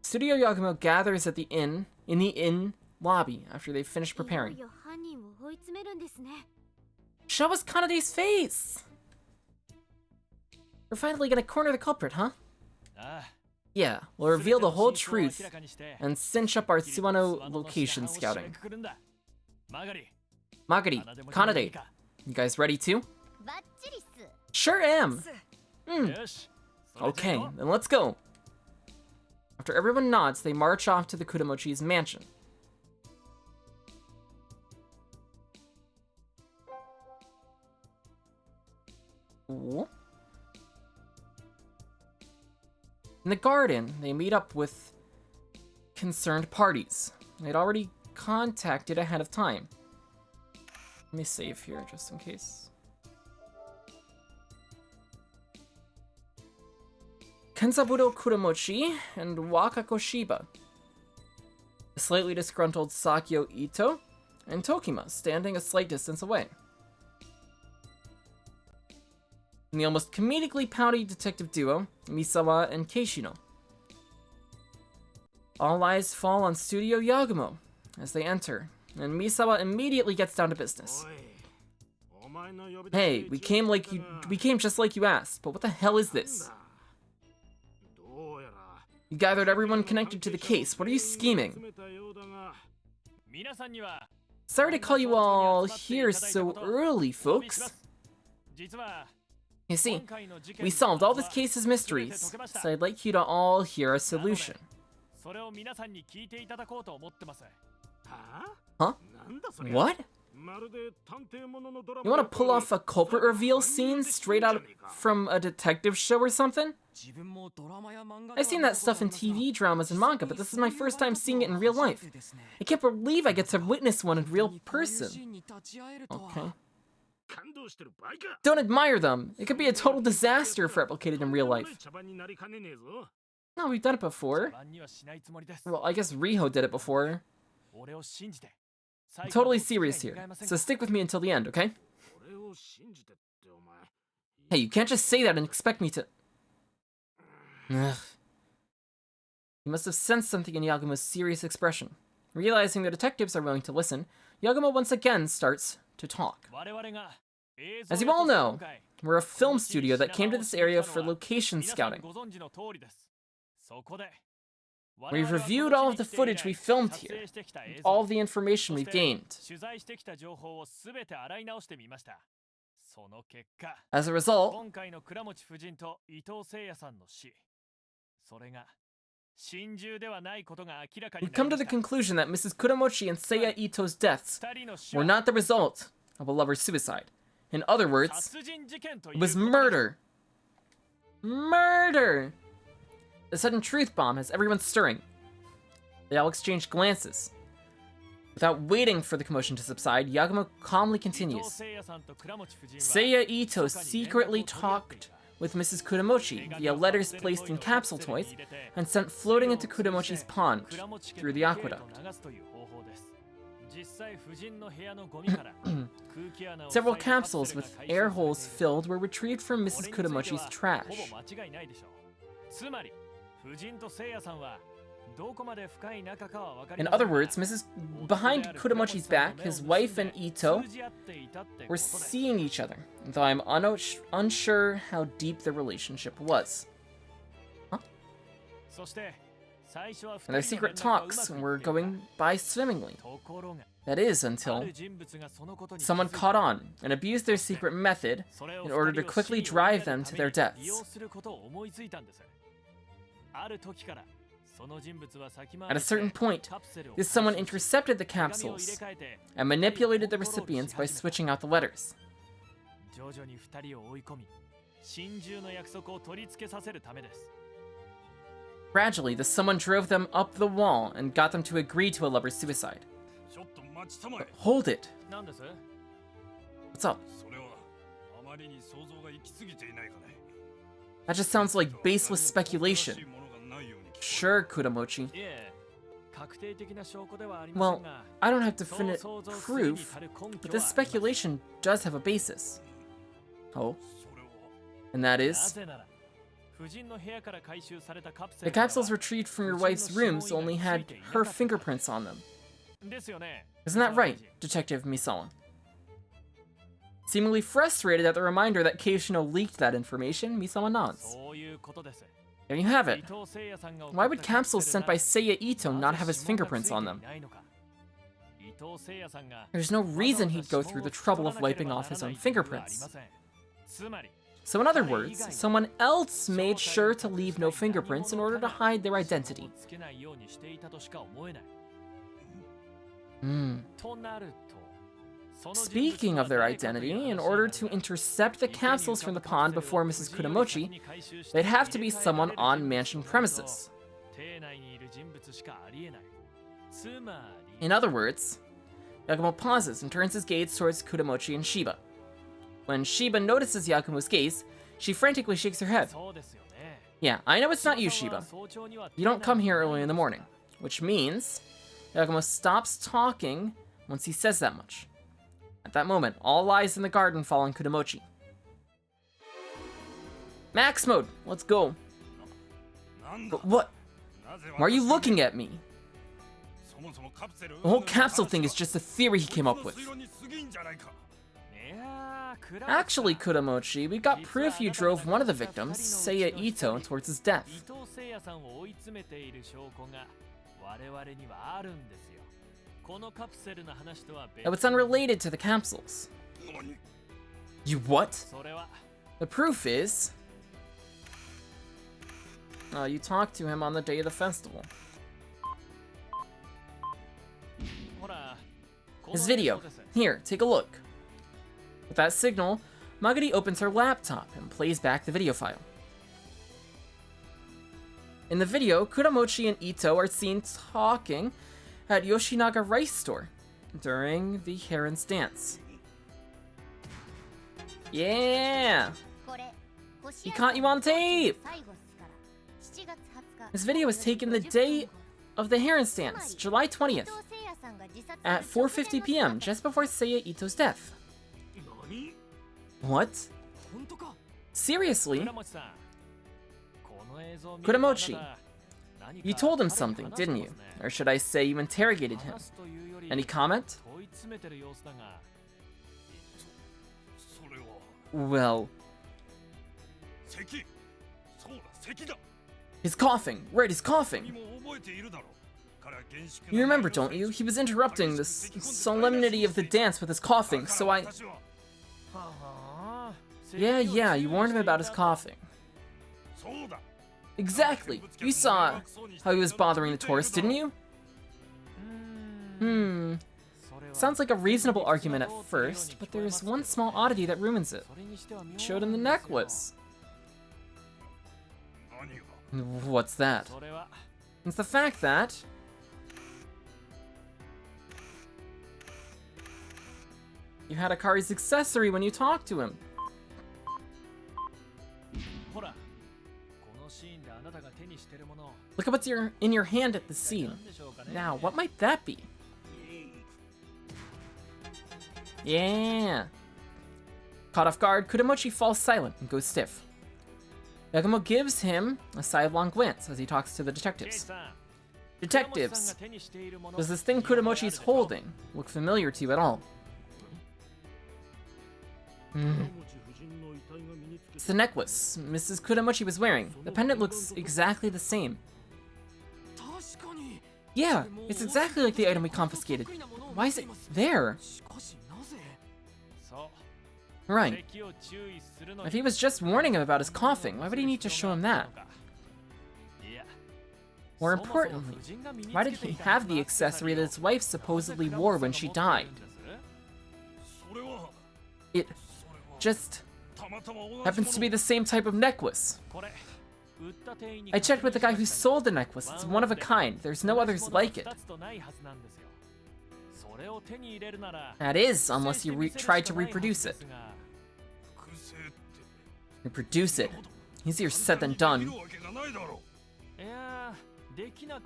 Studio Yagumo gathers at the inn, in the inn lobby after they've finished preparing. Show us Kanade's face! We're finally gonna corner the culprit, huh? Yeah, we'll reveal the whole truth and cinch up our Suwano location scouting. Magari, Kanade, you guys ready too? Sure am! Okay, then let's go. After everyone nods, they march off to the Kudamochi's mansion. Ooh. In the garden, they meet up with concerned parties. They'd already contacted ahead of time. Let me save here just in case. Kenzaburo Kudamochi and Wakako Shiba. The slightly disgruntled Sakyo Ito and Tokima standing a slight distance away. And the almost comedically pouty detective duo, Misawa and Keishino. All eyes fall on Studio Yagumo as they enter, and Misawa immediately gets down to business. Hey, we came just like you asked, but what the hell is this? You gathered everyone connected to the case. What are you scheming? Sorry to call you all here so early, folks. You see, we solved all this case's mysteries, so I'd like you to all hear a solution. Huh? What? You want to pull off a culprit reveal scene straight out from a detective show or something? I've seen that stuff in TV dramas and manga, but this is my first time seeing it in real life. I can't believe I get to witness one in real person. Okay. Don't admire them. It could be a total disaster if replicated in real life. No, we've done it before. Well, I guess Riho did it before. I'm totally serious here, so stick with me until the end, okay? Hey, you can't just say that and expect me to... Ugh. You must have sensed something in Yagumo's serious expression. Realizing the detectives are willing to listen, Yagumo once again starts to talk. As you all know, we're a film studio that came to this area for location scouting. We've reviewed all of the footage we filmed here, and all of the information we've gained. As a result, we've come to the conclusion that Mrs. Kudamochi and Seiya Ito's deaths were not the result of a lover's suicide. In other words, it was murder. Murder! The sudden truth bomb has everyone stirring. They all exchange glances. Without waiting for the commotion to subside, Yagumo calmly continues. Seiya Ito secretly talked with Mrs. Kudamochi via letters placed in capsule toys and sent floating into Kudamochi's pond through the aqueduct. Several capsules with air holes filled were retrieved from Mrs. Kudamochi's trash. In other words, behind Kudamochi's back, his wife and Ito were seeing each other, though I'm unsure how deep their relationship was. Huh? And their secret talks were going by swimmingly. That is, until someone caught on and abused their secret method in order to quickly drive them to their deaths. At a certain point, this someone intercepted the capsules and manipulated the recipients by switching out the letters. Gradually, the someone drove them up the wall and got them to agree to a lover's suicide. But hold it! What's up? That just sounds like baseless speculation. Sure, Kuramochi. いえ、確定的な証拠ではあり Well, ませんが、 I don't have definite 想像するに proof, 足る根 but 拠 this はあります。 speculation does have a basis. Oh? And that な is? ぜなら、夫人の部屋から回収されたカプセ The ルからは capsules retrieved from your wife's rooms only had her fingerprints on them. ですよね。 Isn't that right, Detective Misawa? Seemingly frustrated at the reminder that Keishino leaked that information, Misawa nods. そういうことです。 There you have 伊 it. 藤誠也さんが Why 送 would った capsules sent by Seiya Ito not have his fingerprints on them? 伊藤誠也さんが There's no reason he'd go through the trouble of wiping off his own fingerprints. つまり So in other words, someone else made sure to leave no fingerprints in order to hide their identity. つけないようにしていたとしか思えない。 となると、その人物 Speaking of their identity, in order to intercept the capsules from the pond before Mrs. Kudamochi, they'd have to be someone on mansion premises. 邸内にいる人物しかありえない。つまり In other words, Yagumo pauses and turns his gaze towards Kudamochi and Shiba. When Shiba notices Yagumo's gaze, she frantically shakes her head. そうですよね。 Yeah, I know it's not you, Shiba. 早朝には You don't come here early in the morning. Which means Yagumo stops talking once he says that much. At that moment, all eyes in the garden fall on Kudamochi. Max mode! Let's go. But what? Why are you looking at me? The whole capsule thing is just a theory he came up with. いやー、クラ Actually, Kudamochi, we got proof you drove one of the victims, Seiya Ito, towards his death. 伊藤誠也さんを追い詰めている証拠が我々にはあるんですよ。このカプセルの話とは別 Now, it's unrelated to the capsules. You what? それは The proof is... you talked to him on the day of the festival. ほら、この His video. 映像です。 Here, take a look. With that signal, Magari opens her laptop and plays back the video file. In the video, Kudamochi and Ito are seen talking at Yoshinaga Rice Store during the Heron's dance. Yeah! これ He caught you on tape! 最後っすから7月20日 This video was taken the day of the Heron's dance, July 20th, at 4:50 p.m., just before Seiya Ito's death. What? 本当か。 Seriously? 倉持さん、この映像を見ると Kudamochi, あなた何か you told him 彼に something, 話して didn't ま you? すね。 Or should I say you interrogated him? 話すというより Any comment? 問い詰めてる様子だが、 Well, he's coughing. Right, he's coughing. You remember, don't you? He was interrupting the solemnity of the dance with his coughing, so I... はあ、 Yeah, you warned him about his coughing. Exactly. You saw how he was bothering the tourists, didn't you? うーん、 Hmm. Sounds like a reasonable argument at first, but there's one small oddity that ruins it. それにしては妙なんですよ。 Showed him the necklace. What's that? それは It's the fact that... you had Akari's accessory when you talked to him. ほら、このシーンであなたが手にしてるもの、 Look at what's in your hand at the 一体 scene. 何でしょうかね。 Now, what might that be? Yeah. Caught off guard, Kudamochi falls silent and goes stiff. Yagumo gives him a sidelong glance as he talks to the ケイ detectives. さん、 Detectives, 倉持さんが手にしているもの、 does this thing Kudamochi's holding look familiar to you at all? It's the necklace Mrs. Kudamochi was wearing. The pendant looks exactly the same. 確かに。 Yeah, it's exactly like the item we confiscated. Why is it there? しかしなぜ。そう Right. 敵を注意するの If に he was just warning him about his coughing, why would he need to show him that? いや、 More そもそも importantly, 夫人が身に why つ did けて he いた have the アクセサ accessory リー that を his wife supposedly wore when she died? It just happens to be the same type of necklace. これ、売った店員に I checked with the guy who sold the necklace. It's one of a kind. There's no others like it. 二つとないはずなんですよ。それを手に入れるなら、 That is, unless you try to reproduce it. Reproduce it. Easier said than done. いや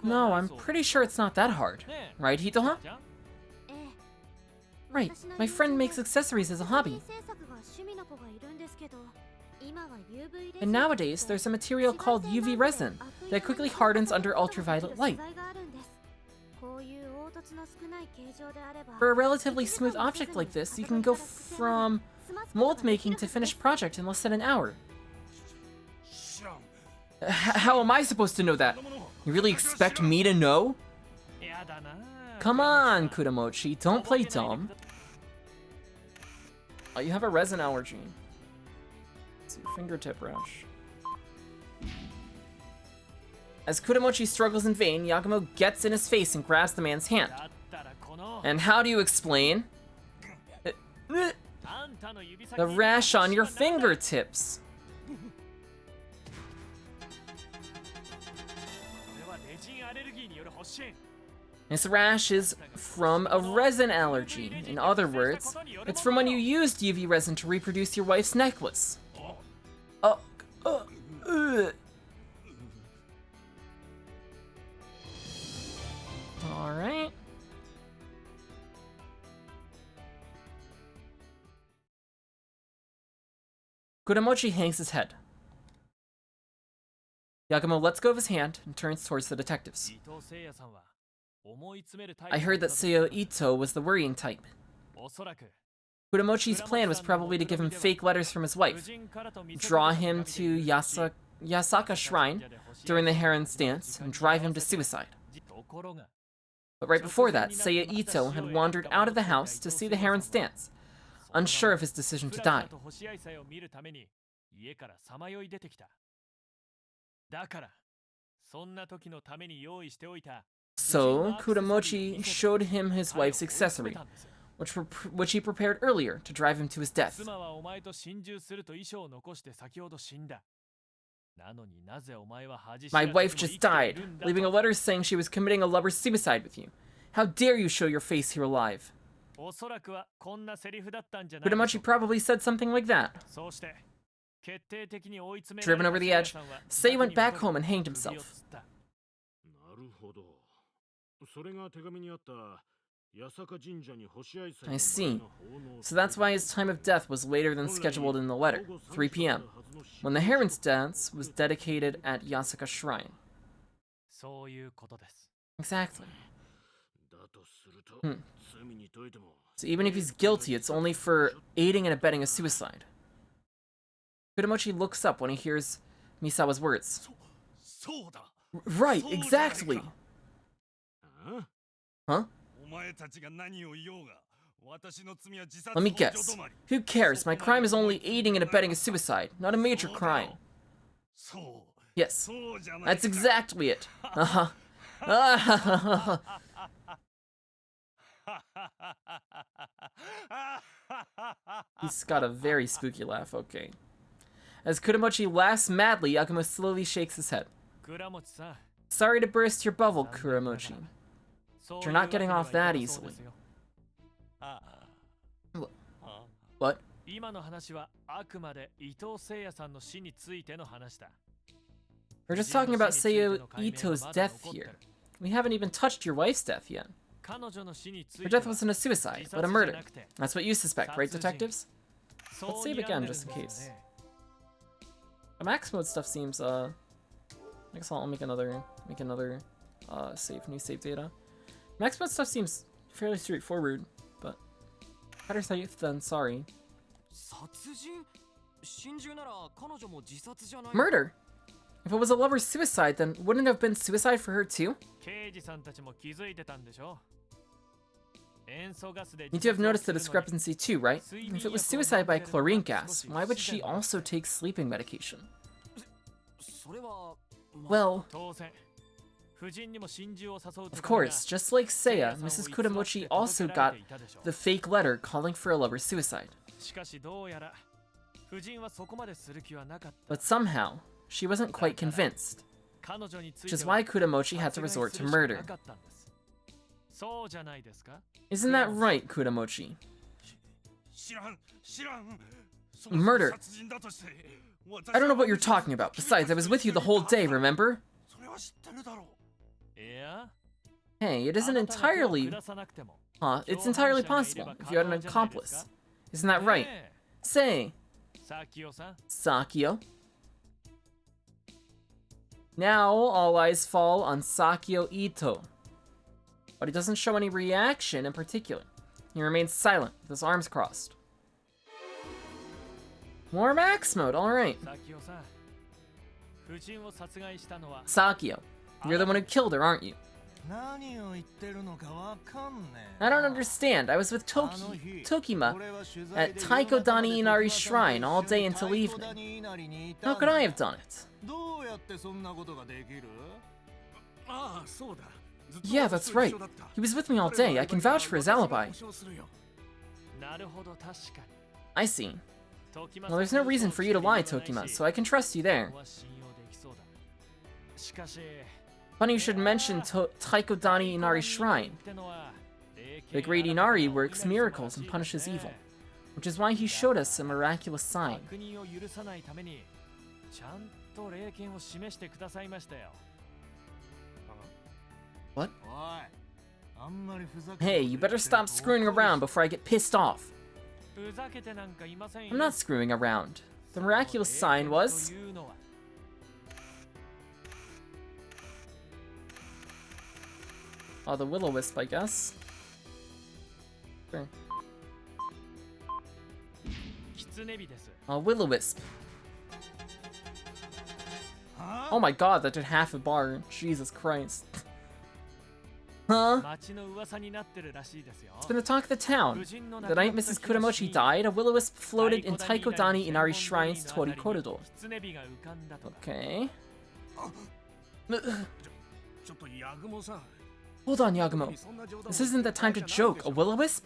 No, I'm pretty sure it's not that hard. Right, Hitoha? ええ Right, my friend makes accessories as a hobby. 制作が趣味の子がいるんですけど、今は UV レジン And nowadays, there's a material called UV resin that quickly hardens under ultraviolet light. こういう凹凸の少ない形状であれば For a relatively smooth object like this, you can go from mold making to finished project in less than an hour. How am I supposed to know that? You really expect me to know? Come on, Kuramochi, don't play dumb. Oh, you have a resin allergy. It's your fingertip rash. As Kuramochi struggles in vain, Yagumo gets in his face and grabs the man's hand. And how do you explain? The rash on your fingertips. This rash is from a resin allergy. In other words, it's from when you used UV resin to reproduce your wife's necklace. Alright. Kuramochi hangs his head. Yagumo lets go of his hand and turns towards the detectives. I heard that Seiya Ito was the worrying type. Kuramochi's plan was probably to give him fake letters from his wife, draw him to Yasaka Shrine during the Heron's dance, and drive him to suicide. But right before that, Seiya Ito had wandered out of the house to see the Heron's dance, unsure of his decision to die. So, Kuramochi showed him his wife's accessory, which he prepared earlier to drive him to his death. My wife just died, leaving a letter saying she was committing a lover's suicide with you. How dare you show your face here alive? Kuramochi probably said something like that. Driven over the edge, Sei went back home and hanged himself. I see. So that's why his time of death was later than scheduled in the letter, 3 p.m., when the Heron's dance was dedicated at Yasaka Shrine. Exactly. So even if he's guilty, it's only for aiding and abetting a suicide. Kuramochi looks up when he hears Misawa's words. Right, exactly! Huh? Let me guess. Who cares? My crime is only aiding and abetting a suicide, not a major crime. Yes, that's exactly it. Uh-huh. He's got a very spooky laugh, okay. As Kuramochi laughs madly, Yagumo slowly shakes his head. Sorry to burst your bubble, Kuramochi. But you're not getting off that easily. What? We're just talking about Seiya Ito's death here. We haven't even touched your wife's death yet. Her death wasn't a suicide, but a murder. That's what you suspect, right, detectives? Let's save again, just in case. The max mode stuff seems, I guess I'll make another save, new save data. Max mode stuff seems fairly straightforward, but better safe than sorry. Murder! If it was a lover's suicide, then wouldn't it have been suicide for her too? You two have noticed the discrepancy too, right? If it was suicide by chlorine gas, why would she also take sleeping medication? Well, of course, just like Seiya, Mrs. Kuramochi also got the fake letter calling for a lover's suicide. But somehow, she wasn't quite convinced, which is why Kuramochi had to resort to murder. Isn't that right, Kuramochi? Murder! I don't know what you're talking about. Besides, I was with you the whole day, remember? Hey, it isn't entirely... Huh, it's entirely possible if you had an accomplice. Isn't that right? Say, Sakio. Now, all eyes fall on Sakio Ito. But he doesn't show any reaction in particular. He remains silent, with his arms crossed. More max mode, alright. Sakio, you're the one who killed her, aren't you? I don't understand. I was with Tokima at Taikodani Inari Shrine all day until evening. How could I have done it? Yeah, that's right. He was with me all day. I can vouch for his alibi. I see. Well, there's no reason for you to lie, Tokima, so I can trust you there. Funny you should mention Taikodani Inari Shrine. The great Inari works miracles and punishes evil, which is why he showed us a miraculous sign. What? Hey, you better stop screwing around before I get pissed off. I'm not screwing around. The miraculous sign was... Oh, the Will-O-Wisp, I guess. Sure. Oh, Will-O-Wisp. Oh my god, that did half a bar. Jesus Christ. Huh? It's been the talk of the town. The night Mrs. Kuramochi died, a Will-O-Wisp floated in Taikodani Inari Shrine's Tori corridor. Okay. Hold on, Yagumo. This isn't the time to joke. A Will-O-Wisp?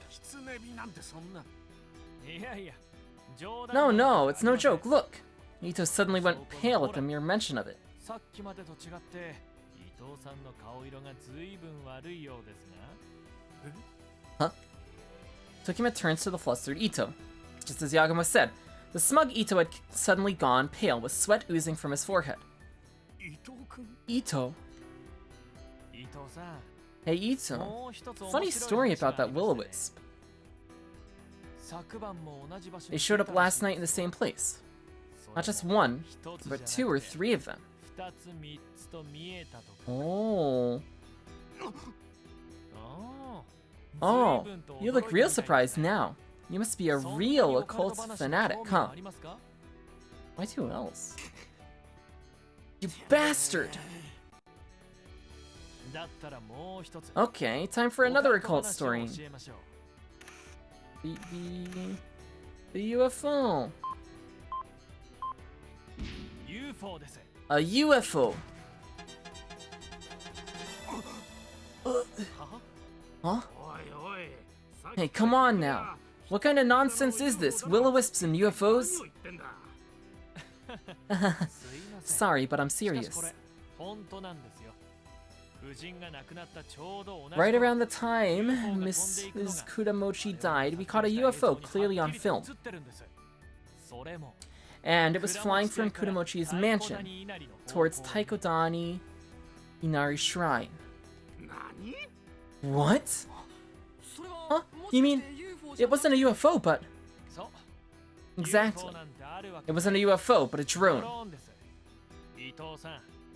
No, it's no joke. Look. Ito suddenly went pale at the mere mention of it. Huh? Tokima turns to the flustered Ito. Just as Yagumo said, the smug Ito had suddenly gone pale with sweat oozing from his forehead. Ito? Hey Ito, funny story about that Will-O-Wisp. They showed up last night in the same place. Not just one, but 2 or 3 of them. Oh. Oh, you look real surprised now. You must be a real occult fanatic, huh? Why 2 L's? You bastard! Okay, time for another occult story. The UFO. A UFO. Huh? Hey, come on now. What kind of nonsense is this? Will-O-Wisps and UFOs? Sorry, but I'm serious. Right around the time Mrs. Kuramochi died, we caught a UFO clearly on film. And it was flying from Kuramochi's mansion towards Taikodani Inari Shrine. What? Huh? You mean, it wasn't a UFO, but... Exactly. It wasn't a UFO, but a drone.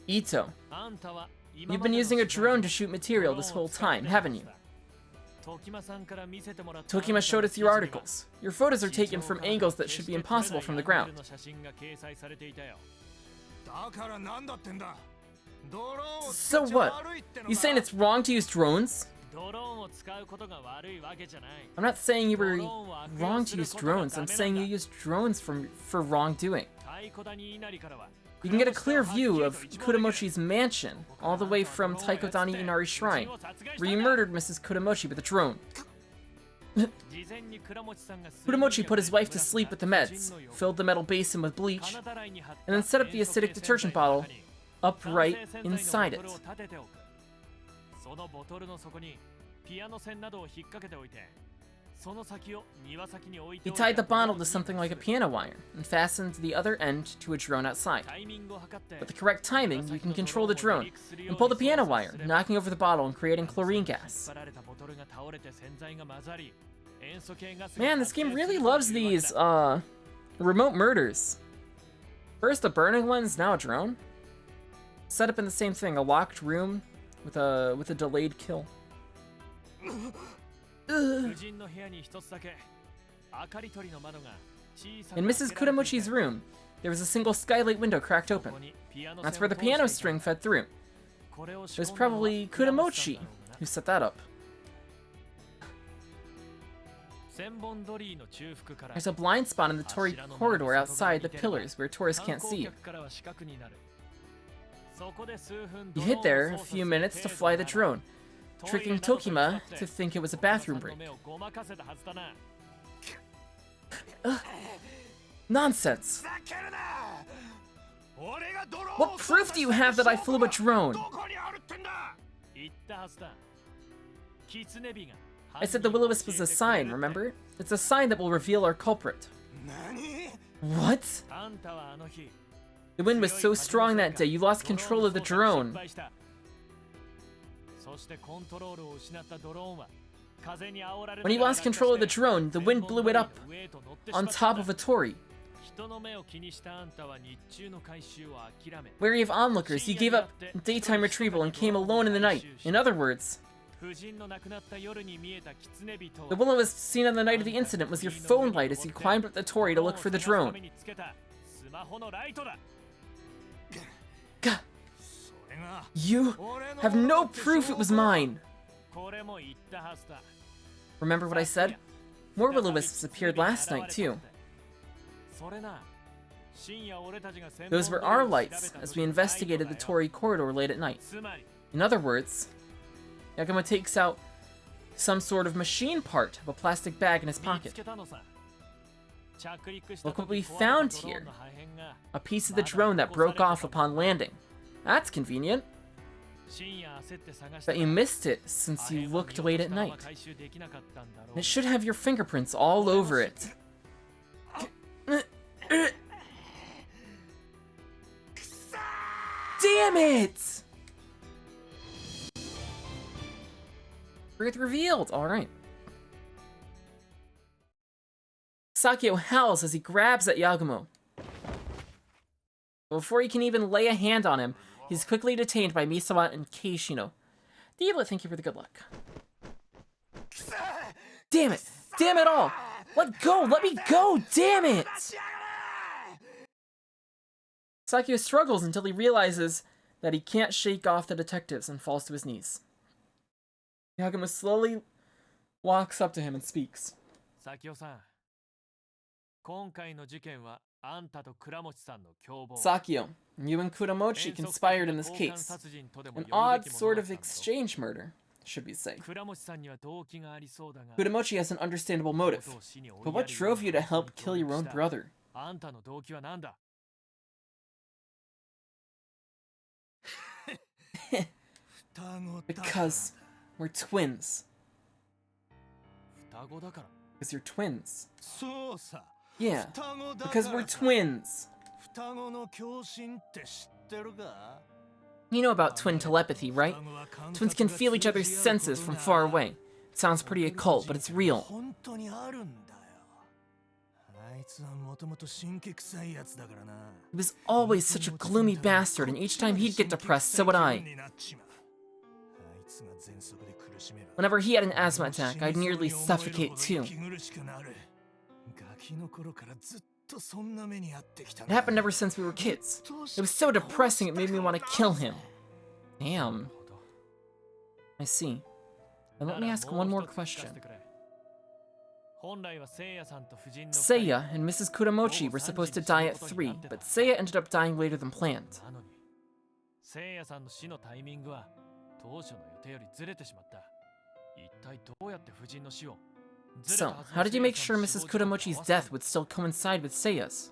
Ito, you've been using a drone to shoot material this whole time, haven't you? Tokima showed us your articles. Your photos are taken from angles that should be impossible from the ground. So what? You saying it's wrong to use drones? I'm not saying you were wrong to use drones, I'm saying you used drones for wrongdoing. You can get a clear view of Kuramochi's mansion, all the way from Taikodani Inari Shrine, where you murdered Mrs. Kuramochi with a drone. Kuramochi put his wife to sleep with the meds, filled the metal basin with bleach, and then set up the acidic detergent bottle upright inside it. He tied the bottle to something like a piano wire and fastened the other end to a drone outside. With the correct timing, you can control the drone and pull the piano wire, knocking over the bottle and creating chlorine gas. Man, this game really loves these, remote murders. First a burning lens, now a drone. Set up in the same thing, a locked room with a delayed kill. In Mrs. Kuramochi's room, there was a single skylight window cracked open. That's where the piano string fed through. It was probably Kuramochi who set that up. There's a blind spot in the Tori corridor outside the pillars where tourists can't see you. You hid there a few minutes to fly the drone, tricking Tokima to think it was a bathroom break. Nonsense! What proof do you have that I flew a drone? I said the will-o-wisp was a sign, remember? It's a sign that will reveal our culprit. What? The wind was so strong that day, you lost control of the drone. When you lost control of the drone, the wind blew it up on top of a Tori. Wary of onlookers, you gave up daytime retrieval and came alone in the night. In other words, the will-o-wisp seen on the night of the incident was your phone light as you climbed up the Tori to look for the drone. Gah. You have no proof it was mine! Remember what I said? More will-o-wisps appeared last night, too. Those were our lights as we investigated the Tori corridor late at night. In other words, Yagumo takes out some sort of machine part of a plastic bag in his pocket. Look what we found here. A piece of the drone that broke off upon landing. That's convenient. But you missed it since you looked late at night. It should have your fingerprints all over it. Damn it! Truth revealed, alright. Sakio howls as he grabs at Yagumo. Before he can even lay a hand on him, he's quickly detained by Misawa and Keishino. Diablo, thank you for the good luck. Damn it! Damn it all! Let go! Let me go! Damn it! Sakio struggles until he realizes that he can't shake off the detectives and falls to his knees. Yagumo slowly walks up to him and speaks. Sakio, you and Kuramochi conspired in this case. An odd sort of exchange murder, should we say. Kuramochi has an understandable motive, but what drove you to help kill your own brother? Because we're twins. Because you're twins. Yeah, because we're twins. You know about twin telepathy, right? Twins can feel each other's senses from far away. It sounds pretty occult, but it's real. He was always such a gloomy bastard, and each time he'd get depressed, so would I. Whenever he had an asthma attack, I'd nearly suffocate too. It happened ever since we were kids. It was so depressing it made me want to kill him. Damn. I see. And let me ask one more question. Seiya and Mrs. Kuramochi were supposed to die at 3, but Seiya ended up dying later than planned. So, how did you make sure Mrs. Kuramochi's death would still coincide with Seiya's?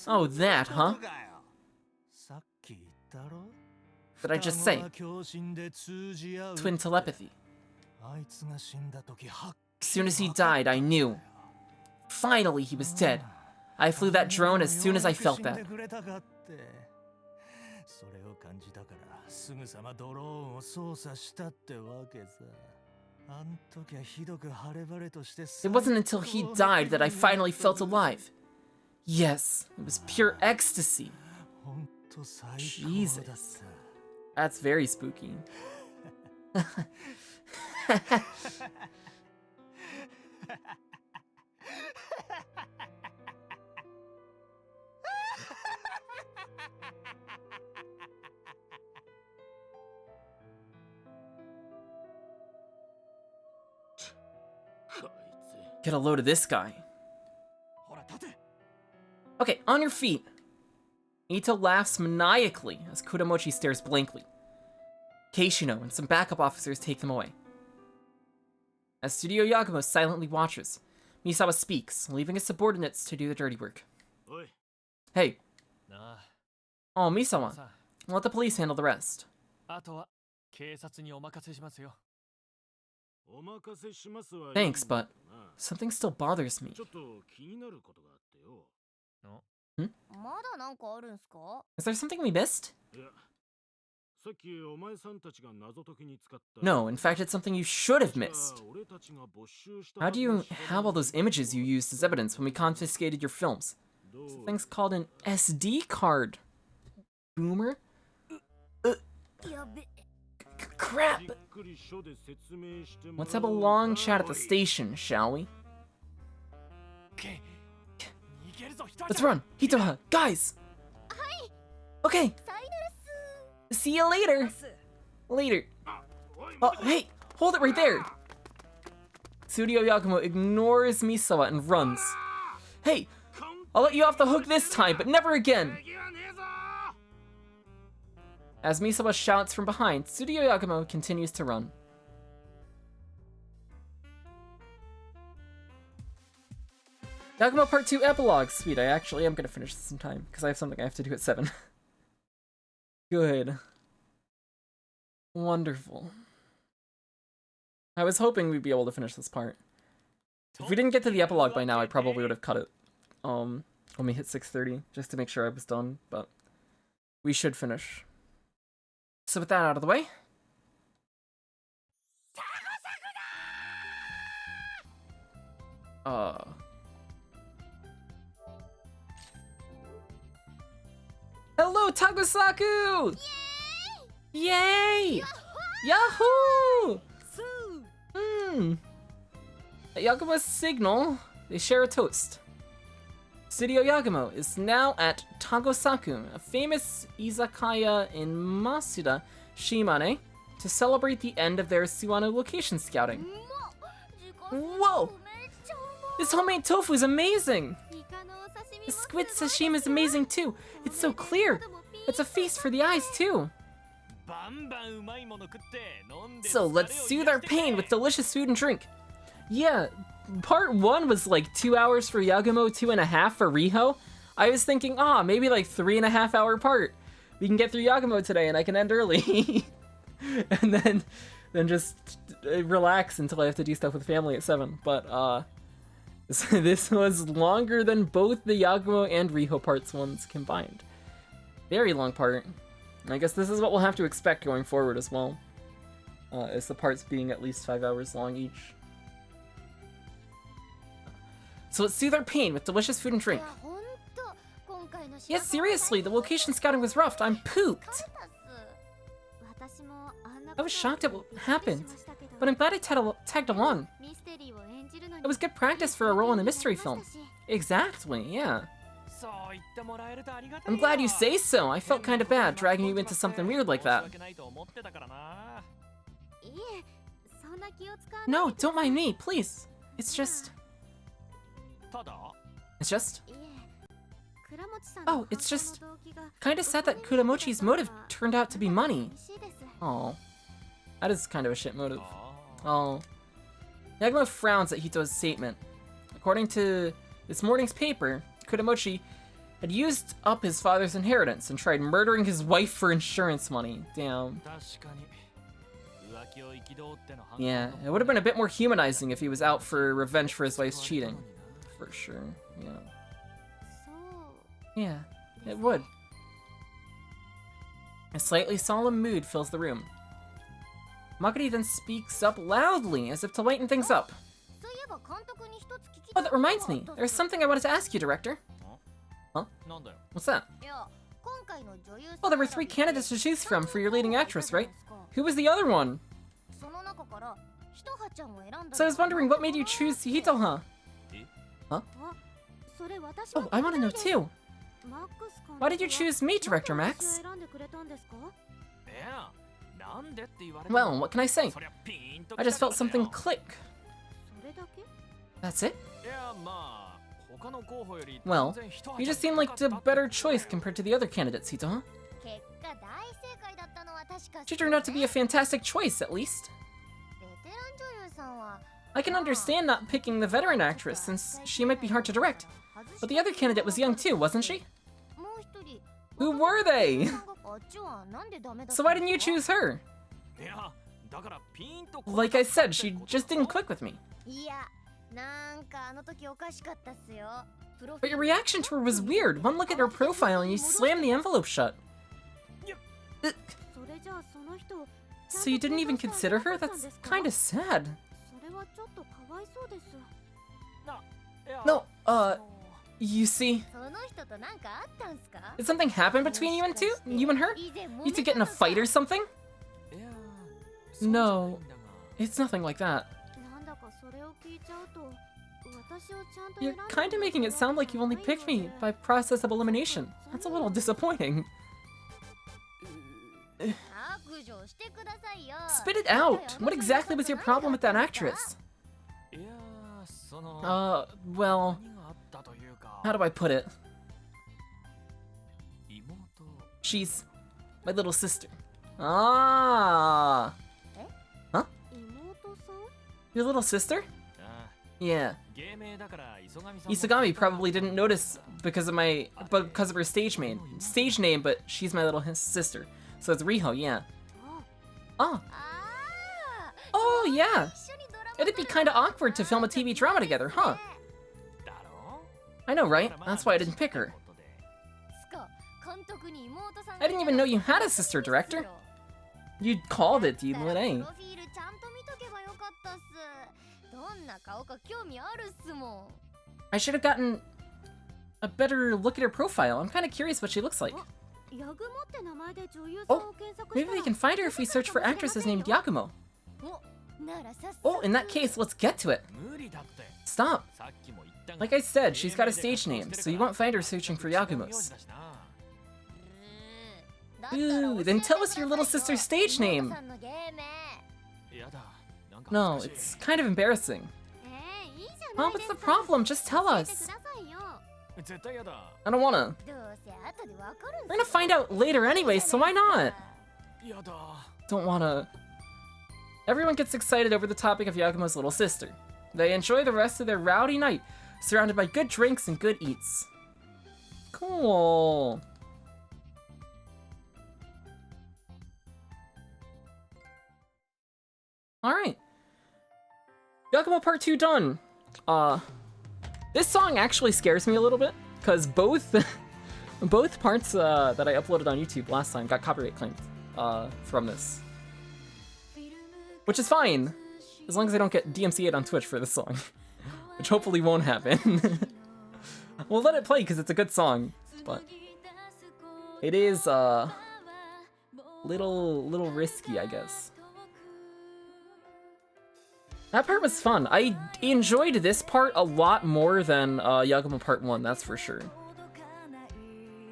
Oh, that, huh? Did I just say? Twin telepathy. As soon as he died, I knew. Finally, he was dead. I flew that drone as soon as I felt that. それを感じたからすぐさまドローンを操作したってわけさ。あん時はひどく晴れ晴れとして。 It wasn't until he died that I finally felt alive. Yes, it was pure ecstasy. Jesus. That's very spooky. Get a load of this guy. Okay, on your feet. Ito laughs maniacally as Kudamochi stares blankly. Keishino and some backup officers take them away. As Studio Yagumo silently watches, Misawa speaks, leaving his subordinates to do the dirty work. Hey. Oh, Misawa. Let the police handle the rest. Thanks, but something still bothers me. Is there something we missed? No, in fact, it's something you should have missed. How do you have all those images you used as evidence when we confiscated your films? Something's called an SD card. Boomer? Crap! Let's have a long chat at the station, shall we? Let's run! Hitoha! Guys! Okay! See you later! Later. Oh, hey! Hold it right there! Studio Yagumo ignores Misawa and runs. Hey! I'll let you off the hook this time, but never again! As Misawa shouts from behind, Studio Yagumo continues to run. Yagumo Part 2 Epilogue. Sweet, I actually am gonna finish this in time, because I have something I have to do at 7. Good. Wonderful. I was hoping we'd be able to finish this part. If we didn't get to the epilogue by now, I probably would have cut it. When we hit 6:30, just to make sure I was done, but we should finish. So with that out of the way. Hello, Tagosaku! Yay! Yahoo! At Yagumo's signal, they share a toast. Studio Yagumo is now at Tagosaku, a famous izakaya in Masuda, Shimane, to celebrate the end of their Suwano location scouting. Whoa! This homemade tofu is amazing! The squid sashimi is amazing too. It's so clear. It's a feast for the eyes too. So let's soothe our pain with delicious food and drink. Yeah, part 1 was like 2 hours for Yagumo, 2.5 for Riho. I was thinking, maybe like 3.5 hour part. We can get through Yagumo today and I can end early. And then just relax until I have to do stuff with family at 7. But this was longer than both the Yagumo and Riho parts ones combined. Very long part. I guess this is what we'll have to expect going forward as well. Is the parts being at least 5 hours long each. So let's soothe our pain with delicious food and drink. Yes, seriously, the location scouting was rough. I'm pooped. I was shocked at what happened, but I'm glad I tagged along. It was good practice for a role in a mystery film. Exactly, yeah. I'm glad you say so. I felt kind of bad dragging you into something weird like that. No, don't mind me, please. It's just... Oh, it's just... Kinda sad that Kudamochi's motive turned out to be money. Oh. That is kind of a shit motive. Oh. Yagumo frowns at Hito's statement. According to this morning's paper, Kudamochi had used up his father's inheritance and tried murdering his wife for insurance money. Damn. Yeah, it would have been a bit more humanizing if he was out for revenge for his wife's cheating. For sure, yeah. そう Yeah, it would. A slightly solemn mood fills the room. Magari then speaks up loudly, as if to lighten things up. そういえば監督に一つ聞き Oh, that reminds me. There's something I wanted to ask you, Director. Huh? なんだよ。 What's that? いや今回の女優さん Oh, there were 3 candidates to choose from for your leading actress, right? そ Who was the other one? の中からひとはちゃんを選んだ So I was wondering what made you choose Hitoha? あそれ私 Oh, I want to know too. マックス監督 Why did you choose me, Director は Max? 選んでくれたんですかいや、なんでって言われて Well, what can I say? そりゃピーンと I just felt something click. それだけ That's it? いや、まあ、他の候補より Well, 全然一 you 旗 just seem like the better choice compared to the other candidates, Hitoha. 結果大正解だったのは確か She turned out to be a fantastic choice, at least. ベテラン女優さんは I can understand not picking the veteran actress since she might be hard to direct. But the other candidate was young too, wasn't she? もう一人 Who were they? あっちはなんでダメだった So why didn't you choose her? いや、だからピーンと Like I said, she just didn't click with me. いやなんかあの時おかしかったっすよ But your reaction to her was weird. One look at her profile and you slammed the envelope shut. それじゃあその人 So you didn't even consider her? That's kinda sad. それはちょっとかわいそうです No, you see, その人となんかあったんすか did something happen between you and her? You two get in a fight or something? いや、 No, it's nothing like that. なんだかそれを聞いちゃうと私をちゃんと You're 選んで kinda making it sound like you only picked me by process of elimination. That's a little disappointing. 白状してくださいよ Spit it out! What exactly was your problem with that actress? いや、その Well, 何があったというか how do I put it? 妹 She's my little sister. Ah! 妹さん Your little sister? あ Yeah. 芸名だから磯上さんも Isagami probably didn't notice because of her stage name, but she's my little sister. So it's Riho, yeah. あ Ah. あ Oh, yeah. あ一緒にドラマ It'd be kinda awkward to film a TV drama together, huh? だろ I know, right? That's why I didn't pick her. つか監督に妹さん I didn't even know you had a sister, director. You called it, you プ lit ロ A. フィールちゃんと見とけばよかったっすどんな顔か興味あるっすもん I should have gotten a better look at her profile. I'm kinda curious what she looks like. ヤグモって名前で女優さんを検索した Maybe we can find her if we search for actresses named Yagumo. おならさっさ Oh, in that case, let's get to it. 無理だって Stop. さっきも言ったが Like I said, she's got a stage name, so you won't find her searching for 名 Yagumos. 字だしな Ooh, then tell us your little sister's stage name. 妹さんの芸名やだなんか No, 恥ずかしい it's kind of embarrassing. いいじゃ Mom, ないで what's す the か problem? Just tell 教え us. てくださいよ 絶対やだ I don't wanna. どうせ後でわかるん We're gonna find out later anyway, so why not? やだ Don't wanna. Everyone gets excited over the topic of Yagumo's little sister. They enjoy the rest of their rowdy night, surrounded by good drinks and good eats. Cool. Alright. Yakumo Part 2 done. This song actually scares me a little bit, because both both parts that I uploaded on YouTube last time got copyright claimed from this. Which is fine, as long as I don't get DMCA'd on Twitch for this song. Which hopefully won't happen. We'll let it play because it's a good song, but it is little risky, I guess. That part was fun. I enjoyed this part a lot more than Yagumo Part 1, that's for sure.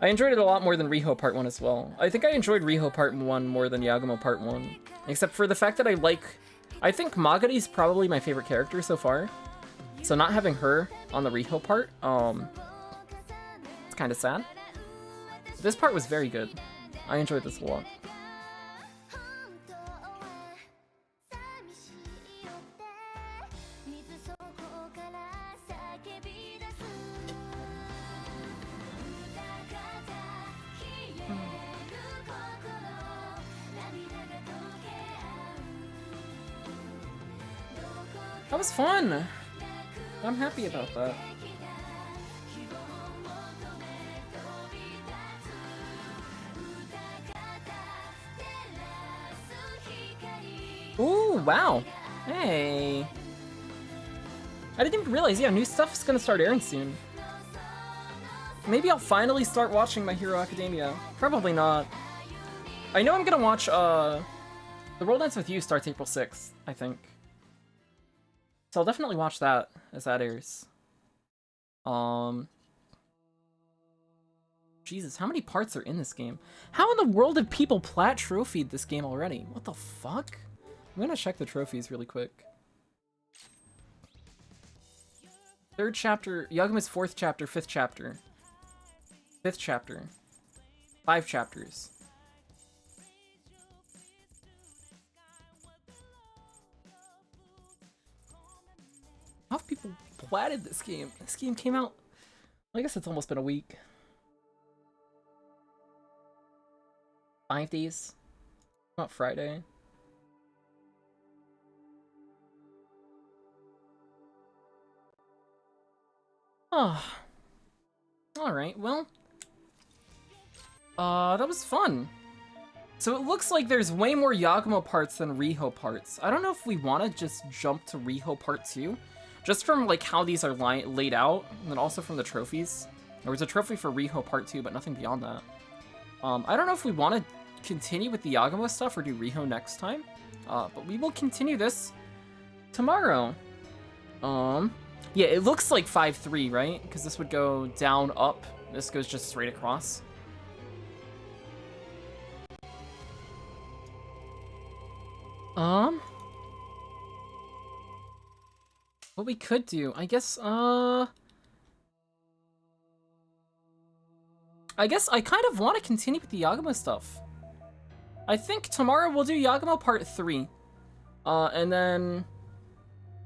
I enjoyed it a lot more than Riho Part 1 as well. I think I enjoyed Riho Part 1 more than Yagumo Part 1. Except for the fact that I think Magari's probably my favorite character so far. So not having her on the Riho part, it's kind of sad. This part was very good. I enjoyed this a lot. That was fun. I'm happy about that. Ooh, wow. Hey. I didn't even realize, yeah, new stuff is gonna start airing soon. Maybe I'll finally start watching My Hero Academia. Probably not. I know I'm gonna watch, The World Ends With You starts April 6th, I think. So I'll definitely watch that as that airs. Jesus, how many parts are in this game? How in the world have people plat trophied this game already? What the fuck? I'm gonna check the trophies really quick. 3rd chapter, Yagumo's 4th chapter, 5th chapter. 5th chapter. 5 chapters. How have people platted this game? This game came out, I guess it's almost been a week. 5 days? Not Friday. Oh. Alright, well. That was fun. So it looks like there's way more Yagumo parts than Riho parts. I don't know if we want to just jump to Riho part 2. Just from like how these are laid out, and then also from the trophies. There was a trophy for Riho part 2, but nothing beyond that. I don't know if we want to continue with the Yagumo stuff or do Riho next time. But we will continue this tomorrow. Yeah, it looks like 5-3, right? Because this would go down, up. This goes just straight across. What we could do, I guess I kind of want to continue with the Yagumo stuff. I think tomorrow we'll do Yagumo part 3. And then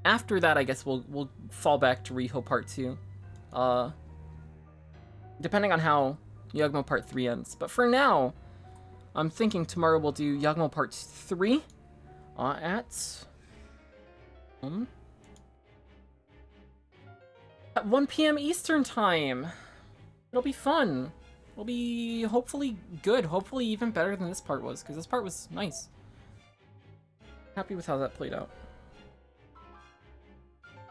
after that, I guess we'll fall back to Riho part 2. Depending on how Yagumo part 3 ends. But for now, I'm thinking tomorrow we'll do Yagumo part 3 at 1 p.m. Eastern time. It'll be fun. It'll be hopefully good. Hopefully even better than this part was, because this part was nice. Happy with how that played out.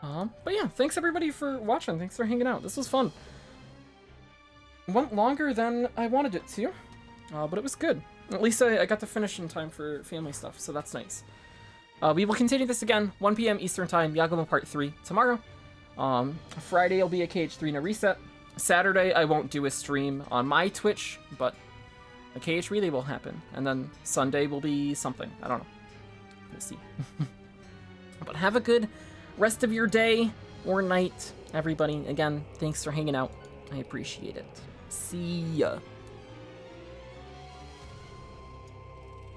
But yeah, thanks everybody for watching. Thanks for hanging out. This was fun. It went longer than I wanted it to, but it was good. At least I got to finish in time for family stuff, so that's nice. We will continue this again, 1 p.m. Eastern time, Yagumo part 3 tomorrow. Friday will be a KH3 No Reset. Saturday I won't do a stream on my Twitch, but a KH Relay will happen. And then Sunday will be something. I don't know. We'll see. But have a good rest of your day or night, everybody. Again, thanks for hanging out. I appreciate it. See ya.